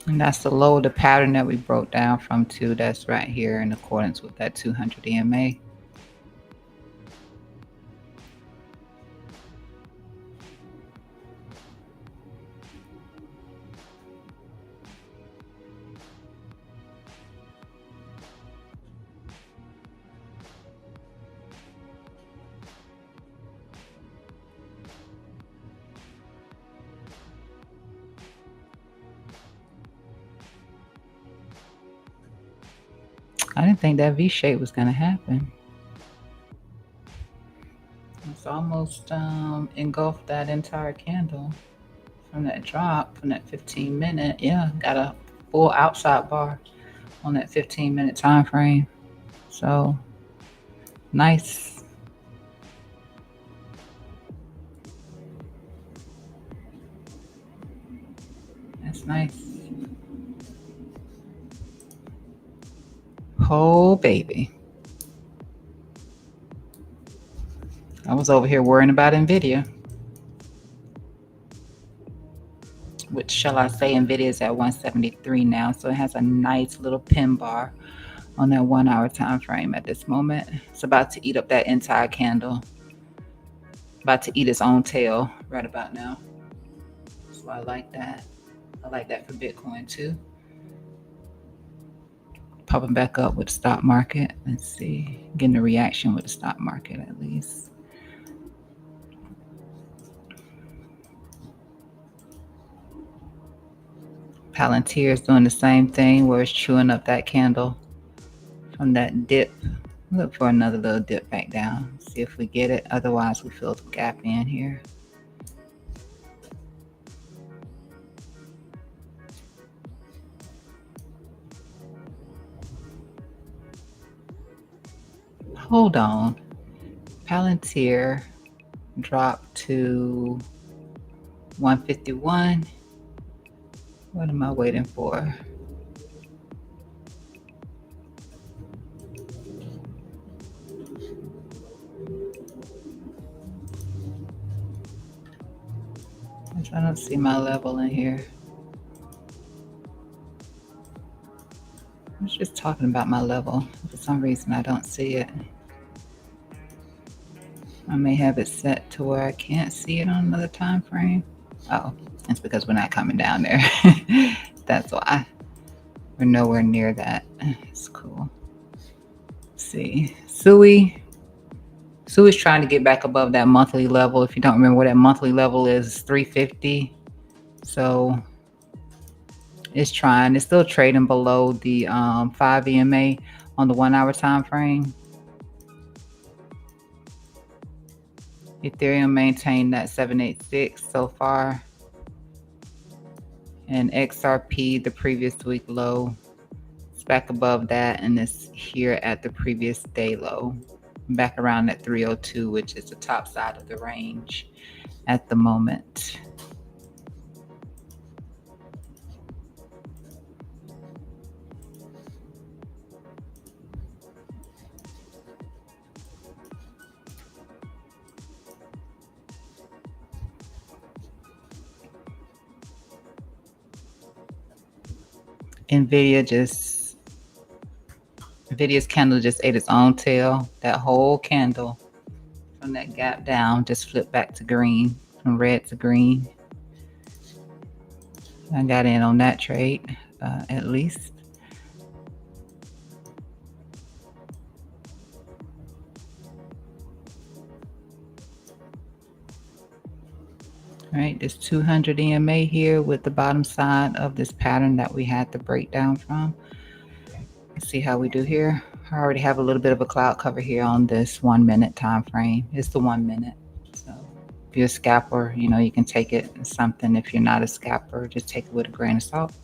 A: And that's the low of the pattern that we broke down from too. That's right here in accordance with that 200 EMA. I didn't think that V shape was going to happen. It's almost engulfed that entire candle from that drop from that 15 minute. Yeah, got a full outside bar on that 15-minute time frame. So nice. That's nice. Oh, baby. I was over here worrying about NVIDIA. Which, shall I say, NVIDIA is at 173 now. So it has a nice little pin bar on that 1 hour time frame at this moment. It's about to eat up that entire candle about to eat its own tail right about now. So I like that. I like that for Bitcoin too. Popping back up with the stock market. Let's see. Getting a reaction with the stock market at least. Palantir is doing the same thing where it's chewing up that candle from that dip. Look for another little dip back down. See if we get it. Otherwise, we fill the gap in here. Hold on. Palantir dropped to 151. What am I waiting for? I don't see my level in here. I was just talking about my level. For some reason, I don't see it. I may have it set to where I can't see it on another time frame. Oh, it's because we're not coming down there. That's why. We're nowhere near that. It's cool. Let's see. Sui's trying to get back above that monthly level. If you don't remember where that monthly level is, 350. So it's trying. It's still trading below the 5 EMA on the 1 hour time frame. Ethereum maintained that 786 so far. And XRP, the previous week low, it's back above that, and it's here at the previous day low, back around at 302, which is the top side of the range at the moment. Nvidia's candle just ate its own tail. That whole candle from that gap down just flipped back to green, from red to green. I got in on that trade, at least. All right, this 200 EMA here with the bottom side of this pattern that we had the breakdown from. Let's see how we do here. I already have a little bit of a cloud cover here on this 1 minute time frame. It's the 1 minute. So if you're a scalper, you can take it as something. If you're not a scalper, just take it with a grain of salt.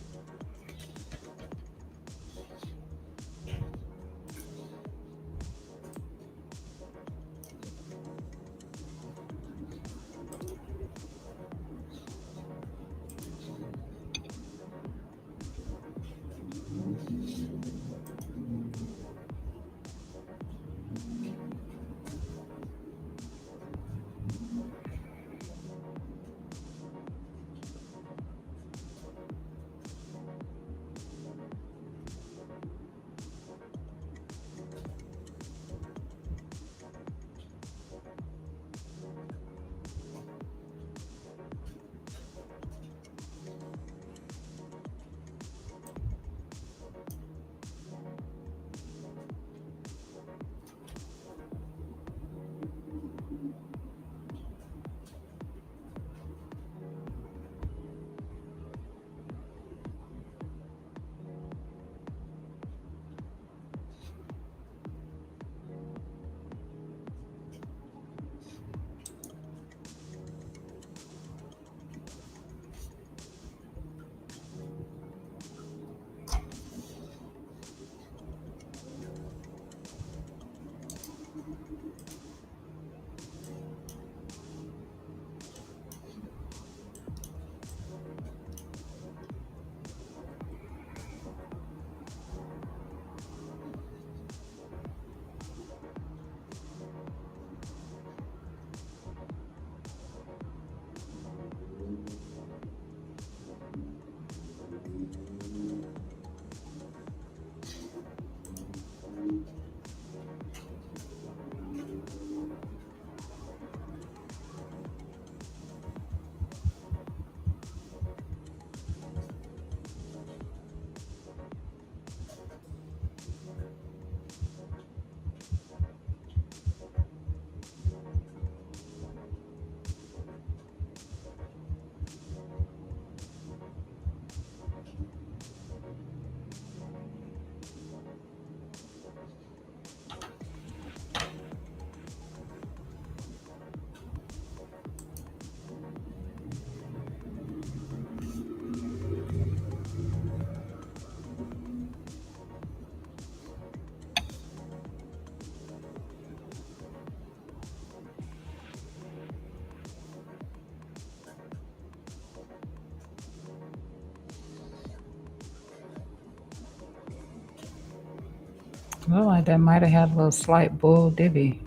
A: Well, like that might have had a little slight bull divvy.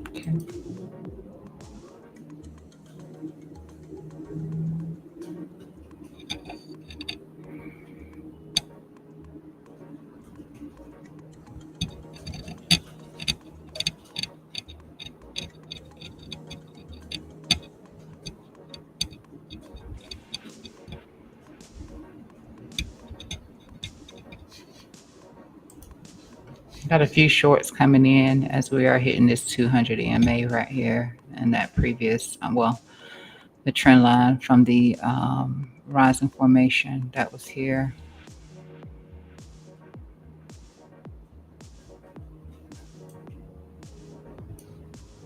A: Okay. Got a few shorts coming in as we are hitting this 200 EMA right here, and that previous, well, the trend line from the rising formation that was here.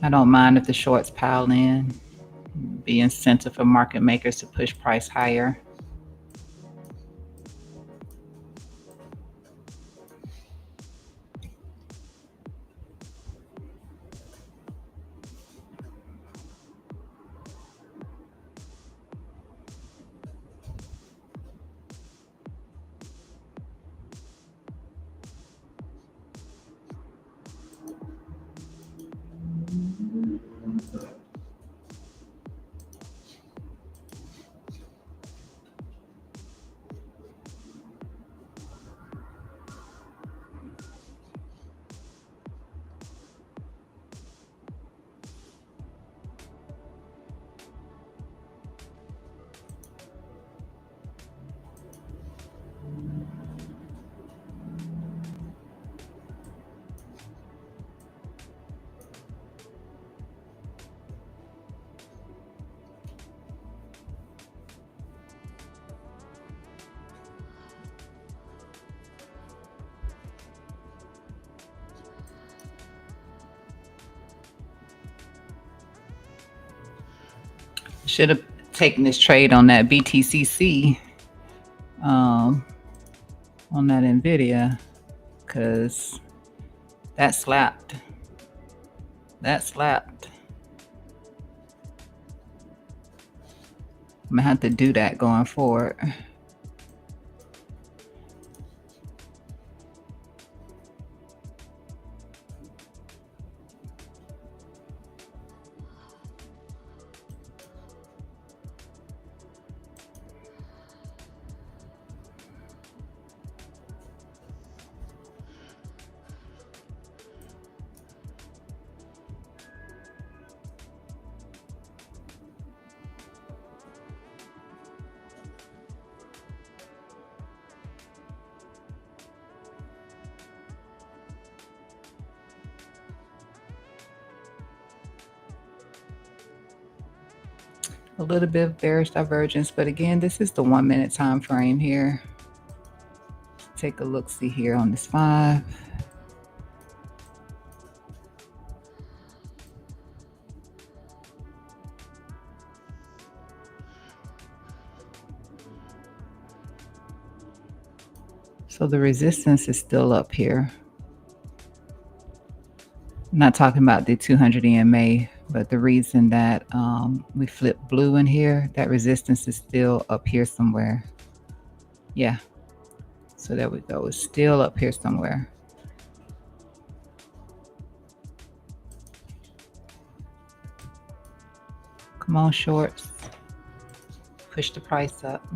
A: I don't mind if the shorts pile in, be incentive for market makers to push price higher. Should have taken this trade on that BTCC, on that Nvidia, because that slapped. That slapped. I'm gonna have to do that going forward. A little bit of bearish divergence, but again, this is the 1 minute time frame here. Take a look, see here on this 5. So the resistance is still up here. I'm not talking about the 200 EMA, but the reason that we flipped blue in here, that resistance is still up here somewhere. Yeah. So there we go. It's still up here somewhere. Come on, shorts. Push the price up.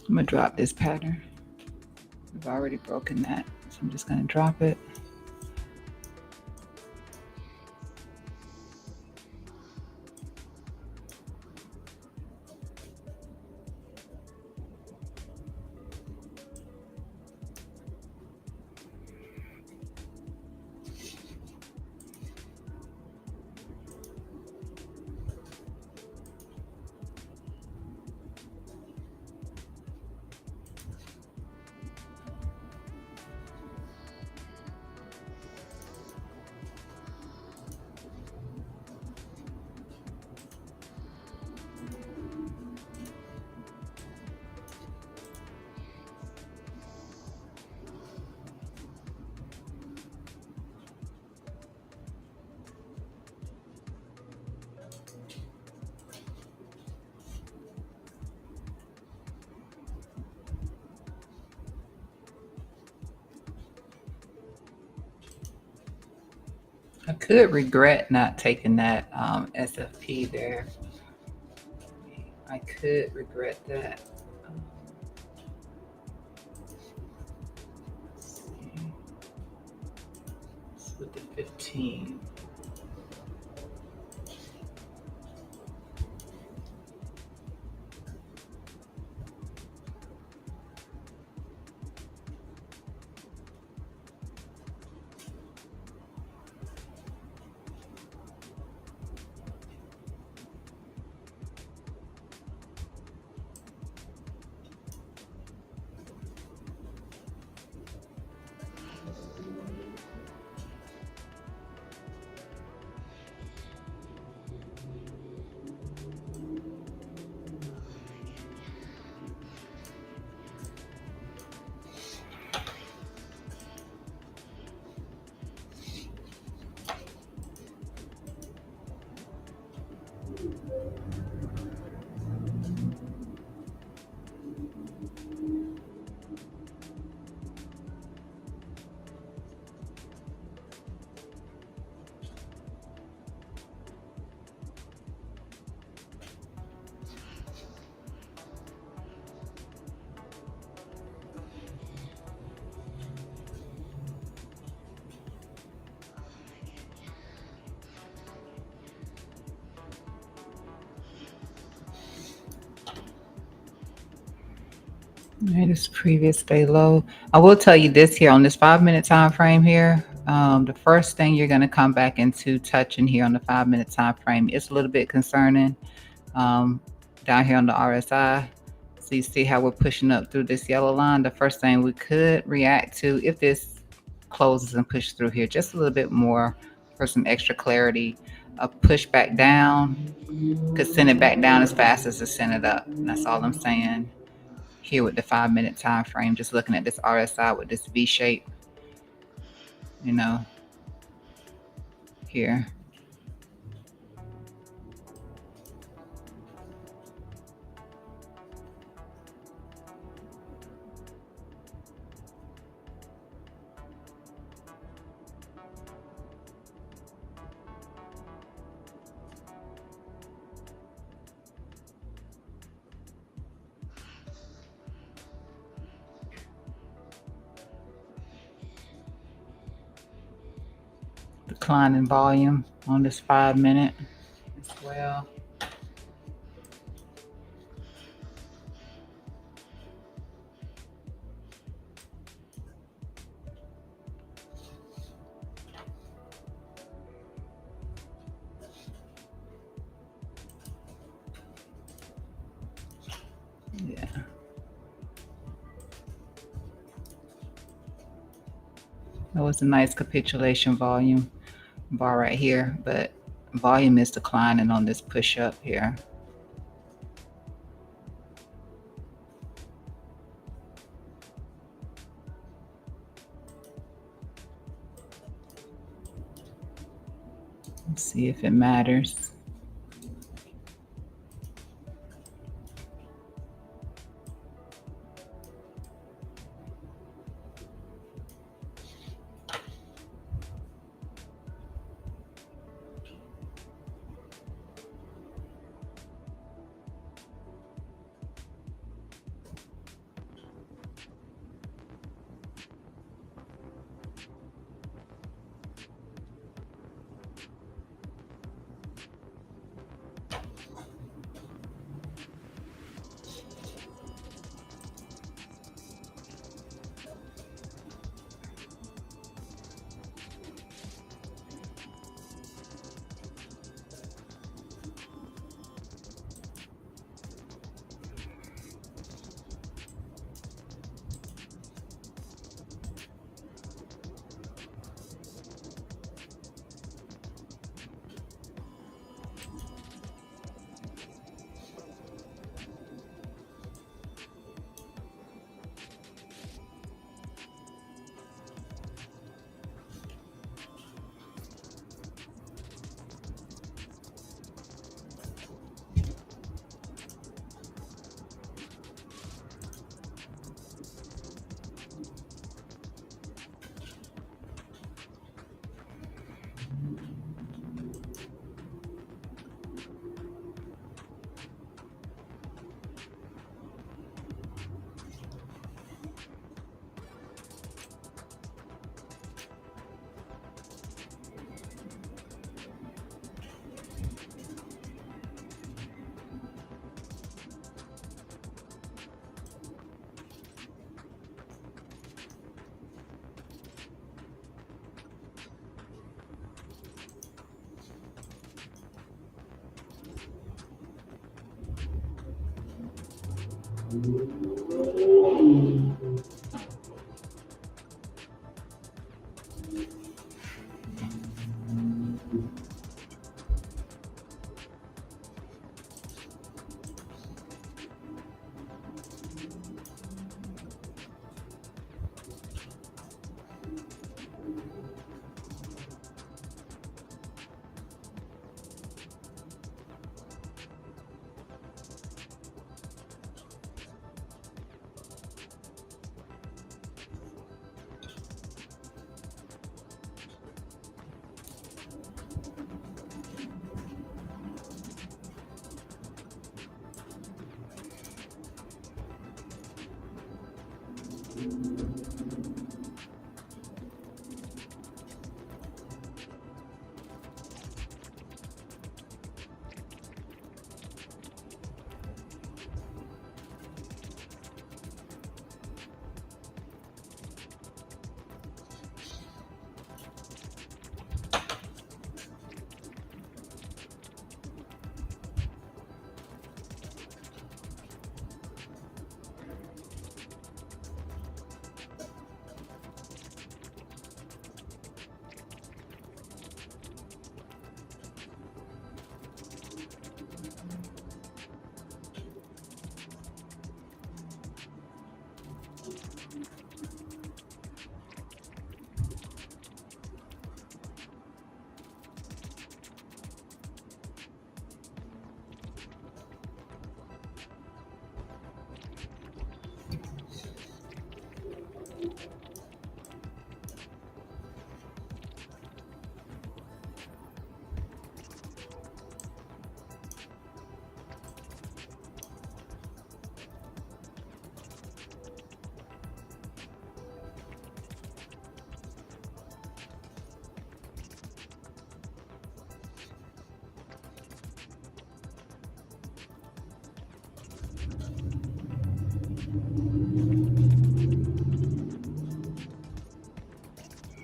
A: I'm gonna drop this pattern. I've already broken that, so I'm just gonna drop it. I could regret not taking that SFP there. I could regret that. Let's see. It's with the 15. Right, this previous day low. I will tell you this here on this 5 minute time frame here. The first thing you're going to come back into touching here on the 5 minute time frame is a little bit concerning. Down here on the RSI, so you see how we're pushing up through this yellow line. The first thing we could react to, if this closes and pushes through here just a little bit more for some extra clarity, a push back down could send it back down as fast as it sent it up. And that's all I'm saying here with the 5 minute time frame, just looking at this RSI with this V shape, you know, here. Decline in volume on this 5 minute as well. Yeah. That was a nice capitulation volume bar right here, but volume is declining on this push up here. Let's see if it matters.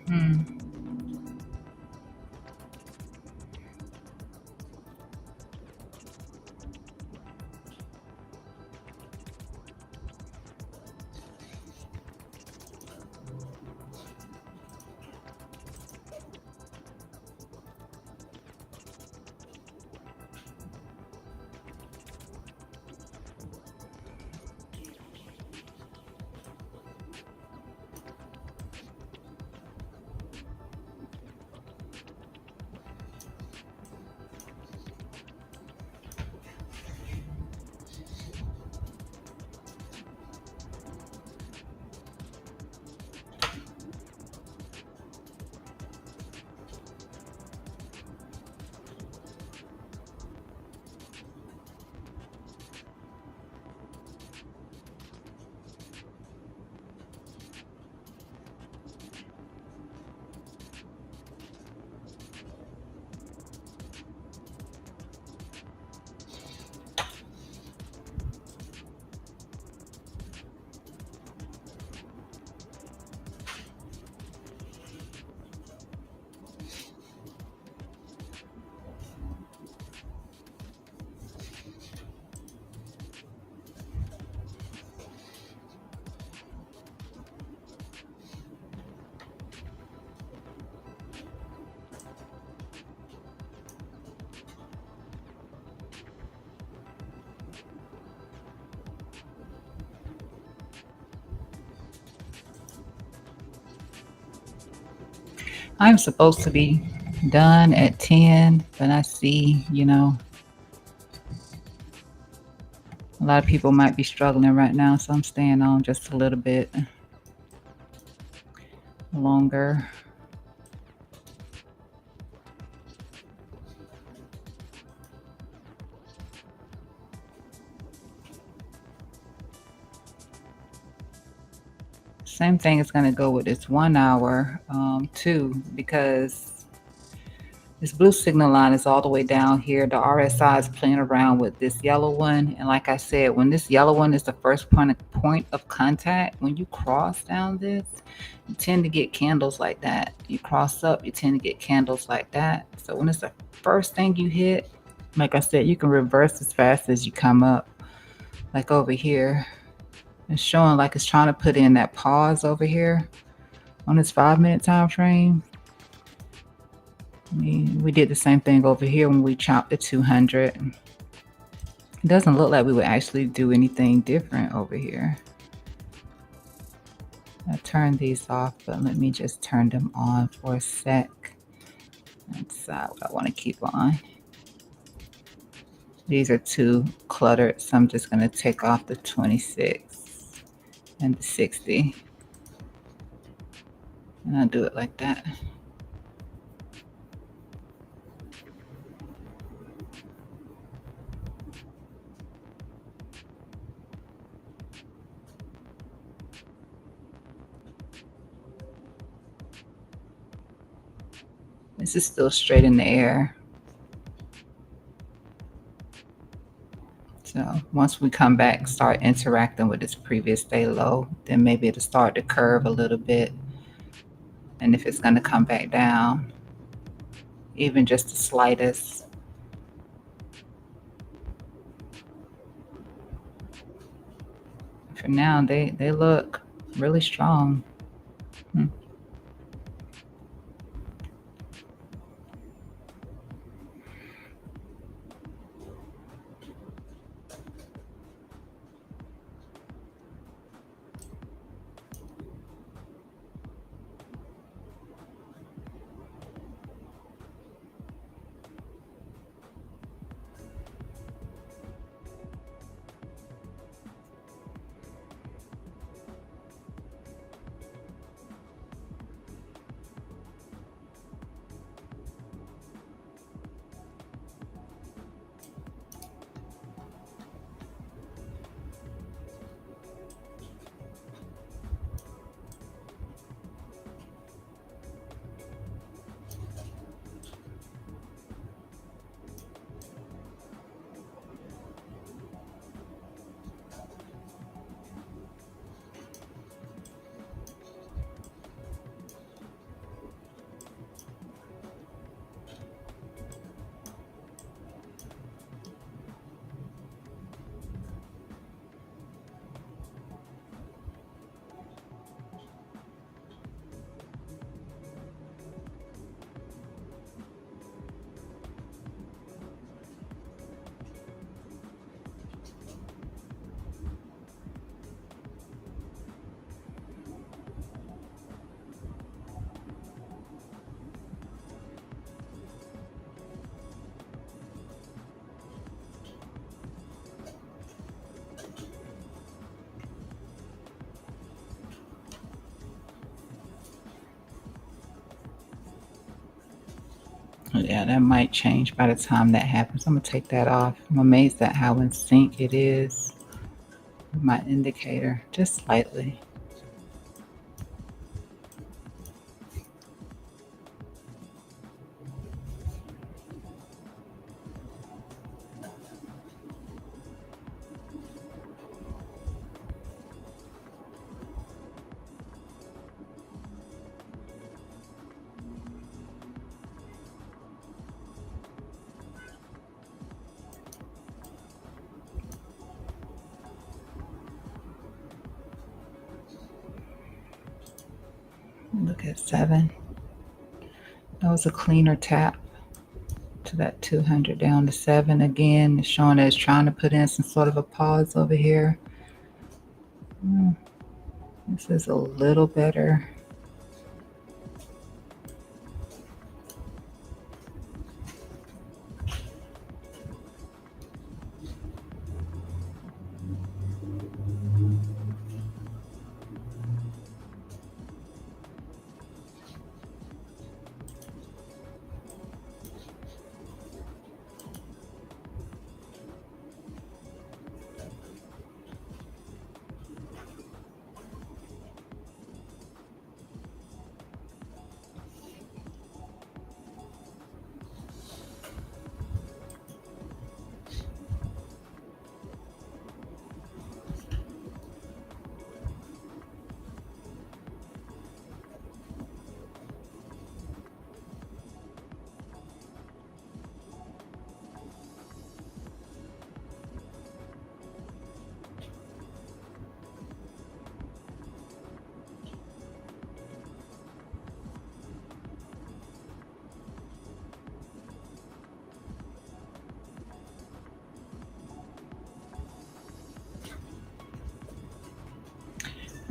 A: Hmm. I'm supposed to be done at 10, but I see, a lot of people might be struggling right now, so I'm staying on just a little bit longer. Same thing is going to go with this 1 hour too, because this blue signal line is all the way down here. The RSI is playing around with this yellow one. And like I said, when this yellow one is the first point of contact, when you cross down this, you tend to get candles like that. You cross up, you tend to get candles like that. So when it's the first thing you hit, like I said, you can reverse as fast as you come up. like over here. It's showing like it's trying to put in that pause over here on this 5-minute time frame. We did the same thing over here when we chopped the 200. It doesn't look like we would actually do anything different over here. I turned these off, but let me just turn them on for a sec and decide what I want to keep on. These are too cluttered, so I'm just going to take off the 26 and the 60. And I'll do it like that. This is still straight in the air. So once we come back and start interacting with this previous day low, then maybe it'll start to curve a little bit. And if it's going to come back down, even just the slightest. For now, they look really strong. Yeah, that might change by the time that happens. I'm going to take that off. I'm amazed at how in sync it is with my indicator, just slightly. Look at 7. That was a cleaner tap to that 200 down to 7 again. It's showing that it's trying to put in some sort of a pause over here. This is a little better.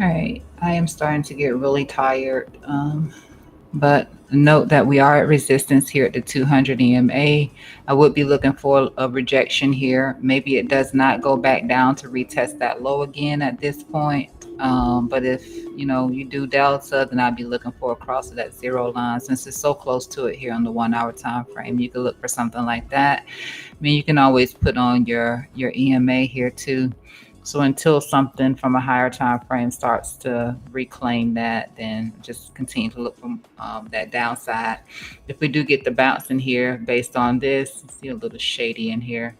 A: All right, I am starting to get really tired. But note that we are at resistance here at the 200 EMA. I would be looking for a rejection here. Maybe it does not go back down to retest that low again at this point. But if you do delta, then I'd be looking for across of that zero line. Since it's so close to it here on the 1 hour time frame, you could look for something like that. I mean, you can always put on your EMA here too. So until something from a higher time frame starts to reclaim that, then just continue to look from that downside. If we do get the bounce in here based on this, see a little shady in here,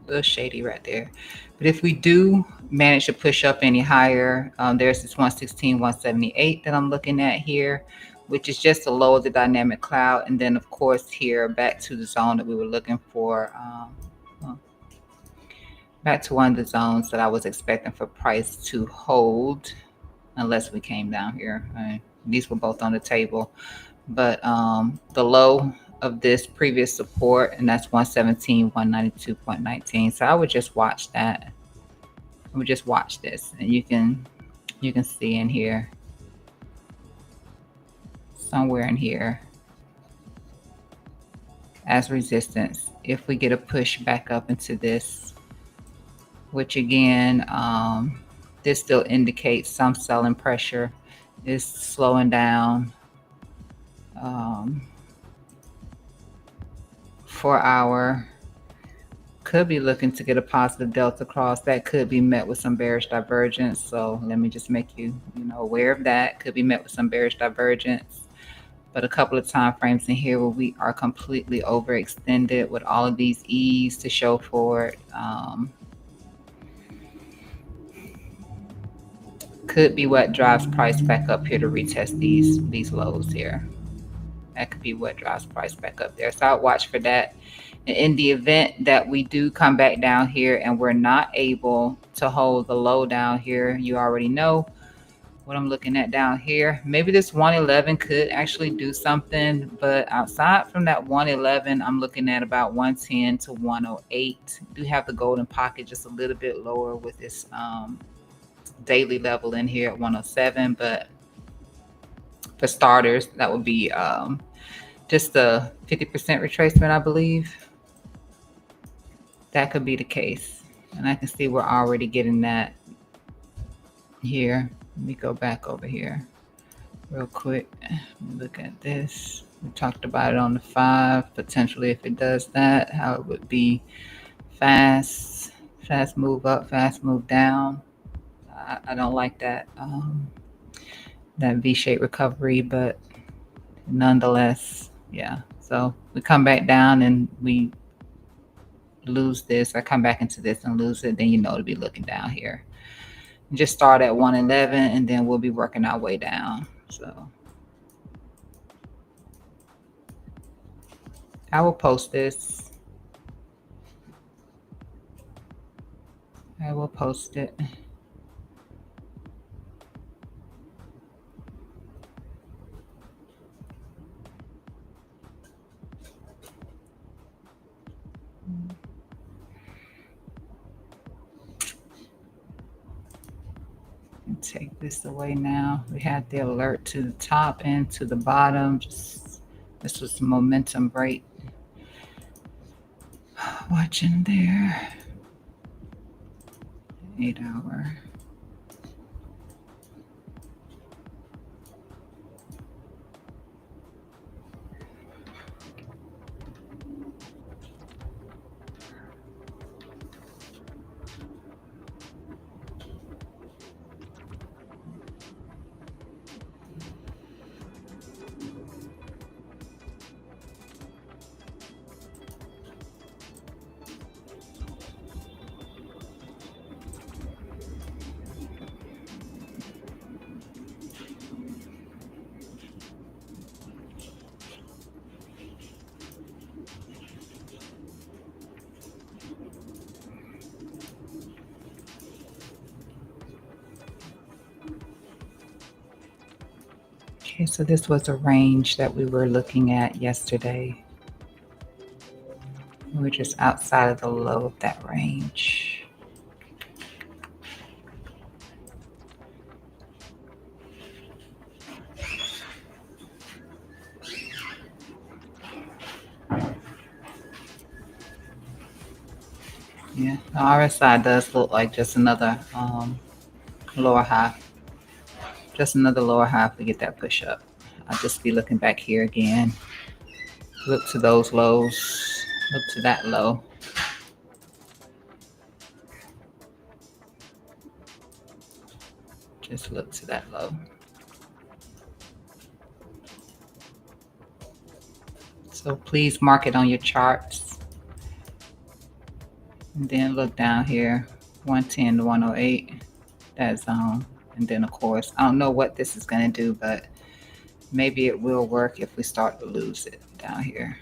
A: a little shady right there. But if we do manage to push up any higher, there's this 116, 178 that I'm looking at here, which is just the low of the dynamic cloud. And then, of course, here back to the zone that we were looking for. Back to one of the zones that I was expecting for price to hold, unless we came down here. These were both on the table, but the low of this previous support, and that's 117, 192.19. So I would just watch that. I would just watch this, and you can see in here, somewhere in here, as resistance. If we get a push back up into this, which again, this still indicates some selling pressure is slowing down. 4 hour could be looking to get a positive delta cross. That could be met with some bearish divergence. So let me just make you aware of that. Could be met with some bearish divergence. But a couple of time frames in here where we are completely overextended with all of these E's to show for it. Could be what drives price back up here to retest these lows here. That could be what drives price back up there. So I'll watch for that. And in the event that we do come back down here and we're not able to hold the low down here, you already know what I'm looking at down here. Maybe this 111 could actually do something, but outside from that 111, I'm looking at about 110 to 108. Do have the golden pocket just a little bit lower with this daily level in here at 107, but for starters, that would be just a 50% retracement, I believe. That could be the case. And I can see we're already getting that here. Let me go back over here real quick. Look at this. We talked about it on the 5. Potentially, if it does that, how it would be fast move up, fast move down. I don't like that V-shaped recovery, but nonetheless, yeah. So we come back down and we lose this. I come back into this and lose it, then to be looking down here. Just start at 111 and then we'll be working our way down. So I will post this. I will post it. Take this away now. We had the alert to the top and to the bottom. This was momentum break. Watching there. 8 hour. Okay, so this was a range that we were looking at yesterday. We're just outside of the low of that range. Yeah, the RSI does look like just another lower high, just another lower high if we get that push up. I'll just be looking back here again. Look to those lows. Look to that low. Just look to that low. So please mark it on your charts. And then look down here, 110 to 108, that zone. And then of course, I don't know what this is gonna do, but maybe it will work if we start to lose it down here.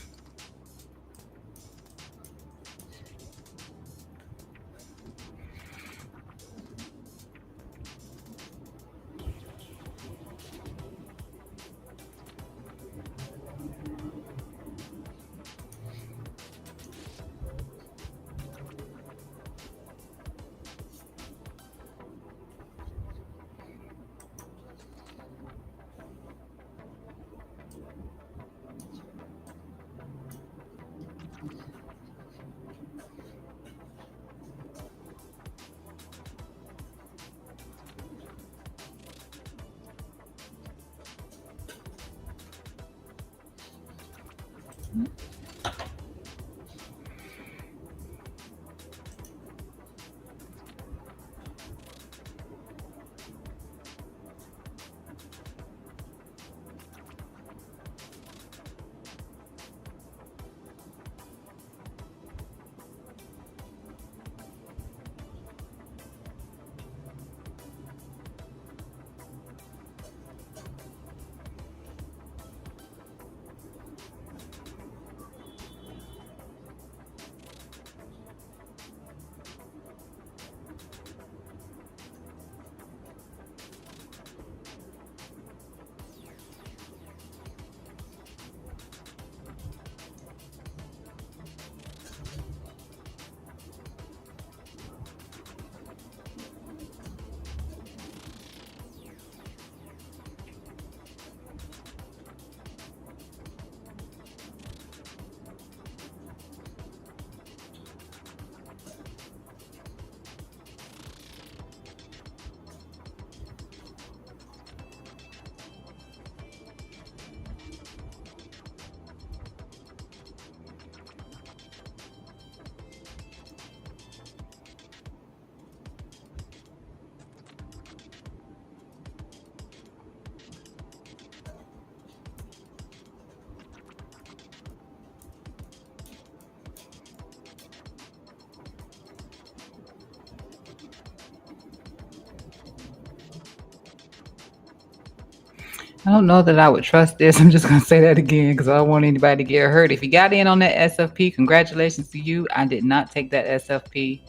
A: I don't know that I would trust this. I'm just gonna say that again because I don't want anybody to get hurt. If you got in on that SFP, congratulations to you. I did not take that SFP.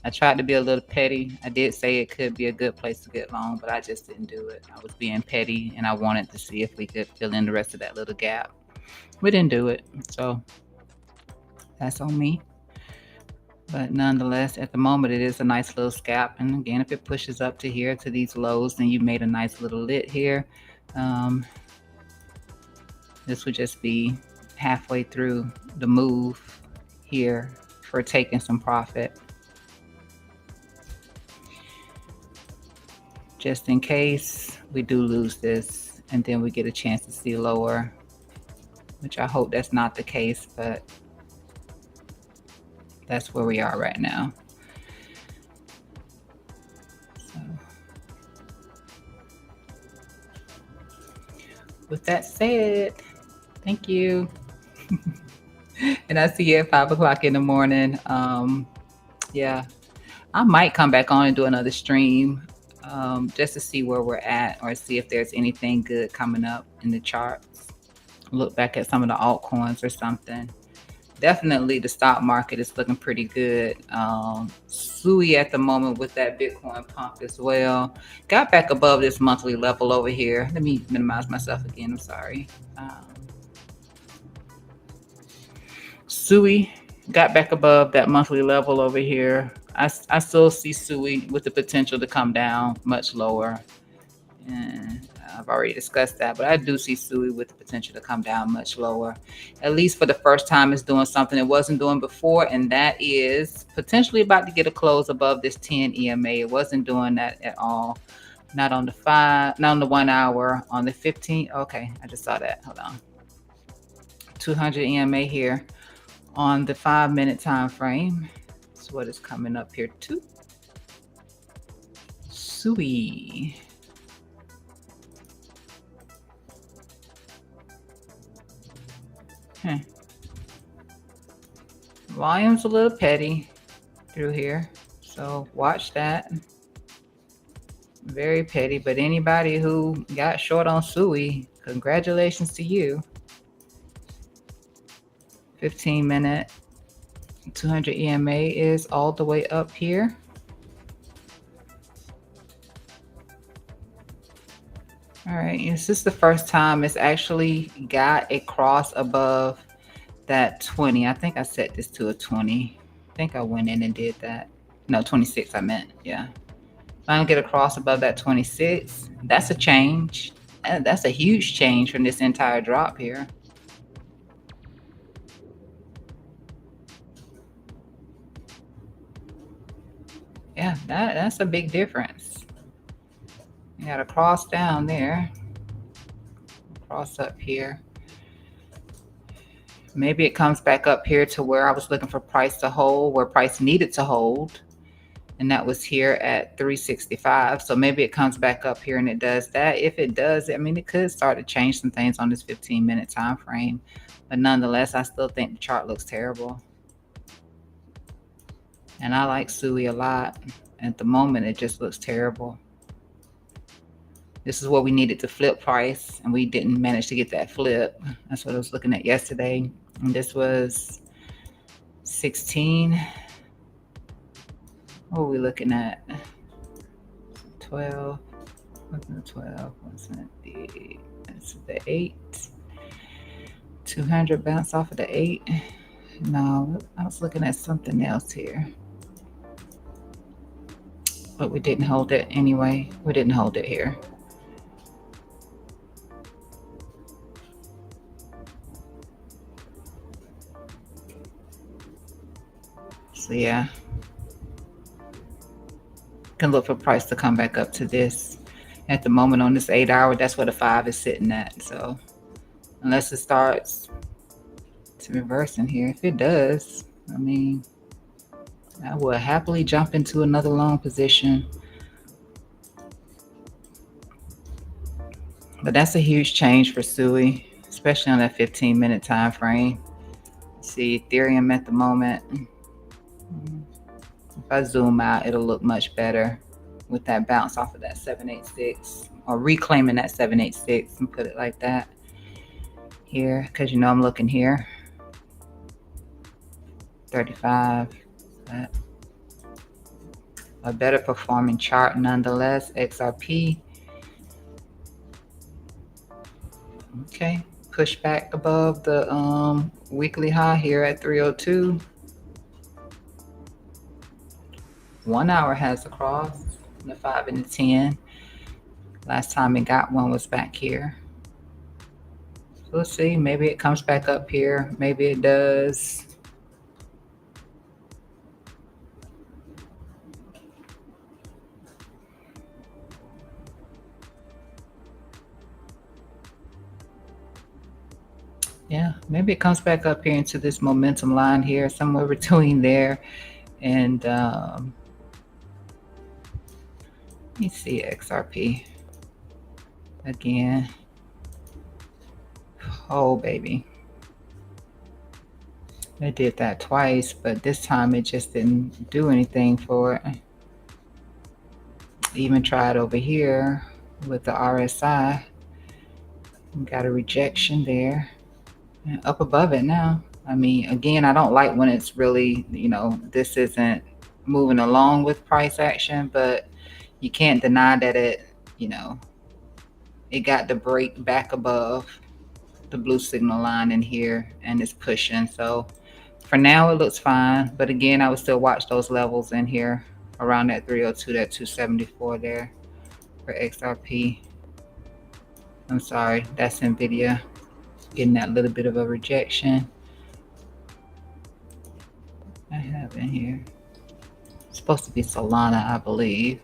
A: I tried to be a little petty. I did say it could be a good place to get long, but I just didn't do it. I was being petty and I wanted to see if we could fill in the rest of that little gap. We didn't do it. So that's on me. But nonetheless, at the moment, it is a nice little scalp. And again, if it pushes up to here to these lows, then you made a nice little lit here. This would just be halfway through the move here for taking some profit. Just in case we do lose this and then we get a chance to see lower, which I hope that's not the case, but that's where we are right now. So, with that said, thank you. And I see you at 5 o'clock in the morning. Yeah, I might come back on and do another stream just to see where we're at or see if there's anything good coming up in the charts. Look back at some of the altcoins or something. Definitely the stock market is looking pretty good. SUI at the moment with that Bitcoin pump as well. Got back above this monthly level over here. Let me minimize myself again. I'm sorry. SUI got back above that monthly level over here. I still see SUI with the potential to come down much lower. And I've already discussed that, but I do see SUI with the potential to come down much lower. At least for the first time, it's doing something it wasn't doing before, and that is potentially about to get a close above this 10 EMA. It wasn't doing that at all. Not on the 5, not on the 1 hour, on the 15. Okay, I just saw that. Hold on. 200 EMA here on the 5-minute time frame. That's what is coming up here too. SUI. Volume's a little petty through here, so watch that. Very petty, but anybody who got short on SUI, congratulations to you. 15-minute 200 EMA is all the way up here. All right, this is the first time it's actually got a cross above that 20. I think I set this to a 20. I think I went in and did that. No, 26 I meant, yeah. If I don't get a cross above that 26, that's a change. That's a huge change from this entire drop here. Yeah, that's a big difference. You got a cross down there, cross up here. Maybe it comes back up here to where I was looking for price to hold, where price needed to hold. And that was here at 365. So maybe it comes back up here and it does that. If it does, I mean, it could start to change some things on this 15-minute time frame. But nonetheless, I still think the chart looks terrible. And I like SUI a lot. At the moment, it just looks terrible. This is what we needed to flip price, and we didn't manage to get that flip. That's what I was looking at yesterday. And this was 16. What are we looking at? 12. Wasn't it 12? Wasn't it the 8? 200 bounce off of the 8. No, I was looking at something else here. But we didn't hold it anyway. We didn't hold it here. So yeah. Can look for price to come back up to this. At the moment on this 8 hour, that's where the 5 is sitting at. So unless it starts to reverse in here, if it does, I mean, I will happily jump into another long position. But that's a huge change for SUI, especially on that 15-minute time frame. See Ethereum at the moment. If I zoom out, it'll look much better with that bounce off of that 786, or reclaiming that 786 and put it like that here, because you know I'm looking here. 35. A better performing chart nonetheless. XRP. Okay, push back above the weekly high here at 302. 1 hour has a cross, the 5 and the 10. Last time it got one was back here. So let's see, maybe it comes back up here. Maybe it does. Yeah, maybe it comes back up here into this momentum line here, somewhere between there and let me see XRP again. Oh baby, they did that twice, but this time it just didn't do anything for it. Even tried over here with the RSI, got a rejection there. Up above it now. I mean, again, I don't like when it's really, this isn't moving along with price action, but you can't deny that it got the break back above the blue signal line in here and it's pushing. So for now, it looks fine. But again, I would still watch those levels in here around that 302, that 274 there for XRP. I'm sorry, that's NVIDIA getting that little bit of a rejection. I have in here. It's supposed to be Solana, I believe.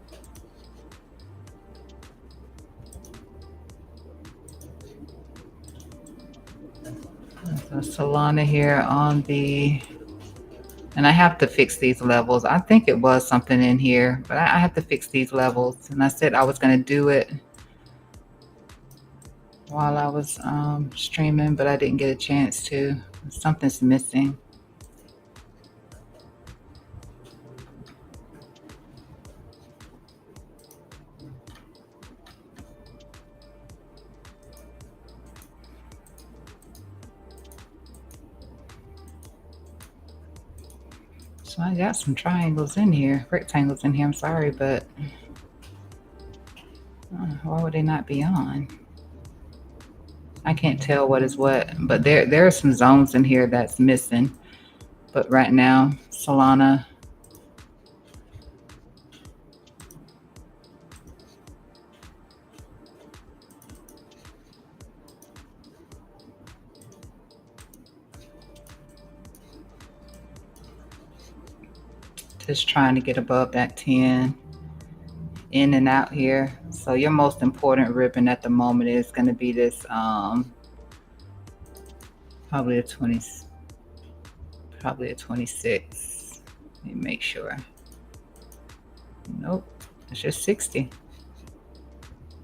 A: So Solana here on the, and I have to fix these levels. I think it was something in here, but I have to fix these levels. And I said I was going to do it while I was streaming, but I didn't get a chance to. Something's missing. So I got some triangles in here, rectangles in here. I'm sorry, but why would they not be on? I can't tell what is what, but there are some zones in here that's missing. But right now, Solana, just trying to get above that 10, in and out here. So your most important ribbon at the moment is going to be this probably a 20, probably a 26. Let me make sure. Nope, it's just 60.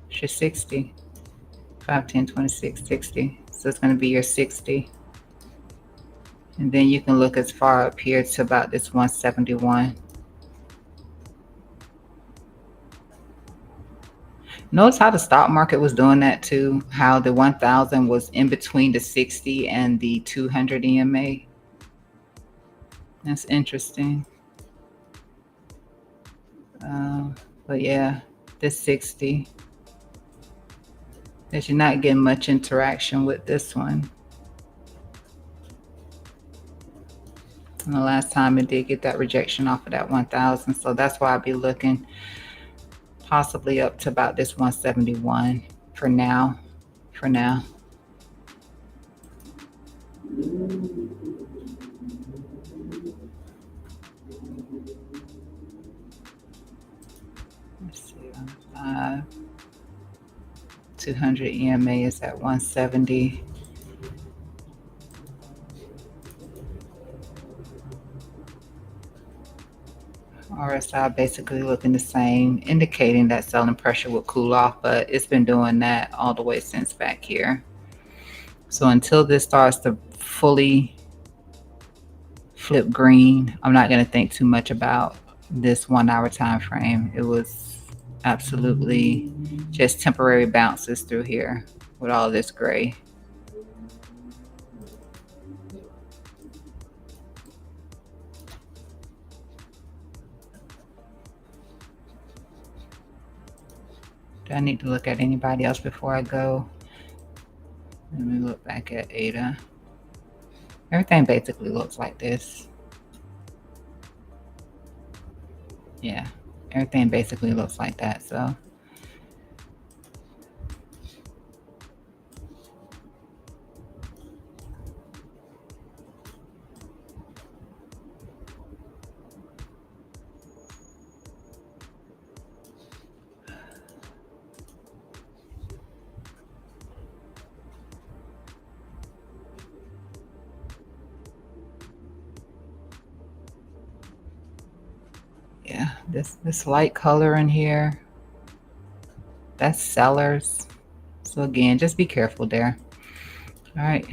A: It's just 60. 5, 10, 26, 60. So it's going to be your 60. And then you can look as far up here to about this 171. Notice how the stock market was doing that too, how the 1000 was in between the 60 and the 200 EMA. That's interesting. But yeah, this 60, that you're not getting much interaction with this one. And the last time it did get that rejection off of that 1000, so that's why I'd be looking possibly up to about this 171 for now. Let's see, 200 EMA is at 170. RSI basically looking the same, indicating that selling pressure will cool off, but it's been doing that all the way since back here. So until this starts to fully flip green, I'm not going to think too much about this 1 hour time frame. It was absolutely just temporary bounces through here with all this gray. Do I need to look at anybody else before I go? Let me look back at ADA. Everything basically looks like this. Yeah, everything basically looks like that. So yeah, this light color in here, that's sellers. So again, just be careful there. All right,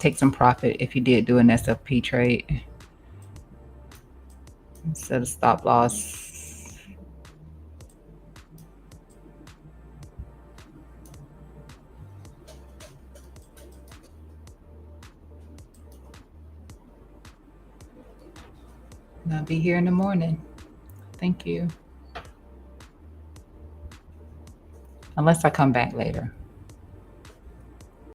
A: take some profit if you did do an SFP trade. Set a stop loss. I'll be here in the morning. Thank you. Unless I come back later.